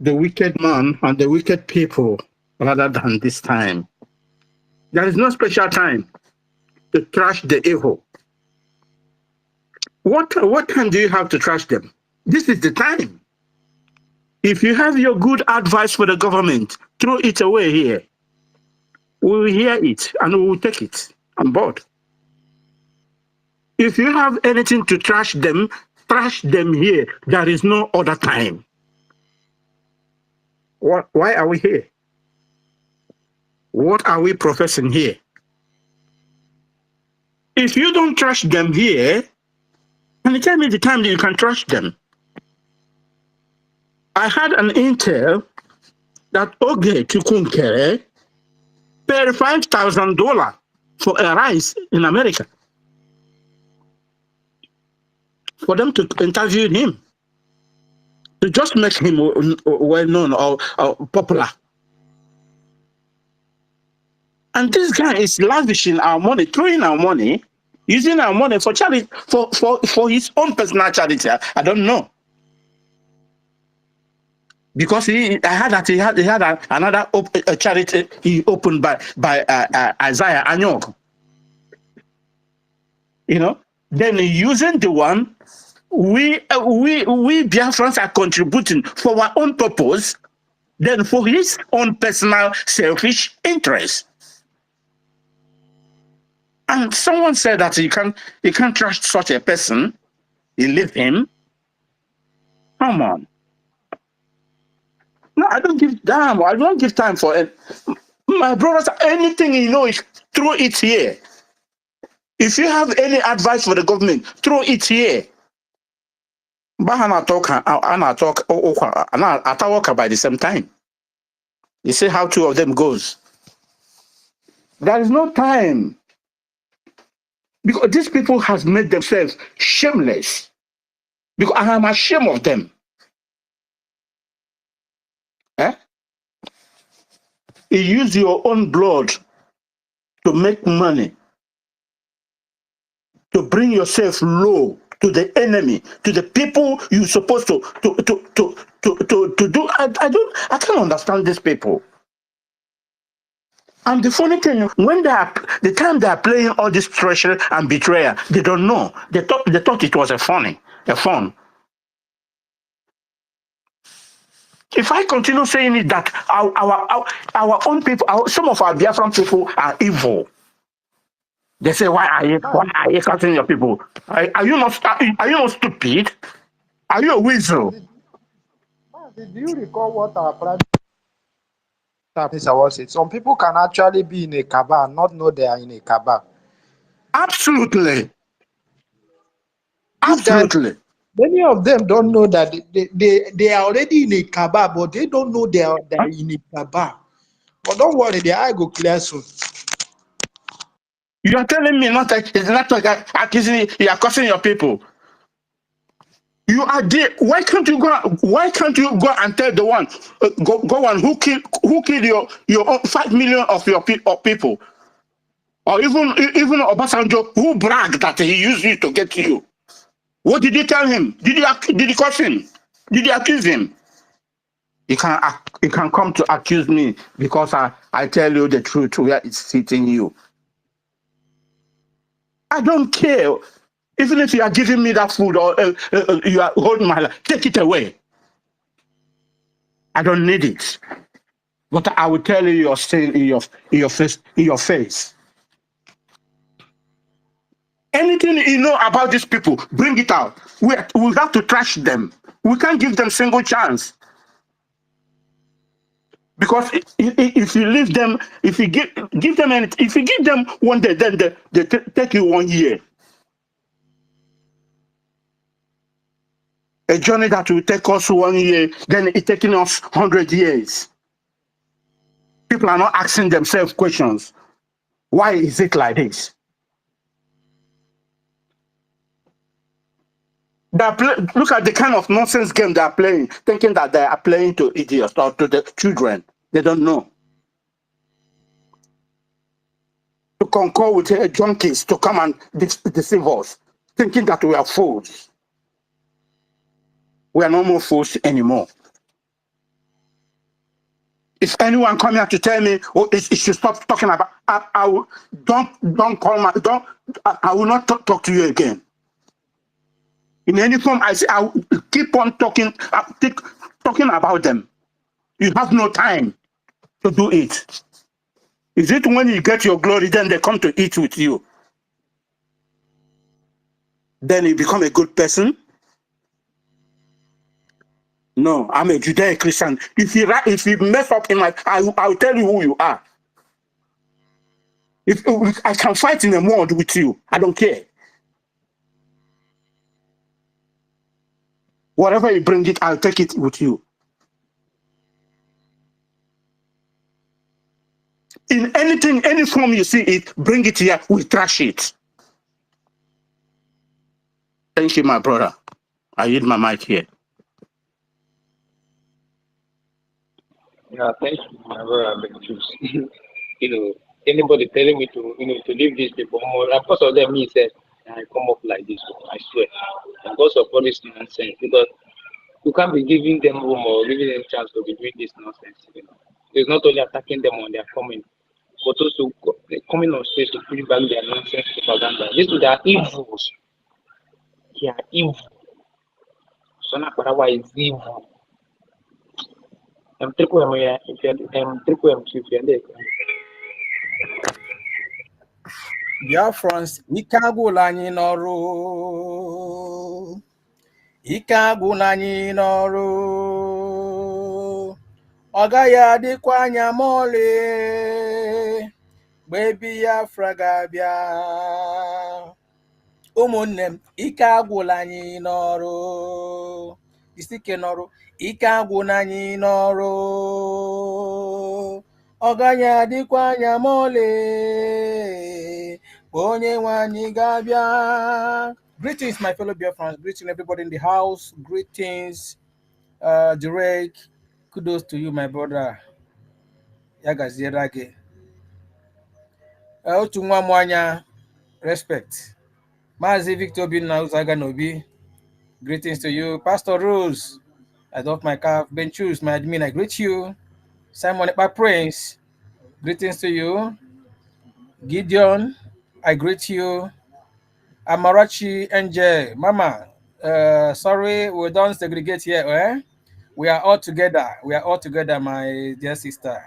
the wicked man and the wicked people rather than this time. There is no special time to trash the evil. What time do you have to trash them? This is the time. If you have your good advice for the government, throw it away here. We will hear it and we will take it on board. If you have anything to trash them here. There is no other time. Why are we here? What are we professing here? If you don't trash them here, can you tell me the time that you can trash them? I had an intel that Oge Chukunkere paid $5,000 for a rice in America for them to interview him, to just make him well known or popular. And this guy is lavishing our money, throwing our money, using our money for charity, for his own personal charity. I don't know. Because I heard that he had another charity he opened by Isaiah Anyok. You know, then using the one we Biafrans are contributing for our own purpose, then for his own personal selfish interest. And someone said that you can't trust such a person. You leave him. Come on. No, I don't give damn. I don't give time for it. My brothers, anything you know, throw it here. If you have any advice for the government, throw it here. Bahana talk, Anna talk, Atawoka by the same time. You see how two of them goes. There is no time. Because these people has made themselves shameless. Because I am ashamed of them. Eh? You use your own blood to make money, to bring yourself low to the enemy, to the people you're supposed to do. I can't understand these people. And the funny thing, when the time they are playing all this treachery and betrayal, they don't know. They thought it was a fun. If I continue saying it, that our own people, some of our Biafran people are evil. They say, why are you cutting your people? Are you not stupid? Are you a weasel? Do you recall what our prime minister was saying? Some people can actually be in a cabal and not know they are in a cabal. Absolutely. These Absolutely. guys, many of them don't know that they are already in a cabal, but they don't know they are in a cabal. But don't worry, their eye go clear soon. You are telling me it's not like accusing you are cursing your people. You are there. Why can't you go and tell the one go on who killed your own 5 million of your people? Or even Obasanjo, who bragged that he used you to get you. What did you tell him? Did you curse him? Did you accuse him? You can come to accuse me because I tell you the truth where it's sitting you. I don't care. Even if you are giving me that food or you are holding my life, take it away. I don't need it. But I will tell you your sin in your face. Anything you know about these people, bring it out. We have to trash them. We can't give them single chance. Because if you leave them, if you give them anything, if you give them one day, then they take you 1 year. A journey that will take us 1 year, then it's taking us 100 years. People are not asking themselves questions. Why is it like this? Look at the kind of nonsense game they are playing, thinking that they are playing to idiots or to the children. They don't know. To concur with junkies to come and deceive us, thinking that we are fools. We are no more fools anymore. If anyone come here to tell me, oh, it should stop talking about, I will, don't call my, don't, I will not talk to you again. In any form, I say, I will keep on talking, talking about them. You have no time to do it. Is it when you get your glory, then they come to eat with you? Then you become a good person? No, I'm a Judeo Christian. If you mess up in my, I will tell you who you are. If I can fight in a world with you, I don't care. Whatever you bring it, I'll take it with you. In anything, any form you see it, bring it here, we'll trash it. Thank you, my brother. I yield my mic here. Yeah, thank you, my brother. Anybody telling me to, to leave these people more, because of them, me said, I come up like this, I swear. And because of all this nonsense, because you can't be giving them room or giving them chance to be doing this nonsense. It's not only attacking them when they're coming, but also coming on stage to push back their nonsense propaganda. They are evils. They are evil. So now, is evil. I'm triple M if you're there. Biafrans, ike agwụla anyị n'ọrụ. Ike agwụla anyị n'ọrụ. Ọ gaghị adịkwa anya ma ọlị. Mgbe Biafra ga-abịa. Ụmụnne m, ike agwụla anyị n'ọrụ. Isi ike n'ọrụ. Ike agwụla anyị n'ọrụ. Ọ gaghị adịkwa anya ma ọlị. Greetings, my fellow Biafrans. Greetings, everybody in the house. Greetings, Drake. Kudos to you, my brother. Yagazierage. Otunwa mwanya. Respect. Mazi Victor Binna Uzaganobi. Greetings to you. Pastor Rose. I love my calf. Benchus, my admin, I greet you. Simon Ekpa Prince. Greetings to you. Gideon, I greet you. Amarachi NJ, Mama, sorry, we don't segregate here, eh? We are all together. We are all together, my dear sister.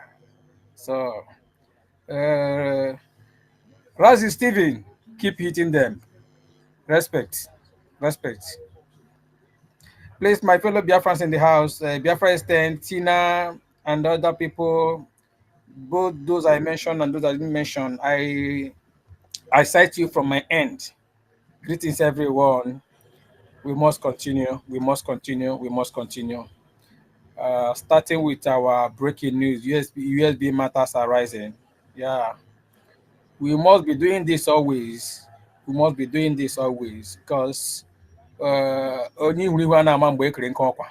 So, Razi Steven, keep hitting them. Respect. Respect. Please, my fellow Biafrans in the house, Biafra Eastern, Tina, and other people, both those I mentioned and those I didn't mention, I cite you from my end. Greetings, everyone. We must continue. We must continue. We must continue. Starting with our breaking news, USB matters are rising. Yeah, we must be doing this always. We must be doing this always because onye hụrụ ihu a na-ama mgbe ekere nke ọkwa.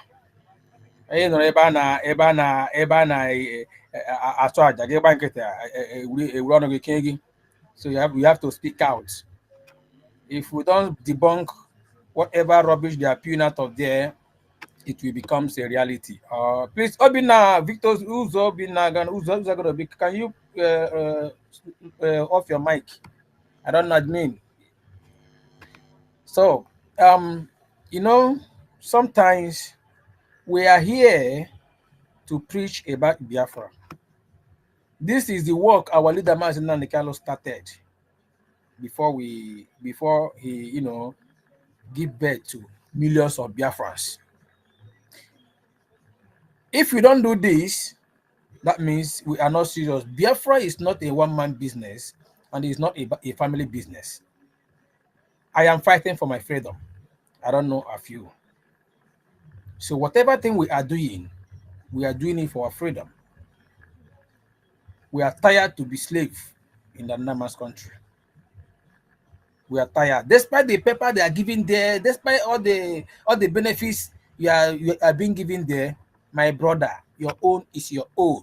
Onye nọrọ ebe a na-atụ aja gị gba nkịtị ewuru ọnụ gị kee gị. So we have to speak out. If we don't debunk whatever rubbish they are putting out of there, it will become a reality. Please, Obina, Victor, who's going to be? Can you off your mic? I don't know what I mean. So, sometimes we are here to preach about Biafra. This is the work our leader Mazin Nikalo started before he, give birth to millions of Biafrans. If we don't do this, that means we are not serious. Biafra is not a one-man business, and it's not a family business. I am fighting for my freedom. I don't know a few. So whatever thing we are doing it for our freedom. We are tired to be slaves in the Namas country. We are tired. Despite the paper they are giving there, despite all the benefits you are being given there, my brother, your own is your own.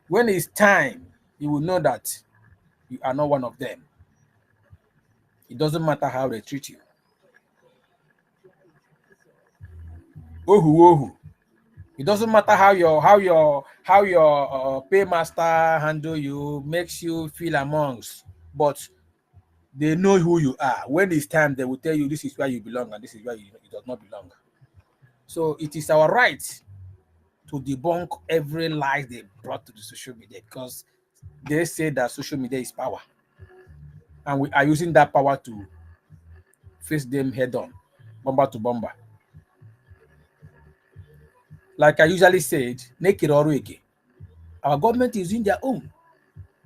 When it's time, you will know that you are not one of them. It doesn't matter how they treat you. Ohu. It doesn't matter how your paymaster handle you, makes you feel amongst, but they know who you are. When it's time, they will tell you this is where you belong and this is where you does not belong. So it is our right to debunk every lie they brought to the social media, because they say that social media is power, and we are using that power to face them head on, bomber to bomber. Like I usually said, naked or wake, our government is in their own.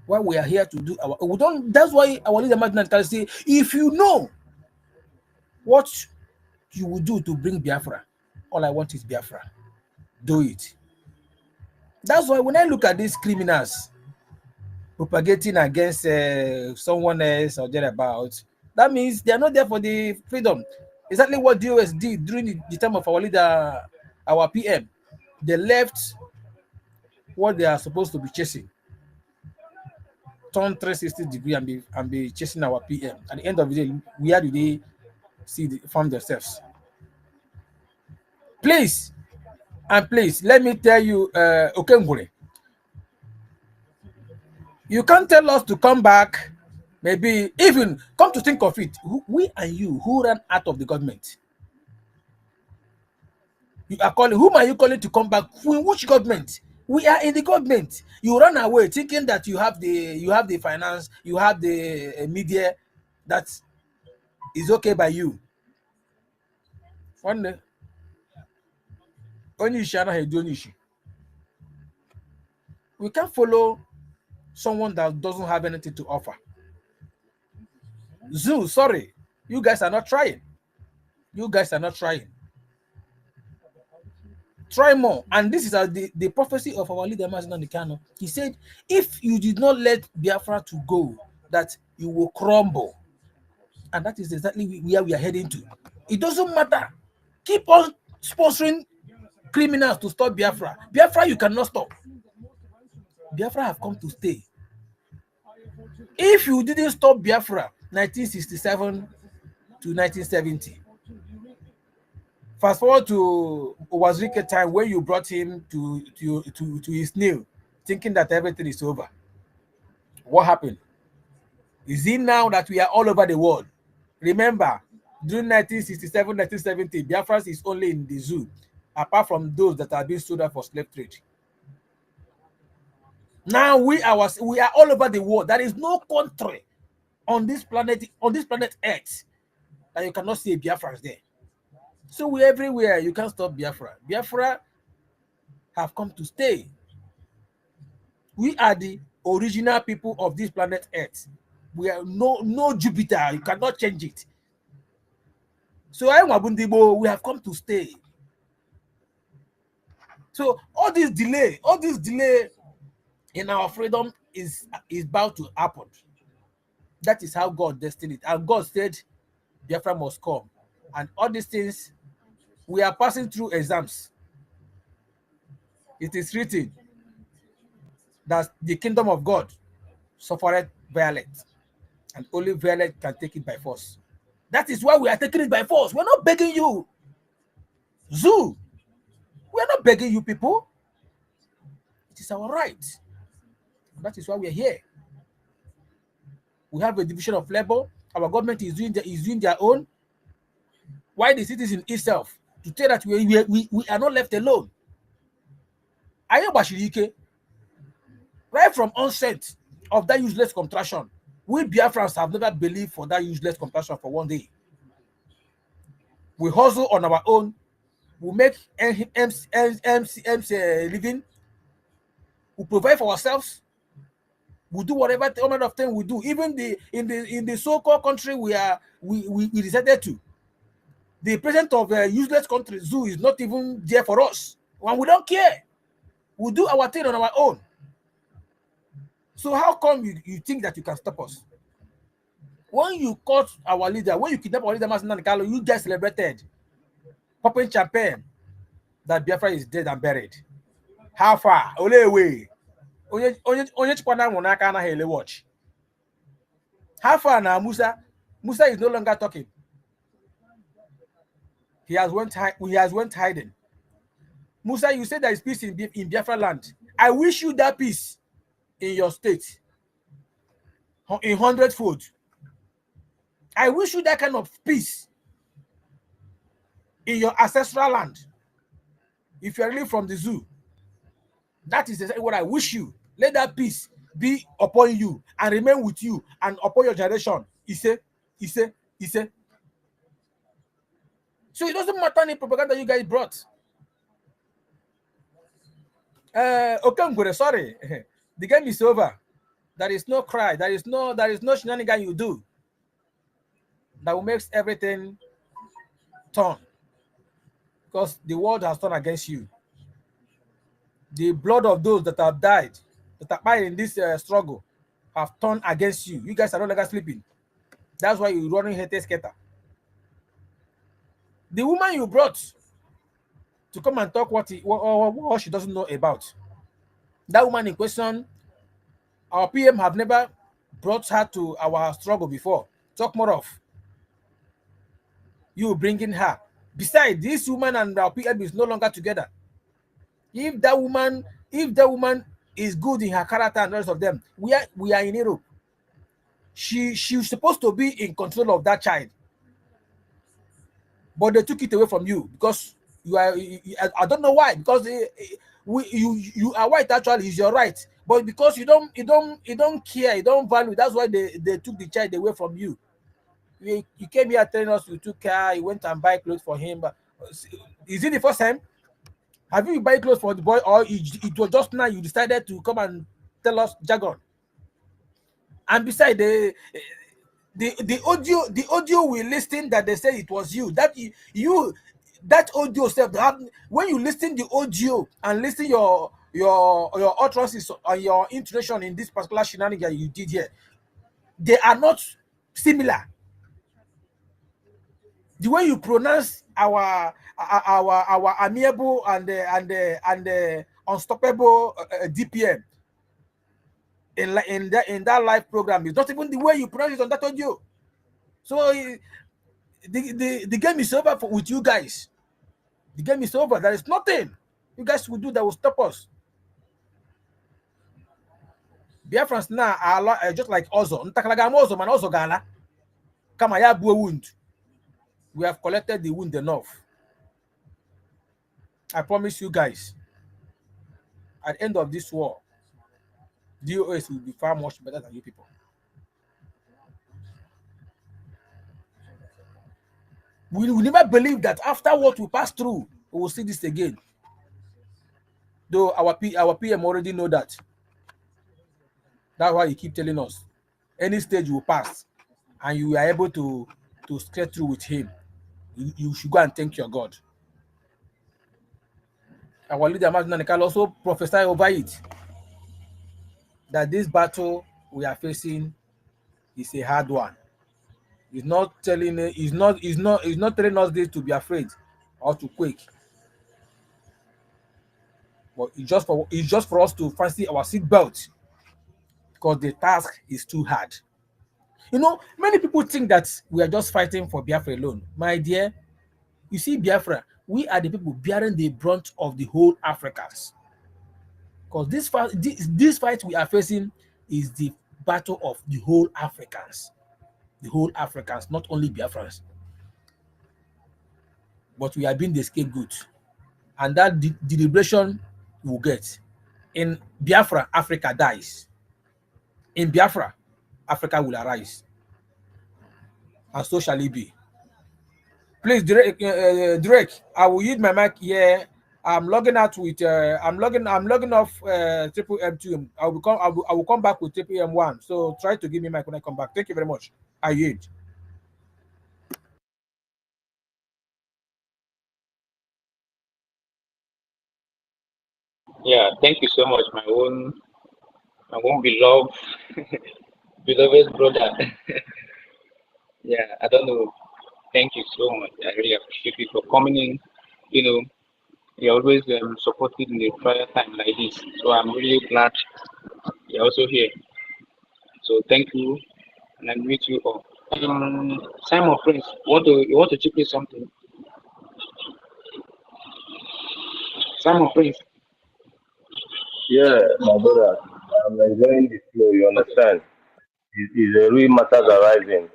Why we are here to do our we don't. That's why our leader Martin can say, if you know what you will do to bring Biafra, all I want is Biafra. Do it. That's why when I look at these criminals propagating against someone else or thereabouts, that means they are not there for the freedom. Exactly what DOS did during the time of our leader, our PM. They left what they are supposed to be chasing, turn 360 degree and be chasing our PM. At the end of the day, where do they find themselves? Please, and please, let me tell you, Okengure, you can't tell us to come back. Maybe even come to think of it, we and you who ran out of the government. You are calling. Whom are you calling to come back? Which government? We are in the government. You run away thinking that you have the finance, you have the media, that is okay by you. One day, we can't follow someone that doesn't have anything to offer. Zoo, sorry, you guys are not trying. You guys are not trying. Try more. And this is the prophecy of our leader, Mazen Nikano. He said, if you did not let Biafra to go, that you will crumble. And that is exactly where we are heading to. It doesn't matter. Keep on sponsoring criminals to stop Biafra. Biafra, you cannot stop. Biafra have come to stay. If you didn't stop Biafra, 1967 to 1970, fast forward to Wazirike time when you brought him to his knee, thinking that everything is over. What happened? Is it now that we are all over the world? Remember, during 1967, 1970, Biafra is only in the zoo, apart from those that are being sold out for slave trade. Now we are all over the world. There is no country on this planet Earth that you cannot see a Biafra there. So we everywhere. You can't stop Biafra. Biafra have come to stay. We are the original people of this planet Earth. We are no Jupiter. You cannot change it. So we have come to stay. So all this delay in our freedom is about to happen. That is how God destined it. And God said Biafra must come. And all these things, we are passing through exams. It is written that the kingdom of God suffered violence, and only violence can take it by force. That is why we are taking it by force. We're not begging you. Zoo, we're not begging you people. It is our right. That is why we are here. We have a division of labor. Our government is doing their own. Why the citizen itself to tell that we are not left alone? Ayobashirike, right from onset of that useless contraction, we Biafrans have never believed for that useless contraction for one day. We hustle on our own. We make living. We provide for ourselves. We do whatever amount of thing we do. Even in the so-called country we decided to. The president of a useless country, zoo, is not even there for us. And we don't care. We do our thing on our own. So how come you think that you can stop us? When you caught our leader, when you kidnapped our leader, Master Carlo, you guys celebrated, popping champagne that Biafra is dead and buried. How far? Ole way. Onye chikwana monaka na hele watch. How far now, Musa? Musa is no longer talking. He has went hiding. Musa, you said there is peace in Biafra land. I wish you that peace in your state in 100-fold. I wish you that kind of peace in your ancestral land. If you're really from the zoo, that is exactly what I wish you. Let that peace be upon you and remain with you and upon your generation. He said. So it doesn't matter any propaganda you guys brought. Okay, sorry. The game is over. There is no cry. There is no shenanigan you do that will make everything turn. Because the world has turned against you. The blood of those that have died, that are died in this struggle, have turned against you. You guys are no longer sleeping. That's why you're running hate skater. The woman you brought to come and talk what she doesn't know about. That woman in question, our PM have never brought her to our struggle before. Talk more of you bringing her. Besides, this woman and our PM is no longer together. If that woman is good in her character and the rest of them, we are in Europe. She's supposed to be in control of that child, but they took it away from you because you are. I don't know why. Because you are white. Actually, is your right, but because you don't care, you don't value. That's why they took the child away from you. You came here telling us you took care. You went and buy clothes for him. But is it the first time? Have you buy clothes for the boy, or it was just now you decided to come and tell us jargon? And besides, the audio we listened that they said it was you. That audio self, when you listen the audio and listen your utterances or your intonation in this particular shenanigan you did here, they are not similar. The way you pronounce our amiable and unstoppable DPM in that live program is not even the way you pronounce it on that audio. So the game is over with you guys. The game is over. There is nothing you guys will do that will stop us. Biafrans now are just like Ozo. Ntakalagamo Ozo man Ozo Gala. Kama ya bu wound. We have collected the wound enough. I promise you guys, at the end of this war, DOS will be far much better than you people. We will never believe that after what we passed through, we will see this again. Though our PM already know that. That's why he keep telling us, any stage you pass, and you are able to skate through with him, you should go and thank your God. Our leader, Martin can also prophesy over it, that this battle we are facing is a hard one. He's not telling telling us this to be afraid or to quake. But it's just for us to fancy our seatbelt, because the task is too hard. You know, many people think that we are just fighting for Biafra alone. My dear, you see, Biafra, we are the people bearing the brunt of the whole Africans. Because this fight we are facing is the battle of the whole Africans. The whole Africans, not only Biafrans. But we are being the scapegoat. And that deliberation we'll get. In Biafra, Africa dies. In Biafra, Africa will arise. And so shall it be. Please, Drake, I will use my mic here. I'm logging out with I'm logging off triple M2. I will come back with triple M1. So try to give me mic when I come back. Thank you very much. I yield. Yeah, thank you so much, my own beloved brother. Yeah, I don't know. Thank you so much. I really appreciate you for coming in. You know, you're always supported in a trial time like this. So I'm really glad you're also here. So thank you, and I greet you all. Simon Prince, you want to chip in something? Simon Prince. Yeah, my brother, I'm enjoying the flow. You Okay. understand? It's a real matters All right. arising.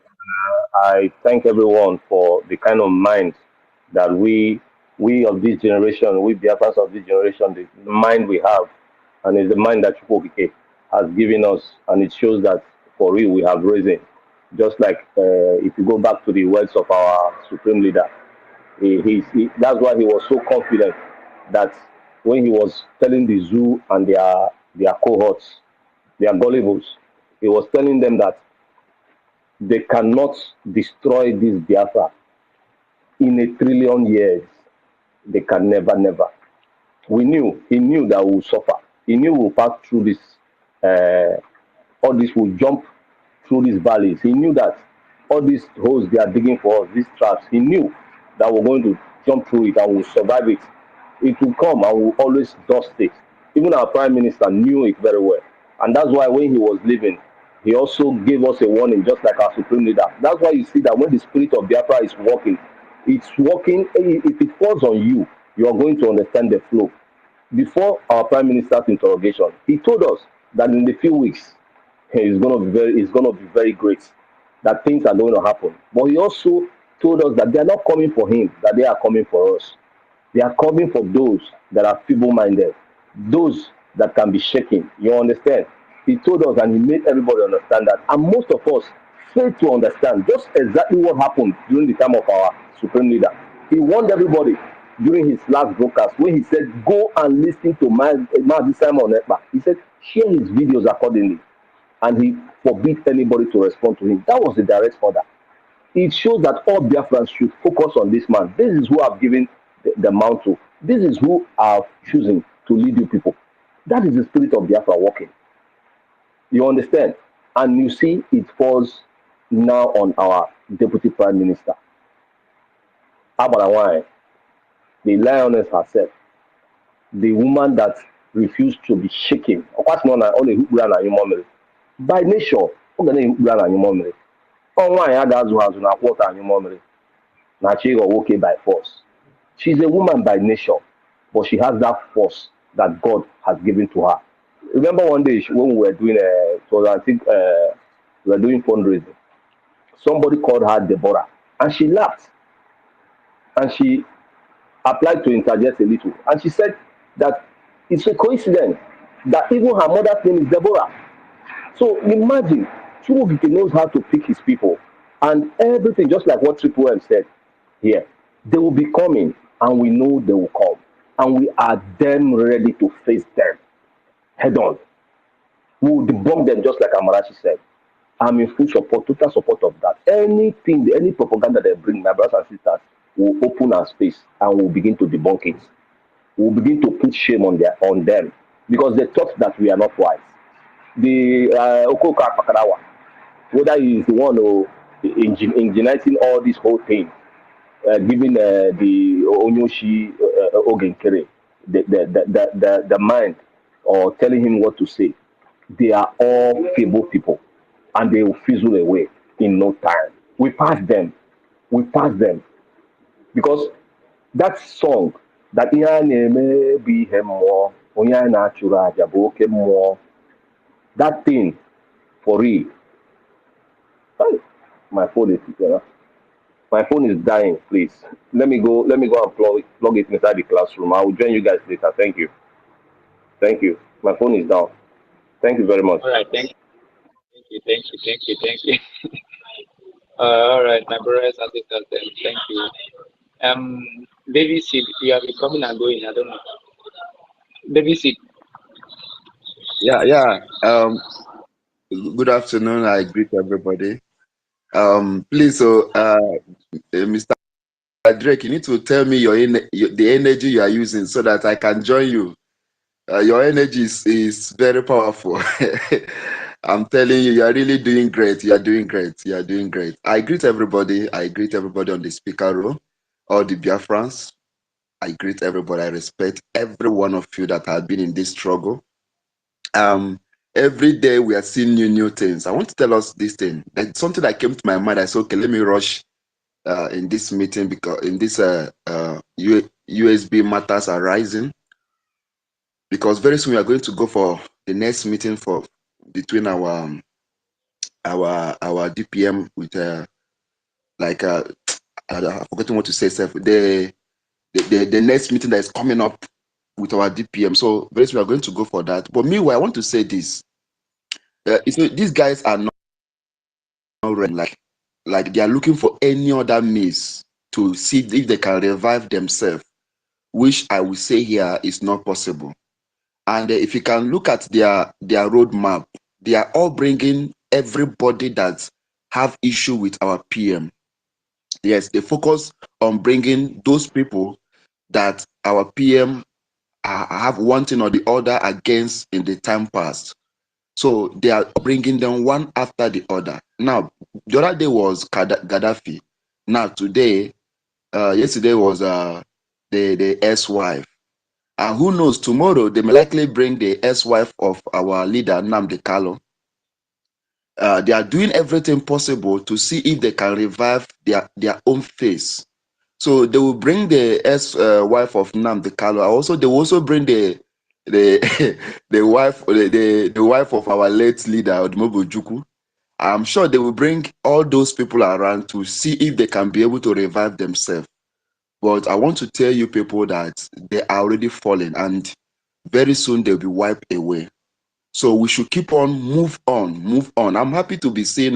I thank everyone for the kind of mind that we of this generation, we Biafrans of this generation, the mind we have, and it's the mind that Chukwokike has given us, and it shows that for real we have risen. Just like if you go back to the words of our supreme leader, that's why he was so confident that when he was telling the zoo and their cohorts, their gullibles, he was telling them that they cannot destroy this Biafra in a trillion years. They can never, never. He knew that we will suffer. He knew we will pass through this, uh, all this will jump through these valleys. He knew that all these holes they are digging for us, these traps, he knew that we're going to jump through it and we'll survive it. It will come and we'll always dust it. Even our prime minister knew it very well. And that's why when he was leaving, he also gave us a warning, just like our supreme leader. That's why you see that when the spirit of Biafra is working, it's working. If it falls on you, you are going to understand the flow. Before our prime minister's interrogation, he told us that in the few weeks it's going to be very great, that things are going to happen. But he also told us that they are not coming for him, that they are coming for us. They are coming for those that are feeble-minded, those that can be shaken. You understand? He told us and he made everybody understand that. And most of us failed to understand just exactly what happened during the time of our supreme leader. He warned everybody during his last broadcast when he said, go and listen to Mazi Simon Ekpa. He said, share his videos accordingly. And he forbid anybody to respond to him. That was the direct order. It shows that all Biafrans should focus on this man. This is who I've given the mantle. This is who I've chosen to lead you people. That is the spirit of Biafra working. You understand? And you see, it falls now on our deputy prime minister, Abarawan, the lioness herself, the woman that refused to be shaken. Of course, not only by nature, on why I got to na quarter and na she okay by force. She's a woman by nature, but she has that force that God has given to her. Remember one day when we were doing, so I think we were doing fundraising. Somebody called her Deborah, and she laughed, and she applied to interject a little, and she said that it's a coincidence that even her mother's name is Deborah. So imagine, Chukwukike knows how to pick his people, and everything, just like what Triple M said here, they will be coming, and we know they will come, and we are then ready to face them head on. We will debunk them just like Amarachi said. I'm in full support, total support of that. Anything, any propaganda they bring, my brothers and sisters, will open our space and we'll begin to debunk it. We'll begin to put shame on them because they thought that we are not wise. The Okoka Pakarawa, whether he is the one who engineering all this whole thing, giving the Onyoshi Ogenkere the mind or telling him what to say, they are all feeble people and they will fizzle away in no time. We pass them. We pass them because that song that ihe a na-eme bụ ihe mmụọ onye a na-achụrụ aja bụ oke mmụọ, that thing for real. Hey, my phone is my phone is dying. Please let me go and plug it inside the classroom. I will join you guys later. Thank you. Thank you. My phone is down. Thank you very much. All right. Thank you. All right, my brothers and sisters. Then thank you. Baby seed, you have been coming and going. I don't know. Baby seed. Yeah. Good afternoon. I greet everybody. Please, Mr. Drake, you need to tell me the energy you are using so that I can join you. Your energy is very powerful. I'm telling you, you are really doing great. You are doing great. You are doing great. I greet everybody. I greet everybody on the speaker row, all the Biafrans. I greet everybody. I respect every one of you that have been in this struggle. Every day we are seeing new things. I want to tell us this thing. There's something that came to my mind. I said, okay, let me rush in this meeting because in this USB matters are rising. Because very soon we are going to go for the next meeting for between our DPM with I've forgotten what to say. The next meeting that is coming up with our DPM. So very soon we are going to go for that. But meanwhile, I want to say this. These guys are not ready. Like they are looking for any other means to see if they can revive themselves, which I will say here is not possible. And if you can look at their roadmap, they are all bringing everybody that have issue with our PM. Yes, they focus on bringing those people that our PM have one thing or the other against in the time past. So they are bringing them one after the other. Now, the other day was Gaddafi. Now today, yesterday was the ex-wife. And who knows, tomorrow they may likely bring the ex-wife of our leader, Nnamdi Kanu. They are doing everything possible to see if they can revive their own face. So they will bring the ex-wife of Nnamdi Kanu. Also, they will also bring the the wife of our late leader, Odimobo Juku. I'm sure they will bring all those people around to see if they can be able to revive themselves. But I want to tell you people that they are already falling and very soon they'll be wiped away. So we should keep on, move on. I'm happy to be seeing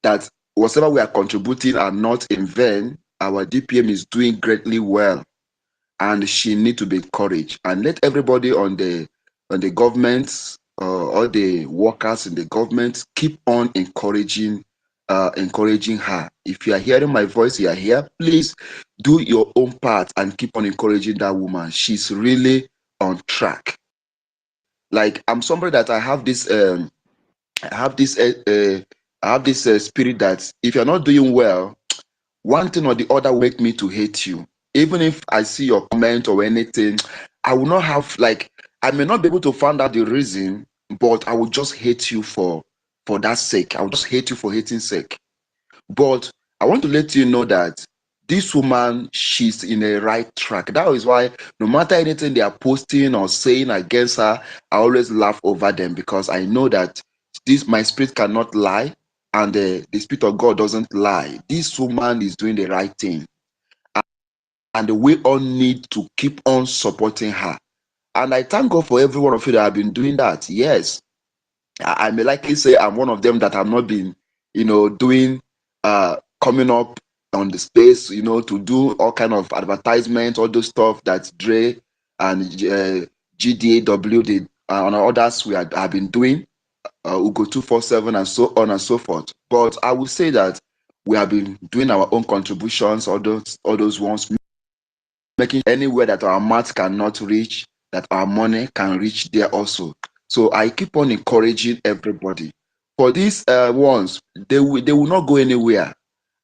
that whatever we are contributing are not in vain. Our DPM is doing greatly well, and she need to be encouraged. And let everybody on the government, all the workers in the government, keep on encouraging her. If you are hearing my voice, you are here, please do your own part and keep on encouraging that woman. She's really on track. Like I'm somebody that I have this spirit that if you're not doing well, one thing or the other will make me to hate you. Even if I see your comment or anything, I will not have I may not be able to find out the reason, but I will just hate you for that sake. I will just hate you for hating sake. But I want to let you know that this woman, she's in a right track. That is why no matter anything they are posting or saying against her, I always laugh over them because I know that my spirit cannot lie and the spirit of God doesn't lie. This woman is doing the right thing. And we all need to keep on supporting her. And I thank God for every one of you that have been doing that. Yes, I may likely say I'm one of them that have not been, doing, coming up on the space, to do all kind of advertisements, all those stuff that Dre and GDAW did, and others have been doing, Ugo 247 and so on and so forth. But I would say that we have been doing our own contributions, all those ones, making anywhere that our mouth cannot reach, that our money can reach there also. So I keep on encouraging everybody. For these ones, they will not go anywhere.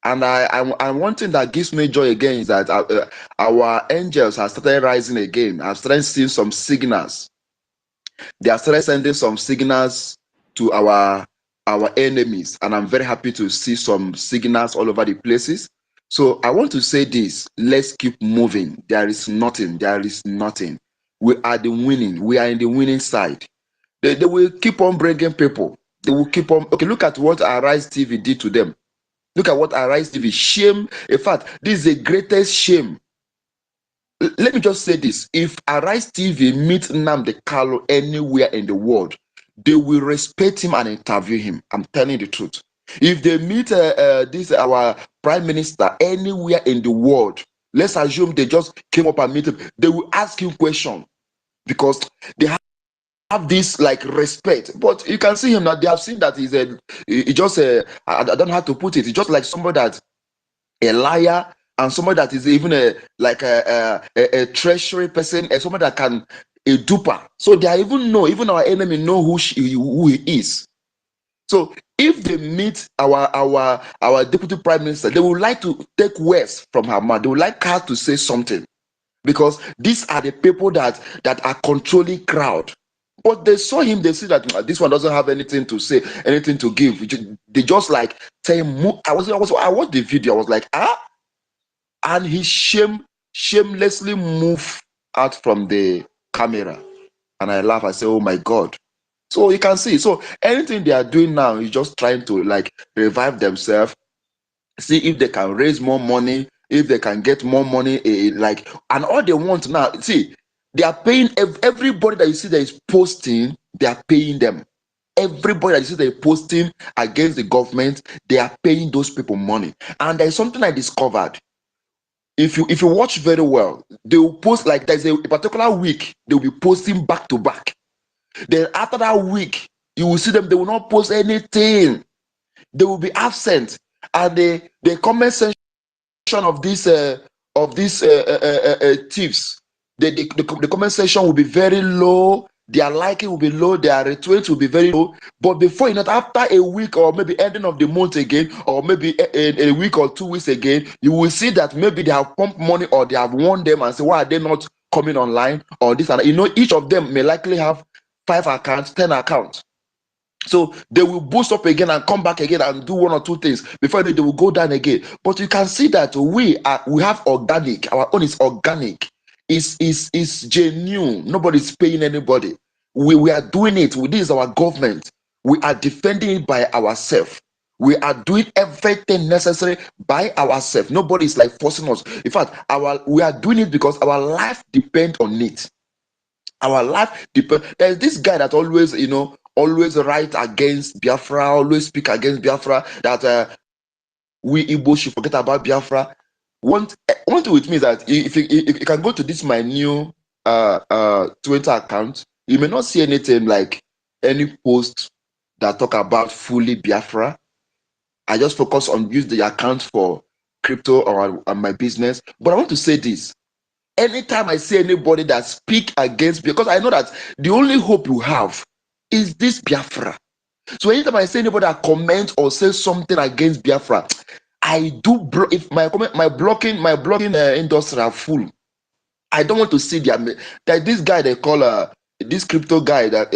And I one thing that gives me joy again is that our angels have started rising again. I've started seeing some signals. They have started sending some signals to our enemies, and I'm very happy to see some signals all over the places. So I want to say this: let's keep moving. There is nothing. We are the winning. We are in the winning side. They will keep on bringing people. They will keep on. Okay, look at what Arise TV did to them. Look at what Arise TV. Shame. In fact, this is the greatest shame. Let me just say this. If Arise TV meet Nnamdi Kanu anywhere in the world, they will respect him and interview him. I'm telling the truth. If they meet our prime minister anywhere in the world, let's assume they just came up and meet him, they will ask him questions because they have this respect. But you can see him that they have seen that he just I don't know how to put it. He's just like somebody that a liar and somebody that is even a treasury person and somebody that can a duper. So they even know, even our enemy know who he is. So if they meet our deputy prime minister, they would like to take words from her mouth. They would like her to say something, because these are the people that are controlling crowd. But they saw him, they see that this one doesn't have anything to say, anything to give. They just like tell him. I watched the video. I was like, and he shamelessly moved out from the camera, and I laugh. I say, oh my God. So you can see, so anything they are doing now is just trying to like revive themselves, see if they can raise more money, if they can get more money, like, and all they want now, see, they are paying everybody that you see that is posting, they are paying them. Everybody that you see that is posting against the government, they are paying those people money. And there's something I discovered. If you watch very well, they will post, like there's a particular week, they will be posting back to back. Then after that week, you will see them, they will not post anything. They will be absent. And the comment section of these thieves, the comment section will be very low. Their liking will be low, their retweets will be very low. But before you know, after a week or maybe ending of the month again, or maybe a week or 2 weeks again, you will see that maybe they have pumped money or they have won them and say, why are they not coming online? Or this and that. You know, each of them may likely have 5 accounts, 10 accounts. So they will boost up again and come back again and do 1 or 2 things before they will go down again. But you can see that we have organic. Our own is organic. Is genuine. Nobody's paying anybody. We are doing it. This is our government. We are defending it by ourselves. We are doing everything necessary by ourselves. Nobody is like forcing us. In fact, we are doing it because our life depends on it. Our life depends. There's this guy that always, always write against Biafra, always speak against Biafra, that we Igbo should forget about Biafra. One thing with me is that if you can go to this my new Twitter account, you may not see anything like any post that talk about fully Biafra. I just focus on use the account for crypto or my business. But I want to say this. Anytime I see anybody that speak against, because I know that the only hope you have is this Biafra. So anytime I see anybody that comments or says something against Biafra, I do if my blocking industry are full. I don't want to see that this guy they call this crypto guy that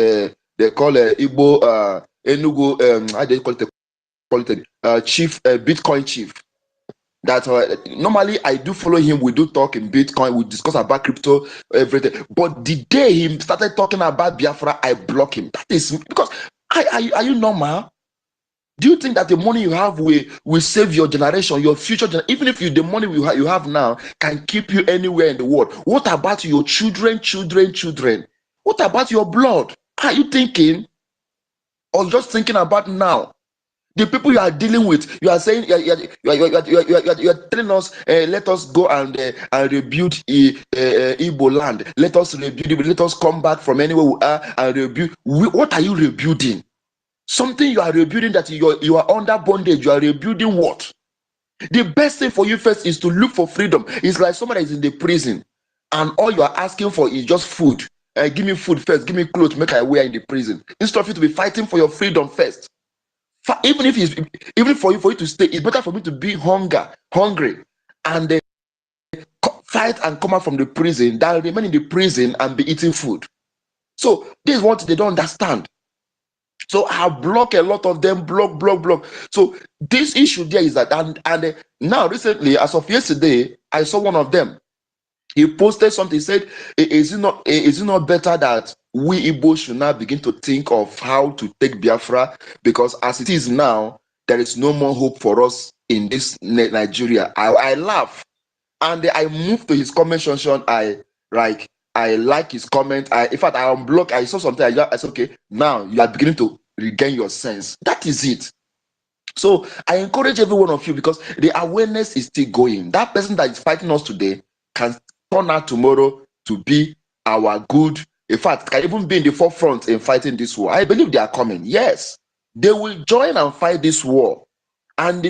they call Igbo Enugu how they call it chief Bitcoin chief. That normally I do follow him. We do talk in Bitcoin. We discuss about crypto, everything. But the day he started talking about Biafra, I block him. That is because are you normal? Do you think that the money you have will save your generation, your future even if the money you have now can keep you anywhere in the world? What about your children? What about your blood? Are you thinking, or just thinking about now? The people you are dealing with, you are saying, you are telling us, let us go and rebuild Igbo land. Let us rebuild it. Let us come back from anywhere we are and rebuild. What are you rebuilding? Something you are rebuilding that you are under bondage. You are rebuilding what? The best thing for you first is to look for freedom. It's like somebody is in the prison and all you are asking for is just food. Give me food first. Give me clothes. Make I wear in the prison. Instead of you to be fighting for your freedom first. Even for you to stay, it's better for me to be hungry, and fight and come out from the prison than remain in the prison and be eating food. So this is what they don't understand. So I block a lot of them, block. So this issue there is that, and now recently, as of yesterday, I saw one of them. He posted something. He said, "Is it not better that we Igbo should now begin to think of how to take Biafra? Because as it is now, there is no more hope for us in this Nigeria." I laugh, and I moved to his comment section. I like his comment. In fact, I unblocked. I saw something. I said, "Okay, now you are beginning to regain your sense." That is it. So I encourage every one of you, because the awareness is still going. That person that is fighting us today can turn out tomorrow to be our good. In fact, can even be in the forefront in fighting this war. I believe they are coming. Yes, they will join and fight this war, and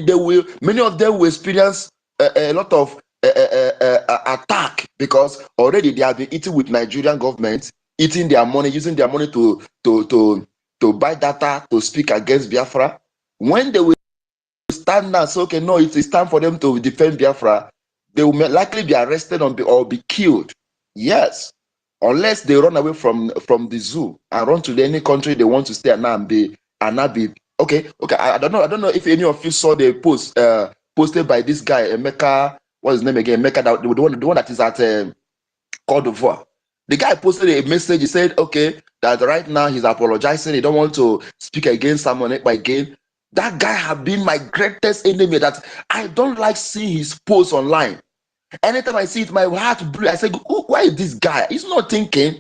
many of them will experience a lot of attack, because already they have been eating with Nigerian government. eating their money, using their money to buy data to speak against Biafra. When they will stand now, so okay, no, it's time for them to defend Biafra, they will likely be arrested or be killed. Yes, unless they run away from the zoo and run to any country they want to stay and now be okay. I don't know if any of you saw the post posted by this guy Emeka. What's his name again? Emeka, the one that is at Cote d'Ivoire. The guy posted a message. He said, okay, that right now he's apologizing. He don't want to speak against someone again. That guy have been my greatest enemy. That I don't like seeing his posts online. Anytime I see it, my heart bleeds. I say, why is this guy? He's not thinking.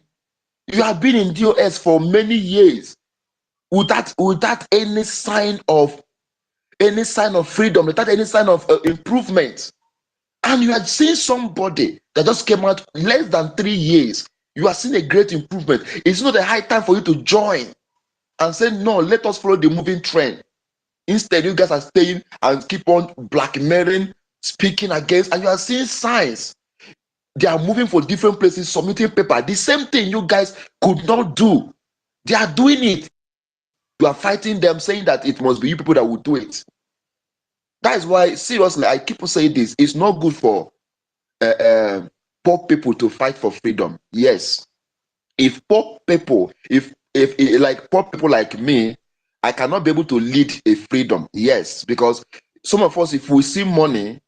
You have been in DOS for many years without any sign of freedom, without any sign of improvement. And you are seeing somebody that just came out less than 3 years. You are seeing a great improvement. It's not a high time for you to join and say, no, let us follow the moving trend. Instead, you guys are staying and keep on blackmailing, speaking against, and you are seeing signs. They are moving for different places, submitting paper. The same thing you guys could not do. They are doing it. You are fighting them, saying that it must be you people that will do it. That is why, seriously, I keep saying this. It's not good for poor people to fight for freedom. Yes, if poor people, if like poor people like me, I cannot be able to lead a freedom. Yes, because some of us, if we see money,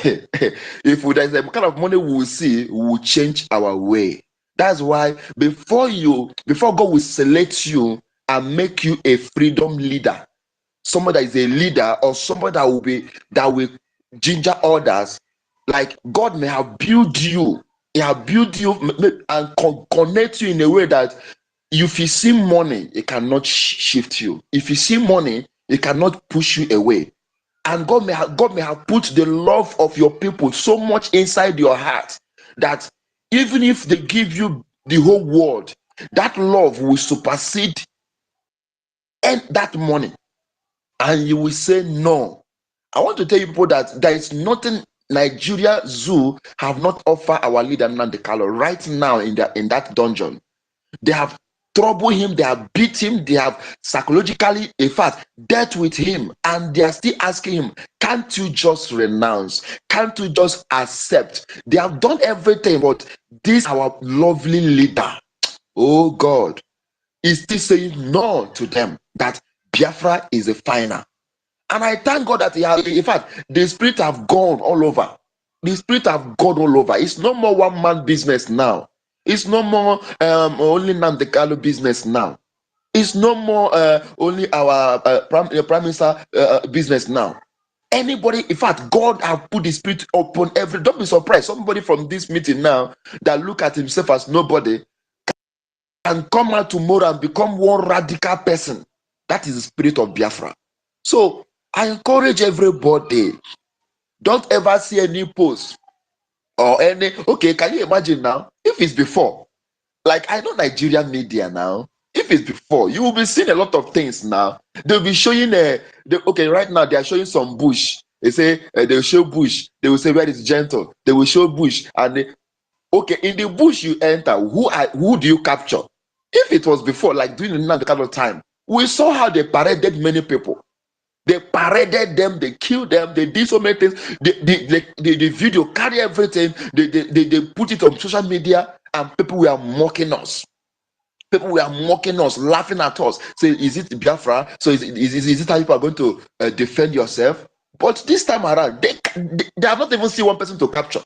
there's a kind of money we will see, we will change our way. That's why before God will select you and make you a freedom leader, somebody that is a leader or somebody that will ginger others, like God may have built you, he have built you and connect you in a way that if you see money, it cannot shift you. If you see money, it cannot push you away. And God may have put the love of your people so much inside your heart that even if they give you the whole world, that love will supersede and that money. And you will say no. I want to tell you people that there is nothing Nigeria Zoo have not offered our leader Nnamdi Kanu right now in that dungeon. They have troubled him, they have beat him, they have psychologically, in fact, dealt with him, and they are still asking him, can't you just renounce? Can't you just accept? They have done everything, but this our lovely leader, oh God, is still saying no to them, that Biafra is a final. And I thank God that in fact, the spirit have gone all over. The spirit have gone all over. It's no more one man business now. It's no more only Nnamdi Kanu business now. It's no more only our prime minister business now. Anybody, in fact, God have put the spirit upon every. Don't be surprised. Somebody from this meeting now that look at himself as nobody and come out tomorrow and become one radical person. That is the spirit of Biafra. So I encourage everybody, don't ever see any post or any, okay, can you imagine now, if it's before, like I know Nigerian media now, if it's before, you will be seeing a lot of things now. They'll be showing, okay, right now they are showing some bush. They say, they'll show bush, they will say where is gentle, they will show bush, and okay, in the bush you enter, who do you capture? If it was before, like during the kind of time, we saw how they paraded many people. They paraded them, they killed them, they did so many things. The video carry everything, they put it on social media, and people were mocking us. People were mocking us, laughing at us. Say, is it Biafra? So is it how people are going to defend yourself? But this time around, they have not even seen one person to capture.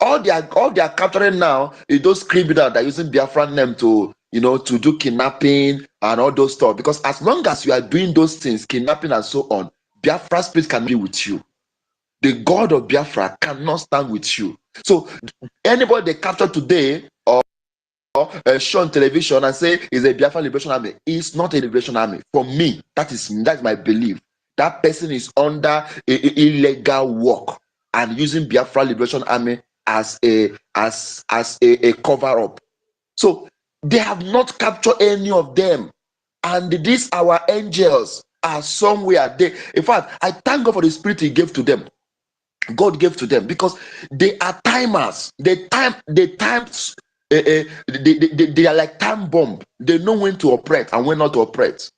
All they are capturing now is those criminals that are using Biafran name to do kidnapping and all those stuff. Because as long as you are doing those things, kidnapping and so on, Biafra spirit can be with you. The God of Biafra cannot stand with you. So anybody they capture today or show on television and say is a Biafra Liberation Army, it's not a Liberation Army. For me, that's my belief. That person is under illegal work and using Biafra Liberation Army as a cover up. So they have not captured any of them, and these our angels are somewhere. In fact, I thank God for the spirit He gave to them. God gave to them, because they are timers. They time they are like time bomb. They know when to operate and when not to operate.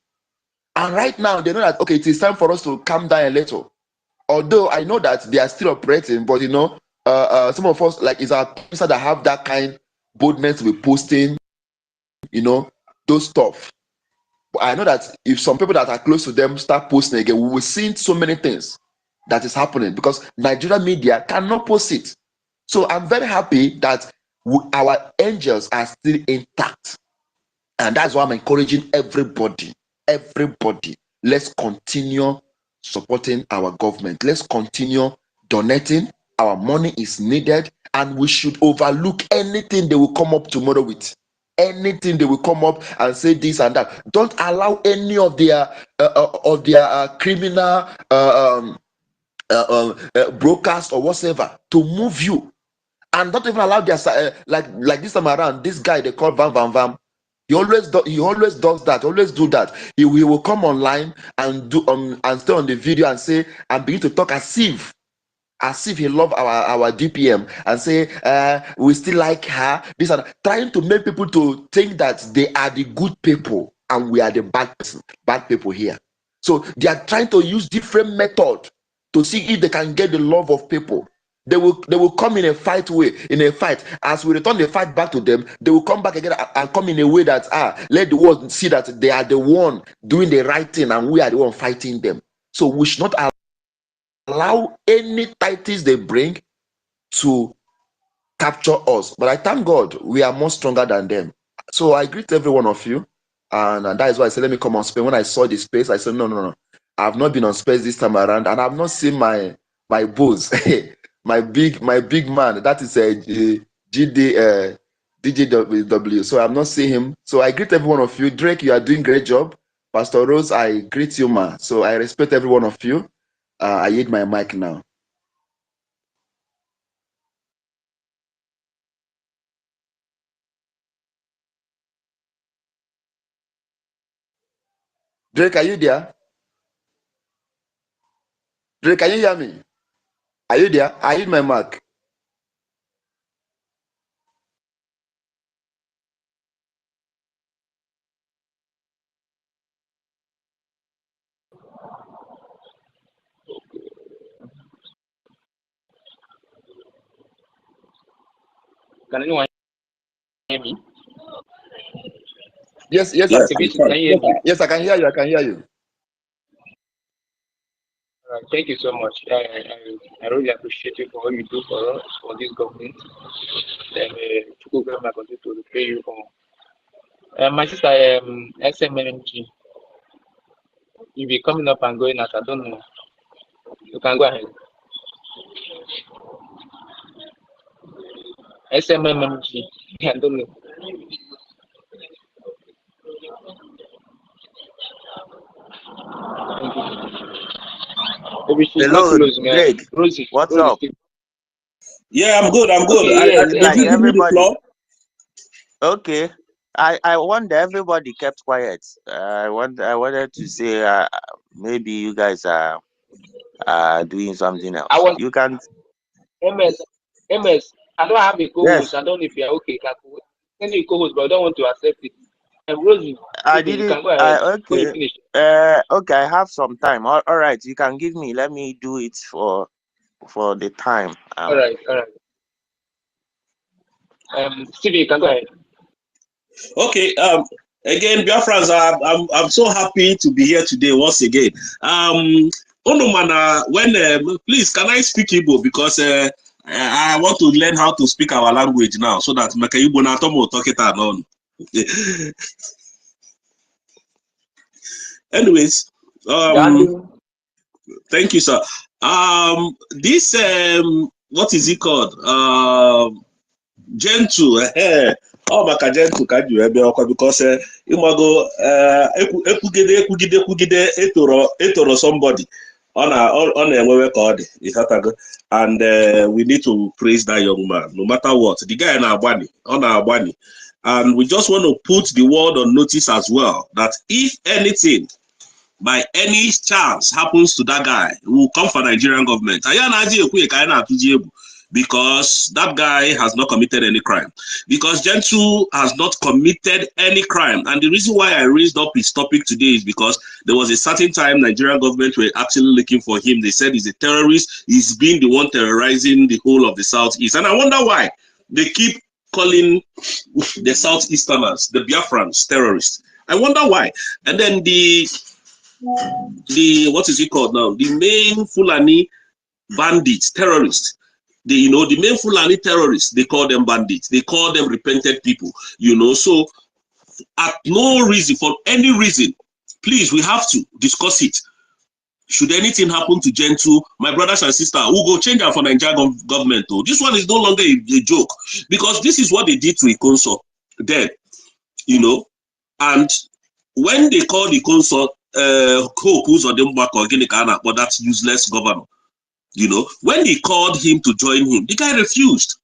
And right now, they know that, okay, it is time for us to calm down a little. Although I know that they are still operating, but some of us, like, is our officer that have that kind boldness to be posting, those stuff. But I know that if some people that are close to them start posting again, we will see so many things that is happening because Nigerian media cannot post it. So I'm very happy that our angels are still intact. And that's why I'm encouraging everybody, let's continue supporting our government. Let's continue donating. Our money is needed, and we should overlook anything they will come up tomorrow with. Anything they will come up and say this and that. Don't allow any of their criminal brokers or whatever to move you. And not even allow their like this time around. This guy they call Van. He always does that. Always do that. He will come online and do and stay on the video and say and begin to talk as if he love our DPM and say we still like her. This and that, trying to make people to think that they are the good people and we are the bad people here. So they are trying to use different method to see if they can get the love of people. They will come in a fight. As we return the fight back to them, they will come back again and come in a way that let the world see that they are the one doing the right thing and we are the one fighting them. So we should not allow any titles they bring to capture us. But I thank God we are more stronger than them. So I greet every one of you, and that is why I said let me come on space. When I saw the space, I said no. I've not been on space this time around, and I've not seen my boss, my big man. That is a DJW. So I'm not seeing him. So I greet every one of you. Drake, you are doing great job. Pastor Rose, I greet you, ma. So I respect every one of you. I yield my mic now. Drake, are you there? Drake, can you hear me? Are you there? I hit my mark. Can anyone hear me? Yes, Yes, Can you hear me? yes, I can hear you. Thank you so much. I really appreciate you for what you do for us, for this government. And to go back to pay you for. My sister, SMMG, you'll be coming up and going out. I don't know. You can go ahead. SMMG, I don't know. Maybe she's not Hello, close, man. Drake. Rosie. What's up? Yeah, I'm good. Okay, I Seems did like you give me the everybody. floor? Okay. I wonder everybody kept quiet. I wanted to say maybe you guys are doing something I else. was You can. MS. I don't have a co-host. Yes. I don't know if you're okay. Send you a co-host, but I don't want to accept it. And Rosie, I you didn't. can go ahead when you Okay. finish. Okay. I have some time. All right. You can give me. Let me do it for the time. All right. Stevie, you can go ahead. Okay. Again, Biafrans, I'm so happy to be here today once again. Onomana, please can I speak Igbo because I want to learn how to speak our language now so that Maka Igbo na tomo talk it alone. Anyways, thank you, sir. This what is it called? Gentle. Oh, maka gentle ka ji ebe ọkwa because ịmago ekwugide etoro somebody ọ na-enwewe ka ọ dị ịghọtago, and we need to praise that young man no matter what. The guy ọ na-agbani, and we just want to put the world on notice as well that if anything by any chance happens to that guy, we will come for Nigerian government. because that guy has not committed any crime. Because Gentle has not committed any crime. And the reason why I raised up his topic today is because there was a certain time Nigerian government were actually looking for him. They said he's a terrorist. He's been the one terrorizing the whole of the Southeast. And I wonder why they keep calling the Southeasterners, the Biafrans, terrorists. I wonder why. And then the what is it called now? The main Fulani bandits, terrorists. The main Fulani terrorists, they call them bandits. They call them repented people. So at no reason, for any reason, please, we have to discuss it. Should anything happen to Gentle, my brothers and sisters, we'll go change that for Nigerian government. Though this one is no longer a joke, because this is what they did to Ikonso then, and when they call the consort Hope but that's useless governor, when they called him to join him, the guy refused,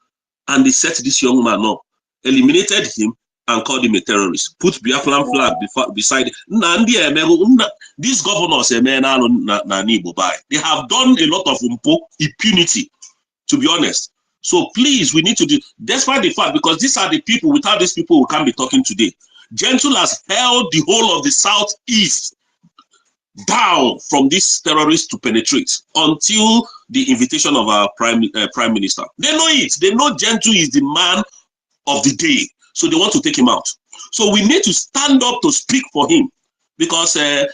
and they set this young man up, eliminated him, and called him a terrorist. Put Biafran flag beside these governors, they have done a lot of impunity, to be honest. So please, we need to do, despite the fact, because these are the people, without these people, we can't be talking today. Gentle has held the whole of the Southeast down from these terrorists to penetrate until the invitation of our prime minister. They know it. They know Gentle is the man of the day. So they want to take him out. So we need to stand up to speak for him, because and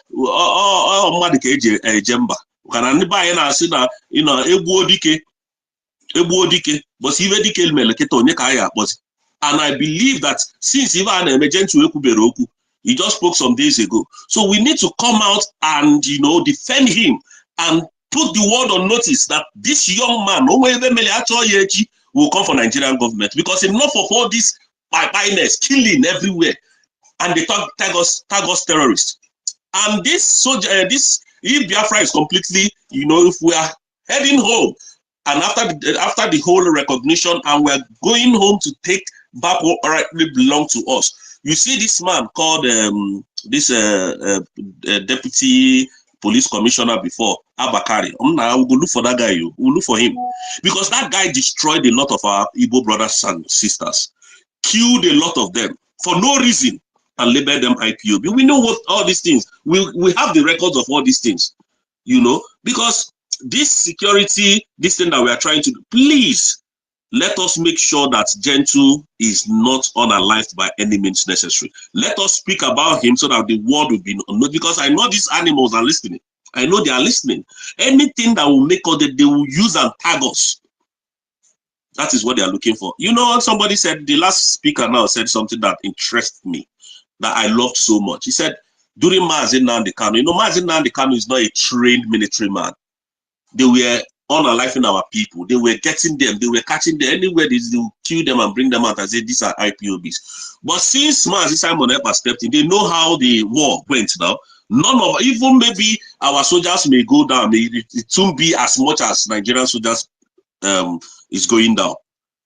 I believe that since even an emergency he just spoke some days ago. So we need to come out and defend him and put the world on notice that this young man will come for Nigerian government, because enough of all this bias, killing everywhere, and they tag us terrorists. And this if Biafra is completely, if we are heading home, and after the whole recognition, and we're going home to take back what rightly belongs to us. You see this man called deputy police commissioner before, Abakari. We'll go look for that guy. We'll look for him, because that guy destroyed a lot of our Igbo brothers and sisters, killed a lot of them for no reason, and labeled them IPOB. We know what all these things. We have the records of all these things, because this security, this thing that we are trying to do, please let us make sure that Gentle is not unalived by any means necessary. Let us speak about him so that the world will be known, because I know these animals are listening. I know they are listening. Anything that will make us, that they will use and tag us. That is what they are looking for. Somebody said, the last speaker now said something that interests me, that I loved so much. He said, during Mazi Nnamdi Kanu, Mazi Nnamdi Kanu is not a trained military man. They were unaliving our people. They were getting them. They were catching them. Anywhere they will kill them and bring them out and say, these are IPOBs. But since Mazi Simon Ekpa stepped in, they know how the war went now. None of, even maybe our soldiers may go down. It won't be as much as Nigerian soldiers is going down.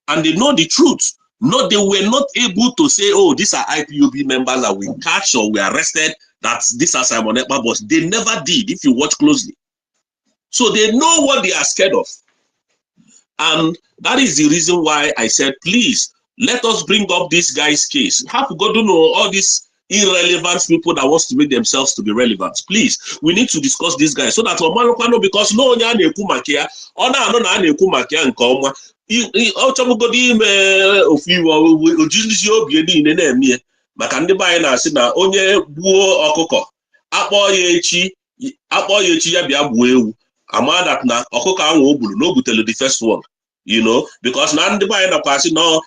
And they know the truth. No, they were not able to say, oh, these are IPOB members that we catch or we arrested, that these are Simon Ekpa, but they never did, if you watch closely. So they know what they are scared of. And that is the reason why I said, please, let us bring up this guy's case. Have to go to know all these irrelevant people that wants to make themselves to be relevant. Please, we need to discuss this guy so that because no one maka ndị be anyị na-asị na onye gbuo ọkụkọ akpọ ya echi ya bịa gbuo ewu, ama that na ọkụkọ ahụ o gburu na o butere the first one, because na ndị be anyị nakwa asị na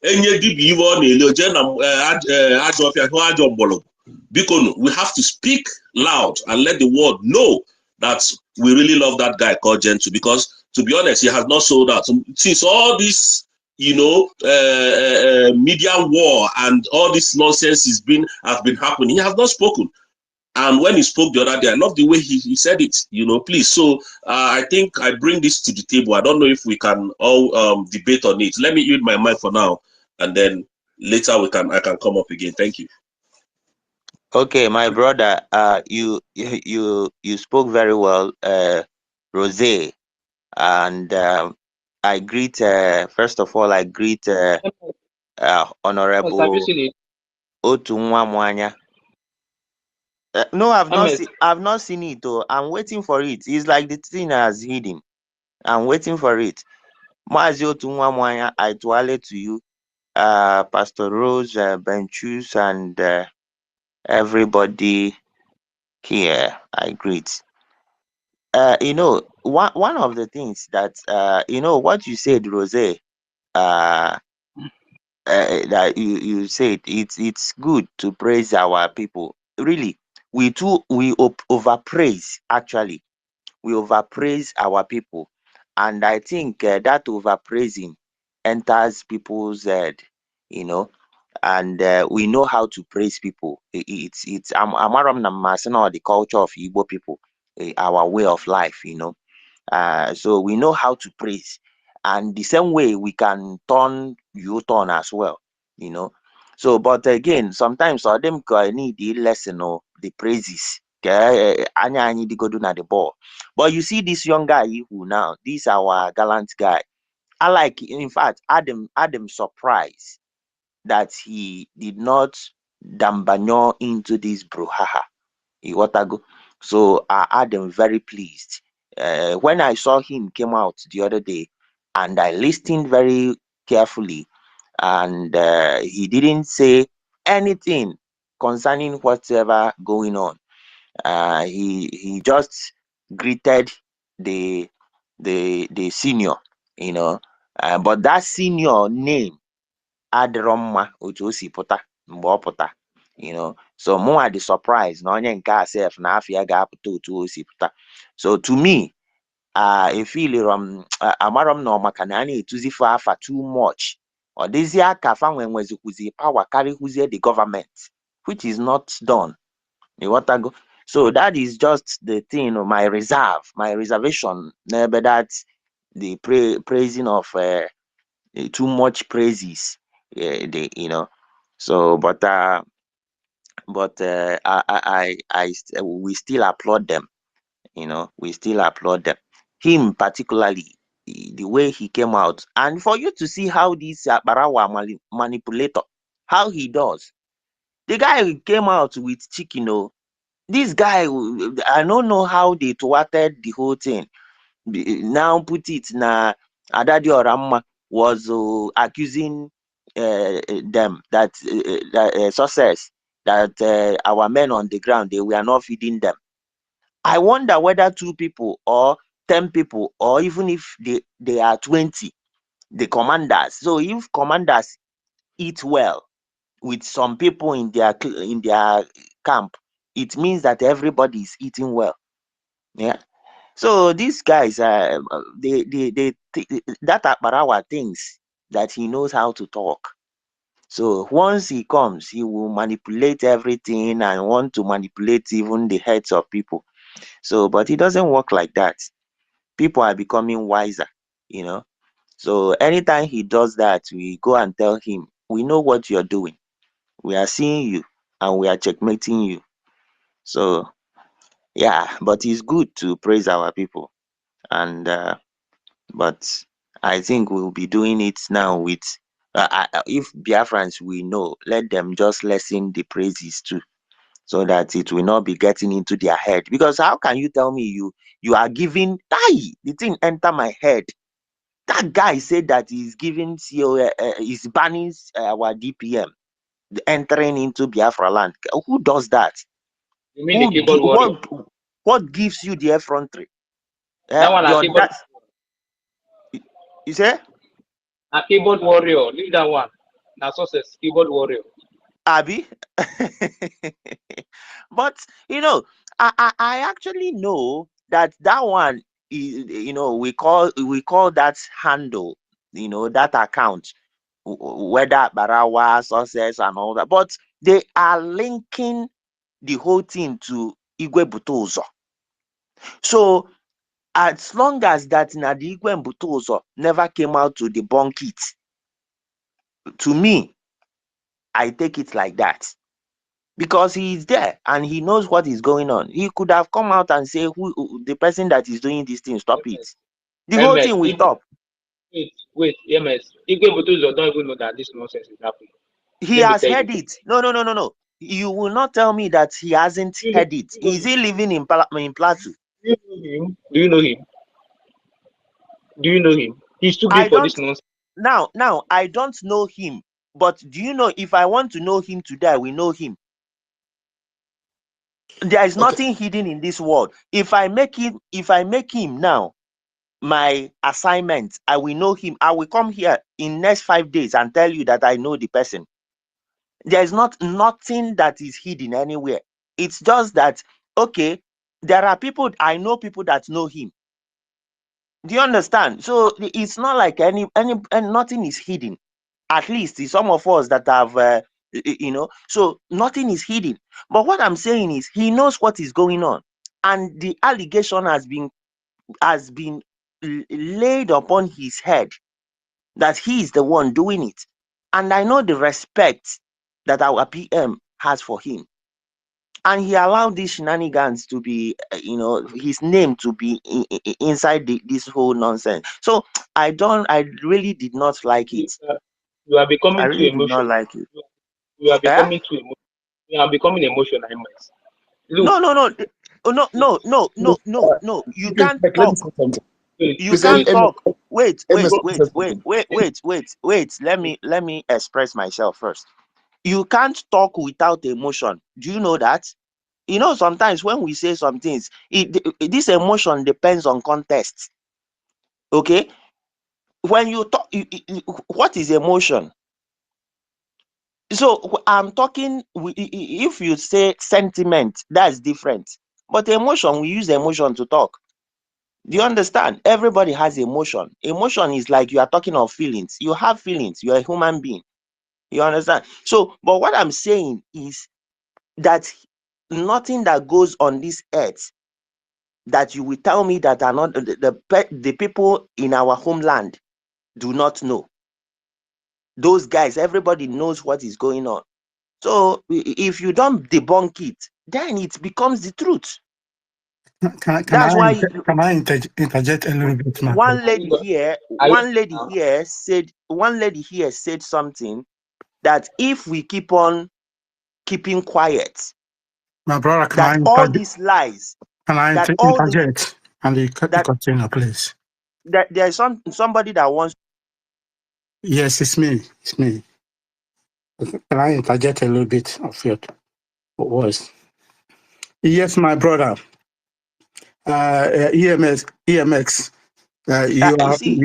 enye dibịa iwe ọ na-ele oje na ajọ ọfịa hụ ajọ mgbọrọgwụ. Biko, we have to speak loud and let the world know that we really love that guy called Gentle, because to be honest, he has not sold out since all this media war and all this nonsense has been happening. He has not spoken. And when he spoke the other day, I love the way he said it, please. So I think I bring this to the table. I don't know if we can all debate on it. Let me use my mic for now, and then later I can come up again. Thank you. Okay, my brother, you spoke very well, Rose, and I greet, first of all, I greet Have you Honorable seen it? Otunwa Mwanya. No, MS. I've not seen it though. I'm waiting for it. It's like the thing has hidden. I'm waiting for it. Mazi Otunwa Mwanya, I tuale to you. Pastor Rose, Benchus, and everybody here, I greet. One of the things that what you said, Rose, that you said it's good to praise our people. Really, we overpraise. Actually, we overpraise our people, and I think that overpraising enters people's head. You know, and we know how to praise people. It's amaram na masina, the culture of Igbo people, our way of life. So we know how to praise, and the same way we can turn U-turn as well. You know, so but again, sometimes them need the lesson or the praises. Anya anyị digodu na the ball, but you see this young guy who now, this our gallant guy. I like, in fact, Adam surprised that he did not dambanyo into this brouhaha. Iwatago. So I am very pleased. When I saw him came out the other day, and I listened very carefully, and he didn't say anything concerning whatever going on. He just greeted the the senior, you know. But that senior name adịrọ mma otu o si pụta mgbe ọ pụta, so mụnwa dị surprise na onye nke a sef na afọ ya ga-apụta otu o si pụta. So to me, efiliro m amarọ m na ọ maka na a na-etuzife afa too much, ọ dịzịa ka fa nwezikwuzi power karịkwuzie the government, which is not done. Ịghọtago? So that is just the thing, my reservation n'ebe that the praising of too much praises. So but we still applaud them. We still applaud them. Him particularly, the way he came out, and for you to see how this Barawa manipulator, how he does. The guy came out with chicken. This guy, I don't know how they thwarted the whole thing. Now put it na Adadi Oramma was accusing them that success, that our men on the ground, they were not feeding them. I wonder whether 2 people or 10 people, or even if they are 20, the commanders. So if commanders eat well with some people in their camp, it means that everybody is eating well. Yeah. So these guys, that Akbarawa thinks that he knows how to talk. So once he comes, he will manipulate everything and want to manipulate even the heads of people. So, but it doesn't work like that. People are becoming wiser, you know. So anytime he does that, we go and tell him, we know what you're doing. We are seeing you and we are checkmating you. So yeah, but it's good to praise our people. And but I think we'll be doing it now with if Biafrans we know, let them just lessen the praises too, so that it will not be getting into their head. Because how can you tell me you are giving the thing enter my head? That guy said that he's giving he's banning our DPM entering into Biafra land. Who does that? You mean the keyboard warrior? What gives you the effrontery? That one, a keyboard. You say? A keyboard warrior. Leave that one. Now, success, keyboard warrior. Abby? But I actually know that one is, we call that handle, that account, whether Barawa, success, and all that, but they are linking the whole thing to Igwe Butozo. So as long as that the Igwe Butozo never came out to debunk it, to me, I take it like that. Because he is there and he knows what is going on. He could have come out and say, who the person that is doing this thing, stop it. The whole thing will stop. Wait, EMS. Igwe Butuzo don't even know that this nonsense is happening. He Let me has tell heard you. it. No. You will not tell me that he hasn't Do you know, heard it. Is he living in Plateau? do you know him? Do you know him? Do you know him? He's too I big for don't this nonsense. now I don't know him, but do you know if I want to know him today, I will know him. There is Okay. nothing hidden in this world. If I make him now my assignment, I will know him. I will come here in next 5 days and tell you that I know the person. There is nothing that is hidden anywhere. It's just that, okay, there are people, I know people that know him. Do you understand? So it's not like any nothing is hidden. At least some of us that have so nothing is hidden. But what I'm saying is he knows what is going on, and the allegation has been laid upon his head that he is the one doing it. And I know the respect that our PM has for him. And he allowed these shenanigans to be, his name to be inside this whole nonsense. So I really did not like You it. you are I becoming too really did not emotional. like it. You are Eh? becoming too emotional. You are becoming emotional, EMS. Look, No. Oh, no. You Please, can't let me talk. say something. wait, You Please, can't wait, talk. Wait. MS, let me say something. Let me express myself first. You can't talk without emotion. Do you know that? You know, sometimes when we say some things, this emotion depends on context. Okay? When you talk, what is emotion? So I'm talking, if you say sentiment, that's different. But emotion, we use emotion to talk. Do you understand? Everybody has emotion. Emotion is like you are talking of feelings. You have feelings. You're a human being. You understand? So, but what I'm saying is that nothing that goes on this earth that you will tell me that are not the people in our homeland do not know. Those guys, everybody knows what is going on. So if you don't debunk it, then it becomes the truth. That's why Can I interject a little bit, my brother? one lady here said something that if we keep on keeping quiet, My brother, that all these lies, can I that all this interject? And you that continue, please. that there's somebody that wants. Yes, it's me. It's me. Can I interject a little bit of your voice? Yes, my brother. EMX. You see,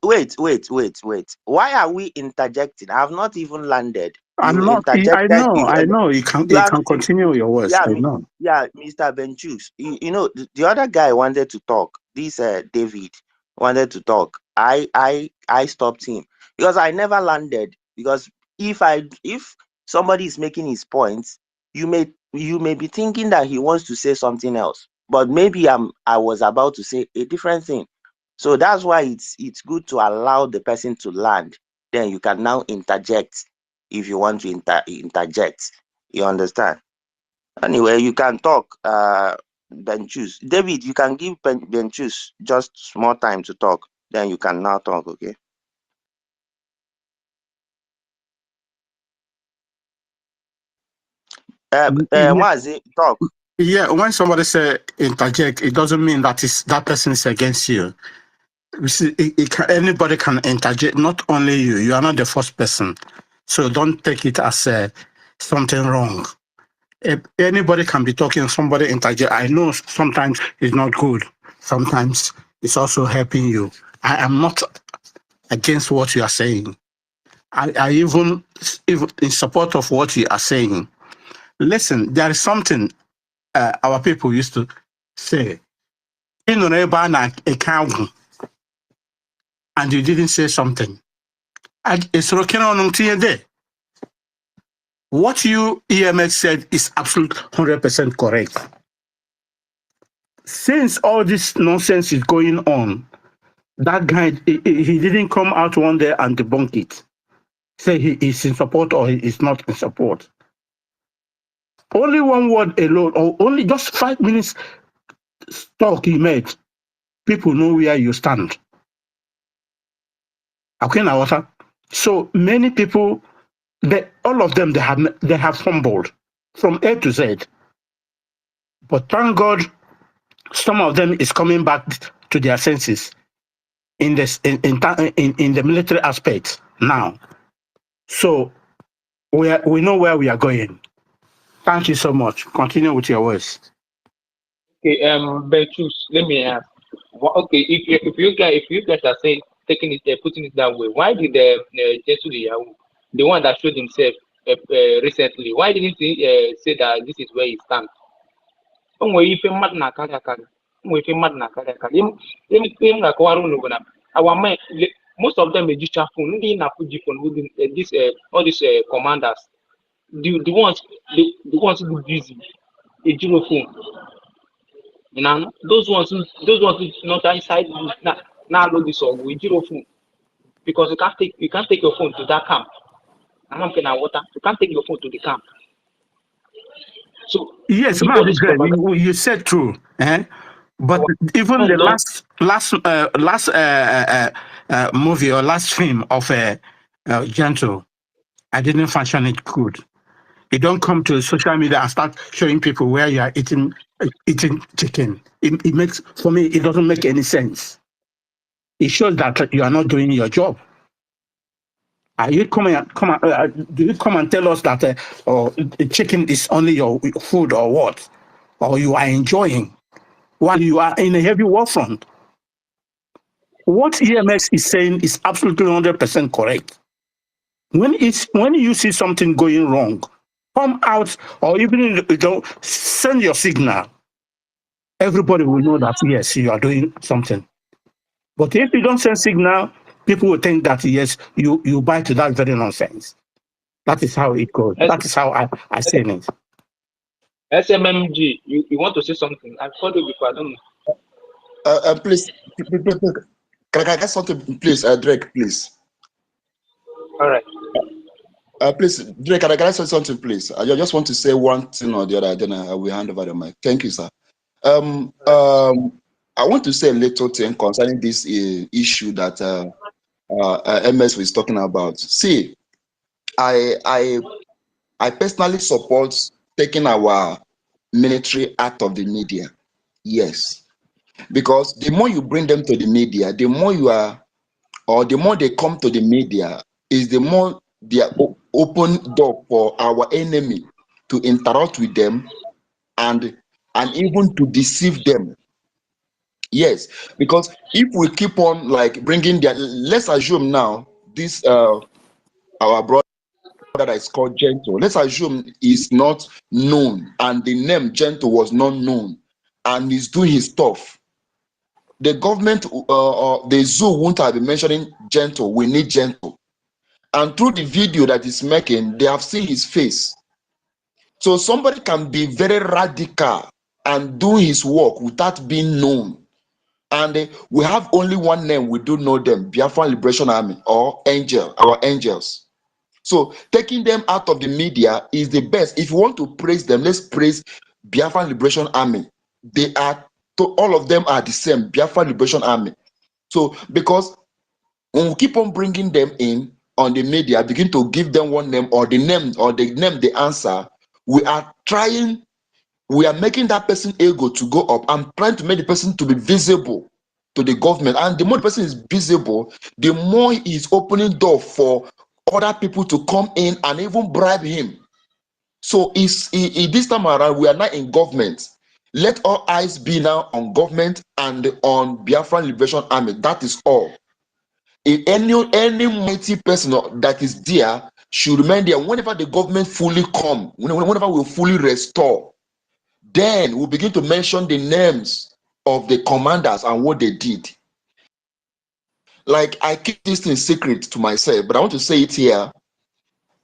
wait. Why are we interjecting? I have not even landed. You I'm not. interjected. I know. You can continue your words. Yeah, I know. Mr. Benchus. The other guy wanted to talk. This David wanted to talk. I stopped him because I never landed. Because if somebody is making his points, you may be thinking that he wants to say something else, but maybe I was about to say a different thing. So that's why it's good to allow the person to land. Then you can now interject if you want to interject. You understand? Anyway, you can talk, Benchus. David, you can give Benchus just small time to talk. Then you can now talk, okay? Mazi, talk. Yeah, when somebody say interject, it doesn't mean that person is against you. You see, anybody can interject, not only you. You are not the first person. So don't take it as something wrong. If anybody can be talking, somebody interject. I know sometimes it's not good. Sometimes it's also helping you. I am not against what you are saying. I even in support of what you are saying. Listen, there is something our people used to say. You know, a cow, and you didn't say something. It's okay on there. What you EMX said is absolute 100% correct. Since all this nonsense is going on, that guy he didn't come out one day and debunk it. Say he is in support or he is not in support. Only one word alone, or only just 5 minutes talk he made. People know where you stand. Okay, now water. So many people, all of them, they have fumbled from A to Z. But thank God, some of them is coming back to their senses in the military aspect now. So we know where we are going. Thank you so much. Continue with your words. Okay, Bertus, let me ask. Okay, if you guys are saying taking it, putting it that way, why did the one that showed himself recently, why didn't he say that this is where he stands? If mmadụ na-akarị akarị, ife mmadụ na-akarị akarị, ihe m ga-akọwara unu bụ na our mind, most of them ejicha phone, ndị na-apụ ji phone within all these commanders, the ones who be busy, ejiro phone. You know, those ones who not inside now load this or we zero phone because you can't take your phone to that camp. I'm not water. You can't take your phone to the camp. So yes, you said true, eh? But even the last movie or last film of Gentle, I didn't function it good. You don't come to social media and start showing people where you are eating chicken. It makes, for me, it doesn't make any sense. It shows that you are not doing your job. Do you come and tell us that chicken is only your food or what? Or you are enjoying while you are in a heavy war front? What EMS is saying is absolutely 100% correct. When you see something going wrong, come out or even send your signal. Everybody will know that yes, you are doing something. But if you don't send signal, people will think that yes, you buy to that very nonsense. That is how it goes. That is how I say it. SMMG, you want to say something? I've called you before. I don't know. Please, can I get something, please, Drake, please? All right. Please, Drake, can I say something, please? I just want to say one thing or the other, then I will hand over the mic. Thank you, sir. I want to say a little thing concerning this issue that MS was talking about. See, I personally support taking our military out of the media. Yes, because the more you bring them to the media, the more you are, or the more they come to the media, is the more they are open door for our enemy to interact with them and even to deceive them. Yes, because if we keep on like bringing their, let's assume now this our brother that is called Gentle, let's assume is not known and the name Gentle was not known and he's doing his stuff. The government or the zoo won't have been mentioning Gentle. We need Gentle, and through the video that he's making, they have seen his face. So somebody can be very radical and do his work without being known. And we have only one name, we do know them, Biafra Liberation Army or Angel, our angels. So taking them out of the media is the best. If you want to praise them, let's praise Biafra Liberation Army. They are, all of them are the same, Biafra Liberation Army. So because when we keep on bringing them in on the media, begin to give them one name or the name the answer, we are making that person ego to go up and trying to make the person to be visible to the government. And the more the person is visible, the more he is opening door for other people to come in and even bribe him. So this time around, we are not in government. Let all eyes be now on government and on Biafran Liberation Army. That is all. If any mighty person that is there should remain there whenever the government fully come, whenever we fully restore, then we'll begin to mention the names of the commanders and what they did. Like, I keep this thing secret to myself, but I want to say it here.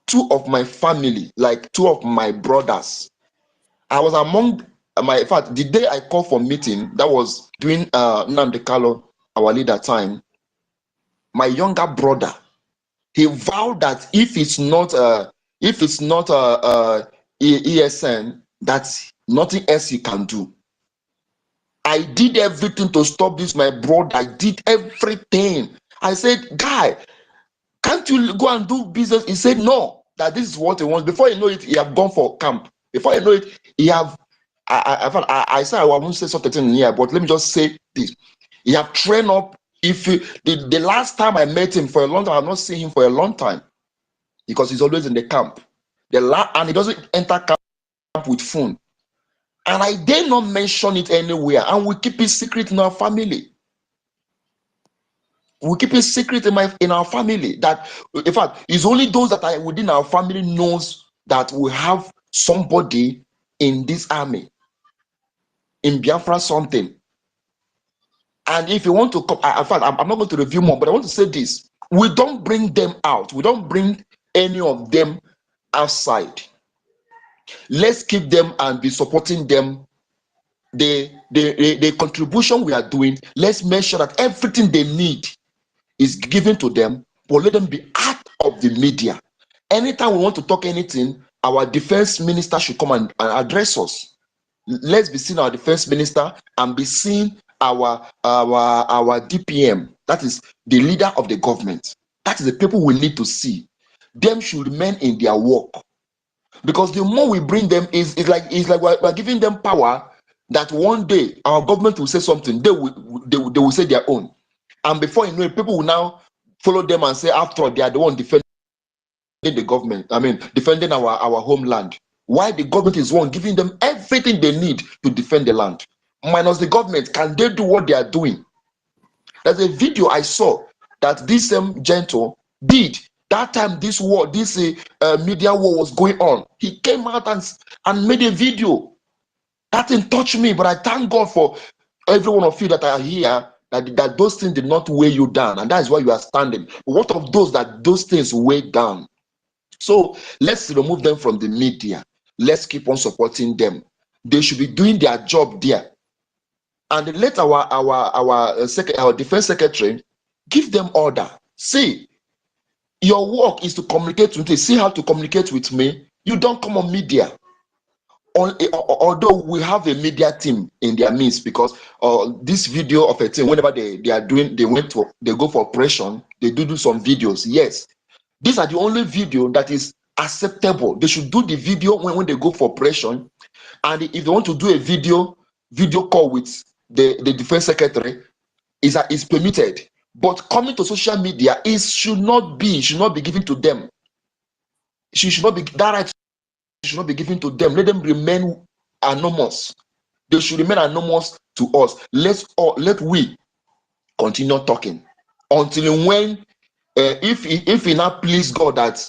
Two of my family, like two of my brothers, I was among in fact, the day I called for meeting, that was during Nnamdi Kanu, our leader time, my younger brother, he vowed that if it's not ESN, that's nothing else he can do. I did everything to stop this, my brother. I did everything. I said, guy, can't you go and do business? He said no, that this is what he wants. Before you know it, he have gone for camp. Before you know it, he have I said I won't say something here, but let me just say this. He have trained up. If you, the last time I met him for a long time, I've not seen him for a long time because he's always in the camp. And he doesn't enter camp with phone. And I dare not mention it anywhere. And we keep it secret in our family. We keep it secret in our family. That, in fact, it's only those that are within our family knows that we have somebody in this army, in Biafra something. And if you want to come, in fact, I'm not going to review more, but I want to say this. We don't bring them out. We don't bring any of them outside. Let's keep them and be supporting them. The contribution we are doing, let's make sure that everything they need is given to them, but let them be out of the media. Anytime we want to talk anything, our defense minister should come and address us. Let's be seeing our defense minister and be seeing our DPM. That is the leader of the government. That is the people we need to see. Them should remain in their work, because the more we bring them is like we're giving them power. That one day our government will say something, they will say their own, and before you know it, people will now follow them and say, after all, they are the one defending the government. I mean, defending our homeland. Why the government is one giving them everything they need to defend the land, minus the government. Can they do what they are doing? There's a video I saw that this gentle did that time. This war, this media war was going on. He came out and made a video. That didn't touch me, but I thank God for every one of you that are here, that those things did not weigh you down, and that is why you are standing. But what of those that those things weigh down? So let's remove them from the media. Let's keep on supporting them. They should be doing their job there. And let our defense secretary give them order. See, your work is to communicate with me. See how to communicate with me. You don't come on media. Although we have a media team in their midst, because this video of a team, whenever they go for operation, they do some videos. Yes, these are the only video that is acceptable. They should do the video when they go for operation. And if they want to do a video call with the defense secretary, is permitted. But coming to social media should not be given to them. Should not be that right. Should not be given to them. Let them remain anonymous. They should remain anonymous to us. Let we continue talking until when, if it not please God that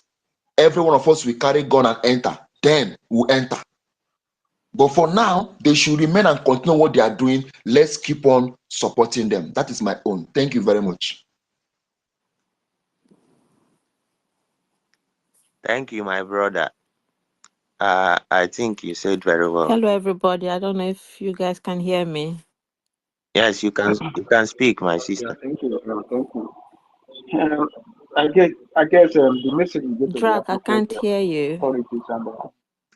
every one of us will carry gun and enter, then we'll enter. But for now, they should remain and continue what they are doing. Let's keep on supporting them. That is my own. Thank you very much. Thank you, my brother. I think you said very well. Hello, everybody. I don't know if you guys can hear me. Yes, you can. You can speak, my Yeah, sister. thank you. Thank you. I guess the message is going to the Drag, I appropriate can't hear you. authorities and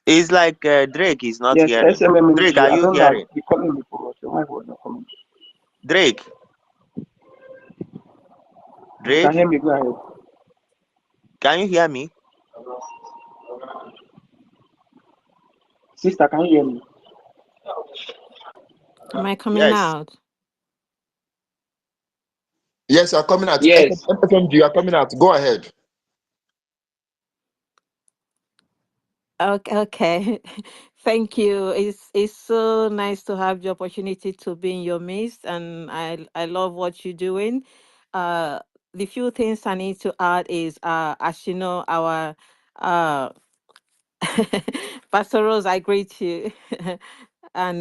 It's like Drake is not yes, hearing. Drake, SMMG. are I you don't know. hearing? Be calling me for so why was not coming? Drake, You can Drake, hear me? Go ahead. can you hear me? Sister, can you hear me? Am I coming Yes. out? Yes, you are coming out. Yes. FMG, you are coming out. Go ahead. Okay. Thank you. It's so nice to have the opportunity to be in your midst, and I love what you're doing. Uh, the few things I need to add is, as you know, our uh Pastor Rose, I greet you. And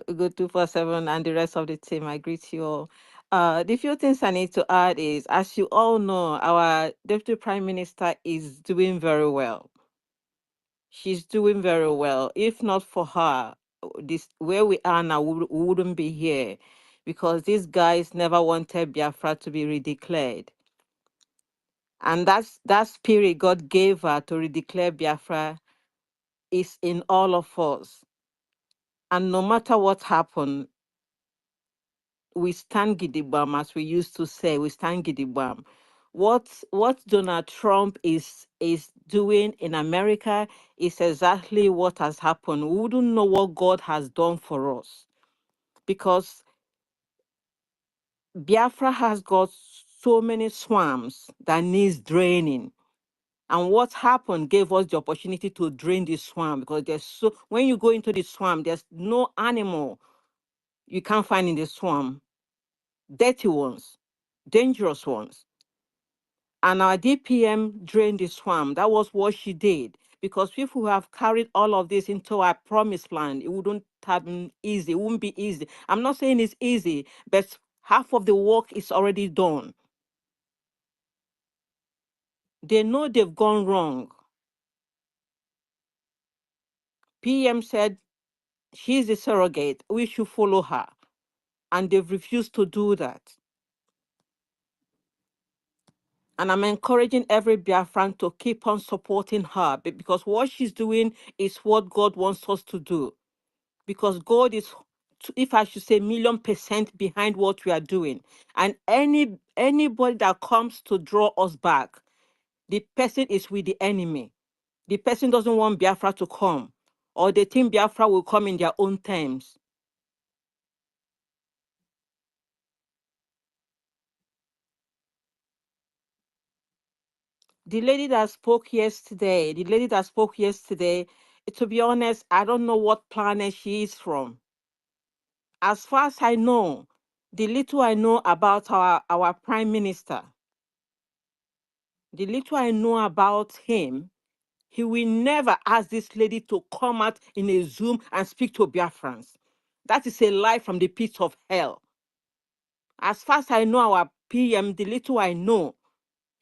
Good 247 and the rest of the team, I greet you all. The few things I need to add is, as you all know, our Deputy Prime Minister is doing very well. She's doing very well. If not for her, this where we are now, we wouldn't be here, because these guys never wanted Biafra to be redeclared. And that spirit God gave her to redeclare Biafra is in all of us. And no matter what happened, we stand gidigbam, as we used to say, we stand gidigbam. what Donald Trump is doing in America is exactly what has happened. We wouldn't know what God has done for us, because Biafra has got so many swamps that needs draining. And what happened gave us the opportunity to drain the swamp, because when you go into the swamp, there's no animal you can't find in the swamp. Dirty ones, dangerous ones. And our DPM drained the swamp. That was what she did. Because if we have carried all of this into our promised land, it wouldn't have been easy. It wouldn't be easy. I'm not saying it's easy, but half of the work is already done. They know they've gone wrong. PM said she's a surrogate. We should follow her. And they've refused to do that. And I'm encouraging every Biafran to keep on supporting her, because what she's doing is what God wants us to do. Because God is, if I should say, 1,000,000% behind what we are doing. And anybody that comes to draw us back, the person is with the enemy. The person doesn't want Biafra to come, or they think Biafra will come in their own terms. The lady that spoke yesterday, to be honest, I don't know what planet she is from. As far as I know, the little I know about our prime minister, the little I know about him, he will never ask this lady to come out in a Zoom and speak to Biafrans. That is a lie from the pits of hell. As far as I know our PM, the little I know,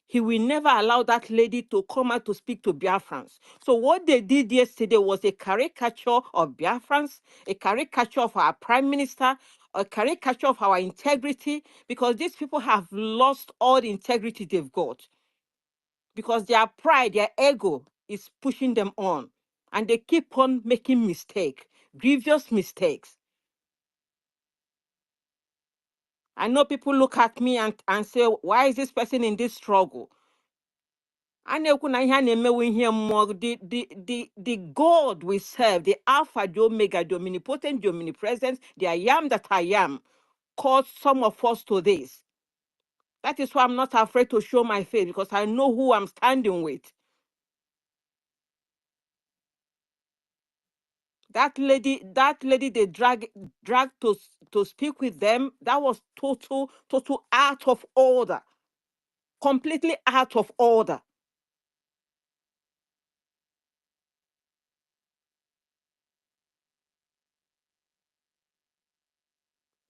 he will never allow that lady to come out to speak to Biafrans. So what they did yesterday was a caricature of Biafrans, a caricature of our prime minister, a caricature of our integrity, because these people have lost all the integrity they've got. Because their pride, their ego is pushing them on. And they keep on making mistakes, grievous mistakes. I know people look at me and say, why is this person in this struggle? The God we serve, the Alpha, the Omega, the omnipotent, the omnipresent, the I am that I am, called some of us to this. That is why I'm not afraid to show my face, because I know who I'm standing with. That lady they dragged to speak with them, that was total out of order. Completely out of order.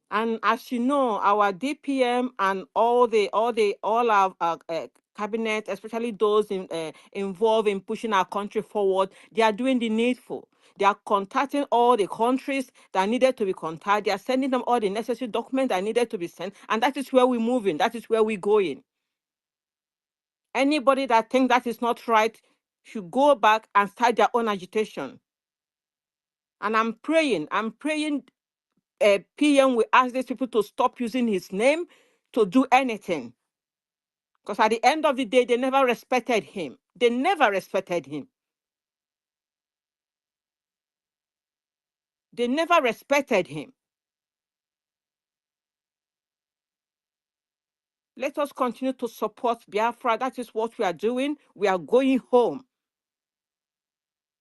And as you know, our DPM and all our cabinet, especially those involved in pushing our country forward, they are doing the needful. They are contacting all the countries that needed to be contacted. They are sending them all the necessary documents that needed to be sent. And that is where we're moving. That is where we're going. Anybody that thinks that is not right should go back and start their own agitation. And I'm praying PM will ask these people to stop using his name to do anything. Because at the end of the day, they never respected him. They never respected him. They never respected him. Let us continue to support Biafra. That is what we are doing. We are going home.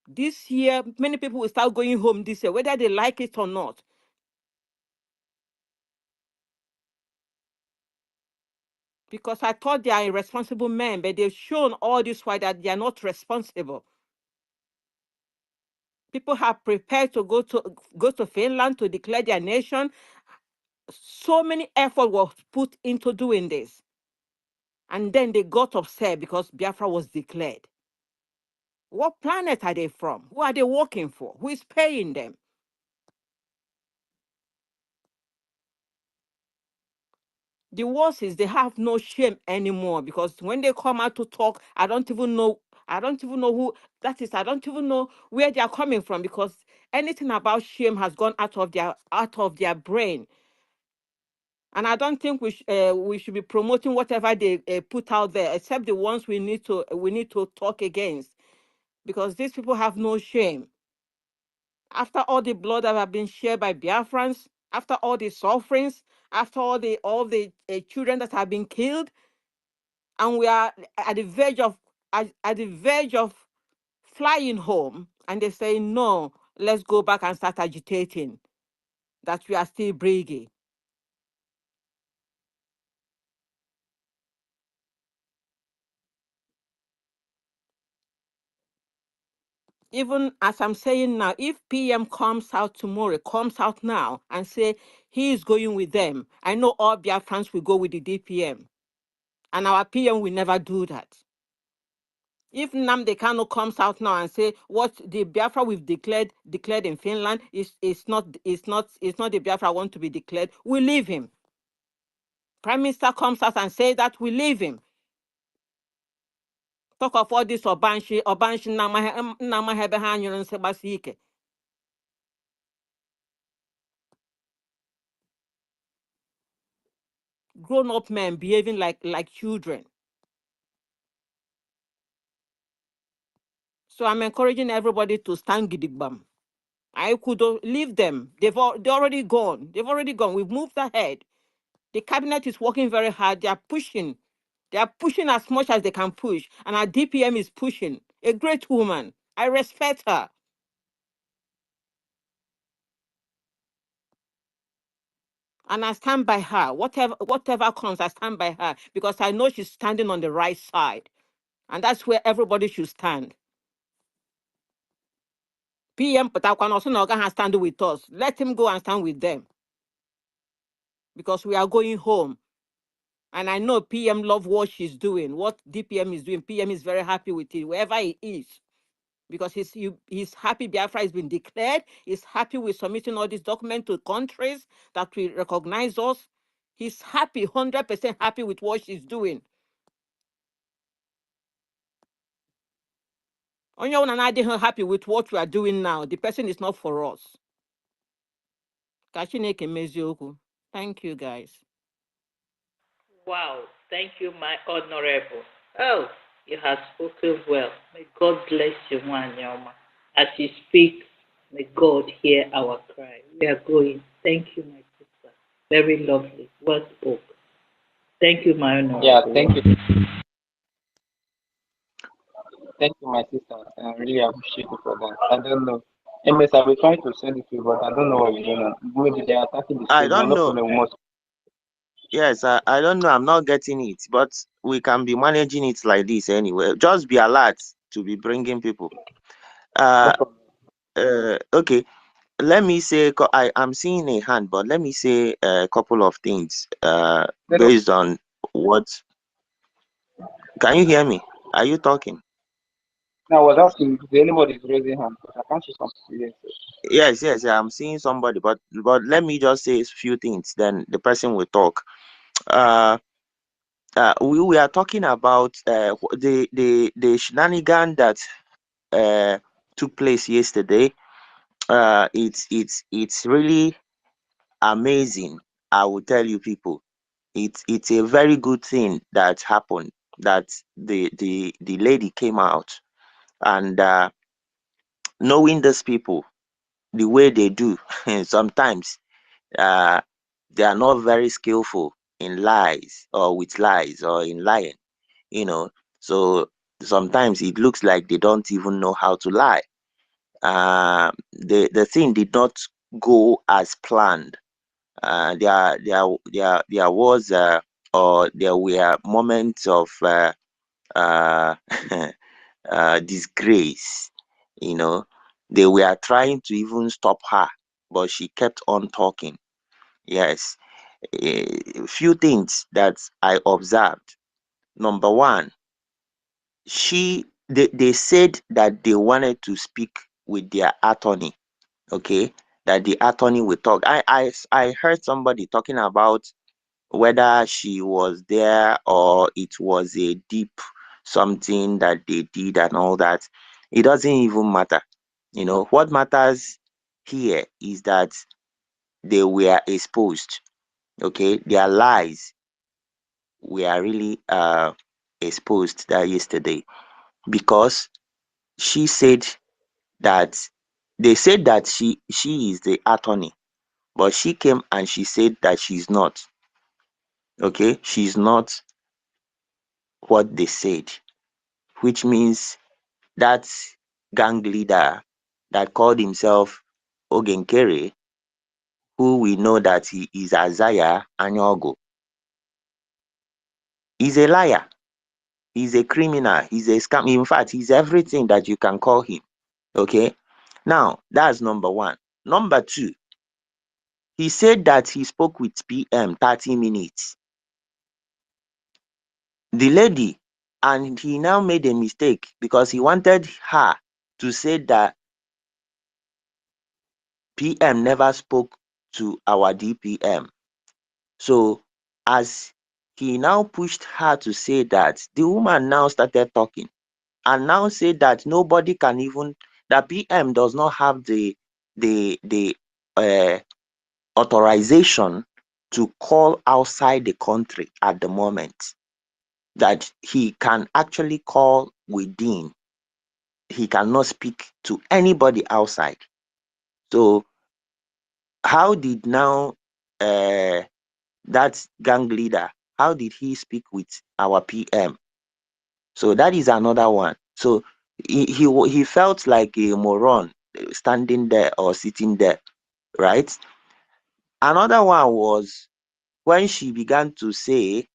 This year, many people will start going home this year, whether they like it or not. Because I thought they are irresponsible men, but they've shown all this while that they are not responsible. People have prepared to go to Finland to declare their nation. So many effort was put into doing this. And then they got upset because Biafra was declared. What planet are they from? Who are they working for? Who is paying them? The worst is they have no shame anymore, because when they come out to talk, I don't even know who that is. I don't even know where they are coming from, because anything about shame has gone out of their brain. And I don't think we should be promoting whatever they put out there, except the ones we need to talk against, because these people have no shame. After all the blood that have been shed by Biafrans, after all the sufferings, after all the children that have been killed, and we are at the verge of flying home, and they say no, let's go back and start agitating that we are still briggy. Even as I'm saying now, if PM comes out tomorrow, comes out now and say he is going with them, I know all Biafrans will go with the DPM. And our PM will never do that. If Nnamdi Kanu comes out now and say what the Biafra we've declared in Finland is not the Biafra want to be declared, we leave him. Prime Minister comes out and say that, we leave him. Talk of all this Obanshi Namahebe Hanyon and Sebasike. Grown-up men behaving like children. So I'm encouraging everybody to stand gidigbam. I could leave them. They're already gone. They've already gone. We've moved ahead. The cabinet is working very hard. They are pushing. They are pushing as much as they can push. And our DPM is pushing. A great woman. I respect her. And I stand by her. Whatever comes, I stand by her. Because I know she's standing on the right side. And that's where everybody should stand. PM Patakwan also not going to stand with us. Let him go and stand with them. Because we are going home. And I know PM love what she's doing, what DPM is doing. PM is very happy with it, wherever he is. Because he's happy Biafra has been declared. He's happy with submitting all these documents to countries that will recognize us. He's happy, 100% happy with what she's doing. Only one and I didn't happy with what we are doing now. The person is not for us. Kachineke Mezioku. Thank you, guys. Wow, thank you, my honorable. Oh, you have spoken well. May God bless you, Wanyama. As you speak, may God hear our cry. We are going. Thank you, my sister. Very lovely. Well spoken. Thank you, my honorable. Yeah, thank you. Thank you, my sister. I really appreciate you for that. I don't know. MS, I will try to send it to you, but I don't know what you're doing. Maybe they are attacking the I same. don't No know. problem. Most. Yes, I don't know. I'm not getting it, but we can be managing it like this anyway. Just be alert to be bringing people. Okay. Let me say, I'm seeing a hand, but let me say a couple of things based on what. Can you hear me? Are you talking? Now, I was asking if anybody is raising hand, but I can't see something. Yes, I'm seeing somebody, but let me just say a few things. Then the person will talk. We are talking about the shenanigan that took place yesterday. It's really amazing. I will tell you people, it's a very good thing that happened. That the lady came out, and knowing these people the way they do, sometimes they are not very skillful in lies or with lies or in lying. You know, so sometimes it looks like they don't even know how to lie. The thing did not go as planned. There was or there were moments of uh, disgrace. You know, they were trying to even stop her, but she kept on talking. Yes, a few things that I observed. Number one, they said that they wanted to speak with their attorney. Okay, that the attorney will talk. I heard somebody talking about whether she was there or it was a deep something that they did and all that. It doesn't even matter. You know, what matters here is that they were exposed. Okay, their lies were really exposed that yesterday, because she said that they said that she is the attorney, but she came and she said that she's not. Okay, she's not what they said, which means that gang leader that called himself Ogenkere, who we know that he is Isaiah Anyogo, is a liar. He's a criminal. He's a scam. In fact, he's everything that you can call him. Okay. Now, that's number one. Number two, he said that he spoke with PM 30 minutes. The lady, and he now made a mistake because he wanted her to say that PM never spoke to our DPM. So, as he now pushed her to say that, the woman now started talking and now said that nobody can even, that PM does not have the authorization to call outside the country at the moment, that he can actually call within. He cannot speak to anybody outside. So how did now that gang leader, how did he speak with our PM? So that is another one. So he felt like a moron standing there or sitting there, right? Another one was when she began to say,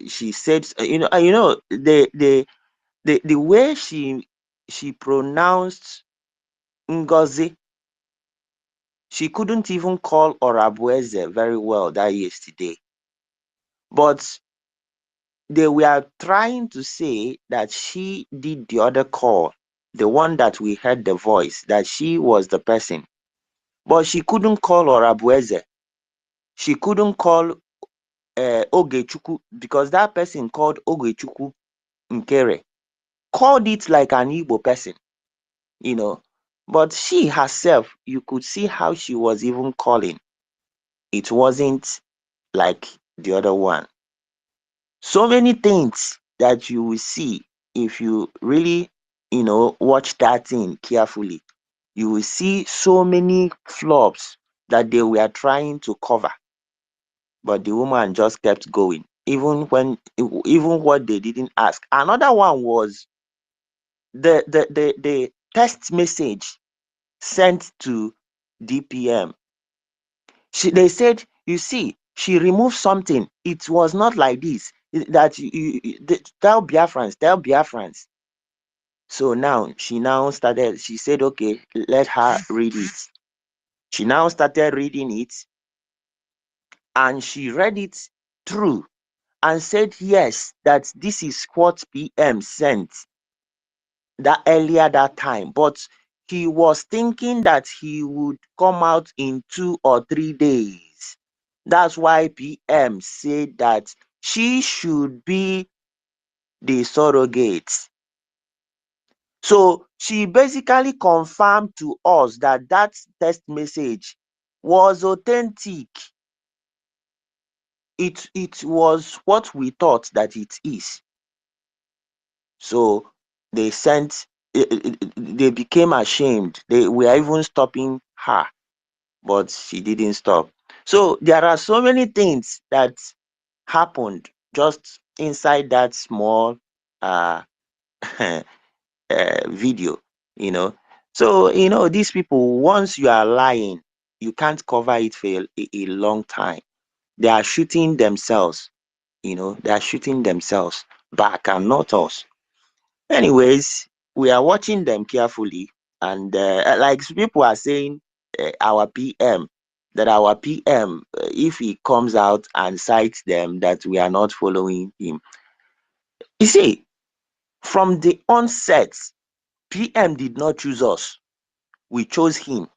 she said, the way she pronounced Ngozi, she couldn't even call Orabueze very well that yesterday. But they were trying to say that she did the other call, the one that we heard the voice, that she was the person. But she couldn't call Orabueze. She couldn't call Ogechukwu, because that person called Ogechukwu Nkere called it like an Igbo person, you know. But she herself, you could see how she was even calling. It wasn't like the other one. So many things that you will see if you really, watch that thing carefully. You will see so many flops that they were trying to cover, but the woman just kept going, even what they didn't ask. Another one was the text message sent to DPM. They said, you see, she removed something. It was not like this. That tell Biafrans, tell Biafrans. So now she said, okay, let her read it. She now started reading it, and she read it through and said, yes, that this is what PM sent that earlier that time, but he was thinking that he would come out in 2 or 3 days. That's why PM said that she should be the surrogate. So she basically confirmed to us that that text message was authentic. It was what we thought that it is. So they they became ashamed. They were even stopping her, but she didn't stop. So there are so many things that happened just inside that small video, So, these people, once you are lying, you can't cover it for a long time. They are shooting themselves, they are shooting themselves back and not us. Anyways, we are watching them carefully, and like people are saying, our PM, that our PM, if he comes out and cites them, that we are not following him. You see, from the onset, PM did not choose us. We chose him.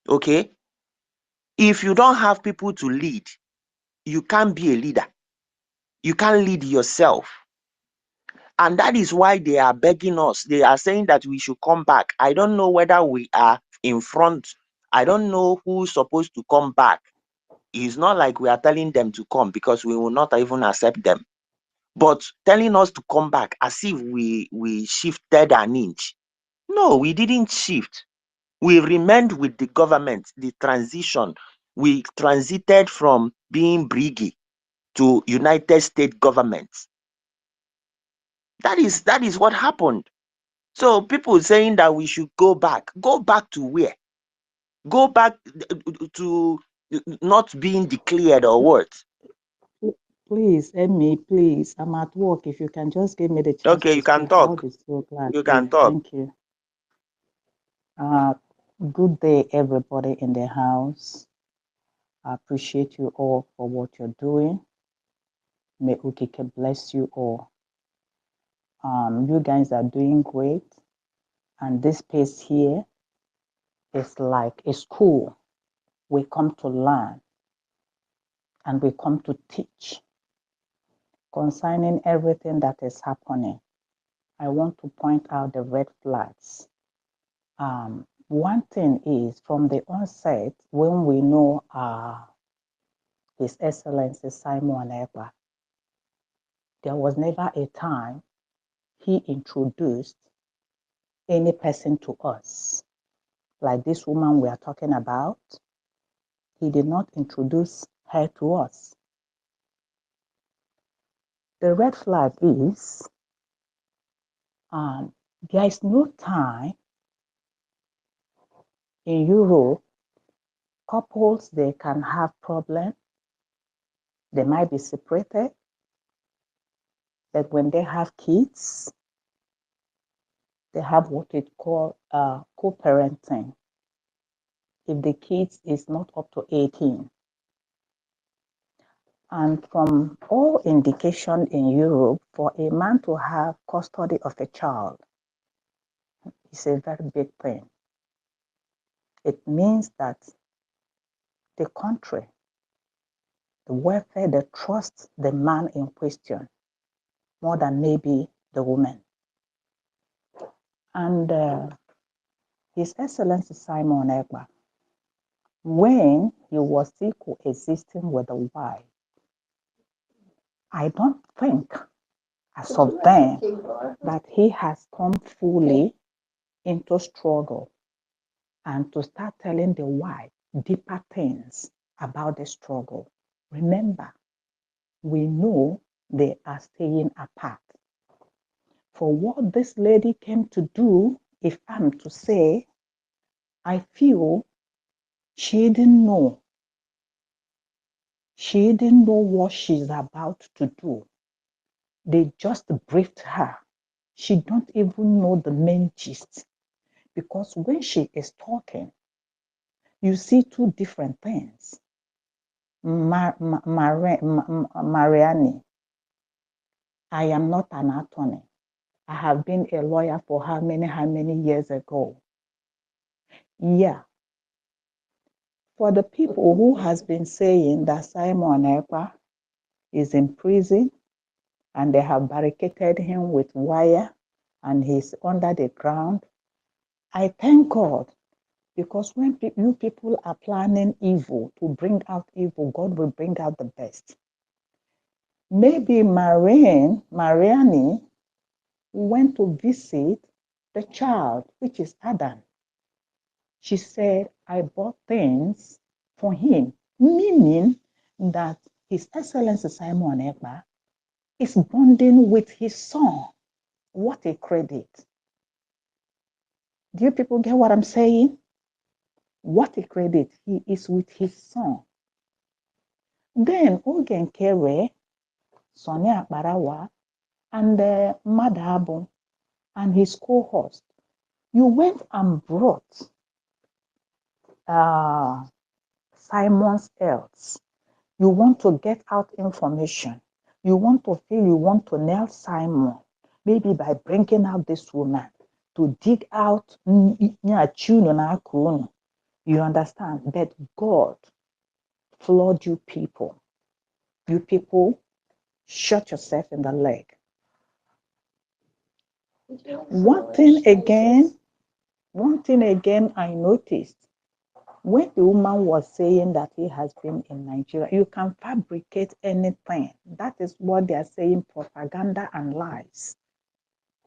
Okay? If you don't have people to lead, you can't be a leader. You can't lead yourself. And that is why they are begging us. They are saying that we should come back. I don't know whether we are in front I don't know who's supposed to come back. It's not like we are telling them to come, because we will not even accept them. But telling us to come back as if we shifted an inch. No, we didn't shift. We remained with the government, the transition. We transited from being Briggy to United States government. That is what happened. So people saying that we should go back to where? Go back to not being declared or what? Please, Emmy, please. I'm at work. If you can just give me the chance Okay, to you can speak, I'll talk. be so glad. You Please. can talk. Thank you. Good day, everybody in the house. I appreciate you all for what you're doing. May Ukike bless you all. You guys are doing great. And this place here is like a school. We come to learn and we come to teach concerning everything that is happening. I want to point out the red flags. One thing is, from the onset, when we know His Excellency Simon Ekpa, there was never a time he introduced any person to us. Like this woman we are talking about, he did not introduce her to us. The red flag is there is no time in Europe, couples, they can have problems, they might be separated, but when they have kids, they have what it called co-parenting. If the kids is not up to 18. And from all indication in Europe, for a man to have custody of a child is a very big thing. It means that the country, the welfare, they trust the man in question more than maybe the woman. And His Excellency Simon Ekpa, when he was still coexisting with the wife, I don't think, as of then, that he has come fully into struggle and to start telling the wife deeper things about the struggle. Remember, we know they are staying apart. For what this lady came to do, if I'm to say, I feel she didn't know. She didn't know what she's about to do. They just briefed her. She don't even know the main gist. Because when she is talking, you see two different things. Mariani, I am not an attorney. I have been a lawyer for how many years ago? Yeah. For the people who has been saying that Simon Ekpa is in prison and they have barricaded him with wire and he's under the ground, I thank God, because when you people are planning evil to bring out evil, God will bring out the best. Maybe Mariani went to visit the child, which is Adam. She said, I bought things for him, meaning that His Excellency Simon Ekpa is bonding with his son. What a credit. Do you people get what I'm saying? What a credit. He is with his son. Then Ogen Kere, Sonny Akbarawa, and Madabu and his co-host, you went and brought Simon's health. You want to get out information. You want to nail Simon, maybe by bringing out this woman to dig out. You understand? But God flawed you people. You people shot yourself in the leg. One thing again I noticed, When the woman was saying that he has been in Nigeria, you can fabricate anything. That is what they are saying, propaganda and lies.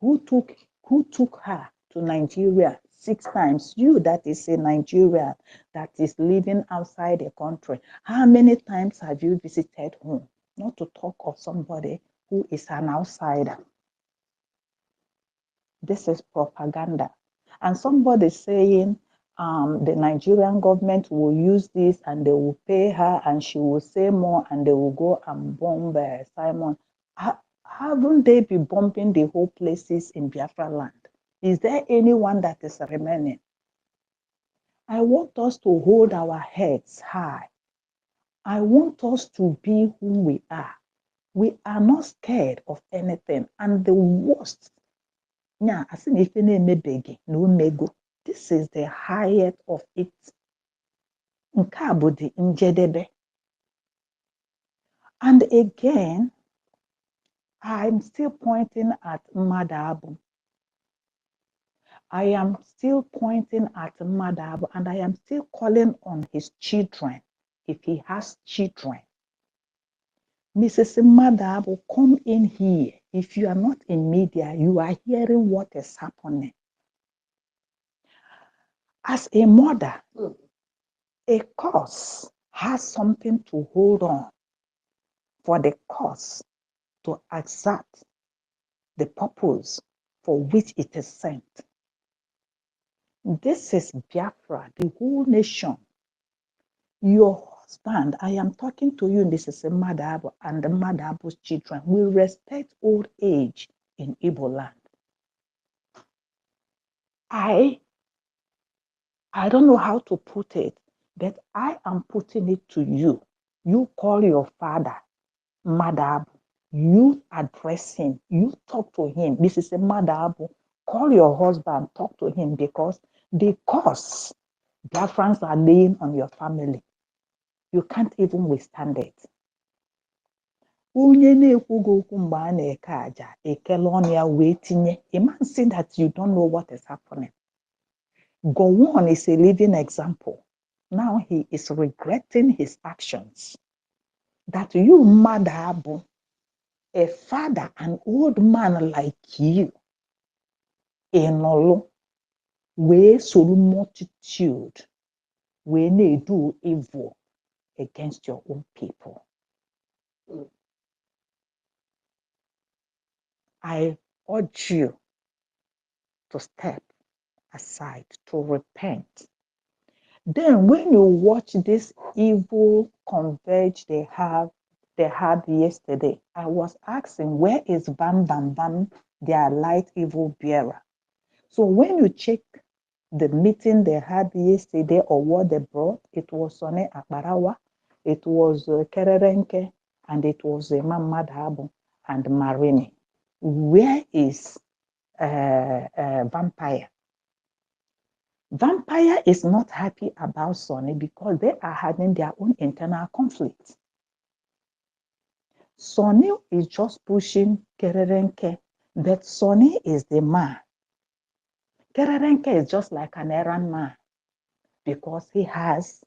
Who took her to Nigeria 6 times? You that is a Nigerian that is living outside the country. How many times have you visited home? Not to talk of somebody who is an outsider. This is propaganda. And somebody saying the Nigerian government will use this and they will pay her and she will say more and they will go and bomb Simon. Haven't they been bombing the whole places in Biafra land? Is there anyone that is remaining? I want us to hold our heads high. I want us to be who we are. We are not scared of anything. And the worst, this is the highest of it. And again, I'm still pointing at Madabu. I am still pointing at Madabu, and I am still calling on his children, if he has children. Mrs. Madabu, come in here. If you are not in media, you are hearing what is happening. As a mother, a cause has something to hold on for the cause to exact the purpose for which it is sent. This is Biafra, the whole nation. Your husband, I am talking to you, this is a Madabu and the Madabu's children will respect old age in Igbo land. I don't know how to put it, but I am putting it to you. You call your father Madabu. You address him. You talk to him. This is a Madabu. Call your husband, talk to him, because the curse Biafrans are laying on your family, you can't even withstand it. Onye na-ekwughị okwu mgbe a na-eke aja ekele ọnụ ya wee tinye. A man say that you don't know what is happening. Gowon is a living example. Now he is regretting his actions. That you, Madabu, a father, an old man like you, Enolo, wee soro multitude, wee na-do evil against your own people. I urge you to step aside, to repent. Then when you watch this evil converge they had yesterday, I was asking, where is Bam Bam Bam, their light evil bearer? So when you check the meeting they had yesterday or what they brought, it was Sone Akbarawa, it was Kererenke, and it was Imam Madhabu and Marini. Where is Vampire? Vampire is not happy about Sonny because they are having their own internal conflict. Sonny is just pushing Kererenke, but Sonny is the man. Kererenke is just like an errand man because he has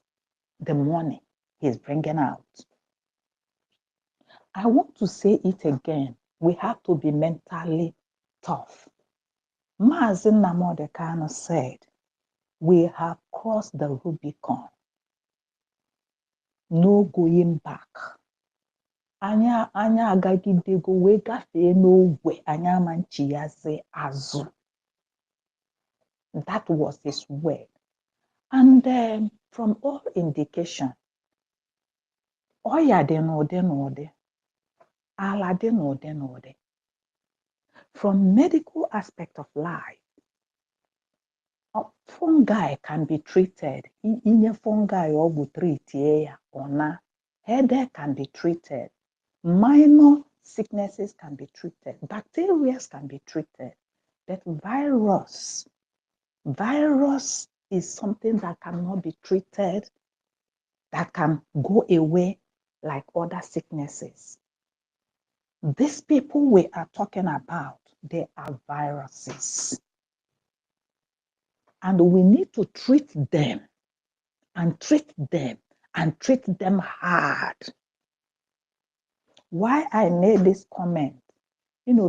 the money he's bringing out. I want to say it again. We have to be mentally tough. Mazin Namodekano said, we have crossed the Rubicon. No going back. Anya agagidego we gafee n'ogwe anya manchiyaze azu. That was his word. And from all indication, oya de n'ode, ala de n'ode. From medical aspect of life, fungi can be treated. Inye fungi ogu treat ya or na. Headache can be treated. Minor sicknesses can be treated. Bacteria can be treated. But virus is something that cannot be treated, that can go away like other sicknesses. These people we are talking about, they are viruses. And we need to treat them and treat them hard. Why I made this comment,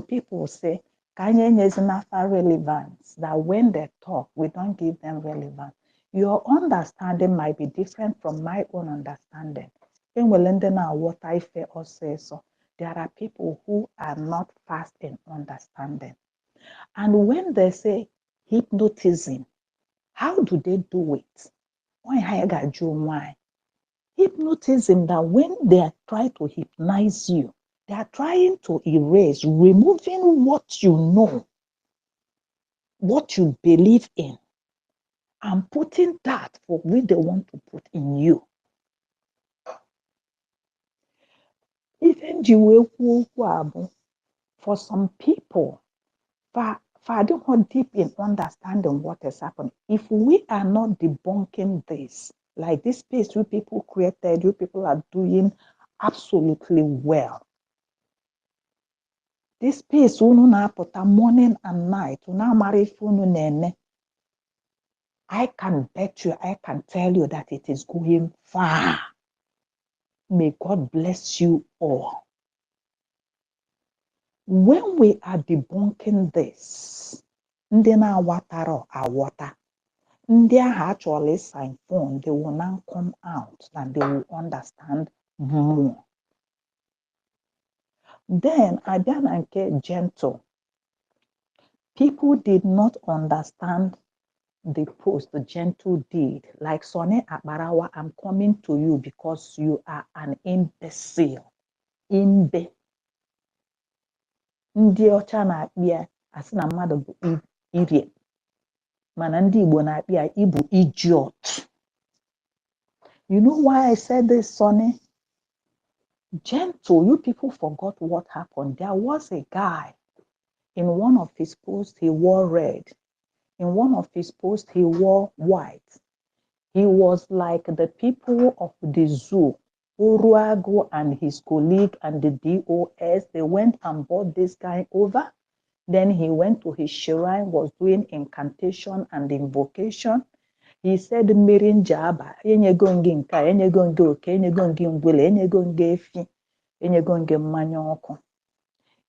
people say, Kanye is not relevance, that when they talk, we don't give them relevance. Your understanding might be different from my own understanding. In what I feel or say so, there are people who are not fast in understanding. And when they say hypnotism, how do they do it? Why? Hypnotism, that when they are trying to hypnotize you, they are trying to erase, removing what you know, what you believe in, and putting that for what they want to put in you. Even for some people, for not deep in understanding what is happening, if we are not debunking this, like this space you people created, you people are doing absolutely well. This space unu na-apụta morning and night, unu amara ife unu na-eme. I can bet you, I can tell you that it is going far. May God bless you all. When we are debunking this, ndị na-awatara awata, ndị ahụ actually sign phone, they will now come out and they will understand more. Then, abịa na nke gentle. People did not understand the post the gentle did. Like Sonny Akbarawa, I'm coming to you because you are an imbecile. Ndị ọcha na-akpị ya asị na mmadụ bụ idiot. Mana ndị Igbo na-akpị ya ịbụ idiot. You know why I said this, Sonny? Gentle, you people forgot what happened. There was a guy, in one of his posts, he wore red. In one of his posts, he wore white. He was like the people of the zoo. Uruago and his colleague and the DOS, they went and brought this guy over. Then he went to his shrine, was doing incantation and invocation. He said, Mirin Jaba, enyegongi nka, enyegongi oke, enyegongi ngwele, enyegongi efi, enyegongi mmanya ọkụ.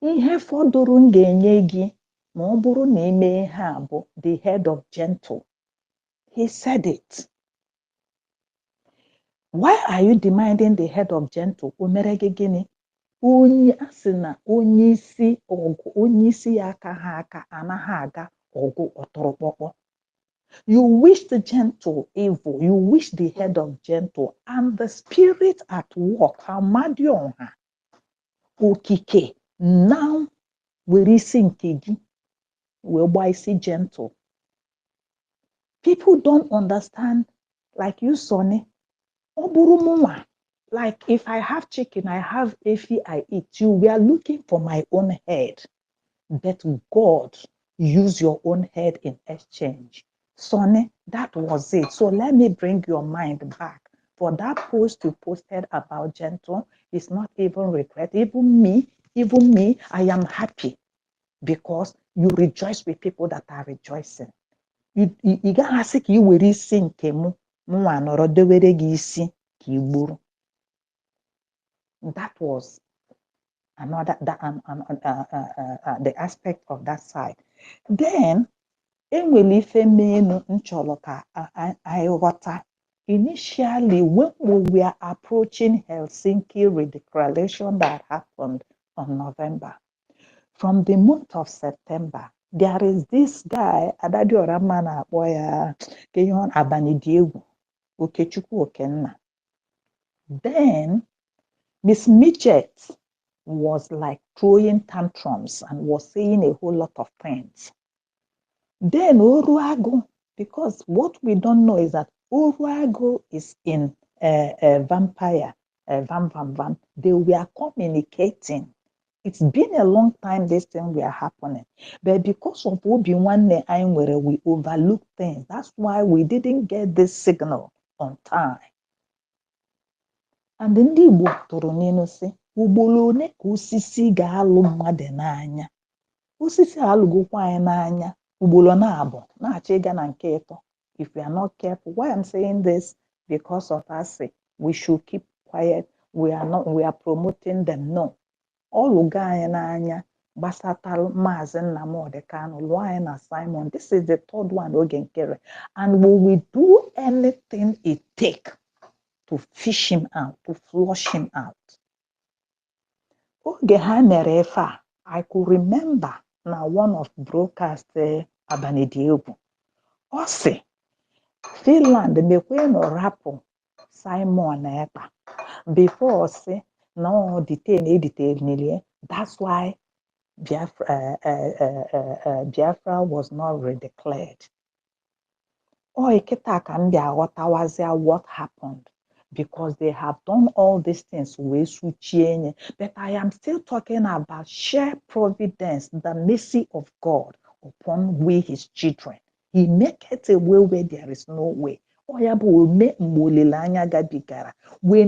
Ihe fọdụrụ m ga-enye gị ma ọ bụrụ na ime ihe a bụ the head of gentle. He said it. Why are you demanding the head of gentle? O mere gị gịnị? Onye asị na onye isi ọgụ, onye isi ya aka ha aka anaghị aga ọgụ ọtọrọkpọkpọ. You wish the gentle evil, you wish the head of gentle, and the spirit at work, Amadionha, Okike, now were isi nke gị, wee gba isi gentle. People don't understand, like you, Sonny. Oburumuma. Like if I have chicken, I have efi, I eat. You were looking for my own head. But God use your own head in exchange. Sonny, that was it. So let me bring your mind back. For that post you posted about gentle, it's not even regret. Even me, I am happy because you rejoice with people that are rejoicing. Ị gaghị asị ka ị were isi nke mụnwa nọrọ dewere gị isi ka ị gburu. That was another the aspect of that side. Then enwere ife menu nchọrọ ka anyị ghọta. Initially, when we were approaching Helsinki redeclaration that happened on November, from the month of September, there is this guy, Adadiora mana akpọ ya Kenyon Abanidiegwu, Okechukwu Okenna. Then Miss Midget was like throwing tantrums and was saying a whole lot of things. Then Oruago, because what we don't know is that Oruago is in a vampire, Vam. They were communicating. It's been a long time this thing were happening. But because of Obi-Wan we overlooked things. That's why we didn't get this signal on time. And ndị Igbo tụrụ n'inu sị, ugboro one ka osisi ga-alụ mmadụ n'anya. Osisi alụgokwa anyị n'anya, ugboro na-abụ, na-achọ ịga na nke ịtọ. If we are not careful, why I'm saying this, because of us. We should keep quiet. We are promoting them. No. All n'anya gbasatara Maazị Nnamdi Kanu, lụọ anyị na Simon. This is the third one oge nkere, and we will do anything it takes to fish him out, to flush him out. Oge ha mere ife a, I could remember na one of broadcast Abanediegwu. Ọ sị Finland mekwe no rapụ Simon Ekpa before say no detain. That's why Biafra was not redeclared. Ikita ka ndị aghọtawazia what happened, because they have done all these things wee suchie nye. But I am still talking about sheer providence, the mercy of God upon we his children. He maketh a way where there is no way. When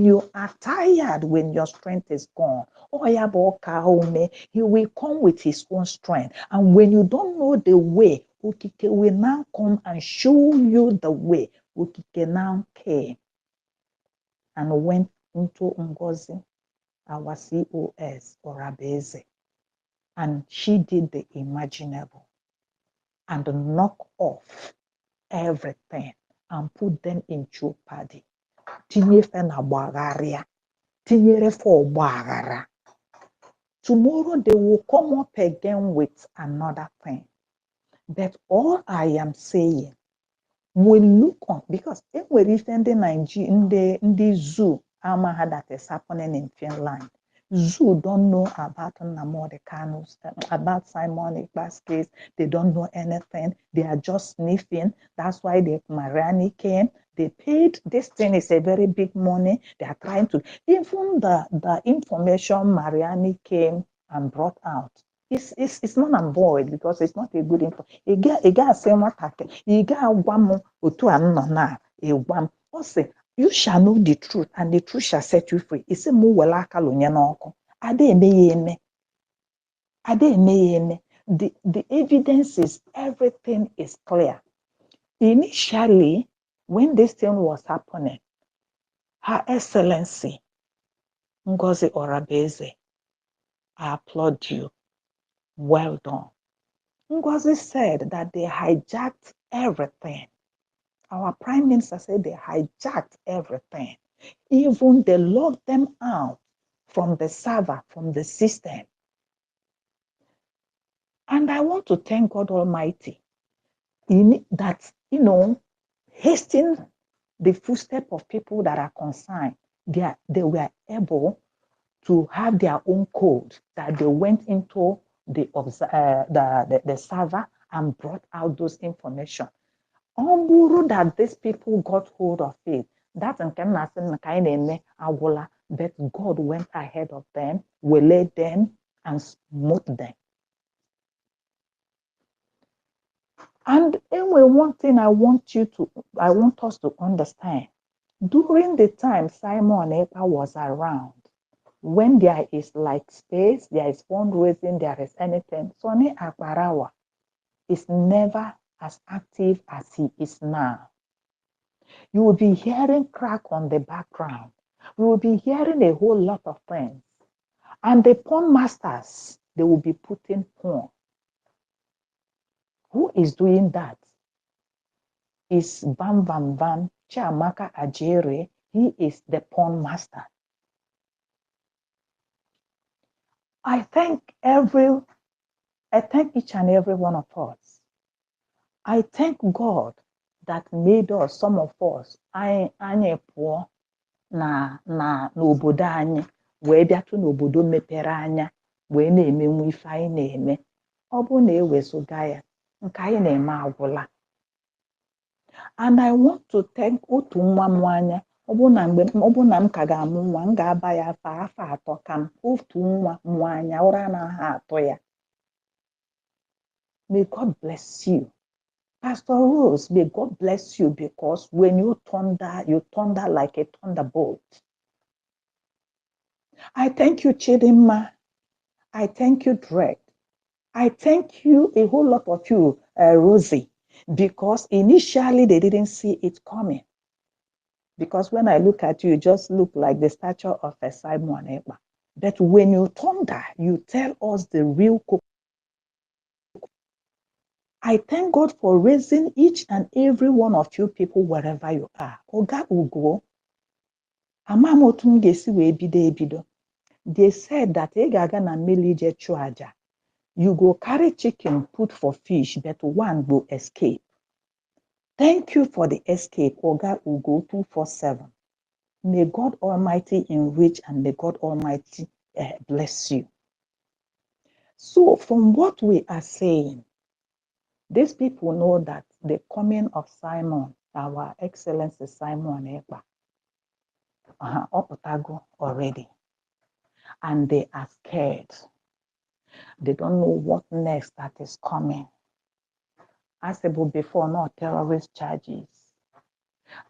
you are tired, when your strength is gone, he will come with his own strength. And when you don't know the way, Okike will now come and show you the way. Okike now came and went into Ngozi, our COS or Abeze, and she did the imaginable and knock off everything and put them in jeopardy. Tinyefe na gbagharia, tinyere for gbaghara. Tomorrow they will come up again with another thing. But all I am saying, we look on, because if we listen to Nigeria, in the zoo, Amaha that is happening in Finland, zoo don't know about Nnamdi Kanu's, about Simon Ekpa's case. They don't know anything. They are just sniffing. That's why the Mariani came. They paid. This thing is a very big money. They are trying to, even the information Mariani came and brought out, it's not on board, because it's not a good info. You got say what you got one otu anọ na egwam. O say you shall know the truth, and the truth shall set you free. Isi mu wele aka lonye n'ọkụ. Ada eme ya eme. Ada eme ya eme. The evidence is, everything is clear. Initially, when this thing was happening, Her Excellency Ngozi Orabeze, I applaud you. Well done. Ngozi said that they hijacked everything. Our Prime Minister said they hijacked everything. Even they locked them out from the server, from the system. And I want to thank God Almighty that, hastening the footsteps of people that are concerned. They were able to have their own code, that they went into the server and brought out those information. On that these people got hold of it. That's but God went ahead of them, waylaid them, and smote them. And anyway, one thing I want us to understand, during the time Simon Ekpa was around, when there is like space, there is fundraising, there is anything, Sonny Akbarawa is never as active as he is now. You will be hearing crack on the background. You will be hearing a whole lot of things. And the porn masters, they will be putting porn. Who is doing that? Is Bam Bam Bam Chiamaka Ajere. He is the porn master. I thank each and every one of us. I thank God that made us, some of us, anyị pụọ n'obodo anyị wee bịatụ n'obodo mepere anya wee na-emenwu ife anyị na-eme. Ọ bụ na ewezụga ya, nke anyị na-eme agwụla. And I want to thank otu nwa m anya. Ọ bụ na m ka ga-amụ nwa, m ga-aba ya afọ atọ ka m otu nwa m anya ụra anaghị atọ ya. May God bless you. Pastor Rose, may God bless you, because when you thunder like a thunderbolt. I thank you, Chidinma. I thank you, Drake. I thank you, a whole lot of you, Rosie, because initially they didn't see it coming. Because when I look at you, you just look like the stature of a Simon Ekpa. But when you thunder, you tell us the real cook. I thank God for raising each and every one of you people wherever you are. Oga Ugo, Amamotum gesi we ebido. They said that egaga na melije chuaja. You go carry chicken, put for fish, but one will escape. Thank you for the escape, Oga Ugo 247. May God Almighty enrich and may God Almighty bless you. So from what we are saying, these people know that the coming of Simon, our Excellency Simon Ekpa, Opatago already. And they are scared. They don't know what next that is coming. As about before, no terrorist charges.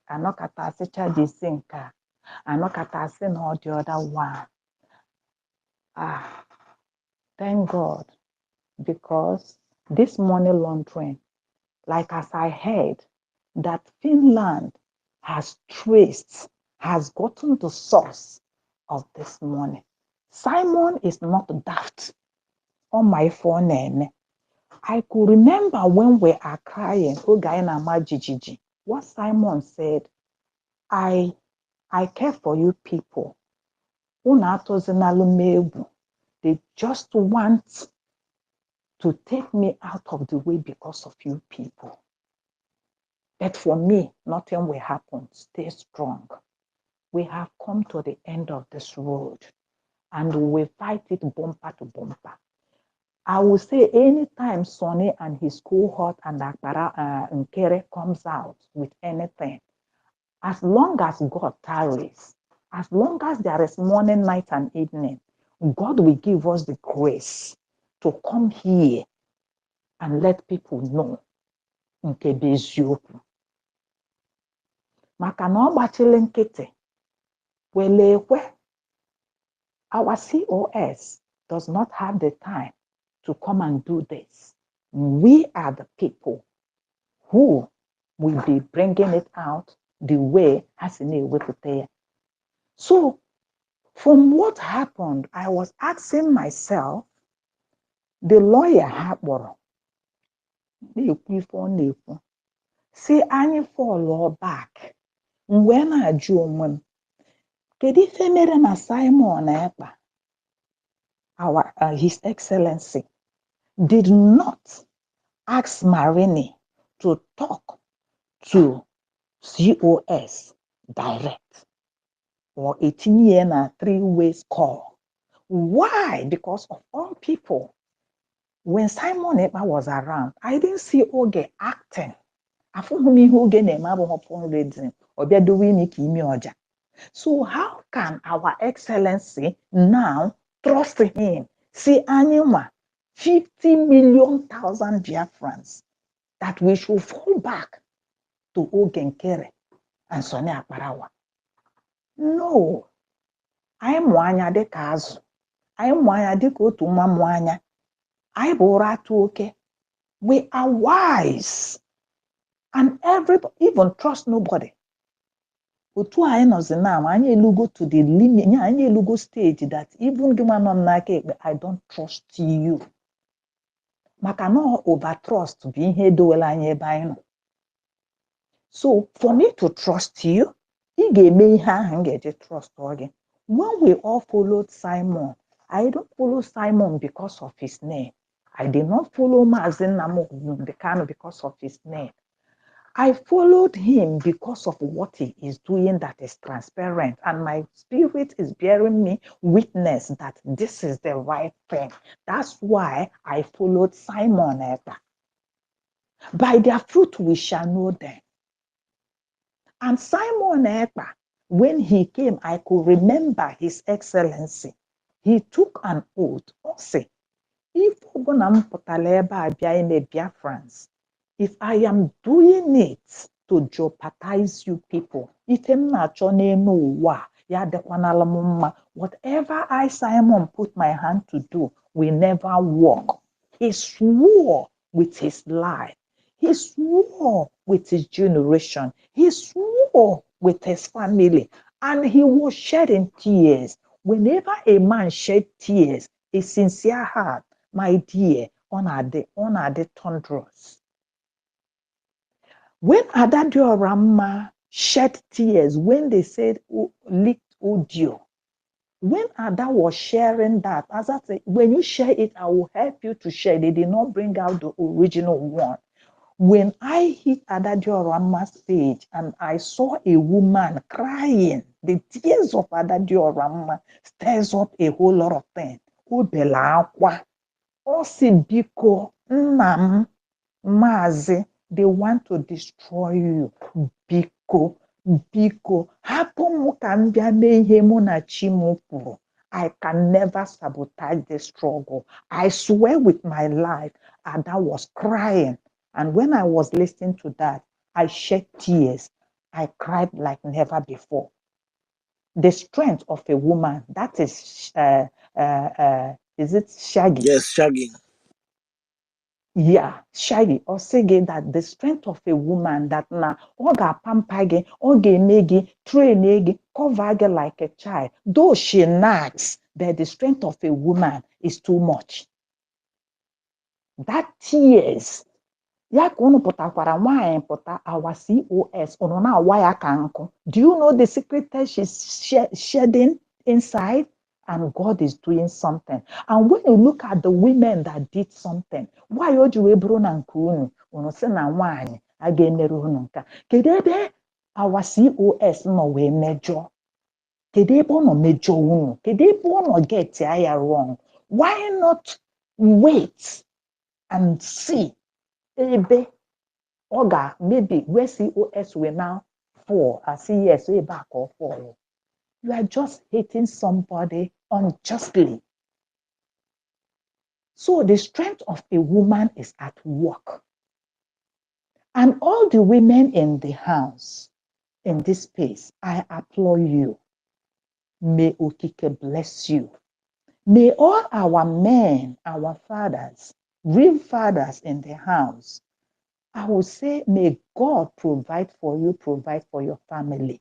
I'm not catastrophe charges, I'm not catastrophe no the other one. Thank God, because this money laundering, like as I heard, that Finland has gotten the source of this money. Simon is not daft on my phone. I could remember when we are crying, what Simon said, I care for you people. They just want to take me out of the way because of you people. But for me, nothing will happen. Stay strong. We have come to the end of this road and we will fight it bumper to bumper. I will say anytime Sonny and his cohort and Akbara Nkere comes out with anything, as long as God tarries, as long as there is morning, night, and evening, God will give us the grace to come here and let people know nke bụ eziokwu. Maka na ọ gbachiri nkịtị, welekwe, our COS does not have the time to come and do this. We are the people who will be bringing it out the way has in a way to tell. So, from what happened, I was asking myself, the lawyer Haboro, see, I fall back. When I join, Kedi Femere na Simon Ekpa, His Excellency, did not ask Marini to talk to COS direct or 18-year na 3-way call. Why? Because of all people. When Simon Ekpa was around, I didn't see Oge acting. So how can our excellency now trust him? See, Anima, 50 million thousand Biafrans that we should fall back to Ogenkere and Sonny Akparawa. No. I mwanya de kazu. I mwanya de kotu mwanya. I bora to okay. We are wise. And everybody, even trust nobody. Otu anyị nọzi now, anyị elugo to the limit, anyị elugo stage that even gị nwa nọ n'aka ekpe, I don't trust you. Maka na over trust bụ ihe edowela anyị ebe anyị nọ. So for me to trust you, ị ga-eme ihe ahụ m ga-eji trust gị. When we all followed Simon, I don't follow Simon because of his name. I did not follow Maazị Nnamdi Kanu because of his name. I followed him because of what he is doing that is transparent, and my spirit is bearing me witness that this is the right thing. That's why I followed Simon Ekpa. By their fruit we shall know them. And Simon Ekpa, when he came, I could remember His Excellency. He took an oath. Say, if Biafrans, if I am doing it to jeopardize you people, whatever I, Simon, put my hand to do will never work. He swore with his life. He swore with his generation. He swore with his family, and he was shedding tears. Whenever a man shed tears, a sincere heart, my dear, honor the thunderous. When Adadio Rama shed tears, when they said leaked audio, when Ada was sharing that, as I said, when you share it, I will help you to share. They did not bring out the original one. When I hit Adadio Rama's page and I saw a woman crying, the tears of Adadio Rama stirs up a whole lot of things. Obelakwa, Osibiko, Nam, Mazi, they want to destroy you. Biko, Biko, hapụ m ka m bịa mee ihe mụ na chi m kwuru. I can never sabotage the struggle. I swear with my life. Ada was crying. And when I was listening to that, I shed tears. I cried like never before. The strength of a woman, that is it Shaggy? Yes, Shaggy. Yeah, Shaggy, or say that the strength of a woman that na oga pampage, oga negi, train negi, cover like a child. Though she nags, but the strength of a woman is too much. That tears. Ya ka unu pụtakwara nwaanyị pụta our COS unu na-awa ya ka nkụ. Do you know the secret that she's shedding inside? And God is doing something. And when you look at the women that did something, why o ji wee bụrụ na nke unu sị na nwaanyị a ga-emerụ unu nka? Kedu ebe our COS nọ wee mejọ? Kedu ebe ọ nọ mejọ unu? Kedu ebe ọ nọ get ya wrong? Why not wait and see? Ebe Oga, maybe where COS will now fall. I see yes, way back or fall. You are just hating somebody unjustly. So the strength of a woman is at work. And all the women in the house, in this space, I applaud you. May Okike bless you. May all our men, our fathers, real fathers in the house, I will say, may God provide for you, provide for your family.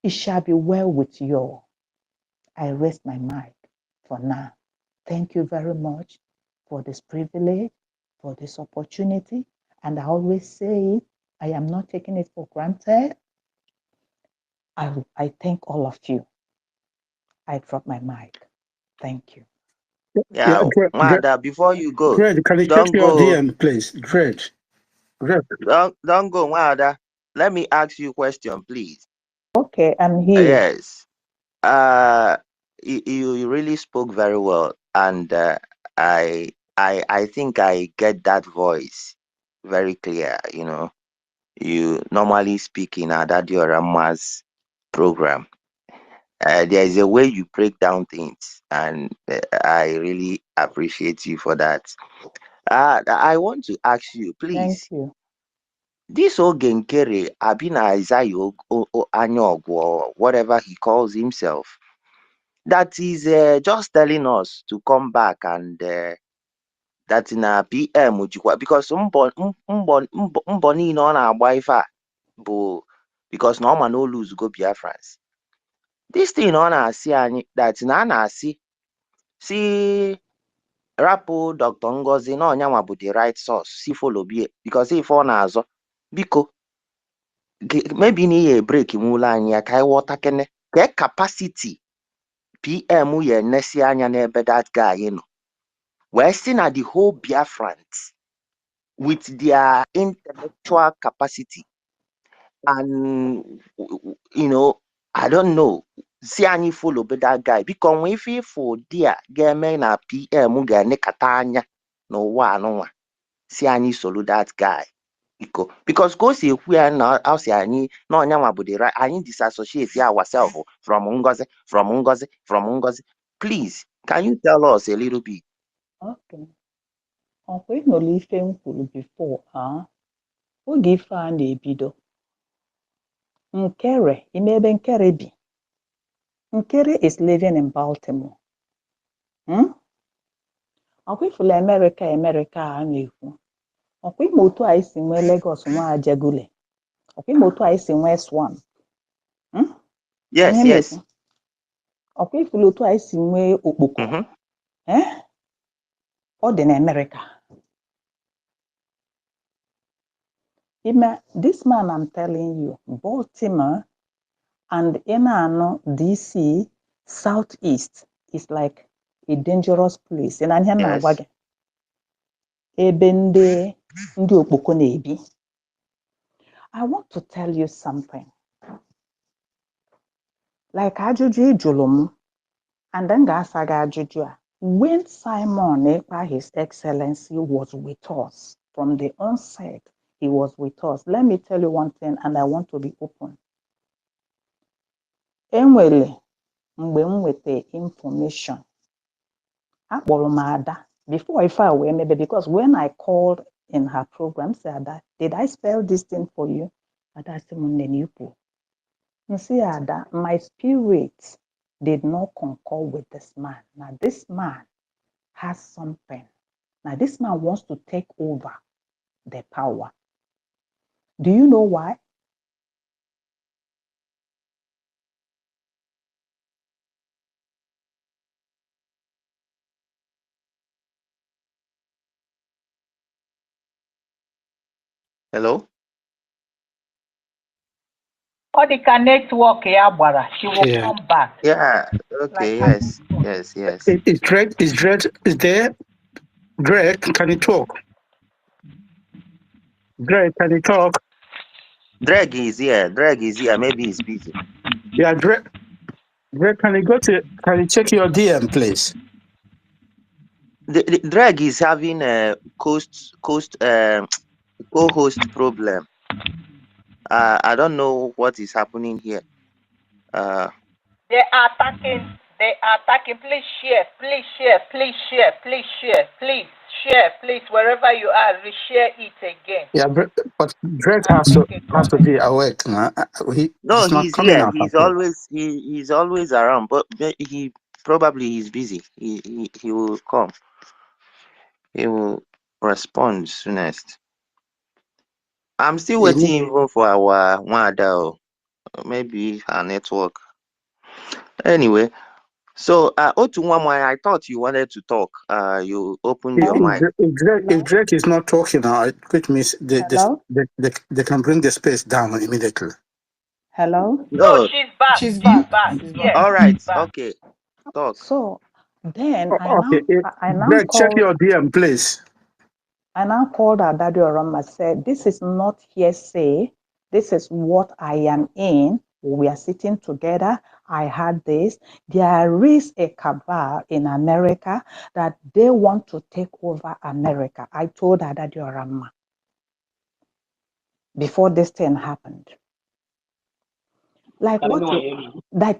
It shall be well with you all. I rest my mind for now. Thank you very much for this privilege, for this opportunity. And I always say it, I am not taking it for granted. I thank all of you. I drop my mic. Thank you. Yeah, Yeah, Mada, before you go, Greg, can I check don't your go, DM, please? Greg. don't go, Mada. Let me ask you a question, please. Okay, I'm here. Yes. You really spoke very well, and I think I get that voice very clear. You know, you normally speak in Adadio Rama's program. There is a way you break down things, and I really appreciate you for that. I want to ask you, Thank please. you. This Ogenkere Abina Isaiah Anyog, or whatever he calls himself, that is just telling us to come back and that in a PM ujikwa, because mbọ niile ọ na-agba ife a bụ because na ọma no lose go Biafrans. This thing ọ na-asị anyị that na a na-asị si rapụ Dr. Ngozi na ọnyanwa bụ the right source si follow bie because ife ọ na-azọ biko maybe na ihe break nwụlọ anyị ya ka anyị ghọta kene ka capacity PM ya enesi anya n'ebe that guy nọ wee sị na the whole Biafrans with their intellectual capacity and you know I don't know si anyị follow be that guy biko nwe ife ifo dia ga-eme na PM ga-enekata anya n'ụwa anụnwa si anyị solo that guy biko because ka o si ekwu ya na ọ si anyị na ọnyanwa bụ the right anyị disassociate ourselves from Ngozi. Please, can you tell us a little bit? Okay. Ọkwa ịnụrụ ife m kwuru before, oge ife a na-ebido Nkere, ime ebe Nkere bi. Nkere is living in Baltimore. Ọkwa ifụlụ America a na-ekwu. Ọkwa ime otu a isi nwee Lagos nwa Ajegule. Okay, moto I see where's one. Yes, yes. Okay, if you I see where Okpoko. Or in America. This man I'm telling you, Baltimore and Enano, DC, Southeast is like a dangerous place. And I'm Yes. Ebende ndị Okpoko na-ebi. I want to tell you something. Like ajụjụ ịjụrụ m, and then ga-asa gị ajụjụ a. When Simon Ekpa, His Excellency, was with us from the onset, he was with us. Let me tell you one thing, and I want to be open. Enwere mgbe m nweta information, akpọrọ m Ada before ife a wee mebe, because when I called in her program, say Ada, did I spell this thing for you? Ada sị m nne n'ikwu. You see, Ada, my spirit did not concur with this man. Now, this man has something. Now, this man wants to take over the power. Do you know why? Hello? Odika network Yabara. She will come back. Yeah, okay, yes. Is there? Greg, can you talk? Greg, can you talk? Drag is here. Maybe he's busy. Yeah, Greg, can you check your DM, please? The Drag is having a co-host problem. I don't know what is happening here. They are attacking. Please share. Please, wherever you are, reshare it again. Yeah, but Greg has to be awake now. He's not He's coming here. out. He's always around, but he probably is busy. He will come. He will respond soonest. I'm still waiting even for our Wada. Maybe her network. Anyway, so Otunwamwe, I thought you wanted to talk. You opened your mic. If Drake is not talking now, which means they can bring the space down immediately. Hello? No, she's back. She's back. Yes. All right. Okay. Talk. So then I now Greg, check called. your DM, please. I now called Adadi Orama, said, this is not hearsay. This is what I am in. We are sitting together. I had this. There is a cabal in America that they want to take over America. I told Adadi Orama before this thing happened. Like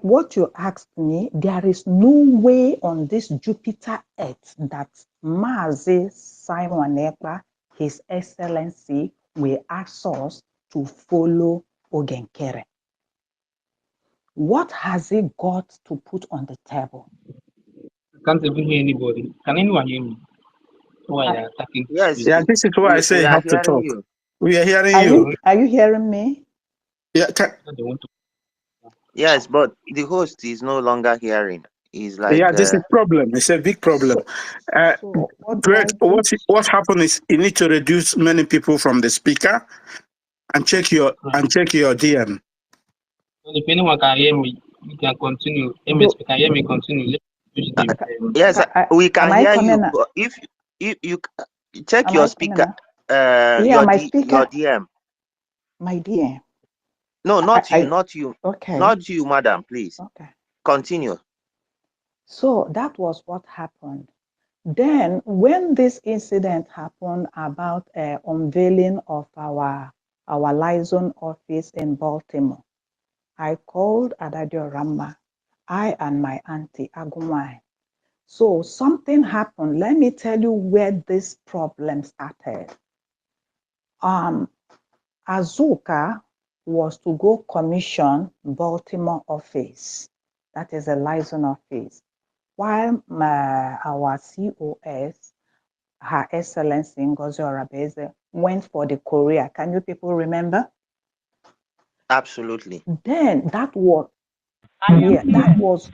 what you asked me, there is no way on this Jupiter Earth that Mazi Simon Ekpa, His Excellency, will ask us to follow Ogenkere. What has he got to put on the table? I can't even hear anybody. Can anyone hear me? Why are attacking? Yes. Yeah, this is why I say you have to talk. We are hearing you. Are you hearing me? Yeah. Yes, but the host is no longer hearing. He's like. Yeah, this is a problem. It's a big problem. So Greg, what happened is you need to reduce many people from the speaker and check your DM. If anyone can hear me, you can continue. MS can hear me, continue. Yes, we can hear you. But if you check your speaker, your DM. My DM. No, not you. Okay. Not you, madam, please. Okay. Continue. So that was what happened. Then when this incident happened about unveiling of our liaison office in Baltimore, I called Adadio Rama, I and my auntie Agumai. So something happened. Let me tell you where this problem started. Azuka was to go commission Baltimore office. That is a liaison office. While our COS, Her Excellency Ngozi Orabeze, went for the Korea. Can you people remember? Absolutely. Then that was, yeah, that was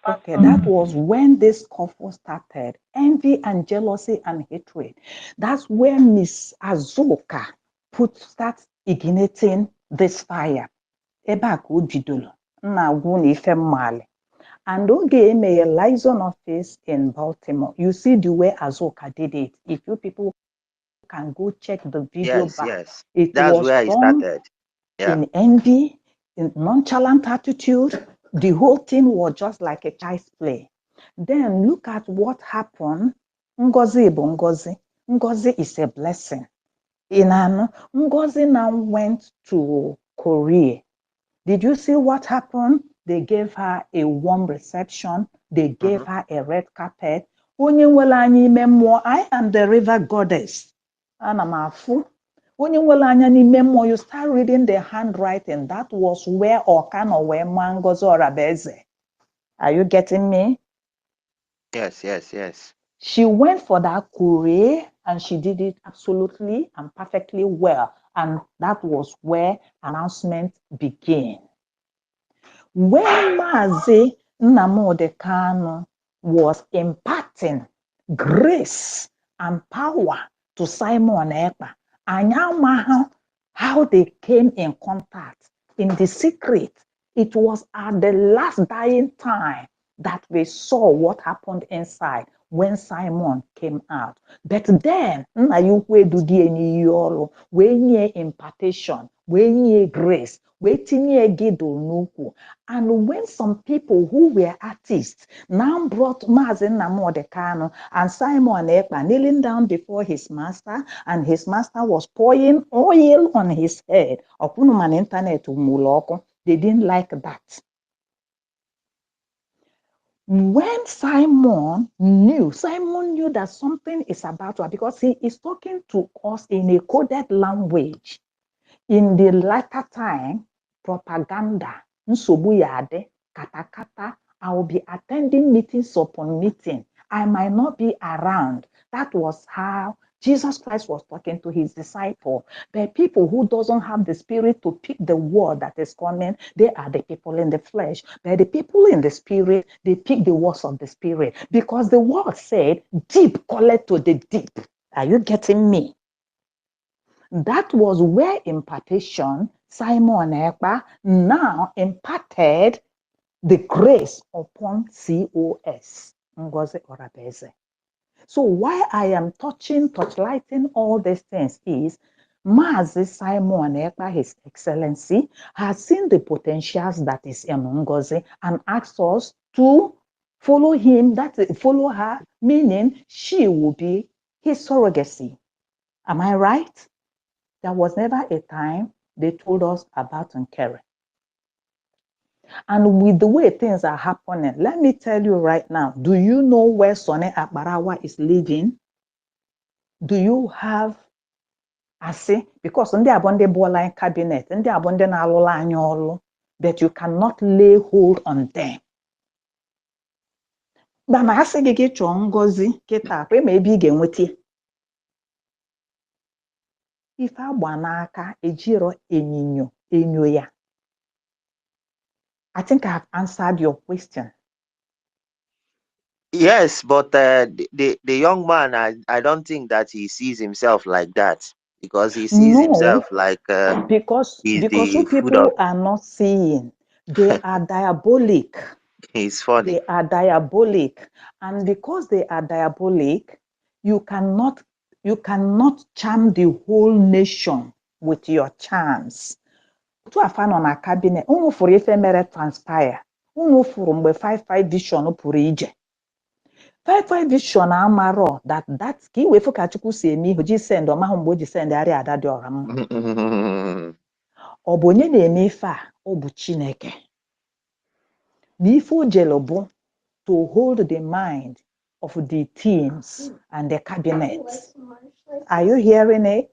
okay. That was when this couple started envy and jealousy and hatred. That's where Miss Azuka start igniting this fire. Ebe a ka o bidoro. M na-agwụ na ife mmali. And oge emeghe liaison office in Baltimore, you see the way Azuka did it. If you people can go check the video Yes, back, yes. it That's was where it done started. Yeah. in envy, in nonchalant attitude. The whole thing was just like a child's play. Then look at what happened. Ngozi bụ Ngozi. Ngozi is a blessing. Ngozi now went to Korea. Did you see what happened? They gave her a warm reception. They gave her a red carpet. Onye nwere anya ime mmụọ, I am the river goddess. Ana m afụ. Onye nwere anya n'ime mmụọ, you start reading the handwriting. That was where Okano wee maa Ngozi Orabaeze. Are you getting me? Yes, yes, yes. She went for that Korea and she did it absolutely and perfectly well. And that was where announcement began. When Mazi Nnamdi Kanu was imparting grace and power to Simon Ekpa, and how they came in contact in the secret. It was at the last dying time that we saw what happened inside when Simon came out. But then, nna ya ukwu edugi n'iyi ọrụ, wee nye impartation, wee nye grace, wee tinye gido n'ukwu. And when some people who were artists now brought Mazi Nnamdi Kanu and Simon Ekpa kneeling down before his master, and his master was pouring oil on his head. Ọkwụnụ internet mụrụ ọkụ. They didn't like that. When Simon knew that something is about to happen because he is talking to us in a coded language. In the latter time, propaganda, nsogbu ya adị, katakata, I will be attending meetings upon meeting. I might not be around. That was how Jesus Christ was talking to his disciples. But people who doesn't have the spirit to pick the word that is coming, they are the people in the flesh. But the people in the spirit, they pick the words of the spirit. Because the word said, deep calleth to the deep. Are you getting me? That was where impartation, Simon Ekpa now imparted the grace upon COS, Ngozi Orabaeze. So why I am touchlighting all these things is Mazi Simon Ekpa, His Excellency, has seen the potentials that is in Ngozi and asked us to follow him, follow her, meaning she will be his surrogacy. Am I right? There was never a time they told us about Nkere. And with the way things are happening, let me tell you right now, do you know where Sonny Akbarawa is living? Do you have Asi? Because ndị abonde bola in cabinet, ndị abonde na alụla anya ọlụ, that you cannot lay hold on them. But ma asị gị chọọ Ngozi kịta, kwe ma ebe ị ga-enweta ife agba n'aka ejiro enyo ya. I think I have answered your question. Yes, but the young man, I don't think that he sees himself like that, because he sees himself like because he's you the food of. people are not seeing. They are diabolic. He's funny. They are diabolic, and because they are diabolic, you cannot charm the whole nation with your charms. Otu afa nọ na cabinet, unu fụrụ ife mere transpire, unu fụrụ mgbe 55 vision pụrụ ije. 55 vision amarọ that ka iwefu ka Chukwu si eme ihe ji send ọmahụ mgbe o ji send arịa ada dị ọra mma. Ọ bụ onye na-eme ife a? Ọ bụ Chineke. Na ife o jere bụ to hold the mind of the teams and the cabinet. Are you hearing it?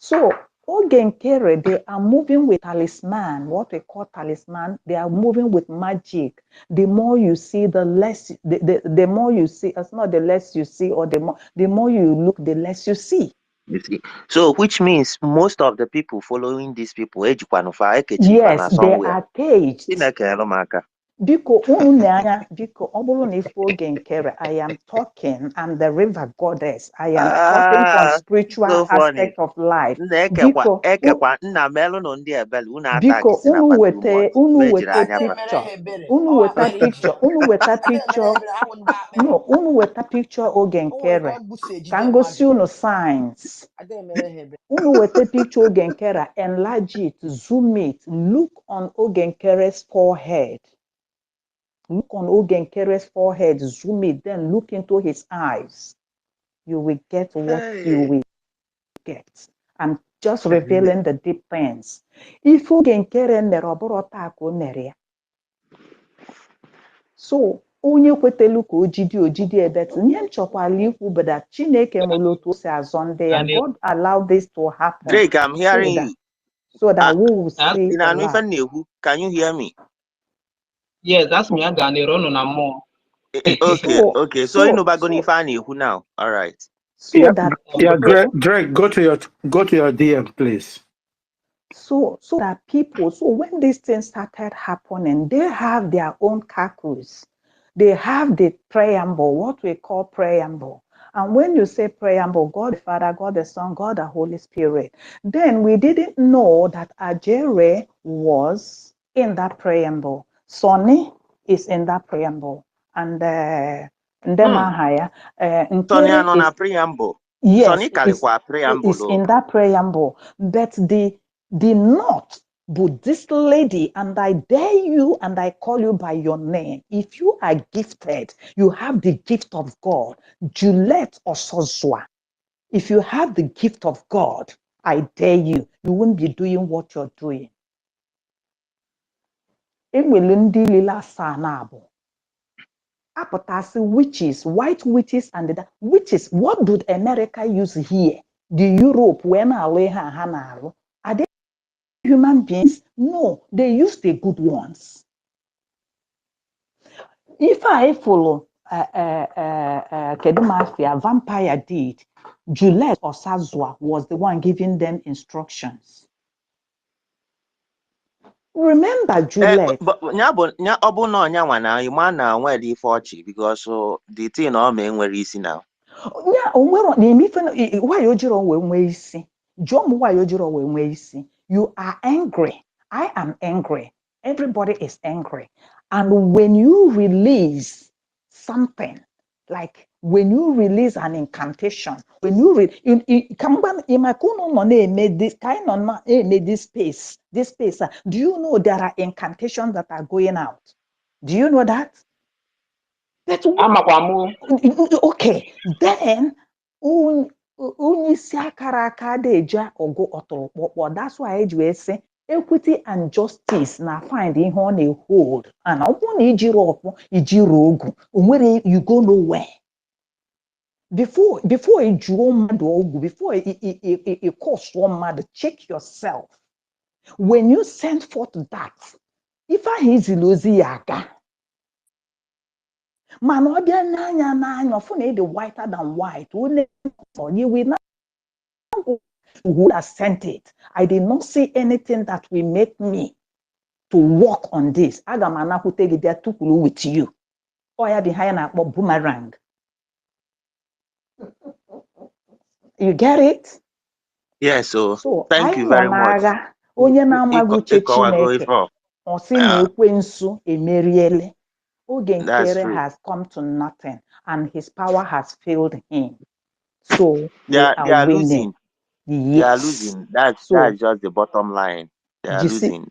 So, oge Nkere, they are moving with talisman, what we call talisman. They are moving with magic. The more you see, the less, the more you see. It's not the less you see, or the more you look, the less you see. You see, so which means most of the people following these people, yes, they somewhere. are caged. Chineke elomaka. Biko unu na-anya biko ọ bụrụ na ife oge nkere I am talking, I'm the river goddess, I am talking from spiritual So funny. aspect of life. Ekekwa Biko nna melu no ndị ebele unu ata biko akịsị na kwa 2 months. unu Mejiri weta anya fa. picture unu weta picture no unu weta picture oge nkere ka m gosi unu signs. Unu weta picture oge nkere, enlarge it, zoom it, look on oge nkere's forehead. Look on Ogenkere's forehead, zoom it, then look into his eyes. You will get what you will get. I'm just revealing the deep things. If Ogenkere mere ọbụrụ taa ka o mere ya. So, onye kwetelu ka ojidi ebetu. Ihe m chọkwala ikwu bụ that Chineke nwere otu o si azọ ndị ya. God allowed this to happen. Drake, I'm hearing you. So that we will see the light. Can you hear me? Yes, that's me. I got it on more. Okay. So you know about going to now. All right. Drake, go to your DM, please. So that people, so when these things started happening, they have their own caucus. They have the preamble, what we call preamble. And when you say preamble, God the Father, God the Son, God the Holy Spirit, then we didn't know that Ajere was in that preamble. Sonny is in that preamble. And Ndemahaya, Sonny on a preamble. Yes, preamble. is in that preamble. But the not, but this lady, and I dare you and I call you by your name. If you are gifted, you have the gift of God, Juliet or Sozua. If you have the gift of God, I dare you, you won't be doing what you're doing. Apotasi witches, white witches, and the witches. What did America use here? The Europe, when are they human beings? No, they use the good ones. If I follow Kedumafia, vampire did, Juliet or Sazwa was the one giving them instructions. Remember Juliet. But because the thing all men were easy now. Yeah, why you are angry. I am angry. Everybody is angry. And when you release something, like when you release an incantation, when you made this kind of made this space. Do you know there are incantations that are going out? Do you know that? That's okay. Then onye isi akara aka dị eji ọgụ ọtụrụkpọkpọ. That's why eji wee sị equity and justice na find ihe ọ na-hold. And ọ bụrụ na ijiri ọfọ ijiri ogu, onwere you go nowhere. Before ijuo mmadụ ogu, before you cause mmadụ, check yourself. When you send forth that, if ahụ izili ozi ya aga. Man, ọ bịa n'anya ọfụ na ịdị whiter than white. You will not who has sent it. I did not see anything that will make me to work on this. Aga m anakwute gị bịa tukwuru with you. Ọ ya dị ha ya na-akpọ boomerang. You get it? Yes, so thank you very much. Onye na-amaghị uche Chineke, ọ sị na ekwensu emeriele. Ogenkere has come to nothing, and his power has failed him. So they are winning. Yes. They are losing. That's just the bottom line. They are losing.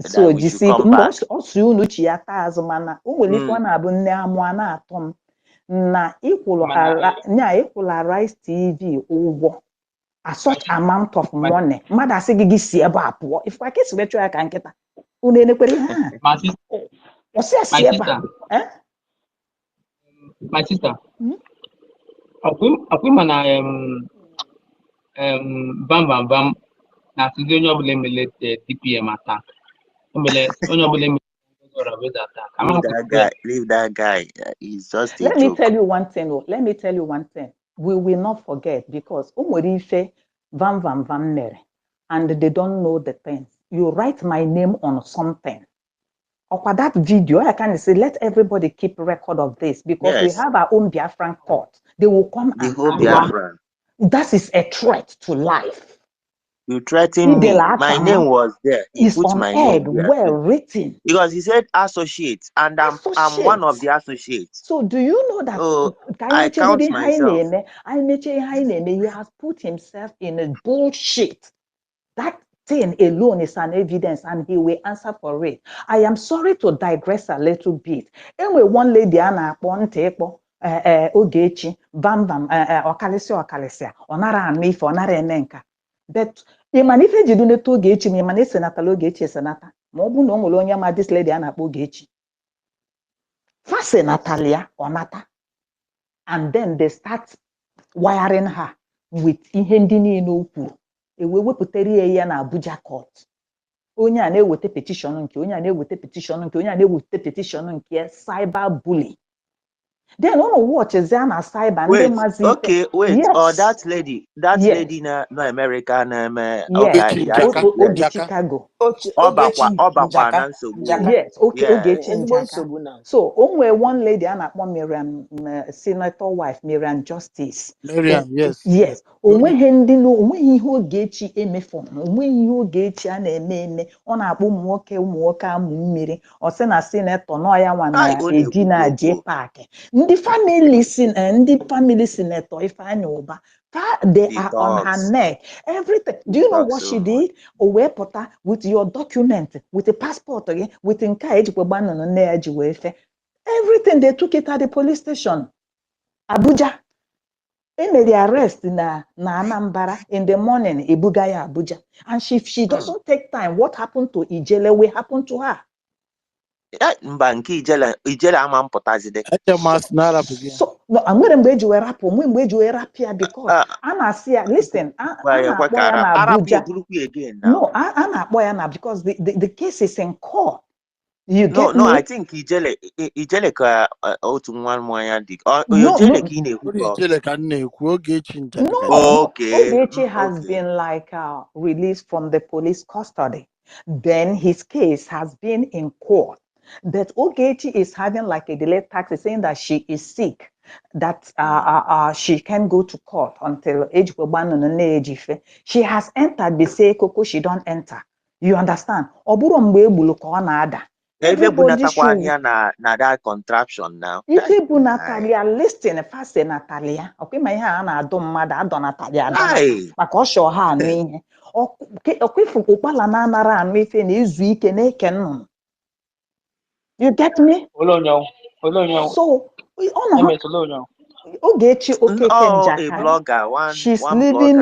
So you see, also unu chi ya taa azụ mana o nwere ife ọ na-abụ nne amụ a na-atọ m na ịkwụla Rice TV ụgwọ a such amount of money. Mmadụ asị gị si ebe a pụọ. Ifekwa ka esi wechụ ya ka nkịta. Unu enekwere ha. My sister, bam na onye ọbụla emele DPM attack. Onye ọbụla emele attack. Leave that guy. He's just Let me tell you one thing. we will not forget because umorife van van van mere, and they don't know the things. You write my name on something. Or that video, I can say, let everybody keep record of this because we Yes, have our own Biafran court. They will come the and whole arraign. Biafran. That is a threat to life. You threatened me. Idela My name Atama was there. He is put on my air, name there well too. written. Because he said associates, and I'm one of Associates. the associates. So do you know that So I count myself. he has put himself in a bullshit? That thing alone is an evidence and he will answer for it. I am sorry to digress a little bit. Anyway, one lady na-akpọ ntị ịkpọ Ogechi bam bam ọkalịsịa ọ nara anụ ife ọ nara eme nka. But ị ma na ife ji duneta Ogechi ma ị ma na esenatala Ogechi esenata ma ọ bụ na o nwere onye ma this lady a na-akpọ Ogechi. Fa Natalia or Nata. And then they start wiring her with ihe ndị niile o kwuru. Ewe wepụtara ya na Abuja court. Onye a na-eweta petition nke, onye a na-eweta petition nke, onye a na-eweta petition nke cyber bully. Then on watch is na cyber ndị mazi okay, wait. Yes. Oh, that lady Yes. no American Yes. okay. Obi Chicago. Ọbakwa na nsogbu. Yes, okay, Yeah. Ogechi Njaka. So, only one lady and Miriam, Senator wife, Miriam Justice. Miriam, yes. Yes. Onwe hindi no, onwe ihe Ogechi emefon, onwe ihe Ogechi a na-eme, ọ na-akpọ ụmụ nwoke amụ mmiri, ọ sị na senator nọ ya nwa na edina je park. Ndị family senator Ifeanyi Uba, they are on her neck. Everything. Do you know what she did? Owepụta with your document, with the passport, with everything, they took it at the police station. Abuja. They made the arrest na Anambra in the morning, Ibugaya Abuja. And she doesn't take time. What happened to Ijele will happen to her. Mba nke Ijele ama mpụtazide. So no, I'm going to rap here because Anna see listen, Anna boy Abuja. Again now. No, Anna boy Anna because the case is in court. You no, get me? I think Ijele ka otu nwa mmanya dị. No, Ijele ka ị na-ekwu. No, Ogechi has been like released from the police custody. Then his case has been in court. That Ogechi is having like a delayed tax, saying that she is sick, that she can go to court until age. She has entered the say Coco, she don't enter. You understand? Everybody should na that contraption now. Ife bụ Natalia listing fast Natalia. Okay, ma ihe a na-adọ mmadụ adọ Natalia maka ọ shọ ha anụ ihe. Ọkwefu ụkpala na-anara anụ ife na izu ike na-eke nnụnụ. You get me? So, Ogechi Okeke Njaka. She's living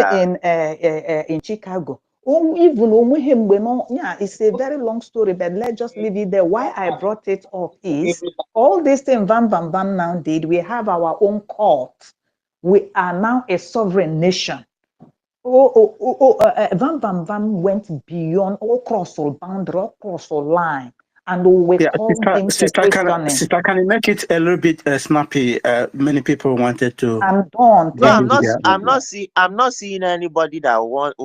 in Chicago. Even it's a very long story, but let's just leave it there. Why I brought it up is all this thing Van now did. We have our own court. We are now a sovereign nation. Van went beyond all cross all boundary, all cross all line. And we call him sister, can you make it a little bit snappy? Many people wanted to. I'm done. No, I'm not seeing anybody that want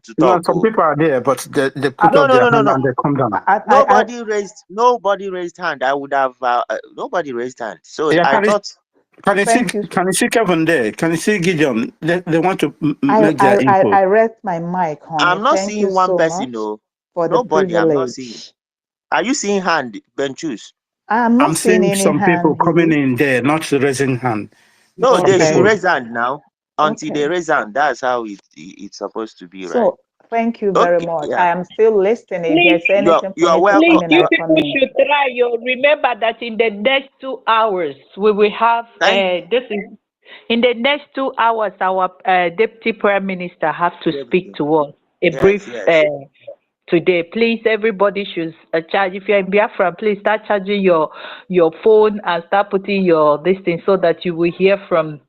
to talk. No, some people are there, but they put up their hand and they come down. Nobody raised hand. I would have nobody raised hand. So yeah, I thought. Can you see Kevin there? Can you see Gideon? They want to make their input. I rest my mic, honey. I'm not seeing one person. No, nobody. I'm not seeing. Are you seeing hand, Benchus? I'm seeing some people coming in there, not raising hand. No, they should raise hand now. Until they raise hand, that's how it's supposed to be, right? So, thank you very much. Yeah. I am still listening. If there's anything you are welcome. Please, you people should try. You remember that in the next 2 hours we will have in the next 2 hours our Deputy Prime Minister have to speak to us brief. Today, please, everybody should charge. If you're in Biafra, please start charging your phone and start putting your this thing so that you will hear from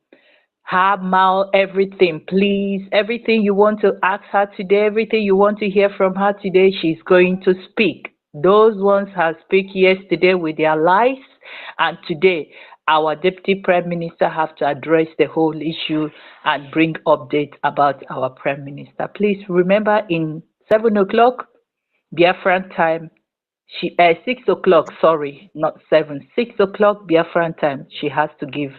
her mouth everything. Please, everything you want to ask her today, everything you want to hear from her today, she's going to speak. Those ones have speak yesterday with their lies, and today our Deputy Prime Minister have to address the whole issue and bring updates about our Prime Minister. Please remember in 7 o'clock Biafran time, 6 o'clock, sorry, not 7, 6 o'clock Biafran time, she has to give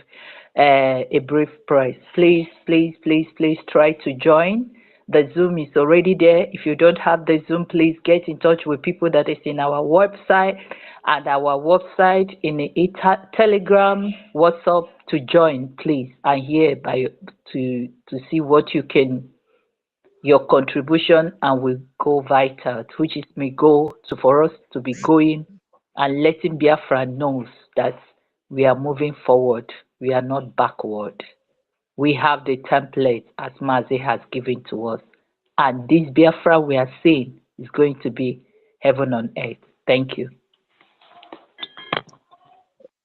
a brief press. Please, please, please, please try to join. The Zoom is already there. If you don't have the Zoom, please get in touch with people that is in our website and our website in the Telegram, WhatsApp to join, please, and here by to see what you can, your contribution, and will go vital, which is my goal to for us to be going and letting Biafra knows that we are moving forward. We are not backward. We have the template as Mazi has given to us. And this Biafra we are seeing is going to be heaven on earth. Thank you.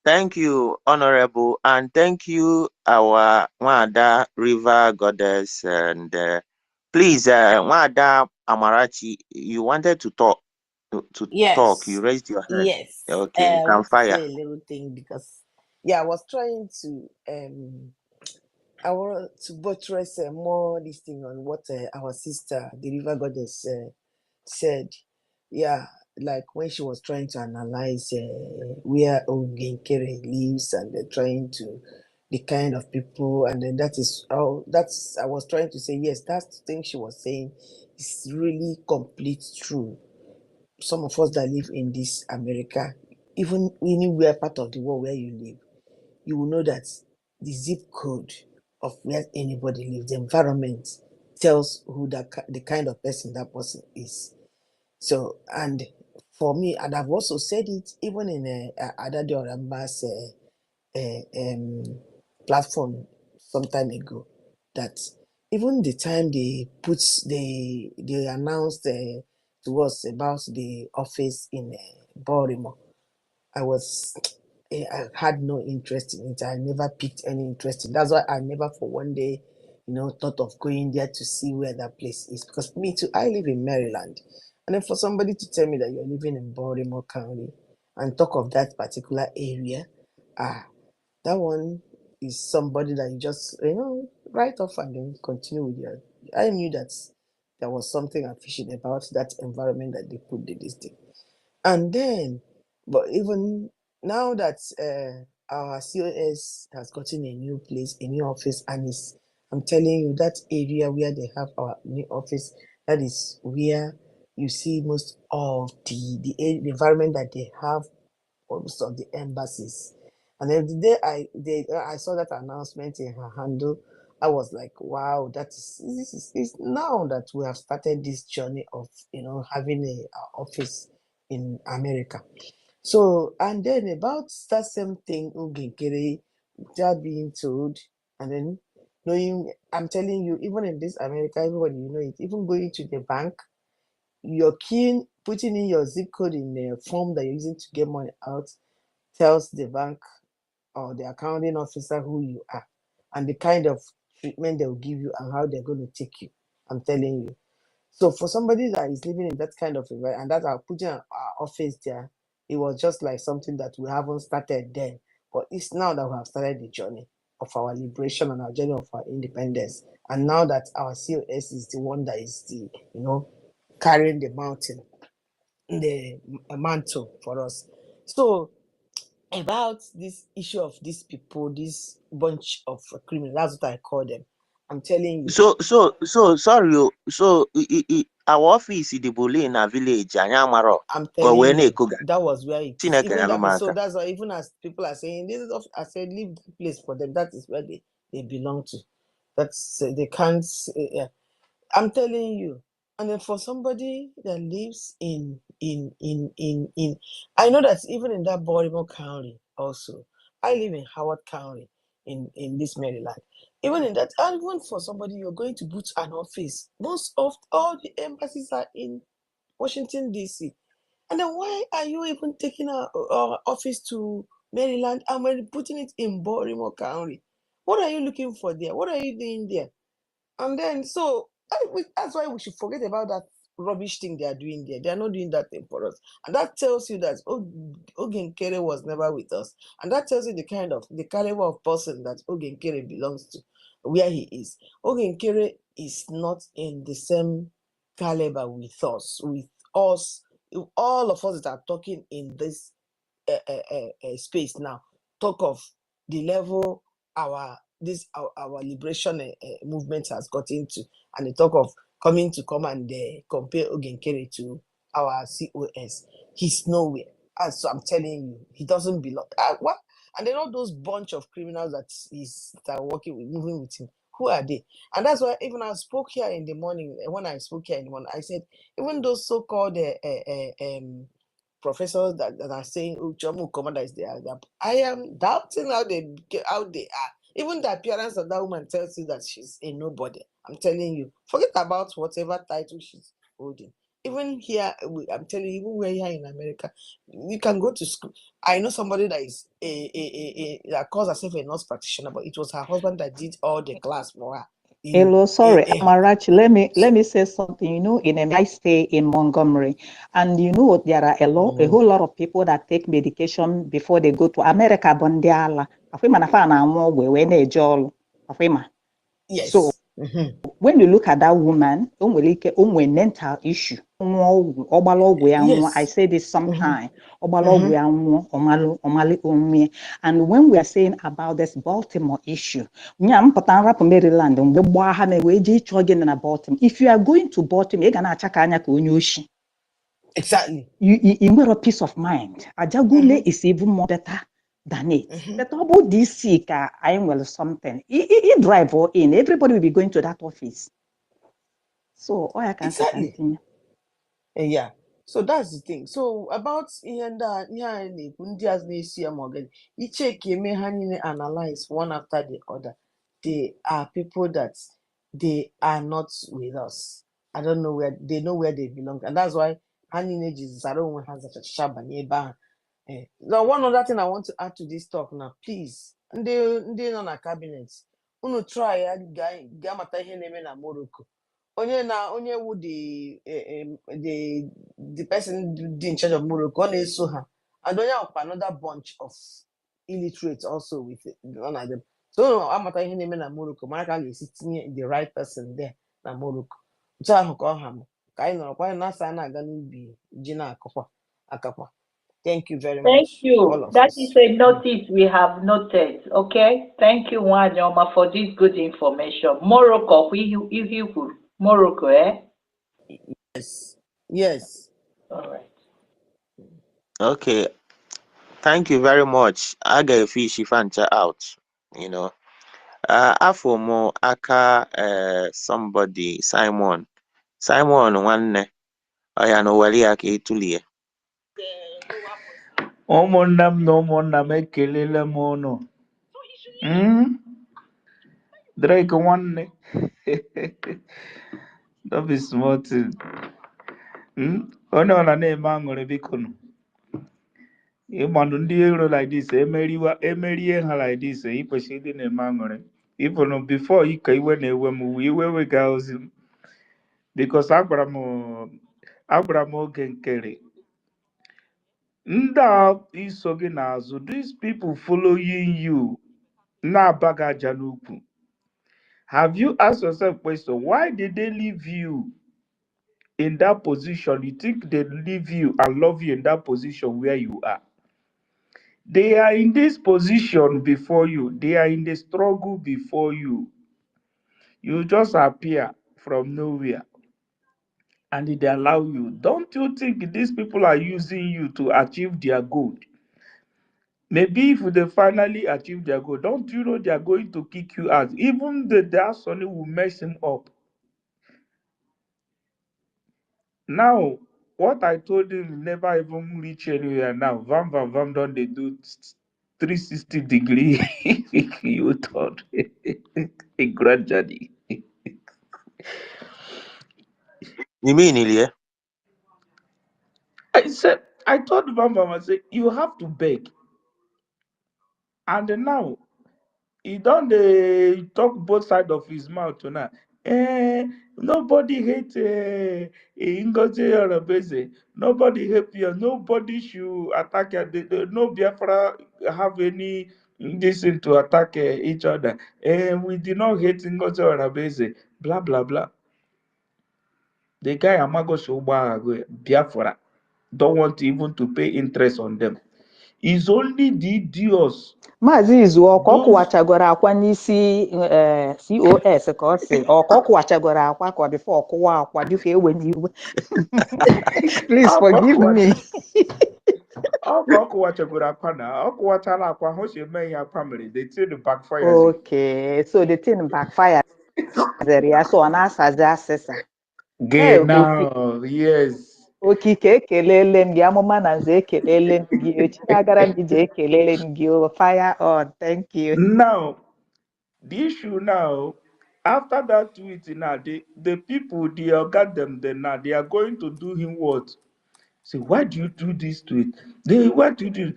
Thank you, Honorable, and thank you, our Wada River Goddess. And please, Wada Amarachi, you wanted to talk. Talk. You Yes, raised your hand. yes. Okay, you I can want to fire. say a little thing because, yeah, I was trying to I want to buttress more this thing on what our sister, the River Goddess, said. Yeah, like when she was trying to analyze where Ogenkere lives and trying to the kind of people, and then that is how that's I was trying to say yes, that's the thing she was saying is really complete true. Some of us that live in this America, even anywhere part of the world where you live, you will know that the zip code of where anybody lives, the environment tells who the kind of person that person is. So, and for me, and I've also said it even in Adade Oramba's platform some time ago, that even the time they announced to us about the office in Baltimore, I had no interest in it. I never picked any interest in. That's why I never for one day, thought of going there to see where that place is. Because me too, I live in Maryland, and then for somebody to tell me that you're living in Baltimore County and talk of that particular area, that one is somebody that you just write off and then continue with your. I knew that there was something fishy about that environment that they put this thing. And then, but even now that our COS has gotten a new place, a new office, and I'm telling you, that area where they have our new office, that is where you see most of the environment that they have, most of the embassies. And then the day I saw that announcement in her handle, I was like, wow, this is now that we have started this journey of having a office in America. So, and then about that same thing, Ugekere, just being told, and then knowing, I'm telling you, even in this America, everybody it, even going to the bank, your key, putting in your zip code in the form that you're using to get money out, tells the bank or the accounting officer who you are and the kind of treatment they'll give you and how they're going to take you. I'm telling you. So for somebody that is living in that kind of environment, and that are putting our office there, it was just like something that we haven't started then. But it's now that we have started the journey of our liberation and our journey of our independence. And now that our COS is the one that is the, carrying the mountain, the mantle for us. So about this issue of these people, this bunch of criminals, that's what I call them. I'm telling you. So sorry. So our office is the Bole in a village. I'm telling you, that was where it is. Even that, so that's why even as people are saying this is, I said leave the place for them. That is where they belong to. That's they can't. I'm telling you. And then for somebody that lives in I know that even in that Baltimore County also, I live in Howard County in this Maryland. Even in that, and even for somebody you're going to boot an office, most of all the embassies are in Washington DC. And then why are you even taking our office to Maryland and we're putting it in Baltimore County? What are you looking for there? What are you doing there? And then, so that's why we should forget about that rubbish thing they are doing there. They are not doing that thing for us. And that tells you that Ogenkere was never with us. And that tells you the caliber of person that Ogenkere belongs to, where he is. Ogenkere is not in the same caliber with us, all of us that are talking in this space now. Talk of the level our liberation movement has got into, and the talk of coming to come and compare Ogenkere to our COS. He's nowhere. As I'm telling you, he doesn't belong. What? And then all those bunch of criminals that are working with, moving with him, who are they? And that's why even I spoke here in the morning. When I spoke here in the morning, I said even those so-called professors that are saying, "Oh, Chomu commander is there," I am doubting how they are. Even the appearance of that woman tells you that she's a nobody. I'm telling you. Forget about whatever title she's holding. Even here, I'm telling you, even we're here in America, you can go to school. I know somebody that is that calls herself a nurse practitioner, but it was her husband that did all the class for her. Hello, sorry, Amarachi. Let me say something. You know, I stay in Montgomery, and you know there are a whole lot of people that take medication before they go to America. Bondiala, yes. So when you look at that woman, mental issue. Yes. I say this sometimes. And when we are saying about this Baltimore issue, Maryland, if you are going to Baltimore, you're gonna check exactly. You wear a peace of mind. Ajagule is even more better than it. But about this sick, I am well something. He drive or in, everybody will be going to that office. So all I can say continue. Yeah. So that's the thing. So about analyze one after the other. They are people that they are not with us. I don't know where they belong, and that's why Jesus I don't want has a shaba neighbor. Now one other thing I want to add to this talk now, please. Ndị nọ na cabinet, unu try ya ga mata ihe na-eme na Morocco. Onye wu the person in charge of Morocco, ọ na-eso ha, and onye ọkwa another bunch of illiterates also with one of them. So amata ihe na-eme na Morocco, mara ka a ga-esi tinye the right person there na Morocco. Otu ahụ ka ọ ha m ka anyị nọrọkwa anyị na-asa na-aga n'ubi ji na-akọkwa akakwa. Thank you very much. Thank you. That is a notice we have noted. Okay. Thank you, Wanyoma, for this good information. Morocco, Morocco, eh? Yes. Yes. All right. Okay. Thank you very much. I get fish fancha out. You know. Afomo aka somebody Simon nwanne ọya na oweli ya ka ịtụlie. Ụmụnne m na ụmụnna m ekelele m ụnụ. Drake nwanne. Don't be small thing. Onye ọla na-eme aṅụrị biko nụ. Ịgbanụ ndị iro like this, emerie ha like this, ikwesịrị ịdị na-eme aṅụrị. Even before ike iwe na-ewe m iwe wega ozi m. Because agbara m oge nkere. Ndị a iso gị n'azụ, these people following you, na-abaga aja n'ukwu. Have you asked yourself a question? Why did they leave you in that position? You think they leave you and love you in that position where you are? They are in this position before you. They are in the struggle before you. You just appear from nowhere and they allow you. Don't you think these people are using you to achieve their goal? Maybe if they finally achieve their goal, don't you know they are going to kick you out? Even their son will mess him up. Now, what I told him never even reach anywhere now. Vam, don't they do 360 degree? You thought a grand journey. You mean Ilya? I told Vam, I said, you have to beg. And now, he don't talk both sides of his mouth now. Nobody hate Ngozi Orebeze. Nobody hate you. Nobody should attack you. No Biafra have any this to attack each other. We did not hate Ngozi Orebeze. Blah blah blah. The guy Amago Shoba Biafra don't want even to pay interest on them. It's only the idiots. Maazị Izu ọkọ Those kụwachagoro akwa n'isi COS ka ọ sị ọkọ kụwachagoro akwa ka ọ bifo ọkụwa akwa dịka ewe n'iwe. Please forgive me. ọkụwachagoro akwa na ọkụwachala akwa ha si eme ihe akwa mere the thing backfires. Okay, so the thing backfired ya so ọ na-asazi asịsa. Genau, yes. Okike ekelele m gị, amụma na nze ekelele m gị, echi na-agara m ije ekelele m gị. Fire on, thank you. Now, the issue now, after that tweet now, the people, they got them there now, they are going to do him what? Say, why do you do this tweet? Why do you do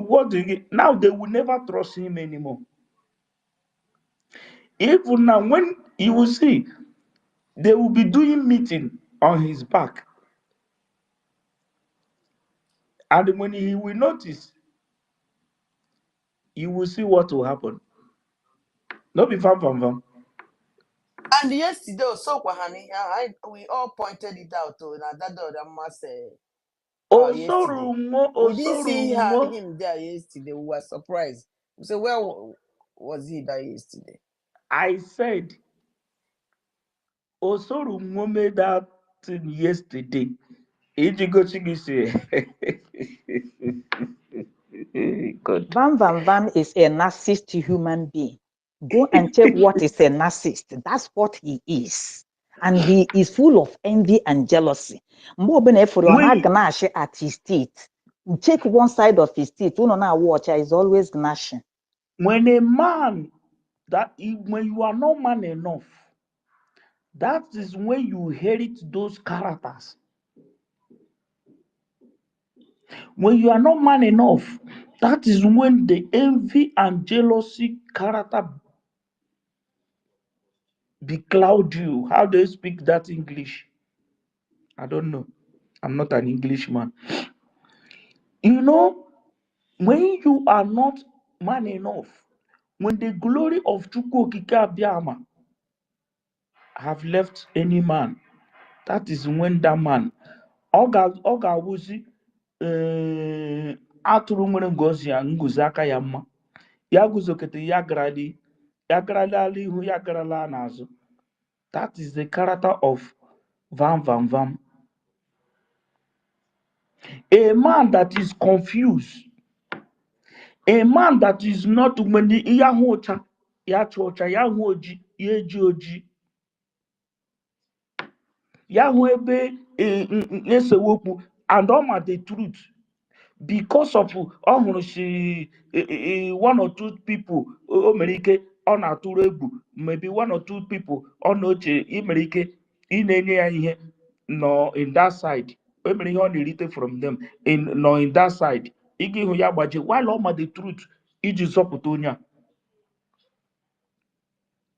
what do you now? They will never trust him anymore. Even now, when you will see, they will be doing meeting on his back. And when he will notice, you will see what will happen. Not be fam. And yesterday, so we all pointed it out to that must say. Yesterday. We didn't see him there yesterday. We were surprised. We said, where was he there yesterday? I said, Osoro made that thing yesterday. Good. Van Van Van is a narcissist human being. Go and check what is a narcissist. That's what he is. And he is full of envy and jealousy. Gnash at his teeth. Check one side of his teeth. Watch is always gnashing. When a man when you are not man enough, that is when you inherit those characters. When you are not man enough, that is when the envy and jealousy character becloud you. How do you speak that English? I don't know. I'm not an Englishman. You know, when you are not man enough, when the glory of Chukwu Okike Abiama have left any man, that is when that man Oga wuzi atụrụ nwere ngozi ya nguzi aka ya mma ya guzokete ya garala ihu ya garala n'azụ. That is the character of Van Van Van. A man that is confused, a man that is not when ya hụ ọcha ya chụ ọcha, ya hụ oji ya eji oji, ya hụ ebe esewokwu and all ma the truth. Because of she one or two people Omerike on atụrụ egwu, maybe one or two people on oche Imerike inenye ya ihe no in that side. Emere ihe ọ na-erite from them in that side. Igi ihu ya gbaje while all ma the truth iji zọpụta onye a.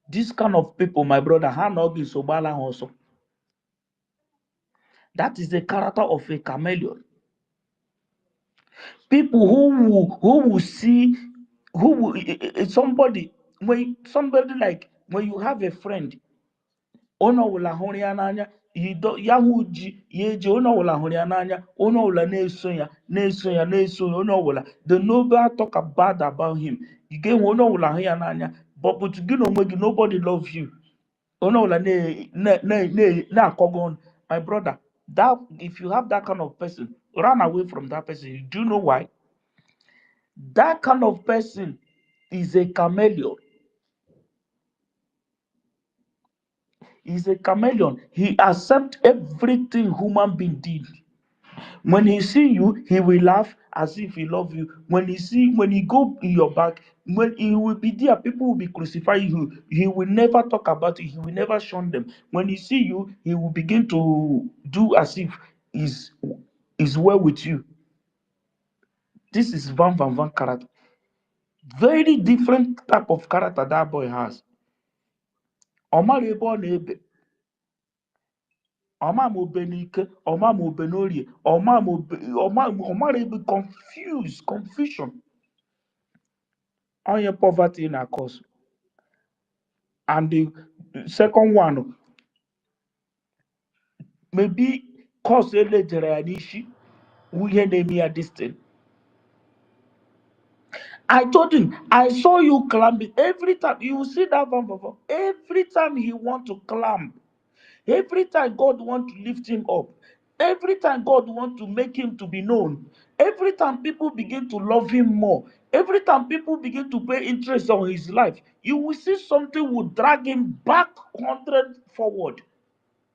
This kind of people, my brother, ha na ogi so gbala ha ọsọ. That is the character of a chameleon. People who will see, who will somebody like when you have a friend, ono wula hụrụ ya n'anya, ya hụ ji ya eji, ono wula hụrụ ya n'anya, ono wula na-eso ya ono wula, the nobody talk bad about him. You get ono wula hụ ya n'anya, but gị na onwe gị, nobody love you. Ono wula na-akọgọ. My brother, that if you have that kind of person, run away from that person. Do you know why? That kind of person is a chameleon. He's a chameleon. He accepts everything human being did. When he see you, he will laugh as if he love you. When he go in your back, when he will be there, people will be crucifying you. He will never talk about it. He will never shun them. When he see you, he will begin to do as if is well with you. This is Van Van Van character. Very different type of character that boy has. ọmara ebe ọ na-ebe ọmama obe n'ike ọmama obe n'orie ọmara ebe confusion onye poverty na cause. And the second one maybe cause elejere ya n'isi ihe na-eme ya this thing. I told him, I saw you climbing every time. You see that one before. Every time he want to climb, every time God want to lift him up, every time God want to make him to be known, every time people begin to love him more, every time people begin to pay interest on his life, you will see something will drag him back 100 forward,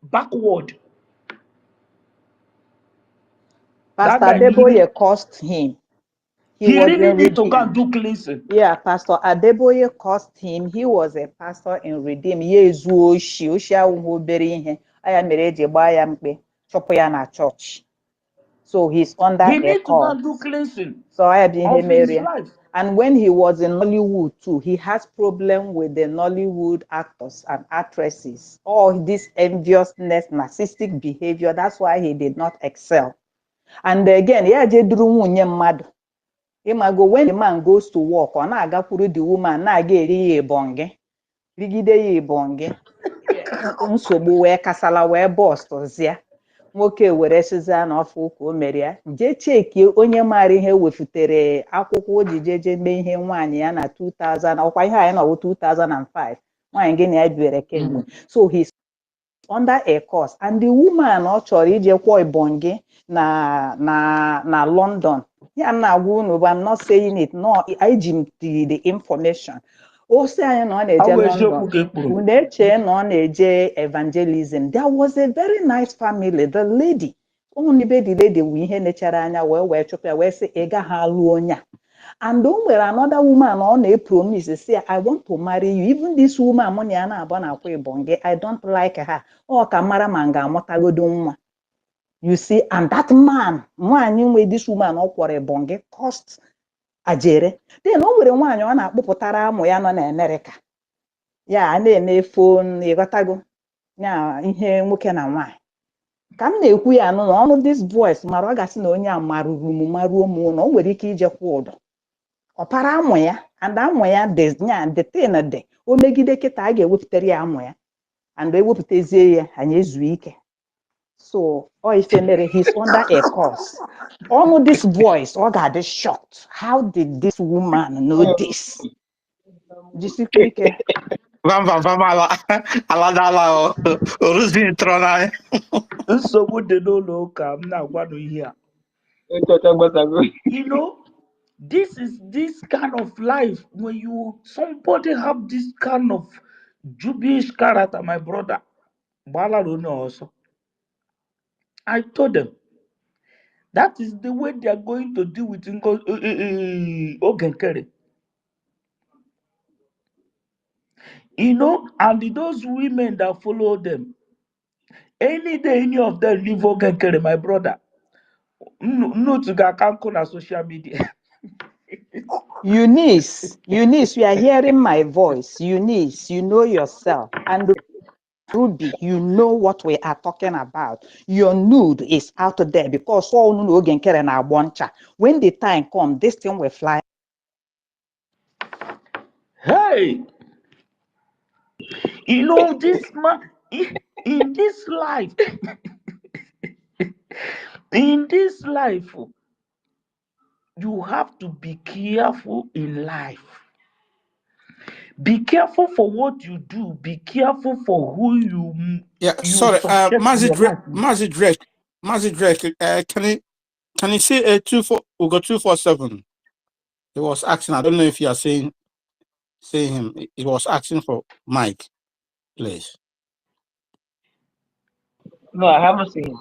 backward. That Pastor guy Adeboye cost him. he was really in need to go Redeem. and do cleansing. Yeah, Pastor Adeboye cost him. He was a pastor in Redeem. Yezu oshi ahụhụ obere ihe. Aya mere eji gbaa ya mkpe, chụpụ ya na church. So he's under He a need to go call. and do cleansing So I have been of him his area. life. And when he was in Nollywood too, he has problem with the Nollywood actors and actresses. All this enviousness, narcissistic behavior. That's why he did not excel. And again, yeah, jeduru nwunye mmadụ. Imago, when the man goes to work, ọ na-agakwuru the woman na-aga eri ya ịbọngị, rigide ya ịbọngị, nsogbu wee kasala wee bọstụzịa. Nwoke were siza n'ọfọ ụka o mere ya, jee chekie onye maara ihe wefutere akwụkwọ o ji jeje mee ihe nwaanyị ya na 2000, ọkwa ihe anyị nọwụ 2005, nwaanyị gị na ya biere kemgbe. So he's under a course, and the woman ọ chọrọ ije kwọ ịbọngị na London. Yeah, I'm not saying it. No, I jim the information. Also, I know London. Evangelism. There was a very nice family. The lady, only the lady we had where say ega haluonya. And don't where another woman on a promise say, I want to marry you. Even this woman, money I don't like her. Oh, Kamara manga motagodumwa. You see, and that man with this woman ọkwọrọ bonge cost ajere. Then o nwere nwaanyị ọ na-akpụpụtara amụ ya nọ na America. Ya na-eme phone ịghọtago ya ihe nwoke na nwaanyị. Ka m na-ekwu ya nụ na ọnụ this voice mara ọ gasị na onye a marụrụ m maruo m ụlọ o nwere ike ijekwa ụdọ. Ọpara amụ ya and amụ ya dị o megide kịta a ga-ewepụtara ya amụ ya and ewepụtazie ya anyị ezu ike. So, he's under a course. All this voice, all got this shocked. How did this woman know this? Nsogbu dị n'ụlọ ụka m na-agwa n'ihe a. You know, this is this kind of life when somebody have this kind of Jewish character, my brother. Also. I told them that is the way they are going to deal with Ogenkere. You know, and those women that follow them, any day any of them leave Ogenkere, my brother, no to ga on social media. Eunice, you are hearing my voice. Eunice, you know yourself. And Ruby, you know what we are talking about. Your nude is out there because all Ogenkere na boncha. When the time comes, this thing will fly. Hey, you know this man in this life, in this life, you have to be careful in life. Be careful for what you do. Be careful for who you Mazidrek, can you see 24? We got 247. He was asking. I don't know if you are seeing him. He was asking for Mike, please. No, I haven't seen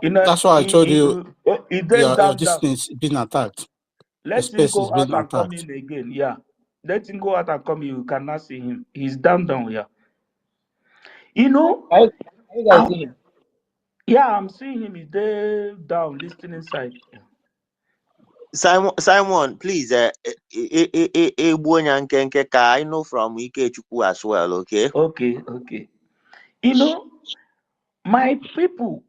him. That's why I told you your distance is being attacked. Let him go out and come in again. Yeah. Let him go out and come in. You cannot see him. He's down, yeah. You know? I guys see him. Yeah, I'm seeing him. He's there down, listening inside. Simon, please, I know from Ikechukwu as well, okay? Okay. You know, my people,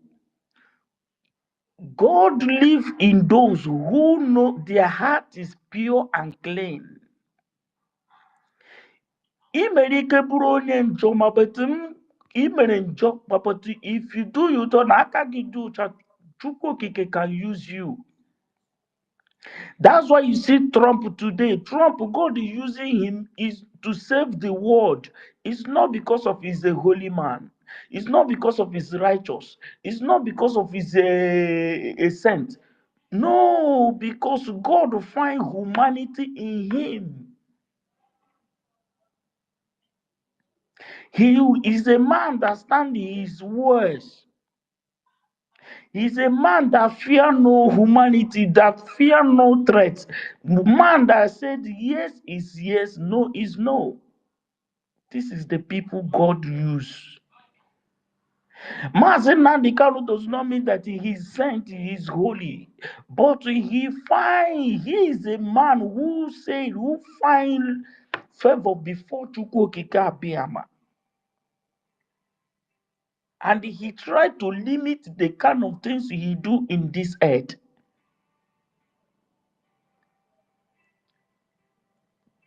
God live in those who know their heart is pure and clean. Ị mere ike bụrụ onye njọ ma but ị mere njọ but if you do you don't aka gị dị ụcha Chukwu okike can use you. That's why you see Trump today. Trump, God is using him is to save the world. It's not because of he's a holy man. It's not because of his righteous. It's not because of his a saint. No, because God find humanity in him. He is a man that stands his words. He's a man that fear no humanity, that fear no threats. Man that said yes is yes, no is no. This is the people God used. Mazen Nandikaru does not mean that he is saint, he is holy. But he is a man who find favor before Chukwu Okike Abiyama. And he tried to limit the kind of things he do in this earth.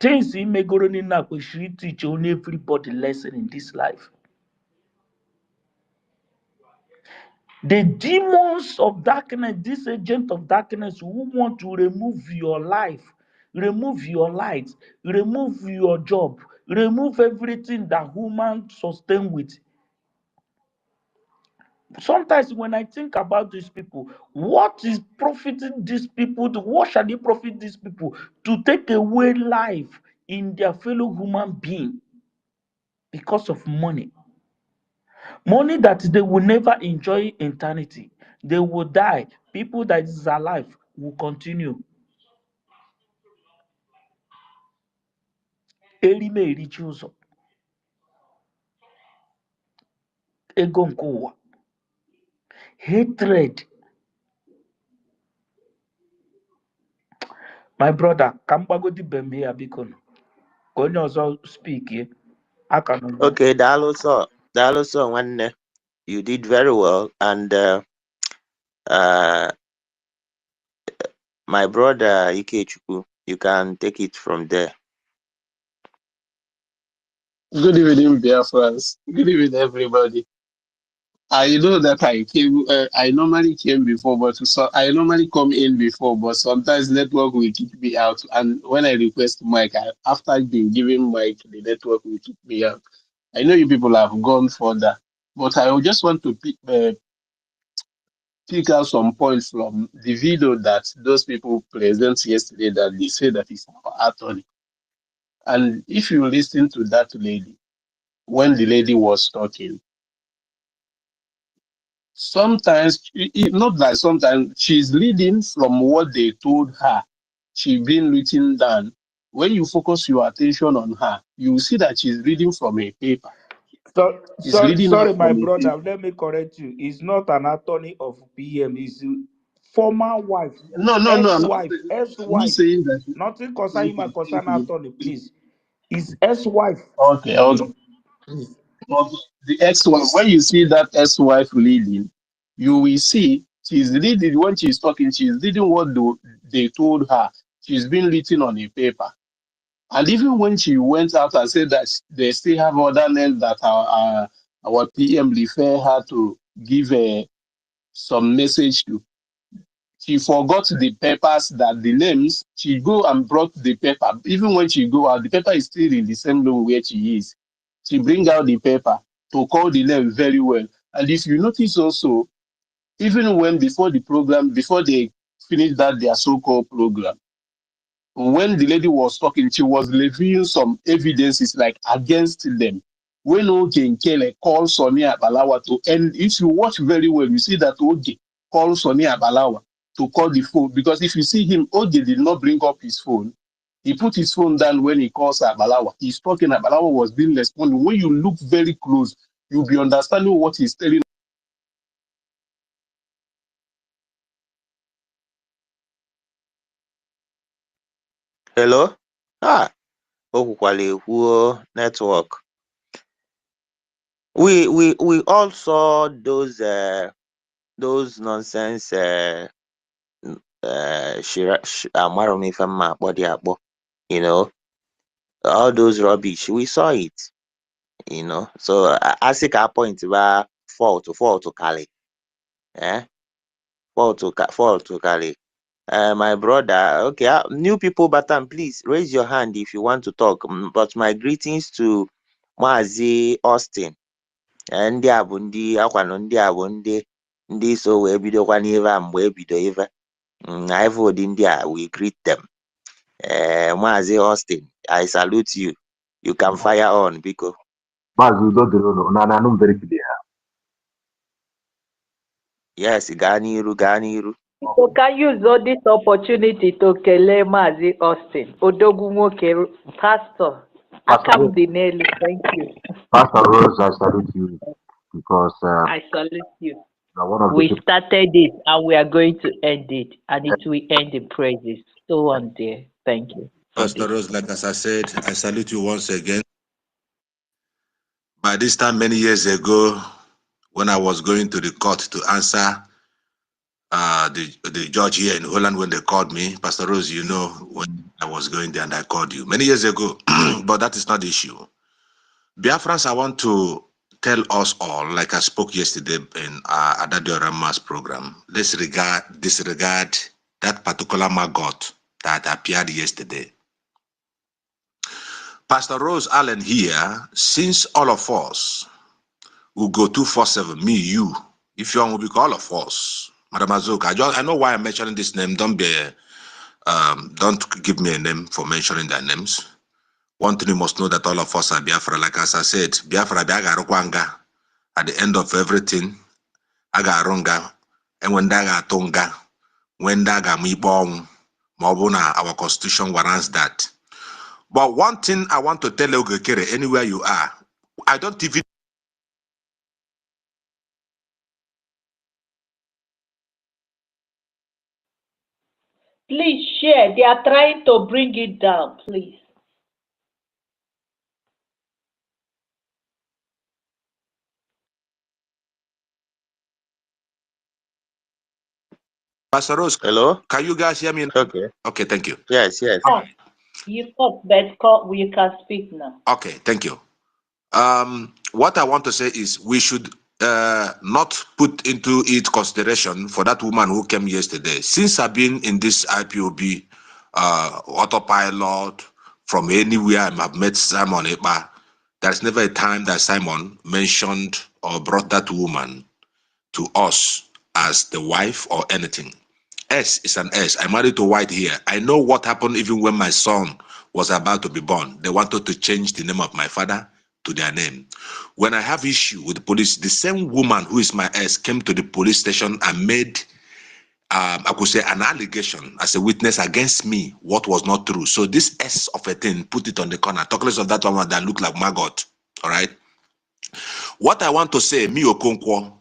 Things he may go on in we should teach on everybody lesson in this life. The demons of darkness, this agent of darkness who want to remove your life, remove your light, remove your job, remove everything that human sustain with. Sometimes when I think about these people, what is profiting these people? What shall they profit these people to take away life in their fellow human being because of money? Money that they will never enjoy eternity. They will die. People that is alive will continue. Erime erichi ụzọ. Ego nke ụwa. Hatred. My brother, ka m gbagodi bembe ya biko nụ. Ka onye ọzọ speak ye. Aka nọ ya. Okay, Daloso, Nwanne, you did very well, and my brother Ikechukwu, you can take it from there. Good evening, dear friends. Good evening, everybody. I know that I came. I normally came before, but so I normally come in before, but sometimes network will kick me out. And when I request mic, after being given mic, the network will kick me out. I know you people have gone further, but I just want to pick out some points from the video that those people present yesterday that they say that is our attorney. And if you listen to that lady, when the lady was talking, sometimes, not like sometimes, she's reading from what they told her. She's been written down. When you focus your attention on her, you will see that she's reading from a paper. Sorry, my brother. Let me correct you. He's not an attorney of PM. He's former wife. No, Ex-wife. I'm not saying that. Nothing concerning my concern attorney, please. His ex-wife. Okay. The ex-wife, when you see that ex-wife reading, you will see she's reading, when she's talking, she's reading what they told her. She's been written on a paper. And even when she went out and said that they still have other names that our PM refer her to give some message to, she forgot the papers that the names, she go and brought the paper. Even when she go out, the paper is still in the same room where she is. She bring out the paper to call the name very well. And if you notice also, even when before they finished their so-called program, when the lady was talking, she was reviewing some evidences like against them. When Oge Nkele called Sonia Abalawa to, and if you watch very well, you see that Oge called Sonia Abalawa to call the phone, because if you see him, Oge did not bring up his phone. He put his phone down when he calls Abalawa. He's talking, Abalawa was being responding. When you look very close, you'll be understanding what he's telling. Hello? Ah, network. We all saw those nonsense you know, all those rubbish. We saw it, So I think our point about fall to Cali. Eh? Fall to Cali. My brother, okay, new people, Batam, please raise your hand if you want to talk. But my greetings to Mazi Austin. Ndị a bụ ndị akwanụ ndị a bụ ndị so wee bidokwa n'ive a mgbe ebido ive. Ụdị ndị a, we greet them. Mazi Austin, I salute you. You can fire on, Biko. Yes, gaa n'iru. So can you use all this opportunity to kele Mazi Austin, Odogwu nwoke, Pastor Akam Dinelu? Thank you. Pastor Rose, I salute you because I salute you. one of We the started it and we are going to end it, and it will end in praises. So on there. Thank you. Pastor Rose, like as I said, I salute you once again. By this time, many years ago, when I was going to the court to answer the judge here in Holland when they called me, Pastor Rose, you know, when I was going there and I called you many years ago, but that is not the issue. Biafrans, I want to tell us all, like I spoke yesterday in Adadio Rama's program, let's disregard that particular maggot that appeared yesterday. Pastor Rose Allen here, since all of us will go 247, me, you, if you want, will be all of us. Madam Azuka, I know why I'm mentioning this name. Don't give me a name for mentioning their names. One thing you must know that all of us are Biafra. Like as I said, Biafra Biaga at the end of everything, Agarunga, and when Daga Tonga, when Daga Mibong, Mobuna, our constitution warrants that. But one thing I want to tell you, Gekere, anywhere you are, I don't even. Please share. They are trying to bring it down, please. Pastor Rose, hello? Can you guys hear me? Okay. Okay, thank you. Yes. You thought that we can speak now. Okay, thank you. What I want to say is we should not put into it consideration for that woman who came yesterday. Since I've been in this IPOB autopilot from anywhere I've met Simon Eba, there's never a time that Simon mentioned or brought that woman to us as the wife or anything. S is an S. I'm married to white here. I know what happened even when my son was about to be born. They wanted to change the name of my father to their name. When I have issue with the police, the same woman who is my S came to the police station and made, I could say, an allegation as a witness against me, what was not true. So this S of a thing, put it on the corner. Talk less of that one that looked like maggot. All right. What I want to say, me Okonkwo,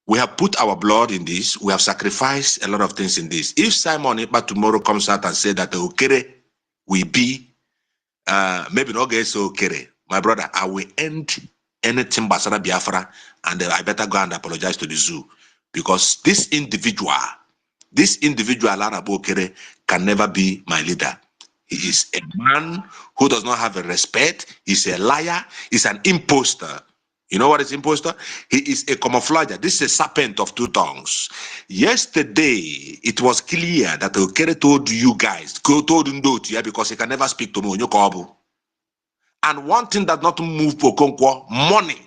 we have put our blood in this. We have sacrificed a lot of things in this. If Simon Ekpa tomorrow comes out and say that the Okere will be, maybe not get so Okere, my brother, I will end anything Basara Biafra, and I better go and apologize to the zoo, because this individual, Arabo Okere, can never be my leader. He is a man who does not have a respect. He's a liar. He's an imposter. You know what is imposter? He is a camouflager. This is a serpent of two tongues. Yesterday, it was clear that Okere told you guys, told Ndotu, because he can never speak to me. And one thing that not move Okonkwo, money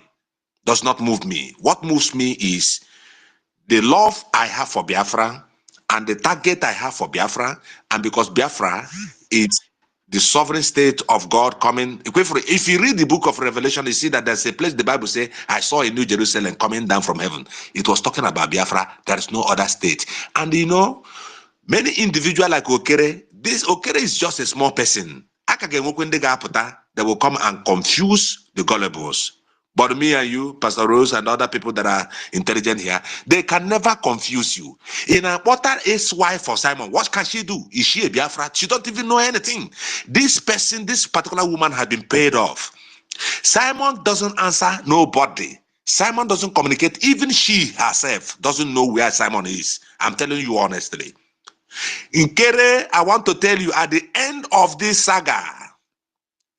does not move me. What moves me is the love I have for Biafra and the target I have for Biafra, and because Biafra is the sovereign state of God coming. If you read the book of Revelation, you see that there's a place the Bible says, I saw a new Jerusalem coming down from heaven. It was talking about Biafra. There is no other state. And you know, many individuals like Okere, this Okere is just a small person. They will come and confuse the gullibles. But me and you, Pastor Rose, and other people that are intelligent here, they can never confuse you. In a portal is wife for Simon. What can she do? Is she a Biafra? She don't even know anything. This person, this particular woman, has been paid off. Simon doesn't answer nobody. Simon doesn't communicate. Even she herself doesn't know where Simon is. I'm telling you honestly. In Kere, I want to tell you, at the end of this saga,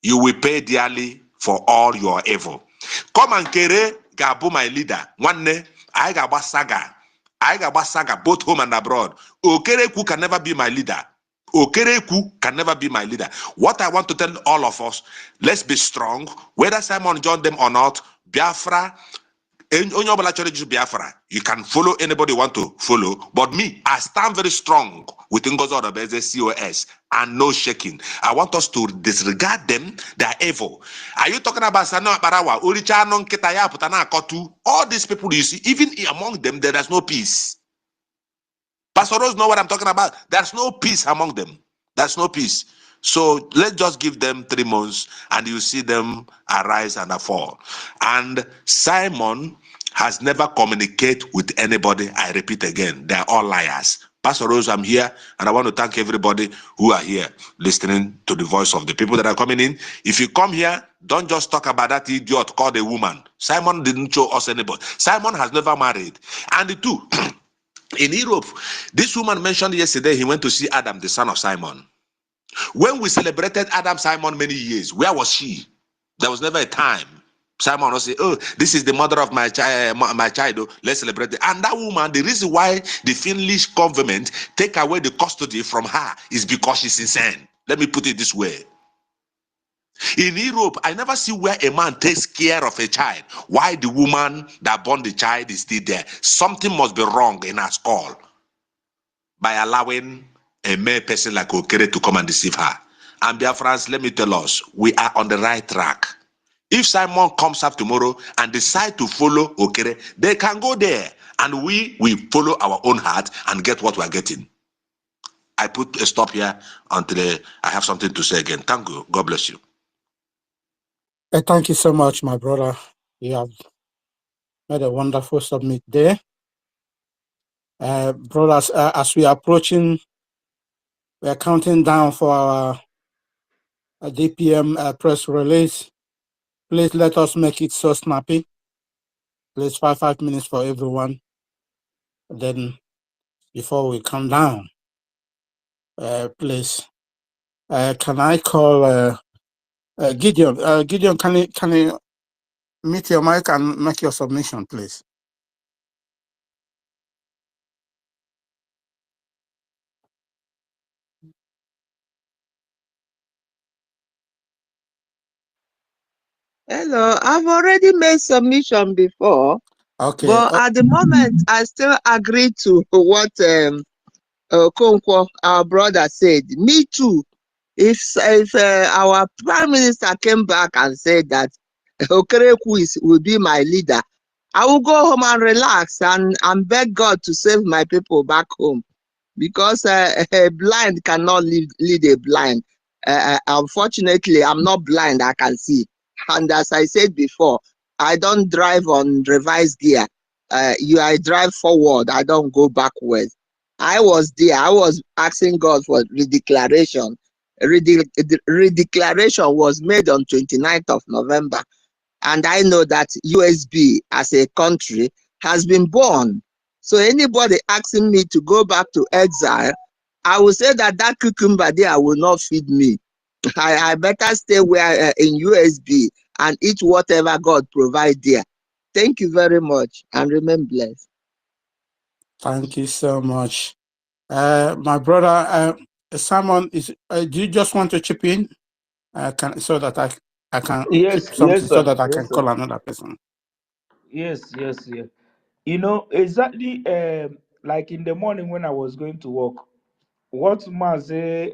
you will pay dearly for all your evil. Come and Kere, Gabu, my leader. One day, I got saga. I got saga, both home and abroad. Okereku can never be my leader. Okereku can never be my leader. What I want to tell all of us, let's be strong. Whether Simon joined them or not, Biafra, onye ọbụla chọrọ iju Biafra, you can follow anybody you want to follow. But me, I stand very strong with Ngozi Odobeze COS and no shaking. I want us to disregard them. They are evil. Are you talking about Sano Barawa, Oricha Non Ketaya Putana Kotu? All these people you see, even among them, there is no peace. Pastor Rose know what I'm talking about. There's no peace among them. There's no peace. So let's just give them 3 months and you see them arise and fall. And Simon has never communicated with anybody. I repeat again, they're all liars. Pastor Rose, I'm here and I want to thank everybody who are here listening to the voice of the people that are coming in. If you come here, don't just talk about that idiot called a woman. Simon didn't show us anybody. Simon has never married. And the two, in Europe, this woman mentioned yesterday, he went to see Adam, the son of Simon. When we celebrated Adam Simon many years, where was she? There was never a time. Simon will say, oh, this is the mother of my child, oh, let's celebrate it. And that woman, the reason why the Finnish government take away the custody from her is because she's insane. Let me put it this way. In Europe, I never see where a man takes care of a child. Why the woman that born the child is still there? Something must be wrong in her skull by allowing a male person like Okere to come and deceive her. And dear friends, let me tell us, we are on the right track. If Simon comes up tomorrow and decide to follow Okere, they can go there. And we follow our own heart and get what we're getting. I put a stop here until I have something to say again. Thank you. God bless you. Thank you so much, my brother. You have made a wonderful submit there. Brothers, as we are approaching, we are counting down for our DPM press release. Please let us make it so snappy. Please, 5 minutes for everyone. Then, before we come down, please, can I call Gideon? Gideon, can you mute your mic and make your submission, please? Hello, I've already made submission before, Okay. but at the moment, I still agree to what Okonkwo, our brother, said. Me too. If our prime minister came back and said that Okereku will be my leader, I will go home and relax and beg God to save my people back home, because a blind cannot lead a blind. Unfortunately, I'm not blind, I can see. And as I said before, I don't drive on reverse gear. I drive forward, I don't go backwards. I was there, I was asking God for redeclaration. Redeclaration was made on 29th of November. And I know that USB as a country has been born. So anybody asking me to go back to exile, I will say that cucumber there will not feed me. I better stay where in USB and eat whatever God provide there. Thank you very much and remain blessed. Thank you so much. My brother, Simon, do you just want to chip in? So that I can Yes, chip something yes, so sir. that I Yes, can sir. call another person. Yes, yes, yes. You know, exactly like in the morning when I was going to work, what Mazi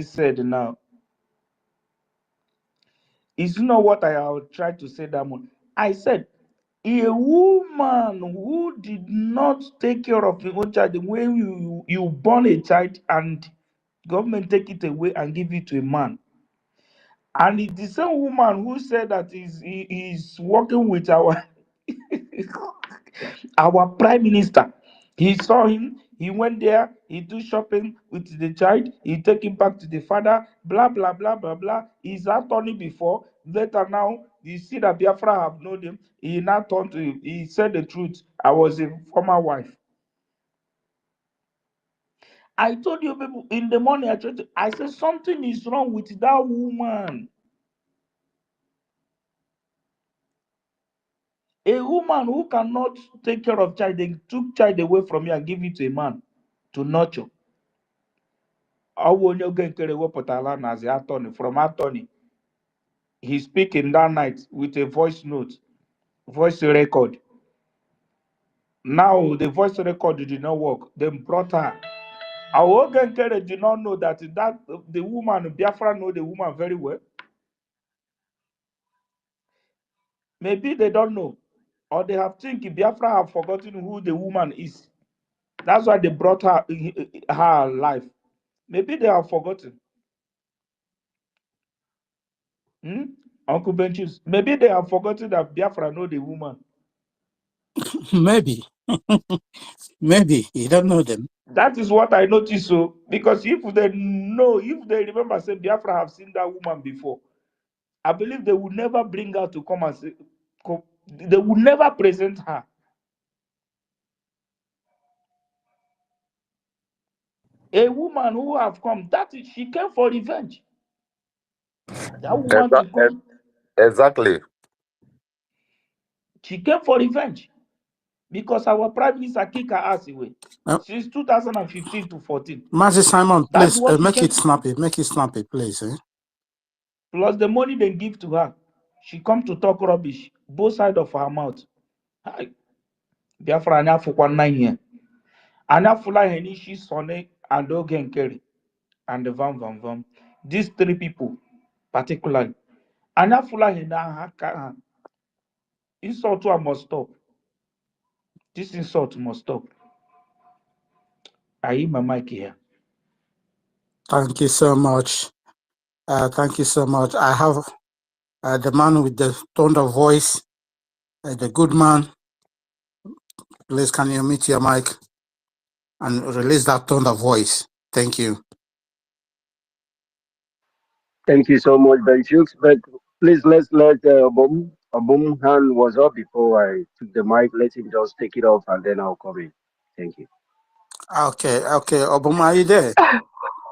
said now is not what I tried to say that morning. I said, a woman who did not take care of your own child, when you born a child and government take it away and give it to a man, And it's the same woman who said that he's working with our our prime minister. He saw him, he went there, he do shopping with the child, he take him back to the father, blah blah blah blah blah. He's attorney before. Later now, you see that Biafra have known him. He now turned to him. He said the truth. I was a former wife. I told you people in the morning. I said something is wrong with that woman. A woman who cannot take care of child, they took child away from you and give it to a man to nurture. From attorney, he's speaking that night with a voice note, voice record. Now the voice record did not work. They brought her. Our Ogenkere did not know that the woman, Biafra know the woman very well. Maybe they don't know. Or they have think Biafra have forgotten who the woman is. That's why they brought her alive. Maybe they have forgotten. Uncle Benchus, maybe they have forgotten that Biafra know the woman. Maybe. Maybe. You don't know them. That is what I noticed. So, because if they know, if they remember saying Biafra have seen that woman before, I believe they would never bring her to come and say, they would never present her. A woman who have come, that is, she came for revenge. That woman to come. Exactly. She came for revenge because our prime minister kicked her ass away since 2015 to 14. Master Simon, That's please what she make came. it snappy. Make it snappy, please. Plus the money they give to her. She come to talk rubbish, both sides of her mouth. Hi. Biafra anya fukwa 9 here. Anya fula henishi Sone and Ogenkere and the Vam. These three people, particularly. Anya fula hena haka. Insult must stop. This insult must stop. I hear my mic here. Thank you so much. Thank you so much. I have the man with the tone of voice, the good man. Please, can you mute your mic and release that tone of voice? Thank you. Thank you so much, Ben Shooks. But please, let's let Boom hand was up before I took the mic. Let him just take it off and then I'll come in. Thank you. Okay. Obama, are you there? The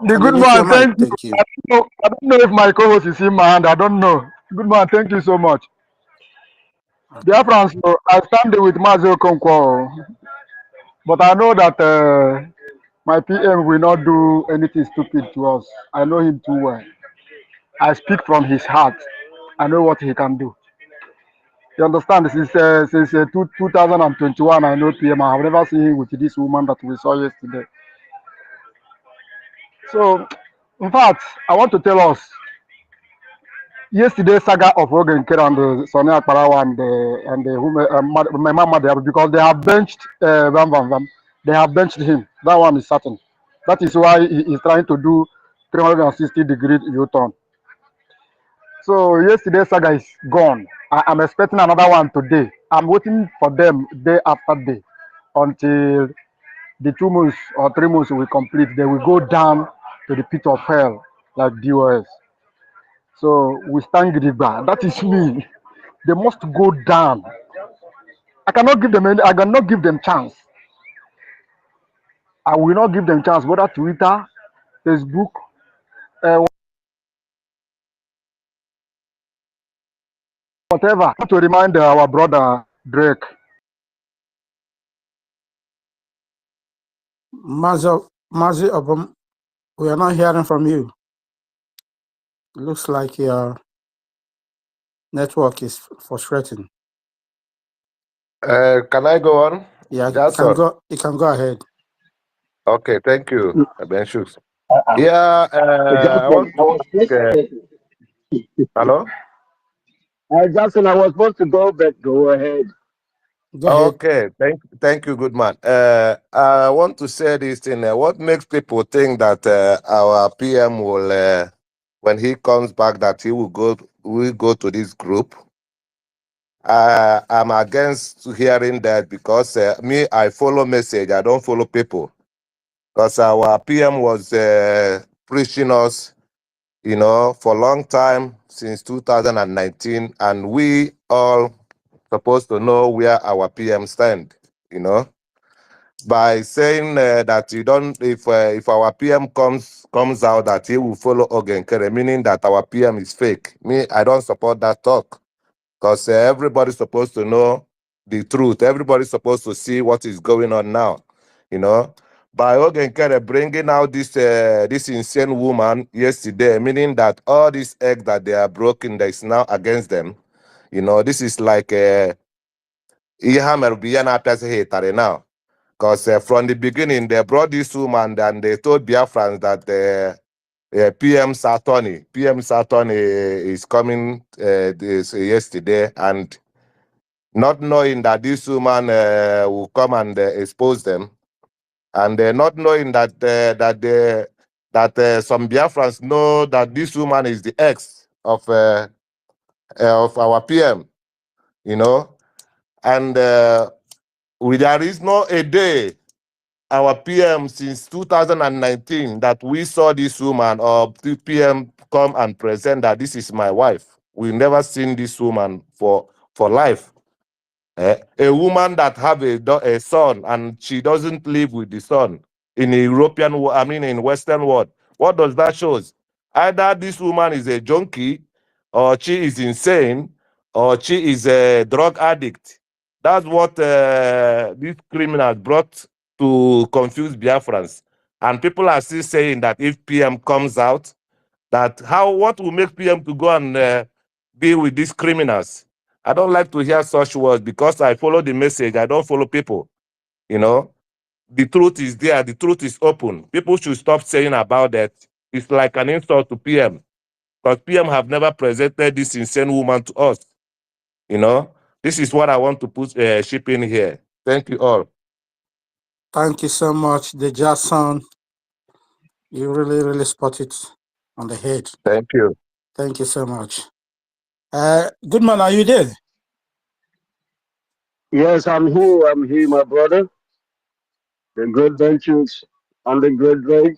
Can good you mute your man, mic? thank you. Thank you. I don't know if my co-host is in my hand. I don't know. Good man, thank you so much. Dear friends, I stand with Mazo Okonkwo, but I know that my PM will not do anything stupid to us. I know him too well. I speak from his heart. I know what he can do. You understand? Since 2021, I know PM. I have never seen him with this woman that we saw yesterday. So, in fact, I want to tell us yesterday's saga of Rogan Kerr and the Sonia Parawa and my mama there, because they have benched they have benched him. That one is certain. That is why he is trying to do 360-degree U-turn. So yesterday's saga is gone. I'm expecting another one today. I'm waiting for them day after day until the 2 months or 3 months will complete. They will go down to the pit of hell like DOS. So we stand Gidigba. That is me. They must go down. I cannot give them I cannot give them chance. I will not give them chance. Whether Twitter, Facebook, whatever. To remind our brother Drake. Mazi Obama, we are not hearing from you. Looks like your network is frustrating. Can I go on? Yeah, Jackson. you can go ahead. Okay, thank you, Ben Shooks. Yeah, I want to hello? Jackson, I was supposed to go, but go ahead. Go ahead. Okay, thank you, good man. I want to say this thing. What makes people think that our PM will when he comes back that he will go to this group. I'm against hearing that because me, I follow message. I don't follow people. Because our PM was preaching us, for a long time since 2019, and we all supposed to know where our PM stand. By saying that you don't, if our PM comes out that he will follow Ogenkere, meaning that our PM is fake. Me, I don't support that talk. Because everybody's supposed to know the truth. Everybody's supposed to see what is going on now, By Ogenkere bringing out this insane woman yesterday, meaning that all these eggs that they are broken, that is now against them. This is like now. Because from the beginning, they brought this woman and they told Biafrans that PM Saturn is coming yesterday, and not knowing that this woman will come and expose them, and not knowing that some Biafrans know that this woman is the ex of our PM, and there is no a day our PM since 2019 that we saw this woman or the PM come and present that this is my wife. We never seen this woman for life. A woman that have a son and she doesn't live with the son in in Western world. What does that show? Either this woman is a junkie, or she is insane, or she is a drug addict. That's what these criminals brought to confuse Biafrans. And people are still saying that if PM comes out, what will make PM to go and be with these criminals? I don't like to hear such words because I follow the message. I don't follow people. The truth is there. The truth is open. People should stop saying about that. It's like an insult to PM, because PM have never presented this insane woman to us. This is what I want to put ship in here. Thank you all. Thank you so much, the Jason. You really, really spot it on the head. Thank you. Thank you so much. Goodman, are you there? Yes, I'm here. I'm here, my brother. The great Ventures and the great Drake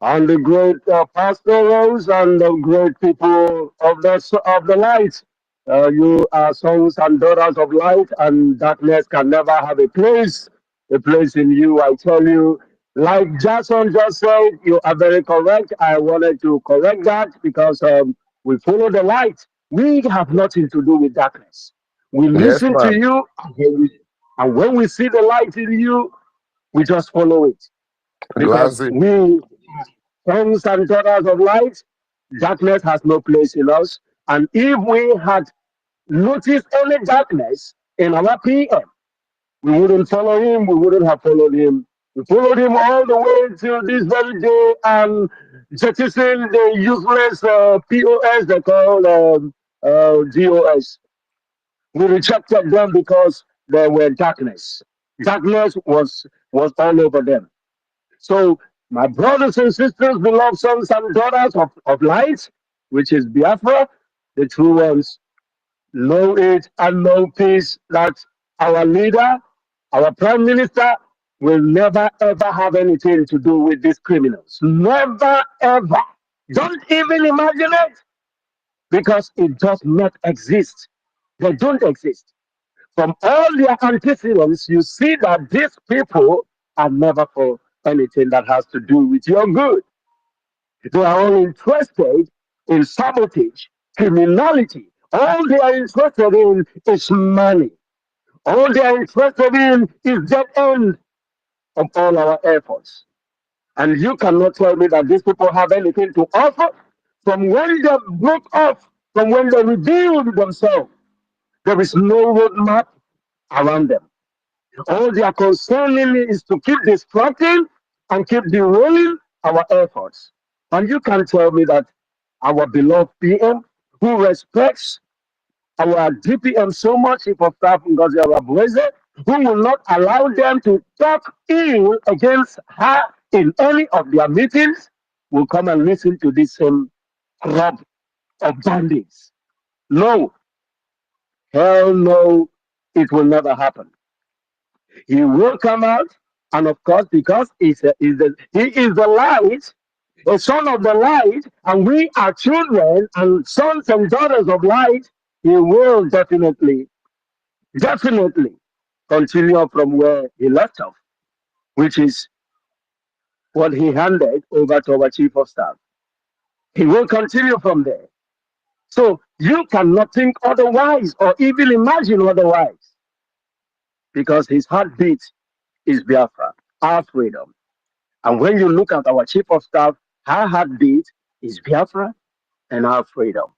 and the great Pastor Rose and the great people of the light. You are sons and daughters of light, and darkness can never have a place. A place in you, I tell you. Like Jason just said, you are very correct. I wanted to correct that because we follow the light. We have nothing to do with darkness. We Yes, listen to ma'am. you, and when we see the light in you, we just follow it because Glassy. we sons and daughters of light, darkness has no place in us. And if we had noticed any darkness in our PM, we wouldn't follow him, we wouldn't have followed him. We followed him all the way till this very day and jettisoned the useless POS they call DOS. We rejected them because they were darkness. Darkness was all over them. So, my brothers and sisters, beloved sons and daughters of light, which is Biafra, the true ones, know it and know peace that our leader, our prime minister, will never ever have anything to do with these criminals. Never ever. Don't even imagine it because it does not exist. They don't exist. From all their antecedents, you see that these people are never for anything that has to do with your good. They are all interested in sabotage, criminality. All they are interested in is money. All they are interested in is the end of all our efforts. And you cannot tell me that these people have anything to offer from when they broke off, from when they revealed themselves. There is no roadmap around them. All they are concerning is to keep distracting and keep derailing our efforts. And you can tell me that our beloved PM, who respects our DPM so much, if of staff because they are blessed, who will not allow them to talk ill against her in any of their meetings, will come and listen to this same crop of bandits. No, hell no, it will never happen. He will come out, and of course, because he is the light, the son of the light, and we are children and sons and daughters of light, he will definitely continue from where he left off, which is what he handed over to our chief of staff. He will continue from there. So you cannot think otherwise or even imagine otherwise because his heartbeat is Biafra, our freedom. And when you look at our chief of staff, her heartbeat is Biafra and our freedom.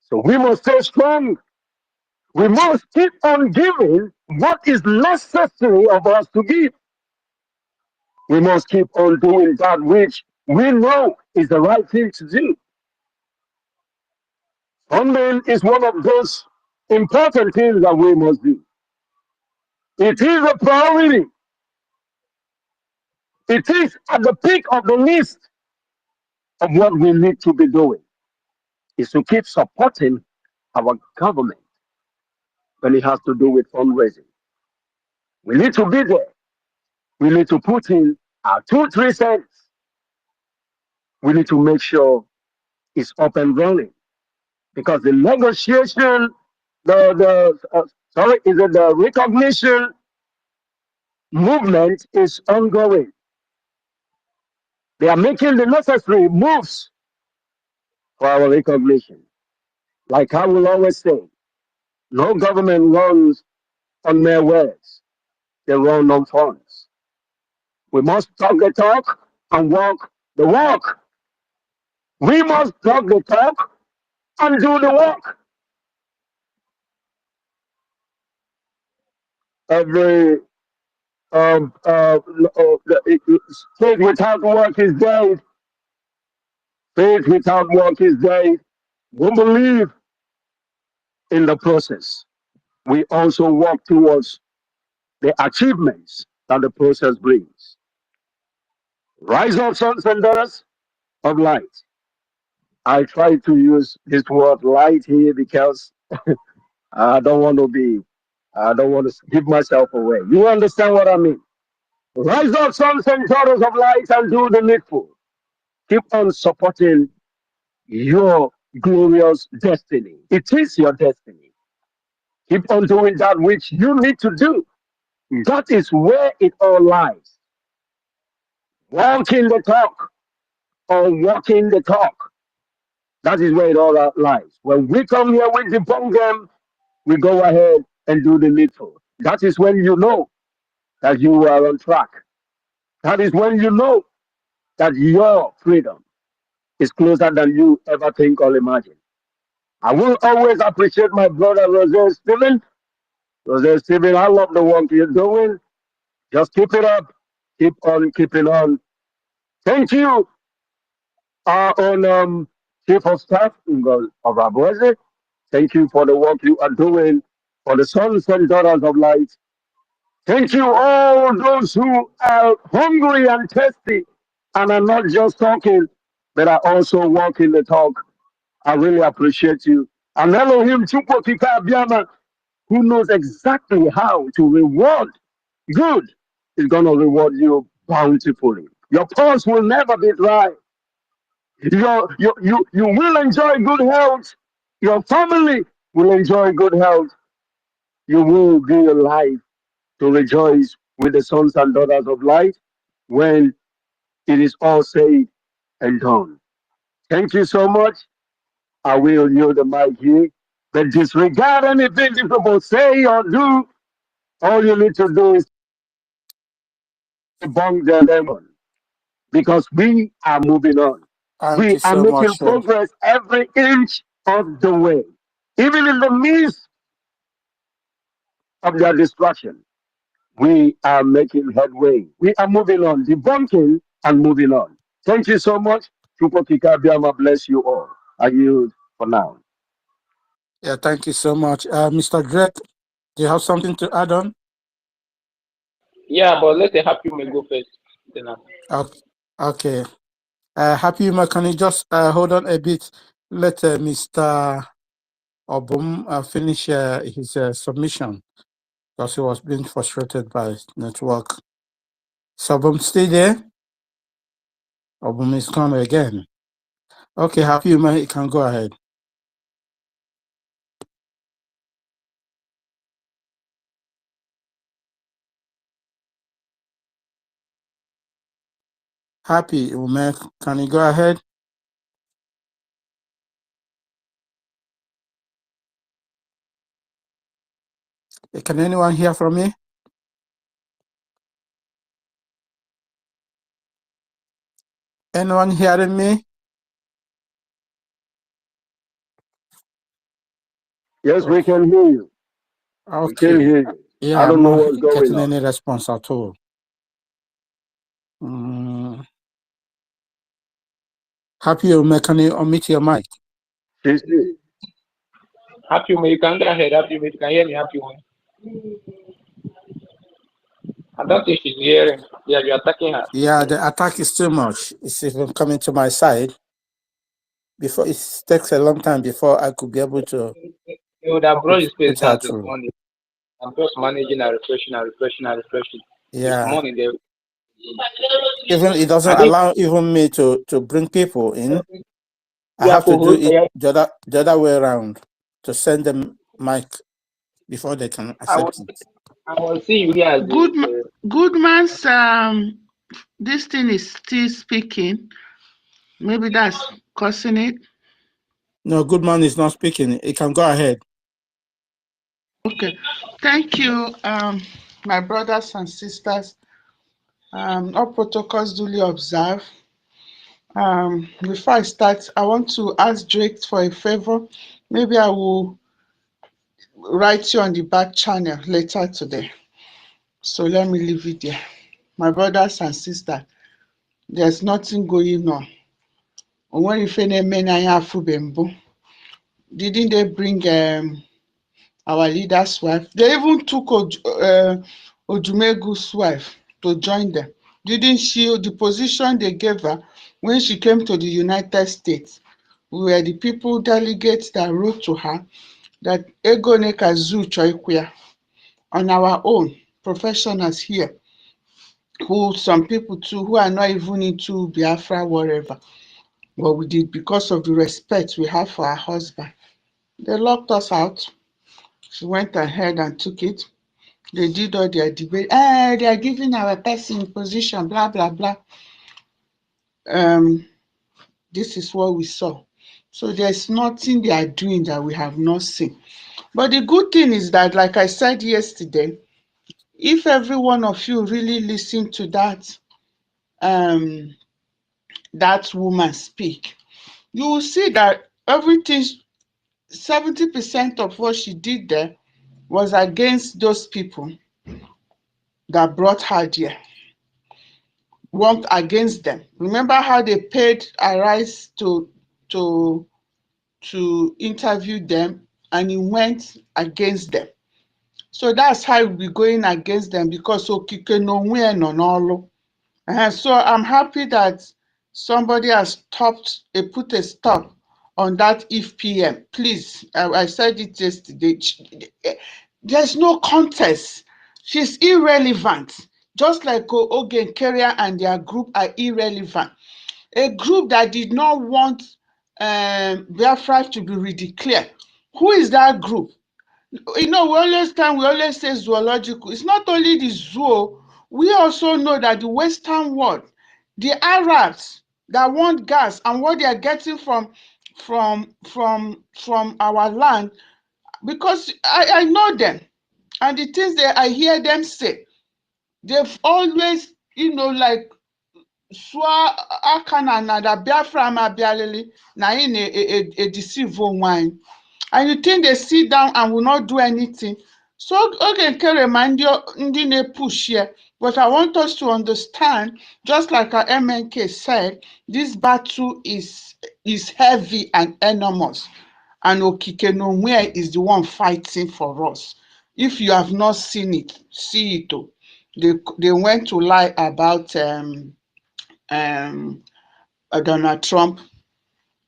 So we must stay strong. We must keep on giving what is necessary of us to give. We must keep on doing that which we know is the right thing to do. Funding is one of those important things that we must do. It is a priority. It is at the peak of the list of what we need to be doing, is to keep supporting our government when it has to do with fundraising. We need to be there. We need to put in our 2-3 cents. We need to make sure it's up and running because the negotiation, the recognition movement is ongoing. They are making the necessary moves for our recognition. Like I will always say, no government runs on mere words, they run on funds. We must talk the talk and walk the walk. We must talk the talk and do the work. Every faith without work is dead. Faith without work is dead. We believe in the process. We also work towards the achievements that the process brings. Rise up, sons and daughters of light. I try to use this word light here because I don't want to be, I don't want to give myself away. You understand what I mean? Rise up, sons and daughters of light, and do the needful. Keep on supporting your glorious destiny. It is your destiny. Keep on doing that which you need to do. That is where it all lies. Walking the talk or walking the talk. That is where it all lies. When we come here, we debunk them, we go ahead and do the needful. That is when you know that you are on track. That is when you know that your freedom is closer than you ever think or imagine. I will always appreciate my brother Rosé Stephen. Rosé Stephen, I love the work you're doing. Just keep it up. Keep on keeping on. Thank you, our own Chief of Staff of Abueze. Thank you for the work you are doing for the sons and daughters of light. Thank you, all those who are hungry and thirsty and are not just talking, but are also walking the talk. I really appreciate you. And Elohim Chukwokika Abiyama, who knows exactly how to reward good, is going to reward you bountifully. Your pulse will never be dry. You will enjoy good health. Your family will enjoy good health. You will be alive to rejoice with the sons and daughters of light when it is all said and done. Thank you so much. I will yield the mic here. But disregard anything people say or do. All you need to do is debunk the demon because we are moving on. Thank We you are so making much. progress every inch of the way, even in the midst of their destruction. We are making headway. We are moving on, debunking and moving on. Thank you so much. Chupo Kikabiama bless you all. I yield for now. Yeah, thank you so much. Mr. Drake, do you have something to add on? Yeah, but let the happy may go first. Then Okay. Happy Uma, can you just hold on a bit? Let Mr. Obum finish his submission because he was being frustrated by network. So Obum, stay there. Obum is gone again. Okay, Happy Uma, you can go ahead. Happy Uma, can you go ahead? Can anyone hear from me? Anyone hearing me? Yes, we can hear you. We can Okay. hear you. Yeah, I don't I'm know not what's going getting on. any response at all. Happy Uma, can you unmute your mic? She's here. Happy May, you can go ahead. Happy May, you can hear me. Happy May. I don't think she's hearing. Yeah, you're attacking her. Yeah, the attack is too much. It's even coming to my side. Before it takes a long time before I could be able to You would have brought his face put her down this through. morning. I'm just managing and refreshing. This Yeah. morning, they. Even it doesn't I think. allow even me to bring people in. I Yeah, have to do it the other way around to send them mic before they can accept it. I will see you here. Goodman's this thing is still speaking. Maybe that's causing it. No, Goodman is not speaking. He can go ahead. Okay. Thank you, my brothers and sisters. All protocols duly observed. Before I start, I want to ask Drake for a favor. Maybe I will write you on the back channel later today. So let me leave it there. My brothers and sisters, there's nothing going on. Didn't they bring our leader's wife? They even took Ojumegu's wife to join them. Didn't she? The position they gave her when she came to the United States, we were the people delegates that wrote to her that Ego Neka Zu Choikwia on our own professionals here, who some people too who are not even into Biafra, whatever. What we did because of the respect we have for our husband. They locked us out. She went ahead and took it. They did all their debate. They are giving our person position, blah, blah, blah. This is what we saw. So there's nothing they are doing that we have not seen. But the good thing is that, like I said yesterday, if every one of you really listen to that woman speak, you will see that everything, 70% of what she did there was against those people that brought her there, worked against them. Remember how they paid Arise to interview them, and he went against them. So that's how we'll be going against them, because Okike no where no nolo. So I'm happy that somebody has put a stop on that if PM. Please, I said it yesterday. There's no contest. She's irrelevant. Just like Ogen Carrier and their group are irrelevant. A group that did not want Biafra to be redeclared. Who is that group? We always say zoological. It's not only the zoo. We also know that the Western world, the Arabs that want gas and what they are getting from our land, because I know them, and the things that I hear them say, they've always, like swa aka na that Biafra ma bialele na in a deceive wine. And you think they sit down and will not do anything. So okay, remind you push here. But I want us to understand, just like our MNK said, this battle is heavy and enormous. And Okike Nowhere is the one fighting for us. If you have not seen it, see it. They went to lie about Donald Trump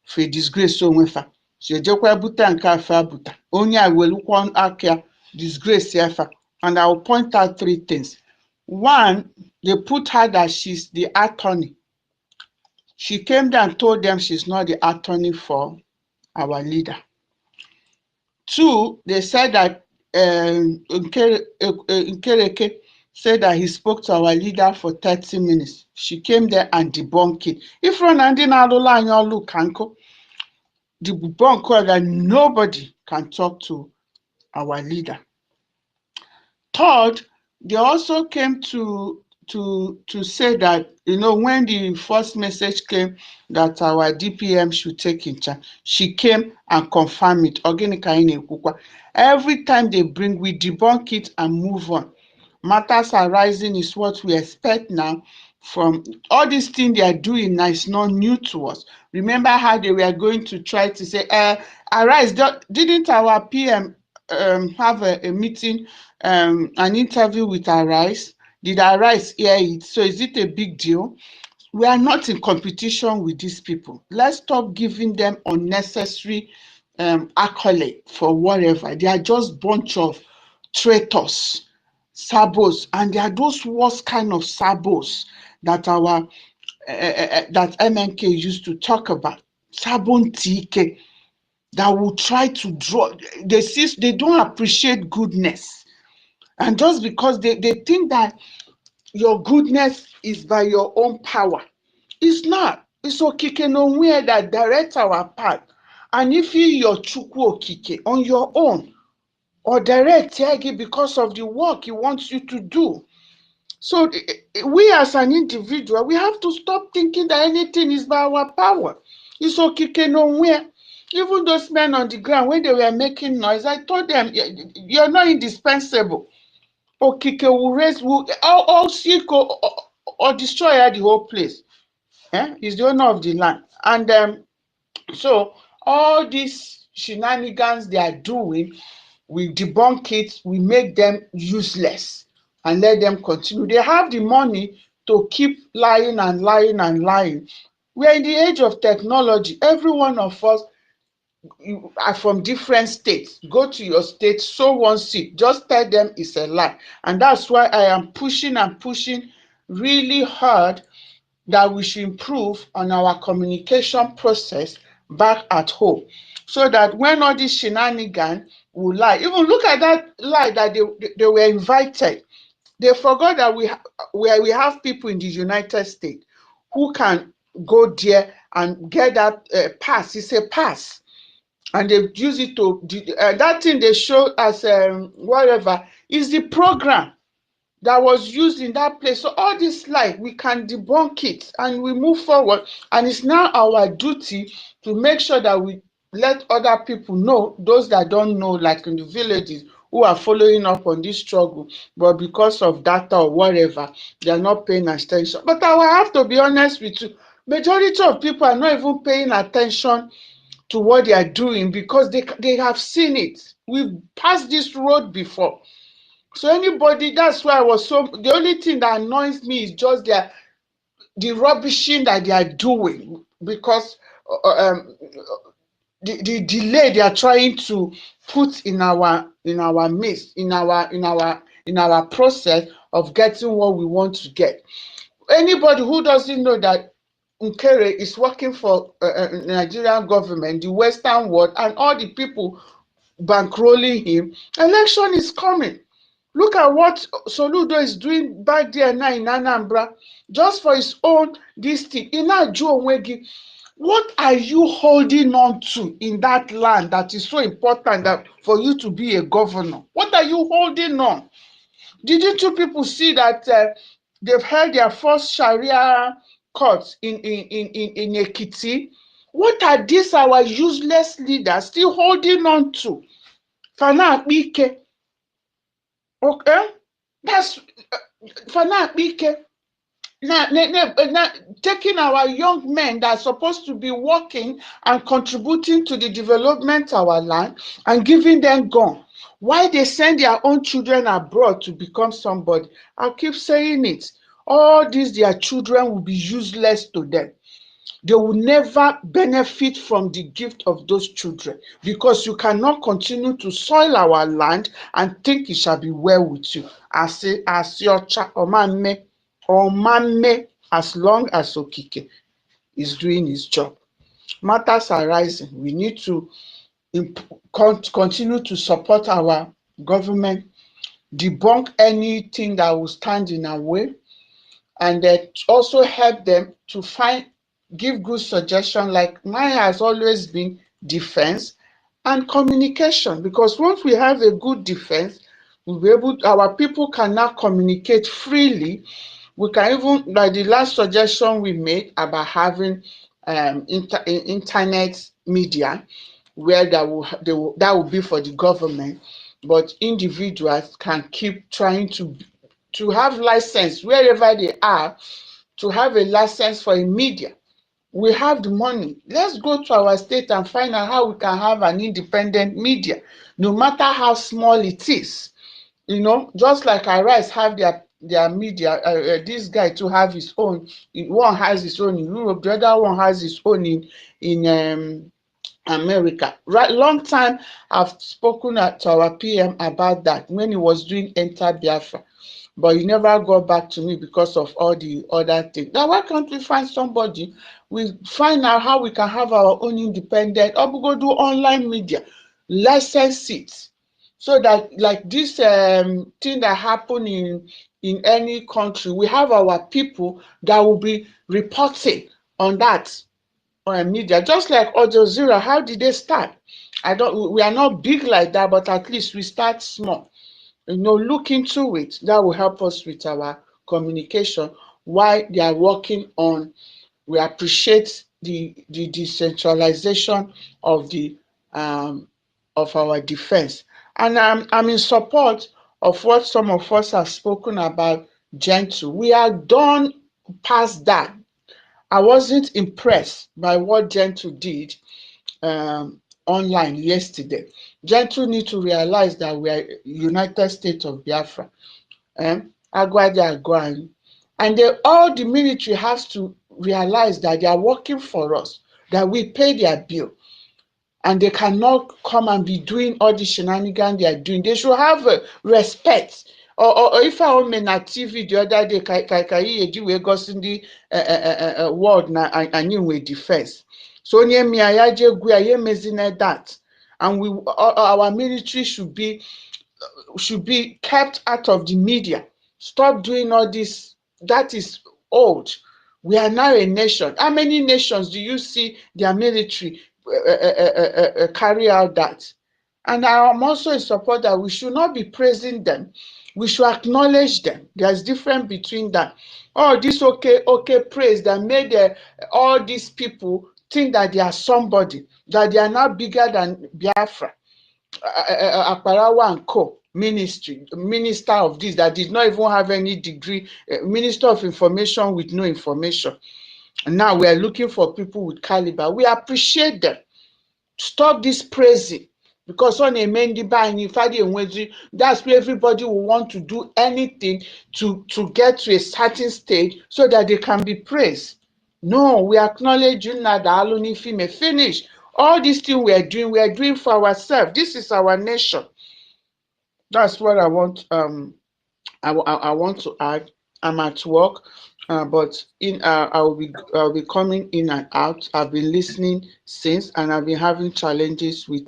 for disgrace onwe fa. So ejekwa buta nke afa buta. Onye a welukwa aka disgrace efa. And I will point out 3 things. One, they put her that she's the attorney. She came there and told them she's not the attorney for our leader. 2, they said that Nkereke said that he spoke to our leader for 30 minutes. She came there and debunked it. If Ronaldin Alola and y'all look Kanko, debunk that nobody can talk to our leader. 3rd, they also came to say that, you know, when the first message came that our DPM should take in charge, she came and confirmed it. Every time they bring, we debunk it and move on. Matters arising is what we expect now from all these things they are doing now. Is not new to us. Remember how they were going to try to say, arise, didn't our PM have a meeting, an interview with Arise? Did Arise hear it? So is it a big deal? We are not in competition with these people. Let's stop giving them unnecessary accolade for whatever. They are just bunch of traitors, sabos, and they are those worst kind of sabos that our that MNK used to talk about. Sabon TK that will try to draw. They don't appreciate goodness, and just because they think that your goodness is by your own power. It's not. It's Okike nowhere that directs our path. And if you're Chukwu Okike on your own, or direct Tiagi because of the work he wants you to do. So we as an individual, we have to stop thinking that anything is by our power. It's Okike nowhere. Even those men on the ground, when they were making noise, I told them, you're not indispensable. Okike will all seek or destroy the whole place. He's the owner of the land. And so all these shenanigans they are doing, we debunk it, we make them useless and let them continue. They have the money to keep lying and lying and lying. We are in the age of technology. Every one of us are from different states. Go to your state, sow one seed, just tell them it's a lie. And that's why I am pushing and pushing really hard that we should improve on our communication process back at home, so that when all these shenanigans will lie, even look at that lie that they were invited. They forgot that we have people in the United States who can go there and get that pass. It's a pass. And they use it to, that thing they show as whatever is the program that was used in that place. So all this lie, we can debunk it and we move forward. And it's now our duty to make sure that we let other people know, those that don't know, like in the villages, who are following up on this struggle, but because of data or whatever, they are not paying attention. But I will have to be honest with you, majority of people are not even paying attention to what they are doing because they have seen it. We've passed this road before. So anybody, that's why I was so, the only thing that annoys me is just the rubbishing that they are doing, because the delay they are trying to put in our midst, in our process of getting what we want to get. Anybody who doesn't know that Nkere is working for Nigerian government, the Western world, and all the people bankrolling him, election is coming. Look at what Soludo is doing back there now in Anambra, just for his own district. What are you holding on to in that land that is so important that for you to be a governor? What are you holding on? Didn't you people see that they've held their first Sharia courts in Ekiti? What are these our useless leaders still holding on to? Fana Akpike. Okay, that's Fana Akpike. Now, taking our young men that are supposed to be working and contributing to the development of our land and giving them gun. Why they send their own children abroad to become somebody? I'll keep saying it. All these their children will be useless to them. they will never benefit from the gift of those children, because you cannot continue to soil our land and think it shall be well with you. As your omame, as long as Okike is doing his job. Matters are rising. We need to continue to support our government, debunk anything that will stand in our way, and also help them to give good suggestion. Like mine has always been defense and communication, because once we have a good defense, we'll be able, our people can now communicate freely. We can even, like the last suggestion we made about having internet media, where that will be for the government, but individuals can keep trying to have license wherever they are, to have a license for a media. We have the money. Let's go to our state and find out how we can have an independent media, no matter how small it is. You know, just like Arise have their media, this guy to have his own. One has his own in Europe, the other one has his own in America. Right, long time I've spoken to our PM about that when he was doing Enter Biafra, but he never got back to me because of all the other things. Now, why can't we find somebody? We find out how we can have our own independent, or we go do online media, license it, so that like this thing that happen in any country, we have our people that will be reporting on that media, just like Al Jazeera. How did they start? We are not big like that, but at least we start small. You know, look into it. That will help us with our communication. Why they are working on, we appreciate the decentralization of of our defense. And I'm in support of what some of us have spoken about Gentle. We are done past that. I wasn't impressed by what Gentle did online yesterday. Gentle need to realize that we are United States of Biafra. Agwadi. And all the military has to realize that they are working for us, that we pay their bill. And they cannot come and be doing all the shenanigans they are doing. They should have respect. Or if I were na TV the other day, we got in the world na and with defense. So near me, I mezine that. And our military should be kept out of the media. Stop doing all this. That is old. We are now a nation. How many nations do you see their military carry out that? And I am also in support that we should not be praising them. We should acknowledge them. There's difference between that. Oh, this okay praise that made all these people think that they are somebody, that they are now bigger than Biafra. Akparawa and Co. Minister of this that did not even have any degree, Minister of Information with no information. And now we are looking for people with caliber. We appreciate them. Stop this praising, because on a Mendy buying, that's where everybody will want to do anything to get to a certain stage so that they can be praised. No, we acknowledge you now that Aluni Fime finish. All these things we are doing for ourselves. This is our nation. That's what I want. I want to add. I'm at work, but I'll be coming in and out. I've been listening since, and I've been having challenges with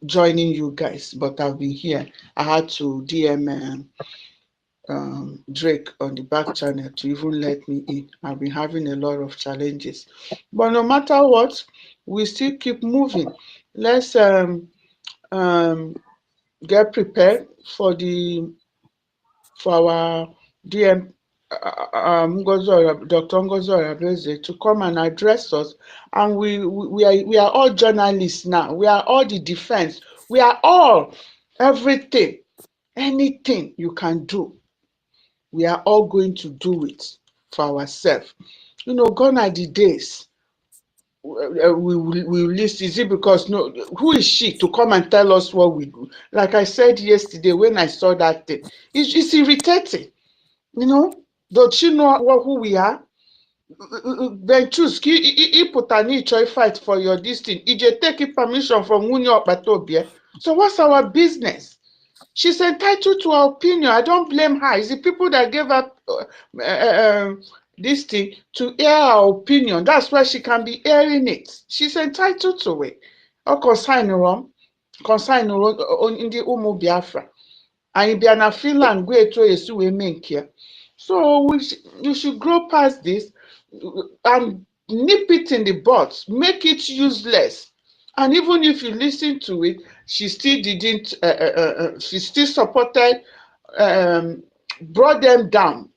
joining you guys. But I've been here. I had to DM Drake on the back channel to even let me in. I've been having a lot of challenges, but no matter what, we still keep moving. Let's get prepared for our DM Dr. Ngozi Orabeze to come and address us. And we are all journalists now. We are all the defense. We are all everything. Anything you can do, we are all going to do it for ourselves. Gone are the days we list. Is it because who is she to come and tell us what we do? Like I said yesterday when I saw that thing, it's irritating. Does she know who we are? Then choose ịpụta na ịchọ fight for your destiny. Ije take permission from nwunye ọkpata. So what's our business? She's entitled to her opinion. I don't blame her. It's the people that gave her this thing to air her opinion. That's why she can be airing it. She's entitled to it. Or consign ndị ụmụ Biafra. Anyị bịa na Finland gwa etu esi wee mee nke ya. So you should grow past this and nip it in the bud, make it useless. And even if you listen to it, she still didn't, she still supported, brought them down,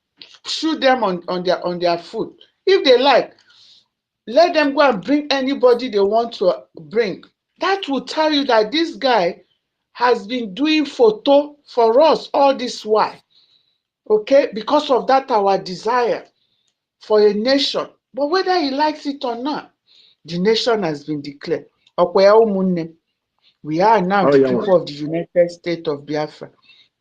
shoot them on their foot. If they like, let them go and bring anybody they want to bring. That will tell you that this guy has been doing photo for us all this while. Okay, because of that, our desire for a nation. But whether he likes it or not, the nation has been declared. We are now Oh, the yeah. people of the United States of Biafra.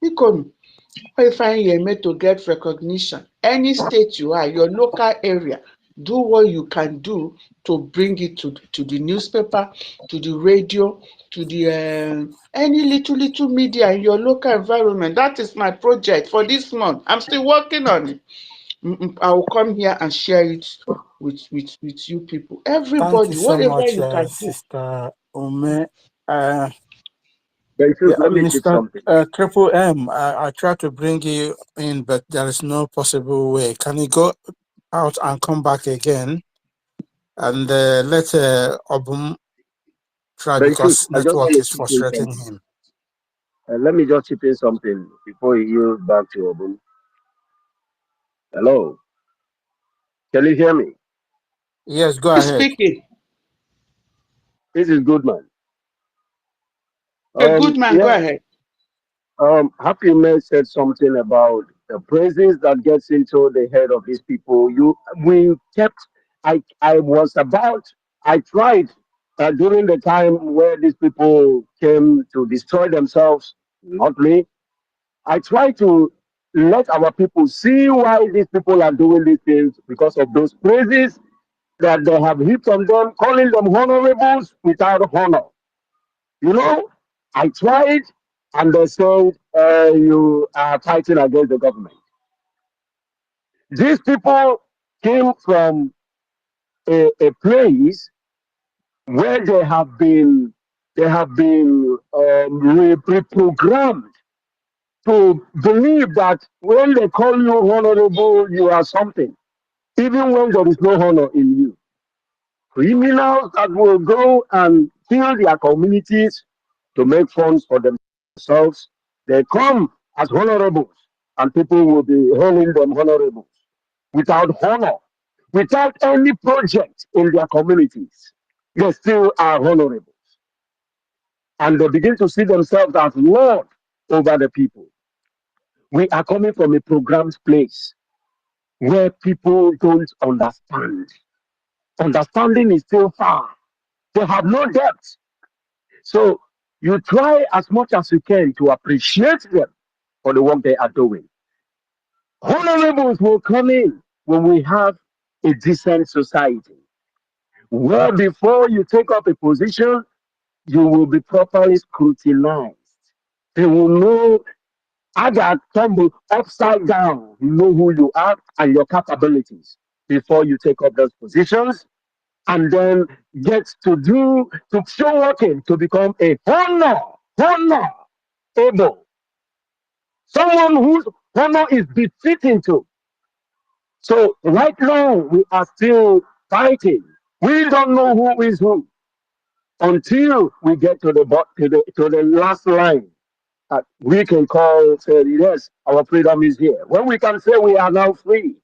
If I made to get recognition, any state you are, your local area, do what you can do to bring it to the newspaper, to the radio, to the any little media in your local environment. That is my project for this month. I'm still working on it. I will come here and share it with you people. Thank you Everybody, so whatever much, you can do. Sister Ume. Uh, Just let me say Mr. something. Triple M, I tried to bring you in, but there is no possible way. Can you go out and come back again? And let Obum try, because I just network want to is chip in frustrating something. him. Let me just chip in something before you yield back to Obun. Hello, can you hear me? Yes, go Who's ahead. speaking? This is Goodman. A good man, go Yeah. ahead. Happy Man said something about the praises that gets into the head of these people. I tried during the time where these people came to destroy themselves, not me. I tried to let our people see why these people are doing these things because of those praises that they have heaped on them, calling them honorables without honor. You know, I tried, and they said you are fighting against the government. These people came from a place where they have been reprogrammed to believe that when they call you honorable, you are something, even when there is no honor in you. Criminals that will go and kill their communities to make funds for themselves, they come as honorables, and people will be hailing them honorables without honor, without any project in their communities. They still are honorables, and they begin to see themselves as Lord over the people. We are coming from a programmed place where people don't understand. Understanding is still far. They have no depth. So you try as much as you can to appreciate them for the work they are doing. Honorables will come in when we have a decent society. Well, before you take up a position, you will be properly scrutinized. They will know either tumble upside down, you know who you are and your capabilities before you take up those positions, and then get to show working to become a honor able, someone whose honor is befitting to. So right now we are still fighting. We don't know who is who until we get to the last line. We can say yes, our freedom is here. When we can say we are now free,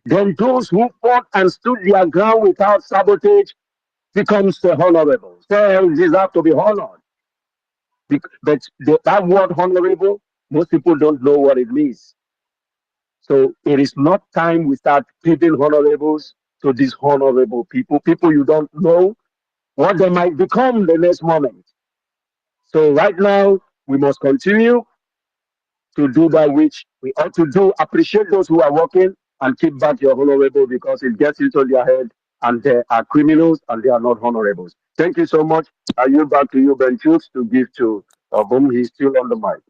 then those who fought and stood their ground without sabotage becomes the honorable. They deserve to be honored. But that word honorable, most people don't know what it means. So it is not time we start giving honorables to dishonorable people you don't know what they might become the next moment. So right now, we must continue to do that which we ought to do. Appreciate those who are working and keep back your honorable because it gets into their head and they are criminals and they are not honorables. Thank you so much. I yield back to you, Ben Schultz, to give to Obum. He's still on the mic.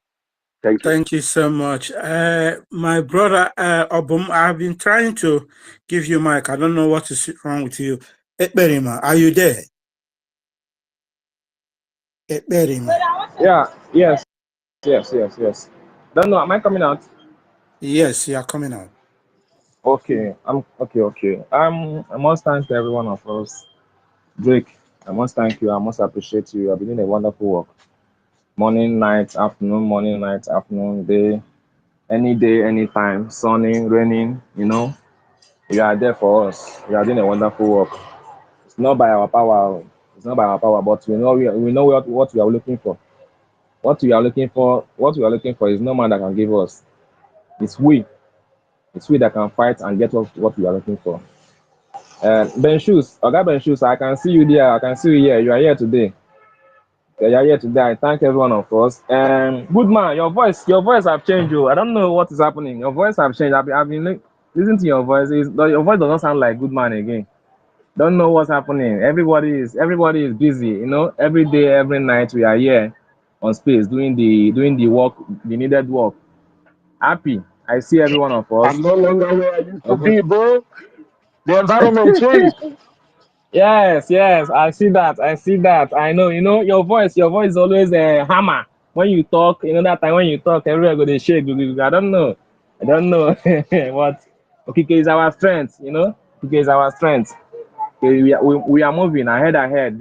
Thank you. Thank you so much. My brother Obum, I've been trying to give you mic. I don't know what is wrong with you. Ekberima, are you there? Ekberima. Yeah, yes, yes. Don't know, am I coming out? Yes, you are coming out. Okay, I'm okay. I must thank every one of us. Drake, I must thank you. I must appreciate you. You've been doing a wonderful work. Morning, night, afternoon, day, anytime, sunny, raining, you are there for us. You are doing a wonderful work. It's not by our power. It's not by our power, but we know what we are looking for. What we are looking for is no man that can give us. It's we. It's we that can fight and get what we are looking for. Ben Shoes, Oga Ben Shoes, I can see you there. I can see you here. You are here today. Yeah, you are here today. I thank everyone of us. Good man, your voice have changed. I don't know what is happening. Your voice have changed. I've been listening to your voice. Your voice does not sound like good man again. Don't know what's happening. Everybody is busy. Every day, every night we are here on space doing the work, the needed work. Happy. I see every one of us. I'm no longer where I used to be, bro. The environment changed. Yes, I see that. I know. Your voice is always a hammer. When you talk, that time when you talk, everywhere go to shake. I don't know. What? Okay, is our strength. Okay, is our strength. Okay, we are moving ahead.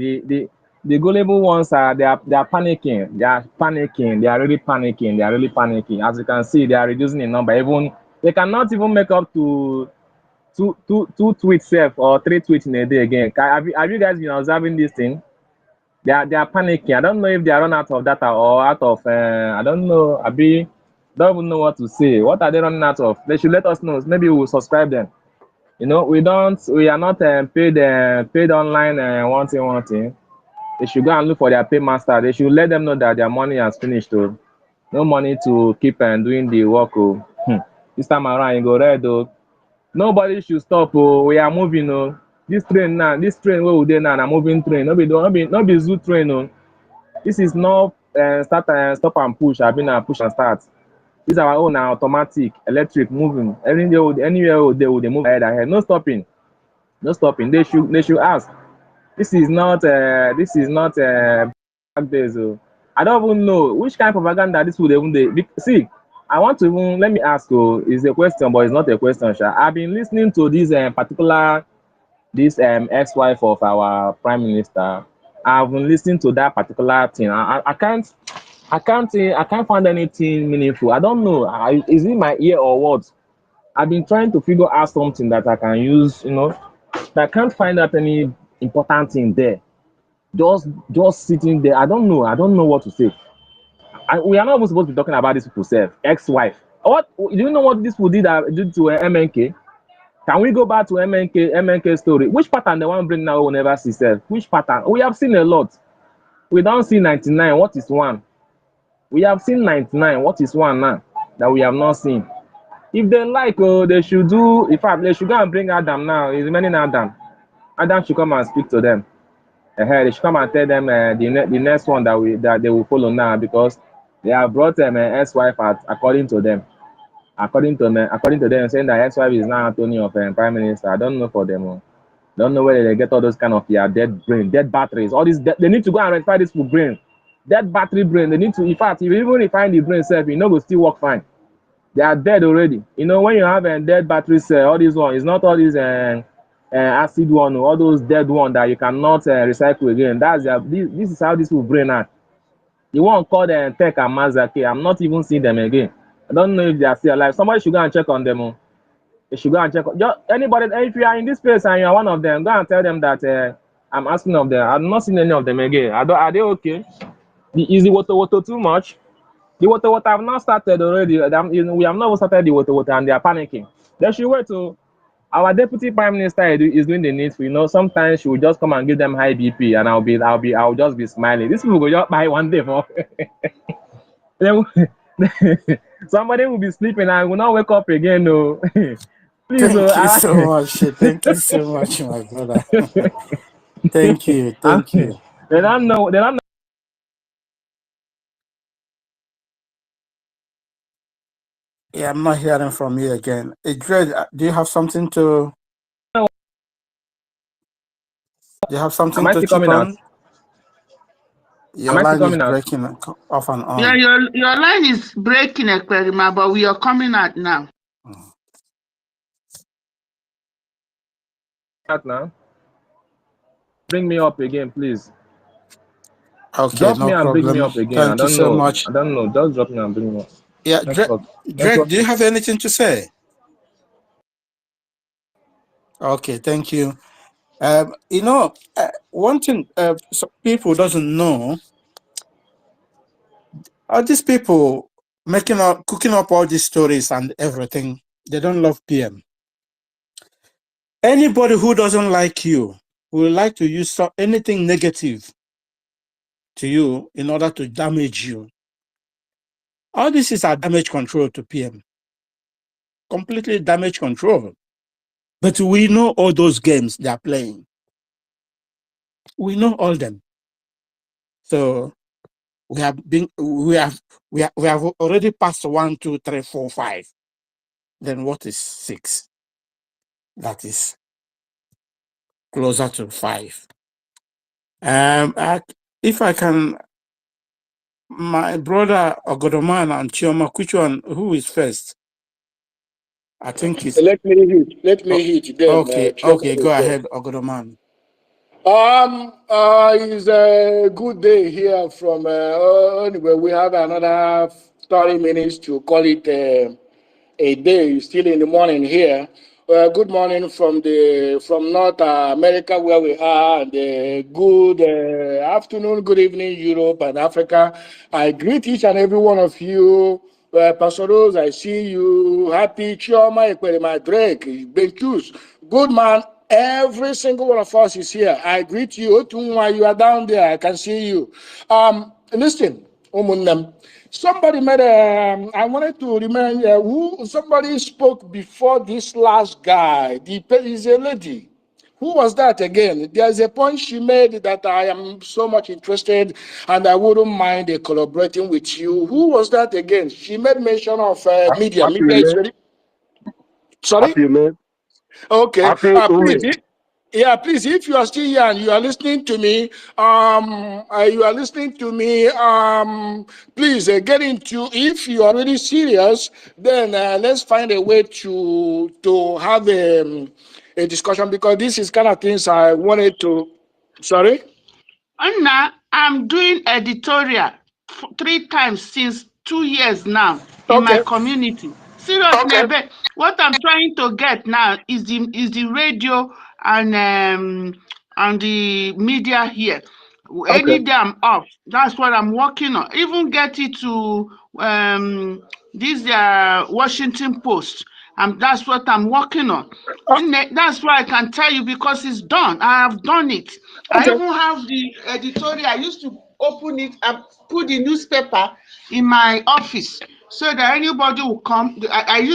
The gullible ones they are panicking. They are panicking. They are really panicking. As you can see, they are reducing in number. Even they cannot even make up to two tweets self or three tweets in a day again. Have you guys been observing this thing? They are panicking. I don't know if they are run out of data or out of I don't know. Don't even know what to say. What are they running out of? They should let us know. Maybe we will subscribe them. We are not paid online one thing. They should go and look for their paymaster. They should let them know that their money has finished. Oh. No money to keep doing the work. Oh. This time around, you go red. Oh. Nobody should stop. Oh. We are moving. Oh. This train where we dey now, na moving train. No be zoo train. Oh. This is not stop and push. I've been push and start. This our own automatic, electric, moving. Anywhere they move ahead. No stopping. No stopping. They should ask. This is not back days. Oh. I don't even know which kind of propaganda this would even see. I want to even let me ask. Oh, it's a question, but it's not a question. Sha. I've been listening to this particular ex-wife of our prime minister. I've been listening to that particular thing. I can't find anything meaningful. I don't know. Is it my ear or what? I've been trying to figure out something that I can use. But I can't find out any important thing there. Just sitting there. I don't know. I don't know what to say. We are not even supposed to be talking about this people self, ex-wife. What do you know what this people did to MNK? Can we go back to MNK story? Which pattern they want to bring now? We'll never see self. Which pattern? We have seen a lot. We don't see 99. What is one? We have seen 99. What is one now that we have not seen? If they like, they should do. In fact, they should go and bring Adam now. He's remaining Adam. Adam should come and speak to them. They should come and tell them the next one that they will follow now because they have brought them ex-wife according to them. According to them, saying that ex-wife is now Anthony of prime minister. I don't know for them. Don't know where they get all those kind of dead brain, dead batteries. All these they need to go and rectify this for brain. Dead battery brain. They need to. In fact, if you even refine the brain itself, will still work fine. They are dead already. When you have a dead battery cell, all these one, it's not all these acid one, all those dead one that you cannot recycle again. This is how this will brain act. The one called Tech and Mazaki, I'm not even seeing them again. I don't know if they are still alive. Somebody should go and check on them. They should go and check. Anybody, if you are in this place and you are one of them, go and tell them that I'm asking of them. I've not seen any of them again. Are they okay? Is the water too much? The water have not started already. We have not started the water and they are panicking. They should wait to. Our deputy prime minister is doing the needful. Sometimes she will just come and give them high BP, and I'll just be smiling. These people will just buy one day for. they Somebody will be sleeping and will not wake up again. No, please. Thank you so much. Thank you so much, my brother. Thank you. Thank you. They don't know. They don't know. Yeah, I'm not hearing from you again. Dread, do you have something to? Do you have something Am I to still chip coming out? on? Your Am I still line is coming out? breaking off and Yeah, on. your line is breaking, Ekperima, but we are coming out now. Out now. Bring me up again, please. Okay, Drop no me and bring me problem. up again. Thank you so much. I don't know. Just drop me and bring me up. Yeah, Drake, do you have anything to say? Okay, thank you. One thing some people doesn't know, all these people cooking up all these stories and everything, they don't love PM. Anybody who doesn't like you will like to use anything negative to you in order to damage you. All this is our damage control to PM. Completely damage control. But we know all those games they are playing. We know all them. So we have already passed 1, 2, 3, 4, 5. Then what is 6? That is closer to 5. If I can, my brother Ogodoman and Chioma, which one? Who is first? I think it's. Let me hit them. Okay, go ahead, Ogodoman. It's a good day here from anyway. We have another 30 minutes to call it a day. Still in the morning here. Good morning from North America where we are, and good afternoon, good evening, Europe and Africa. I greet each and every one of you. Pastor Rose, I see you. Happy Chioma, Ekperima, Drake, Benkus. Good man. Every single one of us is here. I greet you. Otunwa, you are down there. I can see you. Listen, Omunam. Somebody made a. I wanted to remind who somebody spoke before this last guy. Is a lady. Who was that again? There's a point she made that I am so much interested and I wouldn't mind collaborating with you. Who was that again? She made mention of media. Happy Media is May. very. Sorry? Happy May. Okay. Happy May. Please, if you are still here and you are listening to me, please get into. If you are really serious, then let's find a way to have a discussion because this is kind of things I wanted to. Sorry. Anna, I'm doing editorial 3 times since 2 years now in my Okay. community. Seriously, but what I'm trying to get now is the radio and the media here. Any Okay. day I'm off, that's what I'm working on. Even get it to this Washington Post. That's what I'm working on. That's why I can tell you because it's done. I have done it. I Okay. even have the editorial. I used to open it and put the newspaper in my office so that anybody will come.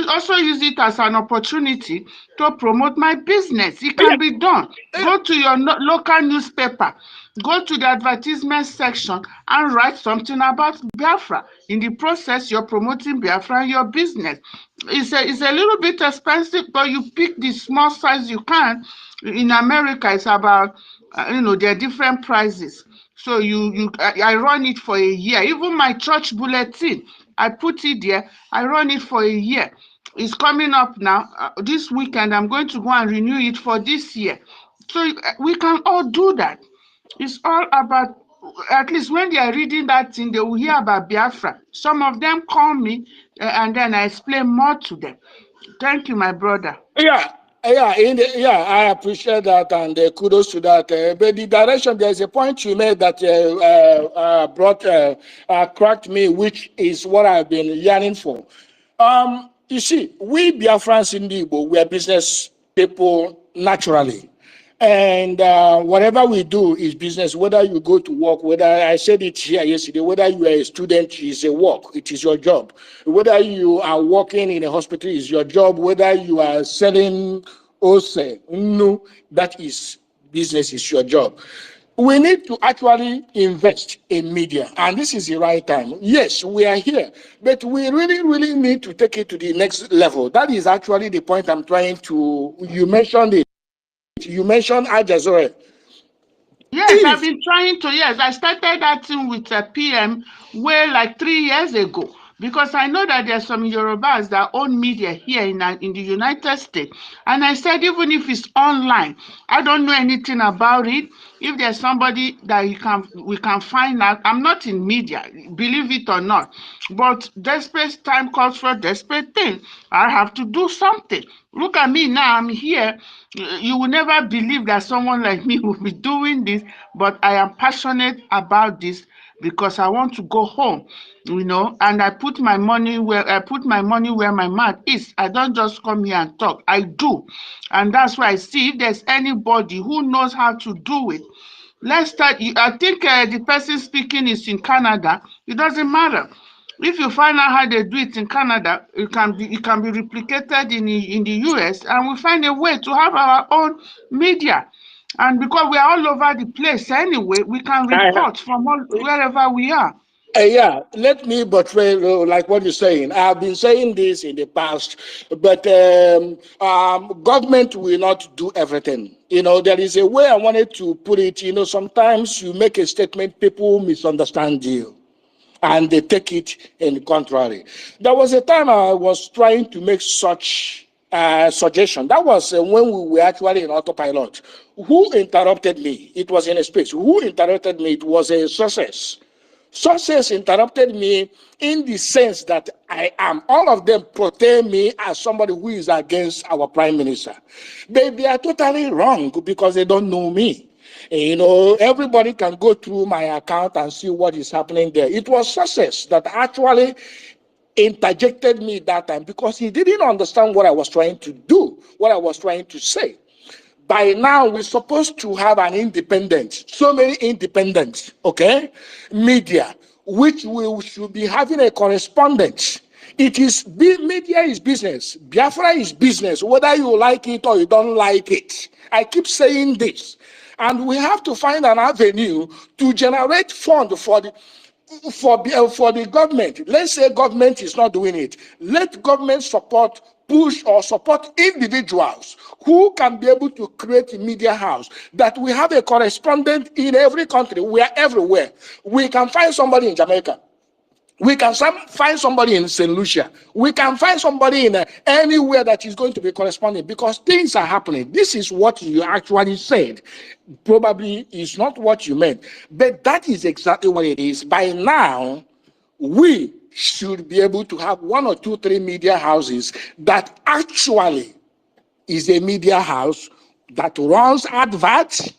Also use it as an opportunity to promote my business. It can be done. Go to your local newspaper, go to the advertisement section and write something about Biafra. In the process, you're promoting Biafra and your business. It's a little bit expensive, but you pick the small size you can. In America, it's about there are different prices. So I run it for a year. Even my church bulletin, I put it there. I run it for a year. It's coming up now. This weekend, I'm going to go and renew it for this year. So we can all do that. It's all about, at least when they are reading that thing, they will hear about Biafra. Some of them call me and then I explain more to them. Thank you, my brother. I appreciate that and kudos to that. But the direction, there's a point you made that cracked me, which is what I've been yearning for. You see, we Biafrans in the Igbo, we are business people naturally. And whatever we do is business, whether you go to work, whether I said it here yesterday, whether you are a student, is a work, it is your job. Whether you are working in a hospital, is your job. Whether you are selling ose, no, that is business, is your job. We need to actually invest in media, and this is the right time. Yes, we are here, but we really need to take it to the next level. That is actually the point I'm trying to, you mentioned it. You mentioned Al Jazeera. Yes, I've been trying to. Yes, I started that thing with a PM way like 3 years ago because I know that there's some Yorubas that own media here in the United States. And I said, even if it's online, I don't know anything about it. If there's somebody that we can find out. I'm not in media, believe it or not. But desperate time calls for desperate thing. I have to do something. Look at me now, I'm here. You will never believe that someone like me will be doing this, but I am passionate about this because I want to go home, and I put my money where my mouth is. I don't just come here and talk. I do. And that's why I see if there's anybody who knows how to do it. Let's start. I think the person speaking is in Canada. It doesn't matter. If you find out how they do it in Canada, it can be replicated in the US, and we find a way to have our own media. And because we are all over the place anyway, we can report from wherever we are. Yeah, let me portray like what you're saying. I've been saying this in the past, but government will not do everything. There is a way I wanted to put it. Sometimes you make a statement, people misunderstand you, and they take it in the contrary. There was a time I was trying to make such suggestion. That was when we were actually in autopilot. Who interrupted me? It was in a space. Who interrupted me? It was a success. Success interrupted me in the sense that all of them portray me as somebody who is against our prime minister. They are totally wrong because they don't know me. Everybody can go through my account and see what is happening there. It was Success that actually interjected me that time because he didn't understand what I was trying to do, what I was trying to say. By now, we're supposed to have so many independent, media, which we should be having a correspondent. Media is business. Biafra is business, whether you like it or you don't like it. I keep saying this. And we have to find an avenue to generate funds for the government. Let's say government is not doing it. Let government push or support individuals who can be able to create a media house, that we have a correspondent in every country. We are everywhere. We can find somebody in Jamaica. We can find somebody in St. Lucia. We can find somebody in anywhere that is going to be corresponding because things are happening. This is what you actually said. Probably is not what you meant, but that is exactly what it is. By now, we should be able to have 1 or 2, 3 media houses that actually is a media house that runs adverts,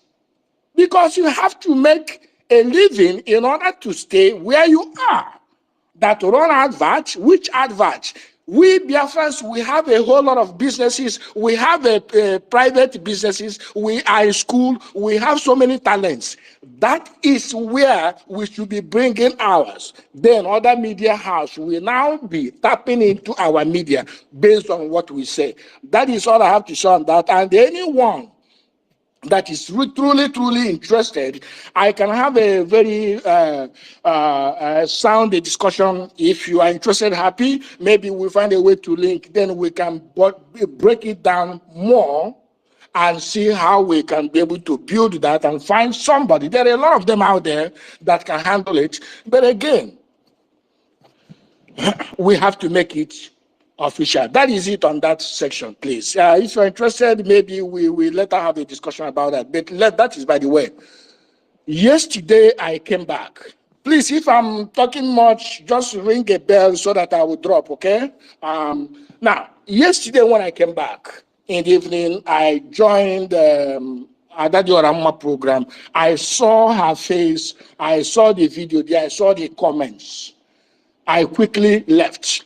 because you have to make a living in order to stay where you are. That run adverts. Which adverts? We Biafrans, we have a whole lot of businesses. We have private businesses. We are in school. We have so many talents. That is where we should be bringing ours. Then other media house will now be tapping into our media based on what we say. That is all I have to say on that. And anyone that is truly interested, I can have a very sound discussion. If you are interested, happy, maybe we'll find a way to link, then we can break it down more and see how we can be able to build that and find somebody. There are a lot of them out there that can handle it. But again, we have to make it official. That is it on that section, please. If you're interested, maybe we will later have a discussion about that. But that is by the way. Yesterday, I came back. Please, if I'm talking much, just ring a bell so that I will drop, okay? Now, yesterday when I came back in the evening, I joined Adadio Ramma program. I saw her face. I saw the video there. I saw the comments. I quickly left.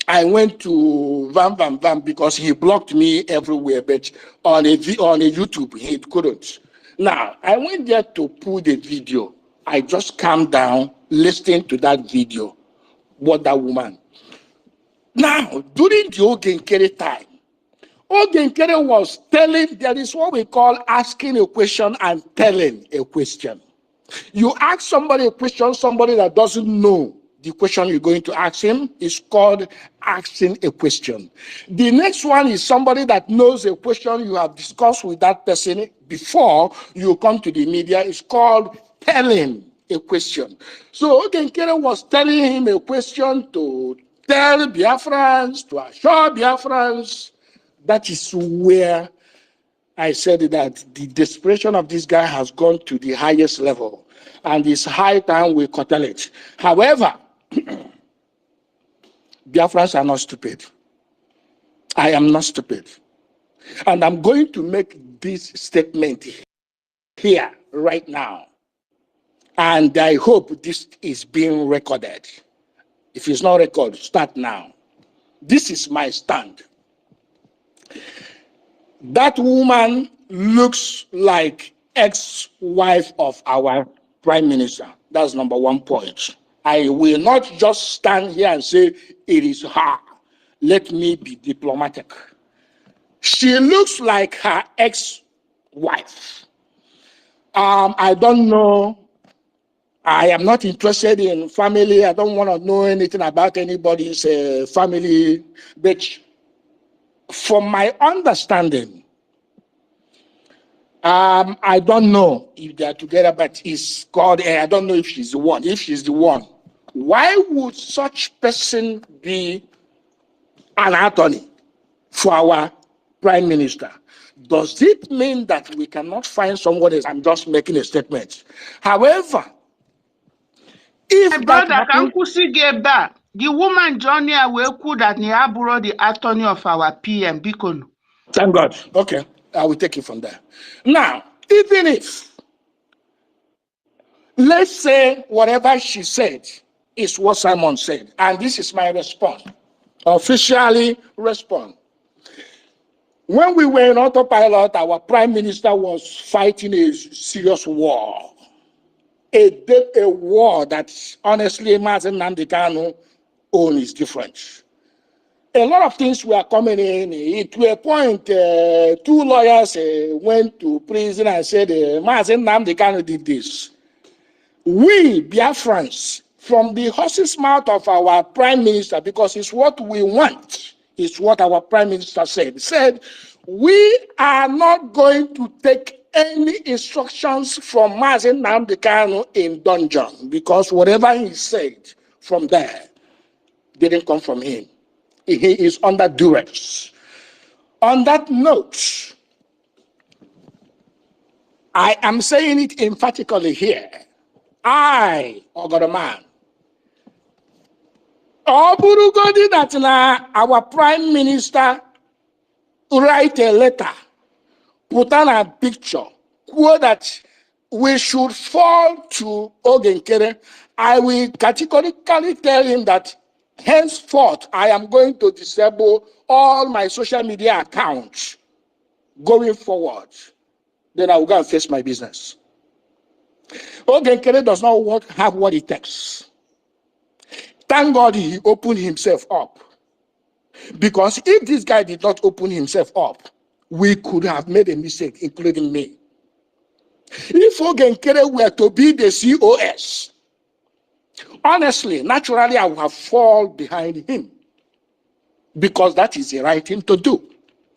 I went to Vam because he blocked me everywhere, but on a YouTube he couldn't. Now I went there to pull the video. I just calmed down, listening to that video. What that woman. Now during the Ogenkere time, Ogenkere was telling. There is what we call asking a question and telling a question. You ask somebody a question, somebody that doesn't know the question you're going to ask him is called asking a question. The next one is somebody that knows a question you have discussed with that person before you come to the media. It's called telling a question. So Ogenkere was telling him a question to tell Biafrans, to assure Biafrans. That is where I said that the desperation of this guy has gone to the highest level, and it's high time we curtail it. However, Biafrans are not stupid. I am not stupid. And I'm going to make this statement here, right now. And I hope this is being recorded. If it's not recorded, start now. This is my stand. That woman looks like ex-wife of our prime minister. That's number one point. I will not just stand here and say it is her. Let me be diplomatic. She looks like her ex-wife. I don't know. I am not interested in family. I don't want to know anything about anybody's family. But from my understanding, I don't know if they are together, but it's called, I don't know if she's the one. If she's the one, why would such person be an attorney for our prime minister? Does it mean that we cannot find someone else? I'm just making a statement. However, if My that brother, can happens, Kusi get back? The woman Johnny Aweku that Niaburo, the attorney of our PM, Bikonu. thank God. Okay, I will take it from there. Now, even if, let's say whatever she said is what Simon said, and this is my response, officially respond. When we were in autopilot, our prime minister was fighting a serious war. A war that honestly Mazen Nandekano own is different. A lot of things were coming in. To a point, two lawyers went to prison and said, Mazen Nandekano did this. We, Biafrans, from the horse's mouth of our prime minister, because it's what we want, it's what our prime minister said, we are not going to take any instructions from Mazen Nnamdi Kanu in dungeon, because whatever he said from there didn't come from him. He is under duress. On that note, I am saying it emphatically here. I, Ogodoman, Oburugodi that na our prime minister write a letter, put on a picture, quote that we should fall to Ogenkere. I will categorically tell him that henceforth I am going to disable all my social media accounts going forward. Then I will go and face my business. Ogenkere does not have what it takes. Thank God he opened himself up. Because if this guy did not open himself up, we could have made a mistake, including me. If Ogenkere were to be the COS, honestly, naturally, I would have fallen behind him. Because that is the right thing to do.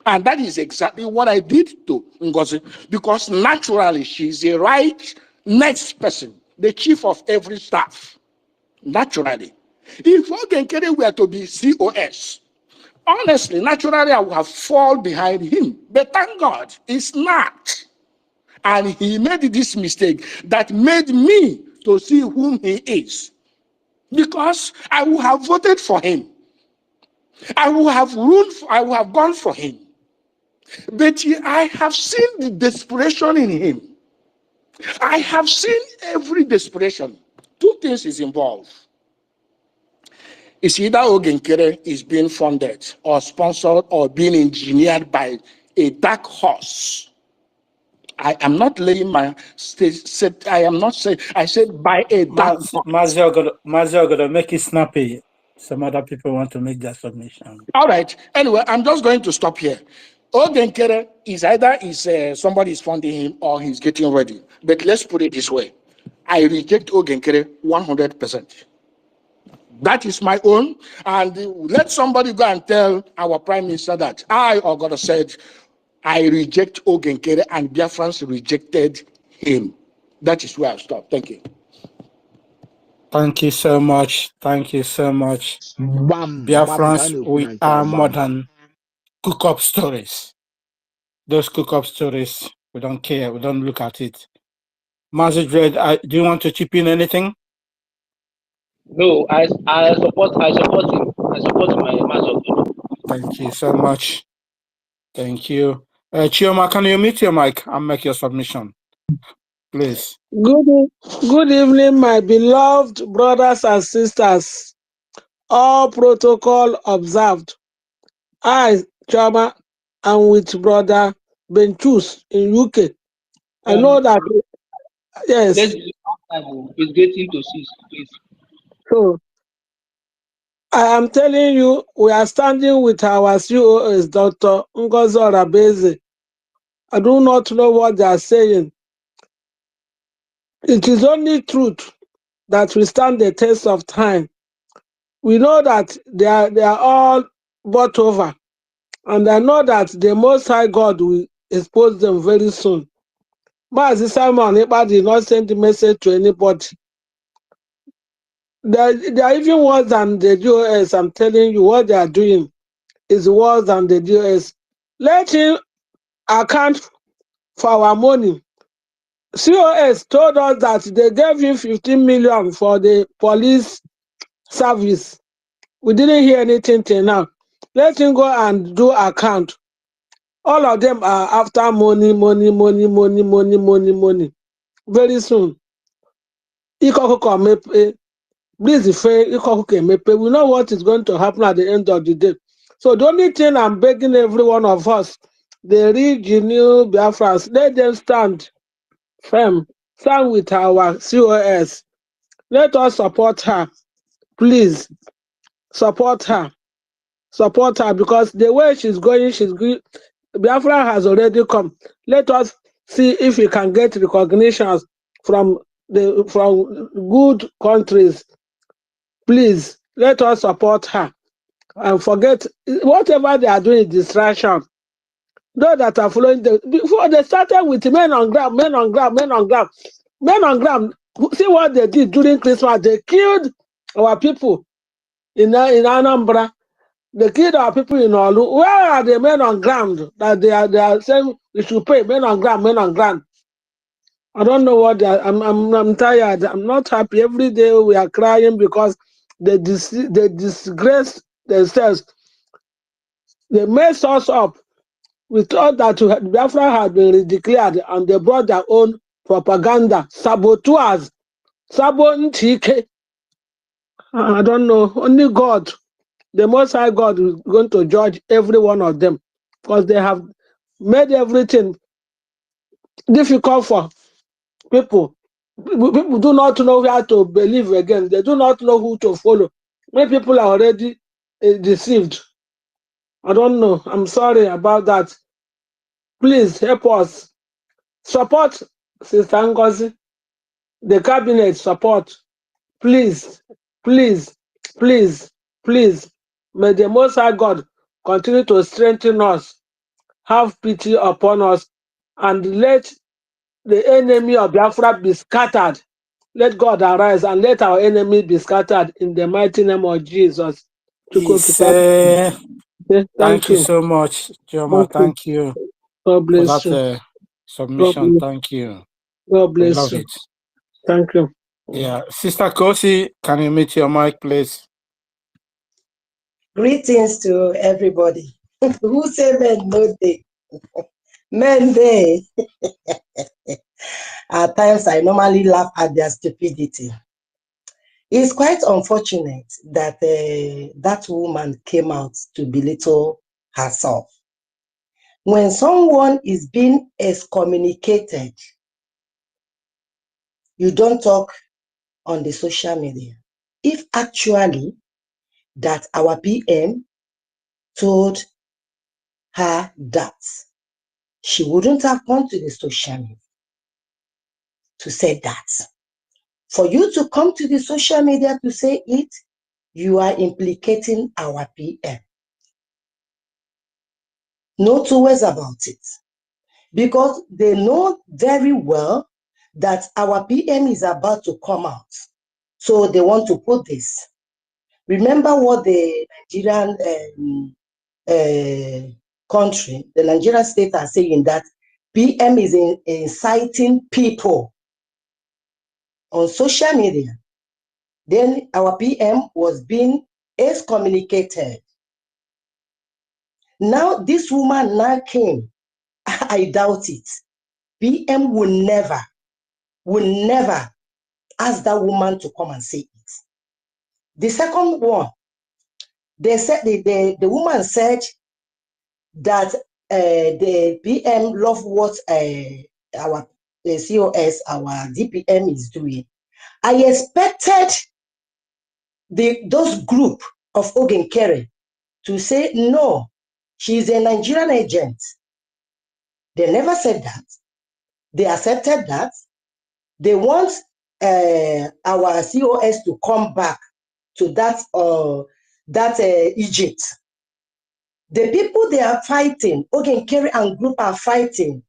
And that is exactly what I did to Ngozi. Because naturally, she's the right next person, the chief of every staff. Naturally. If Ogenkere were to be COS, honestly, naturally, I would have fallen behind him. But thank God, it's not. And he made this mistake that made me to see whom he is. Because I would have voted for him. I would have gone for him. But I have seen the desperation in him. I have seen every desperation. Two things is involved. It's either Ogenkere is being funded or sponsored or being engineered by a dark horse. I am not laying my I am not saying, I said by a dark horse. Mazio got to make it snappy. Some other people want to make their submission. All right. Anyway, I'm just going to stop here. Ogenkere is either somebody is funding him or he's getting ready. But let's put it this way. I reject Ogenkere 100%. That is my own. And let somebody go and tell our prime minister that I, Ogodo, said I reject Ogenkere and Biafrans rejected him. That is where I'll stop. Thank you. Thank you so much. Thank you so much. Biafrans, we are more than cook-up stories. Those cook-up stories, we don't care. We don't look at it. Master Dread, do you want to chip in anything? No, I support him. I support my master. Thank you so much. Thank you. Chioma, can you mute your mic and make your submission, please? Good evening, my beloved brothers and sisters. All protocol observed. I, Chioma, am with brother Benchus in UK. I know that, yes. It's getting to 6, please. So, I am telling you, we are standing with our COS, Dr. Ngozi Orabeze. I do not know what they are saying. It is only truth that will stand the test of time. We know that they are all bought over, and I know that the Most High God will expose them very soon. Mazi Simon Ekpa did not send the message to anybody. They are even worse than the DOS. I'm telling you, what they are doing is worse than the DOS. Let him account for our money. COS told us that they gave him 15 million for the police service. We didn't hear anything till now. Let him go and do account. All of them are after money. Very soon. We know what is going to happen at the end of the day. So the only thing I'm begging every one of us, the regional Biafrans, let them stand firm, stand with our COS. Let us support her. Please support her. Support her, because the way she's going, Biafra has already come. Let us see if we can get recognitions from good countries. Please let us support her and forget whatever they are doing is distraction. Those that are following before they started with men on ground. See what they did during Christmas. They killed our people in Anambra. They killed our people in Olu. Where are the men on ground that they are saying we should pay? Men on ground. I don't know what I'm tired. I'm not happy. Every day we are crying because they disgrace themselves. They messed us up. We thought that Biafra had been declared, and they brought their own propaganda. Saboteurs. Sabotike. I don't know. Only God, the Most High God, is going to judge every one of them, because they have made everything difficult for people. People do not know where to believe again. They do not know who to follow. Many people are already deceived. I don't know. I'm sorry about that. Please help us. Support Sister Ngozi. The cabinet support. Please, please, please, please. May the Most High God continue to strengthen us, have pity upon us, and let the enemy of Biafra be scattered. Let God arise and let our enemy be scattered in the mighty name of Jesus. Thank Thank you you. so much, Chioma. Thank you God for bless you. that submission. Thank you. God We bless love you. it. Thank you. Yeah. Sister Kosi, can you mute your mic, please? Greetings to everybody. Who say men no day? Men day. At times I normally laugh at their stupidity. It's quite unfortunate that that woman came out to belittle herself. When someone is being excommunicated, you don't talk on the social media. If actually that our PM told her that, she wouldn't have gone to the social media to say that. For you to come to the social media to say it, you are implicating our PM. No two ways about it. Because they know very well that our PM is about to come out. So they want to put this. Remember what the Nigerian country, the Nigerian state are saying, that PM is inciting people on social media. Then our PM was being excommunicated. Now this woman now came. I doubt it. PM will never ask that woman to come and say it. The second one, they said the woman said that the PM love what our COS, our DPM is doing. I expected those group of Ogenkere to say no, she's a Nigerian agent. They never said that. They accepted that. They want our COS to come back to that Egypt. The people they are fighting, Ogenkere and group are fighting,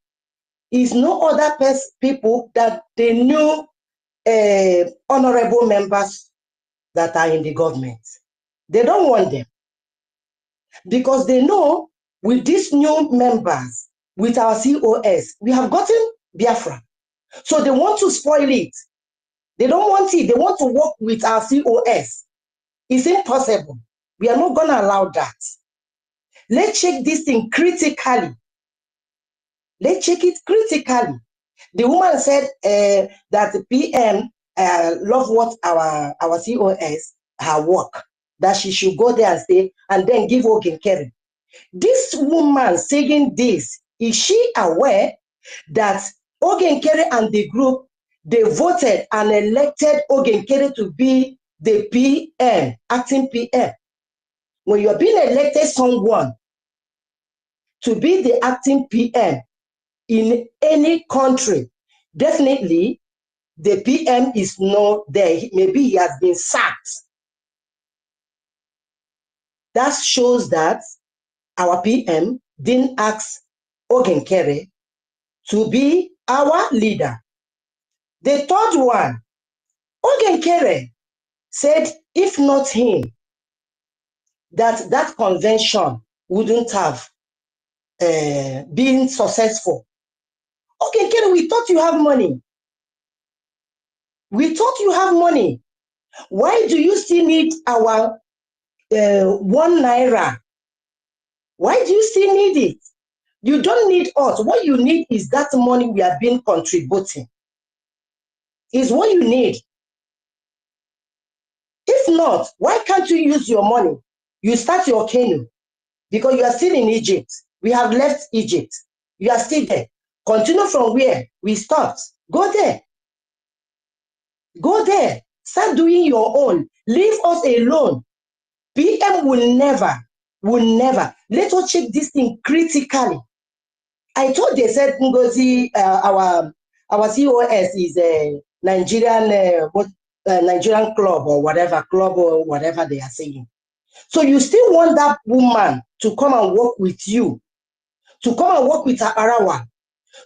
is no other people that they knew honorable members that are in the government. They don't want them because they know with these new members, with our COS, we have gotten Biafra. So they want to spoil it. They don't want it. They want to work with our COS. It's impossible. We are not going to allow that. Let's check this thing critically. Let's check it critically. The woman said that the PM love what our COS, her work, that she should go there and stay and then give Ogenkere. This woman saying this, is she aware that Ogenkere and the group, they voted and elected Ogenkere to be the PM, acting PM? When you're being elected someone to be the acting PM in any country, definitely the PM is not there. Maybe he has been sacked. That shows that our PM didn't ask Ogenkere to be our leader. The third one, Ogenkere said if not him, that convention wouldn't have been successful. Ogenkere, we thought you have money. We thought you have money. Why do you still need our 1 naira? Why do you still need it? You don't need us. What you need is that money we have been contributing. Is what you need. If not, why can't you use your money? You start your canoe because you are still in Egypt. We have left Egypt. You are still there. Continue from where we stopped. Go there. Go there. Start doing your own. Leave us alone. PM will never. Let us check this thing critically. I thought they said Ngozi, our COS is a Nigerian Nigerian club or whatever they are saying. So you still want that woman to come and work with you, to come and work with Arawa,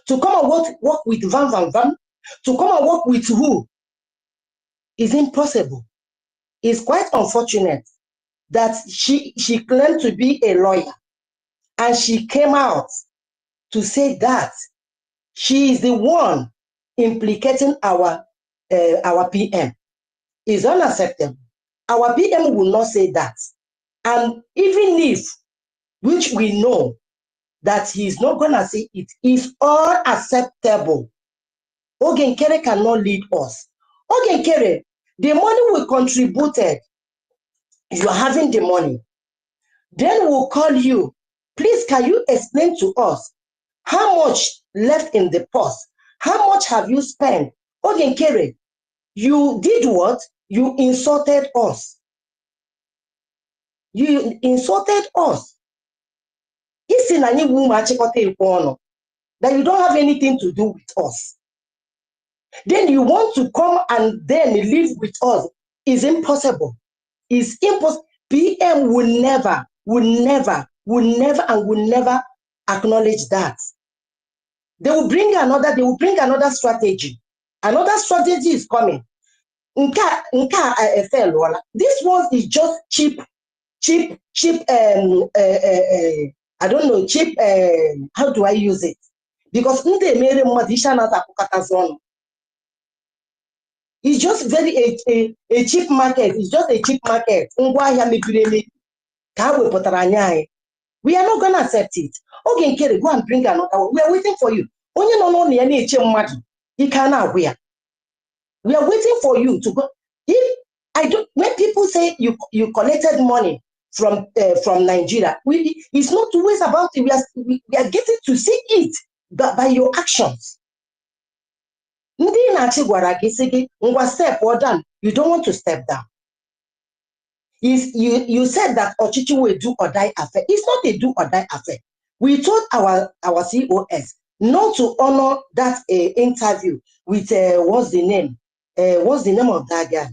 to come and work with Van, to come and work with who? It's impossible. It's quite unfortunate that she claimed to be a lawyer and she came out to say that she is the one implicating our PM. It's unacceptable. Our PM will not say that. And even if, which we know that he's not going to say it, is unacceptable. Ogenkere cannot lead us. Ogenkere, The money we contributed, you are having the money. Then we'll call you. Please, can you explain to us how much left in the purse? How much have you spent? Okay, Kere, you did what? You insulted us. You insulted us. That you don't have anything to do with us. Then you want to come and then live with us. It's impossible. It's impossible. PM will never acknowledge that. They will bring another strategy. Another strategy is coming. This one is just cheap, I don't know, cheap, how do I use it? Because it's just very a cheap market. It's just a cheap market. We are not going to accept it. Okay, Kerry, go and bring another one. We are waiting for you. Only no you cannot wear. We are waiting for you to go. If I don't, when people say you collected money from Nigeria, it's not always about it. We are getting to see it by your actions. You don't want to step down. You said that Ochichi will do or die affair. It's not a do or die affair. We told our COS not to honor that interview with what's the name? What's the name of that guy?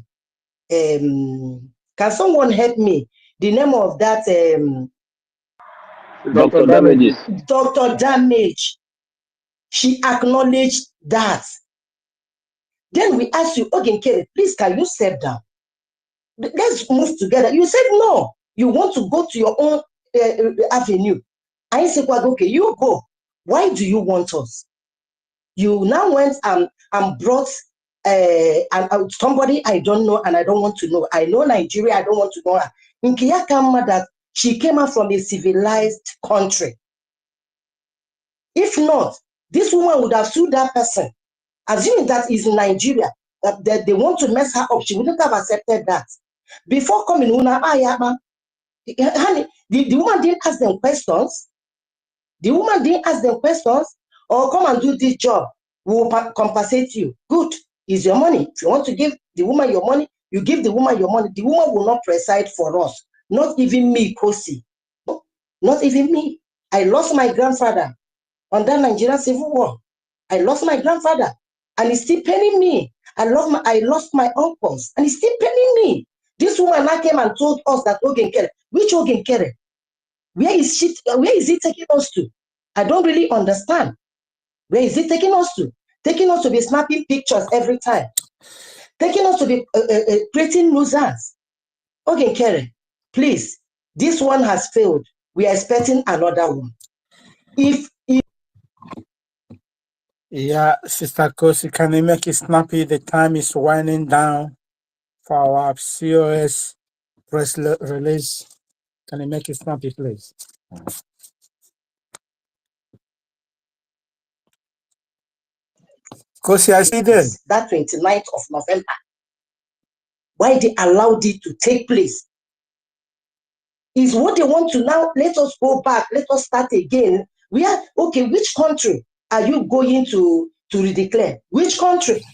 Can someone help me? The name of that Dr. Damages. Dr. Damage. She acknowledged that. Then we asked you, okay, Kerry, please can you step down? Let's move together. You said no. You want to go to your own avenue. I said, well, okay, you go. Why do you want us? You now went and brought somebody I don't know and I don't want to know. I know Nigeria, I don't want to know her. In Kiyakama, that she came out from a civilized country. If not, this woman would have sued that person. Assuming that is in Nigeria, that they want to mess her up, she wouldn't have accepted that. Before coming, honey, the woman didn't ask them questions. The woman didn't ask them questions. Or come and do this job. We will compensate you. Good. It's your money. If you want to give the woman your money, you give the woman your money. The woman will not preside for us. Not even me, Kosi. Not even me. I lost my grandfather on that Nigerian Civil War. I lost my grandfather. And he's still paying me. I lost my uncles. And he's still paying me. This woman now came and told us that Ogen Kere. Which Ogen Kere? Where is he taking us to? I don't really understand. Where is it taking us to? Taking us to be snapping pictures every time. Taking us to be creating nuisance. Okay, Kerry, please. This one has failed. We are expecting another one. Yeah, Sister Kosi, can you make it snappy? The time is winding down for our COS press release. Can you make it snappy, please? Kosi, I see there. That 29th of November. Why they allowed it to take place? Is what they want to now. Let us go back. Let us start again. We are okay. Which country are you going to redeclare? Which country?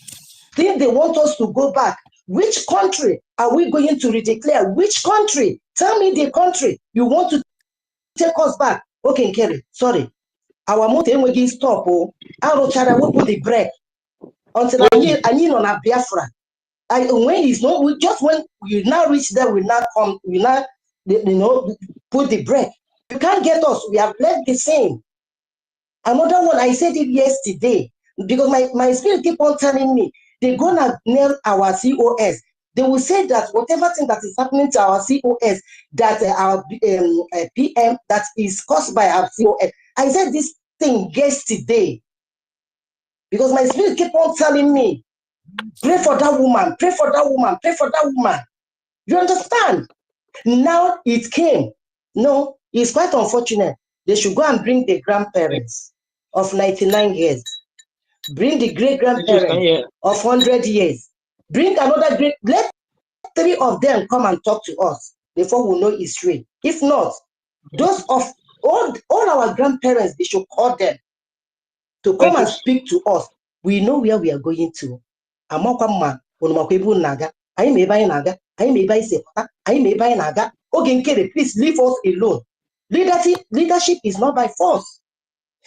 Think they want us to go back. Which country are we going to redeclare? Which country? Tell me the country you want to take us back. Okay, Kerry, sorry. Our motor will stop. Oh, I will put the brake until I need on a Biafra. When it's not, just when you now reach there, we now come, we now, put the brake. You can't get us. We have left the same. Another one, I said it yesterday because my spirit keep on telling me they're gonna nail our COS. They will say that whatever thing that is happening to our COS, that our PM, that is caused by our COS. I said this thing yesterday because my spirit keep on telling me, pray for that woman, pray for that woman, pray for that woman. You understand? Now it came. No, it's quite unfortunate. They should go and bring the grandparents of 99 years. Bring the great-grandparents of 100 years. Bring another great. Let 3 of them come and talk to us before we know it's real. If not, those of all our grandparents, they should call them to come and speak to us. We know where we are going to. Amakwama, Onumakwebu Naga, I may buy Naga, I may buy Sepa, I may buy Naga. Okay, please leave us alone. Leadership is not by force.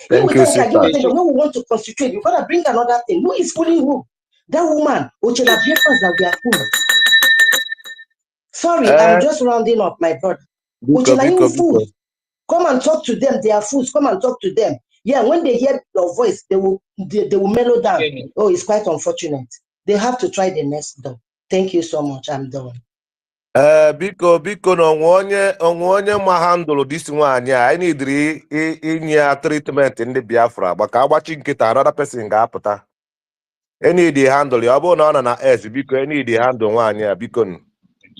Thank you, sister. When we want to concentrate, you gotta bring another thing. Who is fooling who? That woman, Ochela Biafrans that we are fooling. Sorry, I'm just rounding up, my brother. Ochela fools. Come and talk to them. They are fools. Come and talk to them. Yeah, when they hear your voice, they will mellow down. Oh, it's quite unfortunate. They have to try the next door. Thank you so much. I'm done. Biko na onwe onye ma handle this nwaanyị a, I need inye treatment ndị Biafra maka agbachi nkịta another person ga-apụta. I need handle ya, ọ bụrụ na ọ nọ na S, biko I need handle nwaanyị a, biko nụ.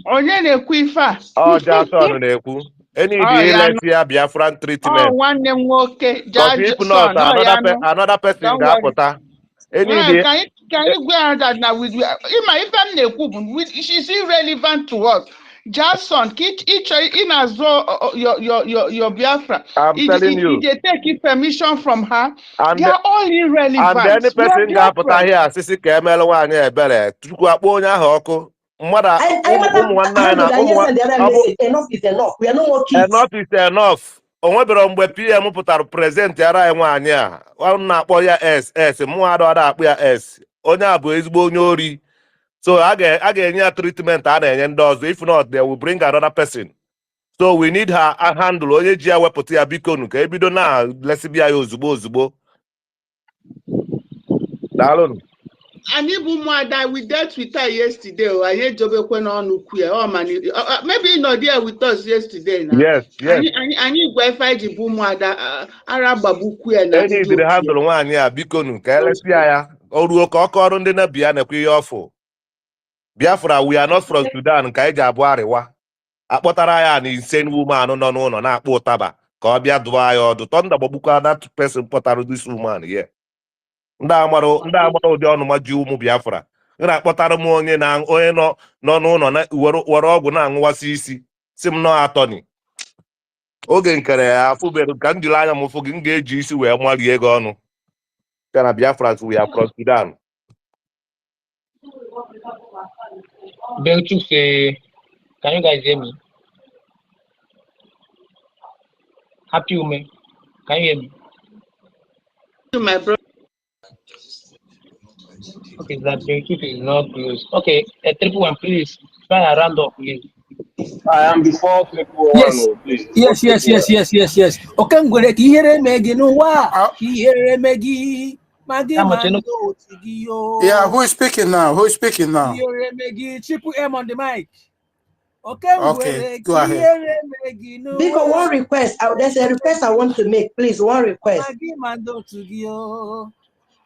Onye na-ekwu ife a? Ọ Jason na-ekwu. I need ilesi ya Biafran treatment. Nwanne m nwoke, if not, another person ga-apụta. Can you go ahead and now with she's irrelevant to us. Jason, each in as well your Biafra. I'm telling you. They take permission from her. They are all irrelevant. And any person ga-apụta here, sisi ka emele nwaanyị ebere, Chukwu akpọ onye ahụ ọkụ. Mmadụ enough is enough. We are no more kids. Enough is enough. Onwebere mgbe PM pụtara present yara anyị nwaanyị a, ọ na-akpọ ya S, mụ ada akpọ ya S. Onye a bụ ezigbo onye ori. So a ga-enye ya treatment a na-enye ndị ọzọ. If not, they will bring another person. So we need her handle. Onye ji ya wepụta ya biko nu ka ebido na lesibia ya ozugbo. Daalụ. Ani Bumwada, we dealt with her yesterday. I heard Jobekwe on queer. Oh man, maybe not there with us yesterday. Now. Yes. I need Wi-Fi the Bumwada Arababu queer. I need the handle one ya biko nu ka elesia ya. Oruo ka ọkọrọ ndị na bia na kwe ya ọfụ. Biafra, we are not from Sudan ka eji abụ arịwa. Akpọtara ya na insane woman nọ n'ụlọ na-akpọ ụtaba ka ọ bịa dụọ ya ọdụ. Tọnda gbagbukwa that person pụtara this woman here. Ndị amara ụdị ọnụma ji ụmụ Biafra. Na-akpọtara m onye nọ n'ụlọ na were ọgwụ na-aṅụwasị isi. Si m nọ atọni. Oge nkere ya afụberu ka m jiri anya m fụ gị m ga-eji isi wee malie ego ọnụ. Kana Biafrans, we are from Sudan. Belchu say, can you guys hear me? Happy woman, can you hear me? My brother. Okay, that Belchu is not close. Okay, 3-1, please try a round up, please. I am before 3-1. Yes. Yes. Okay, I'm going to hear Megan. Hear Maggie. Yeah, who is speaking now? Hear Maggie. Triple M on the mic. Okay, go ahead. Because one request, there's a request I want to make. Please, one request.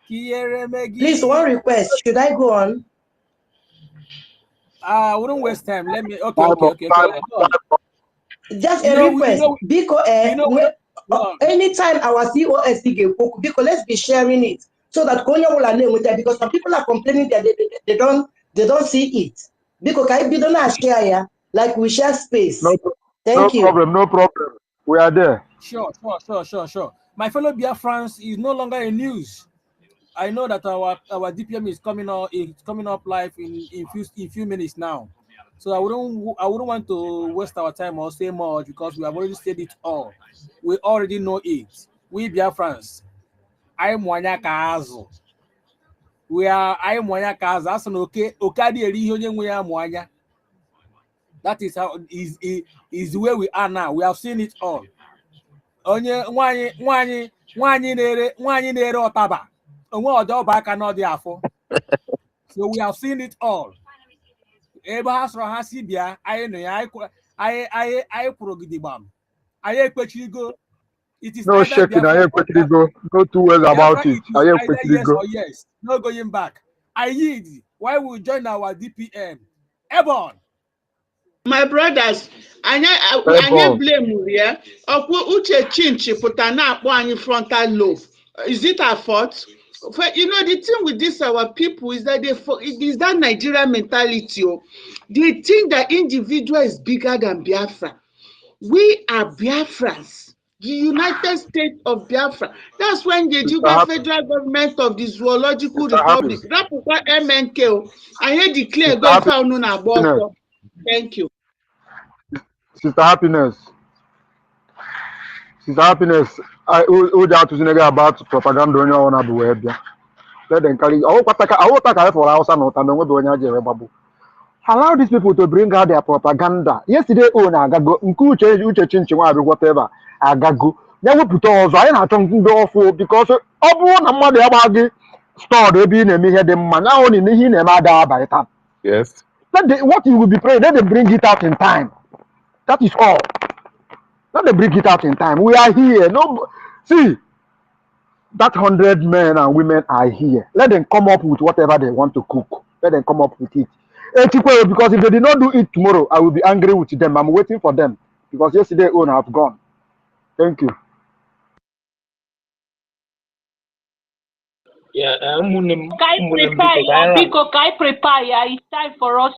Please, one request. Should I go on? Wouldn't waste time. Let me. Okay. Just a request. Because anytime our COS because let's be sharing it so that Konya will name with that, because some people are complaining that they don't see it. Because we don't share like we share space. Thank you. No problem. We are there. Sure. My fellow Biafrans is no longer in news. I know that our DPM is coming up live in few minutes now. So I wouldn't want to waste our time or say much because we have already said it all. We already know it. We Biafrans. I am Mwanyakazo. I am Mwanyakazo. That's an okay. That is how is where we are now. We have seen it all. Onye nwanyi nere otaba. So we have seen it all. It is no shaking. I ain't quickly go. No two ways about it. I ain't quickly yes go. or yes. No going back. I yield. Why we join our DPM? Ebon. My brothers, I blame you here. Uche Chinchi put an up one frontal lobe. Is it our fault? You know, the thing with this our people is that it is that Nigerian mentality. Oh. They think that individual is bigger than Biafra. We are Biafrans, the United States of Biafra. That's when they do Sister, federal government of the Zoological Sister Republic. Happiness. That is what MNK. I hear declare Sister go if I know Happiness. about. Thank you. Sister Happiness. Sister Happiness. I who that to say about propaganda on your own web. Let them carry. I hope I for house and not and babu. Allow these people to bring out their propaganda. Yesterday, Agago, Uche Chinchwa, whatever, Agago. Then we put also I not talking awful because everyone and mother about store they be in a mere them man now only in a mother by the time. Yes. What you will be praying, let them bring it out in time. That is all. Let them bring it out in time. We are here. No, see, that 100 men and women are here. Let them come up with whatever they want to cook. Let them come up with it. Because if they did not do it tomorrow, I will be angry with them. I'm waiting for them because yesterday own have gone. Thank you. Yeah, Kai prepare, yeah, Biko, Kai prepare, yeah. It's time for us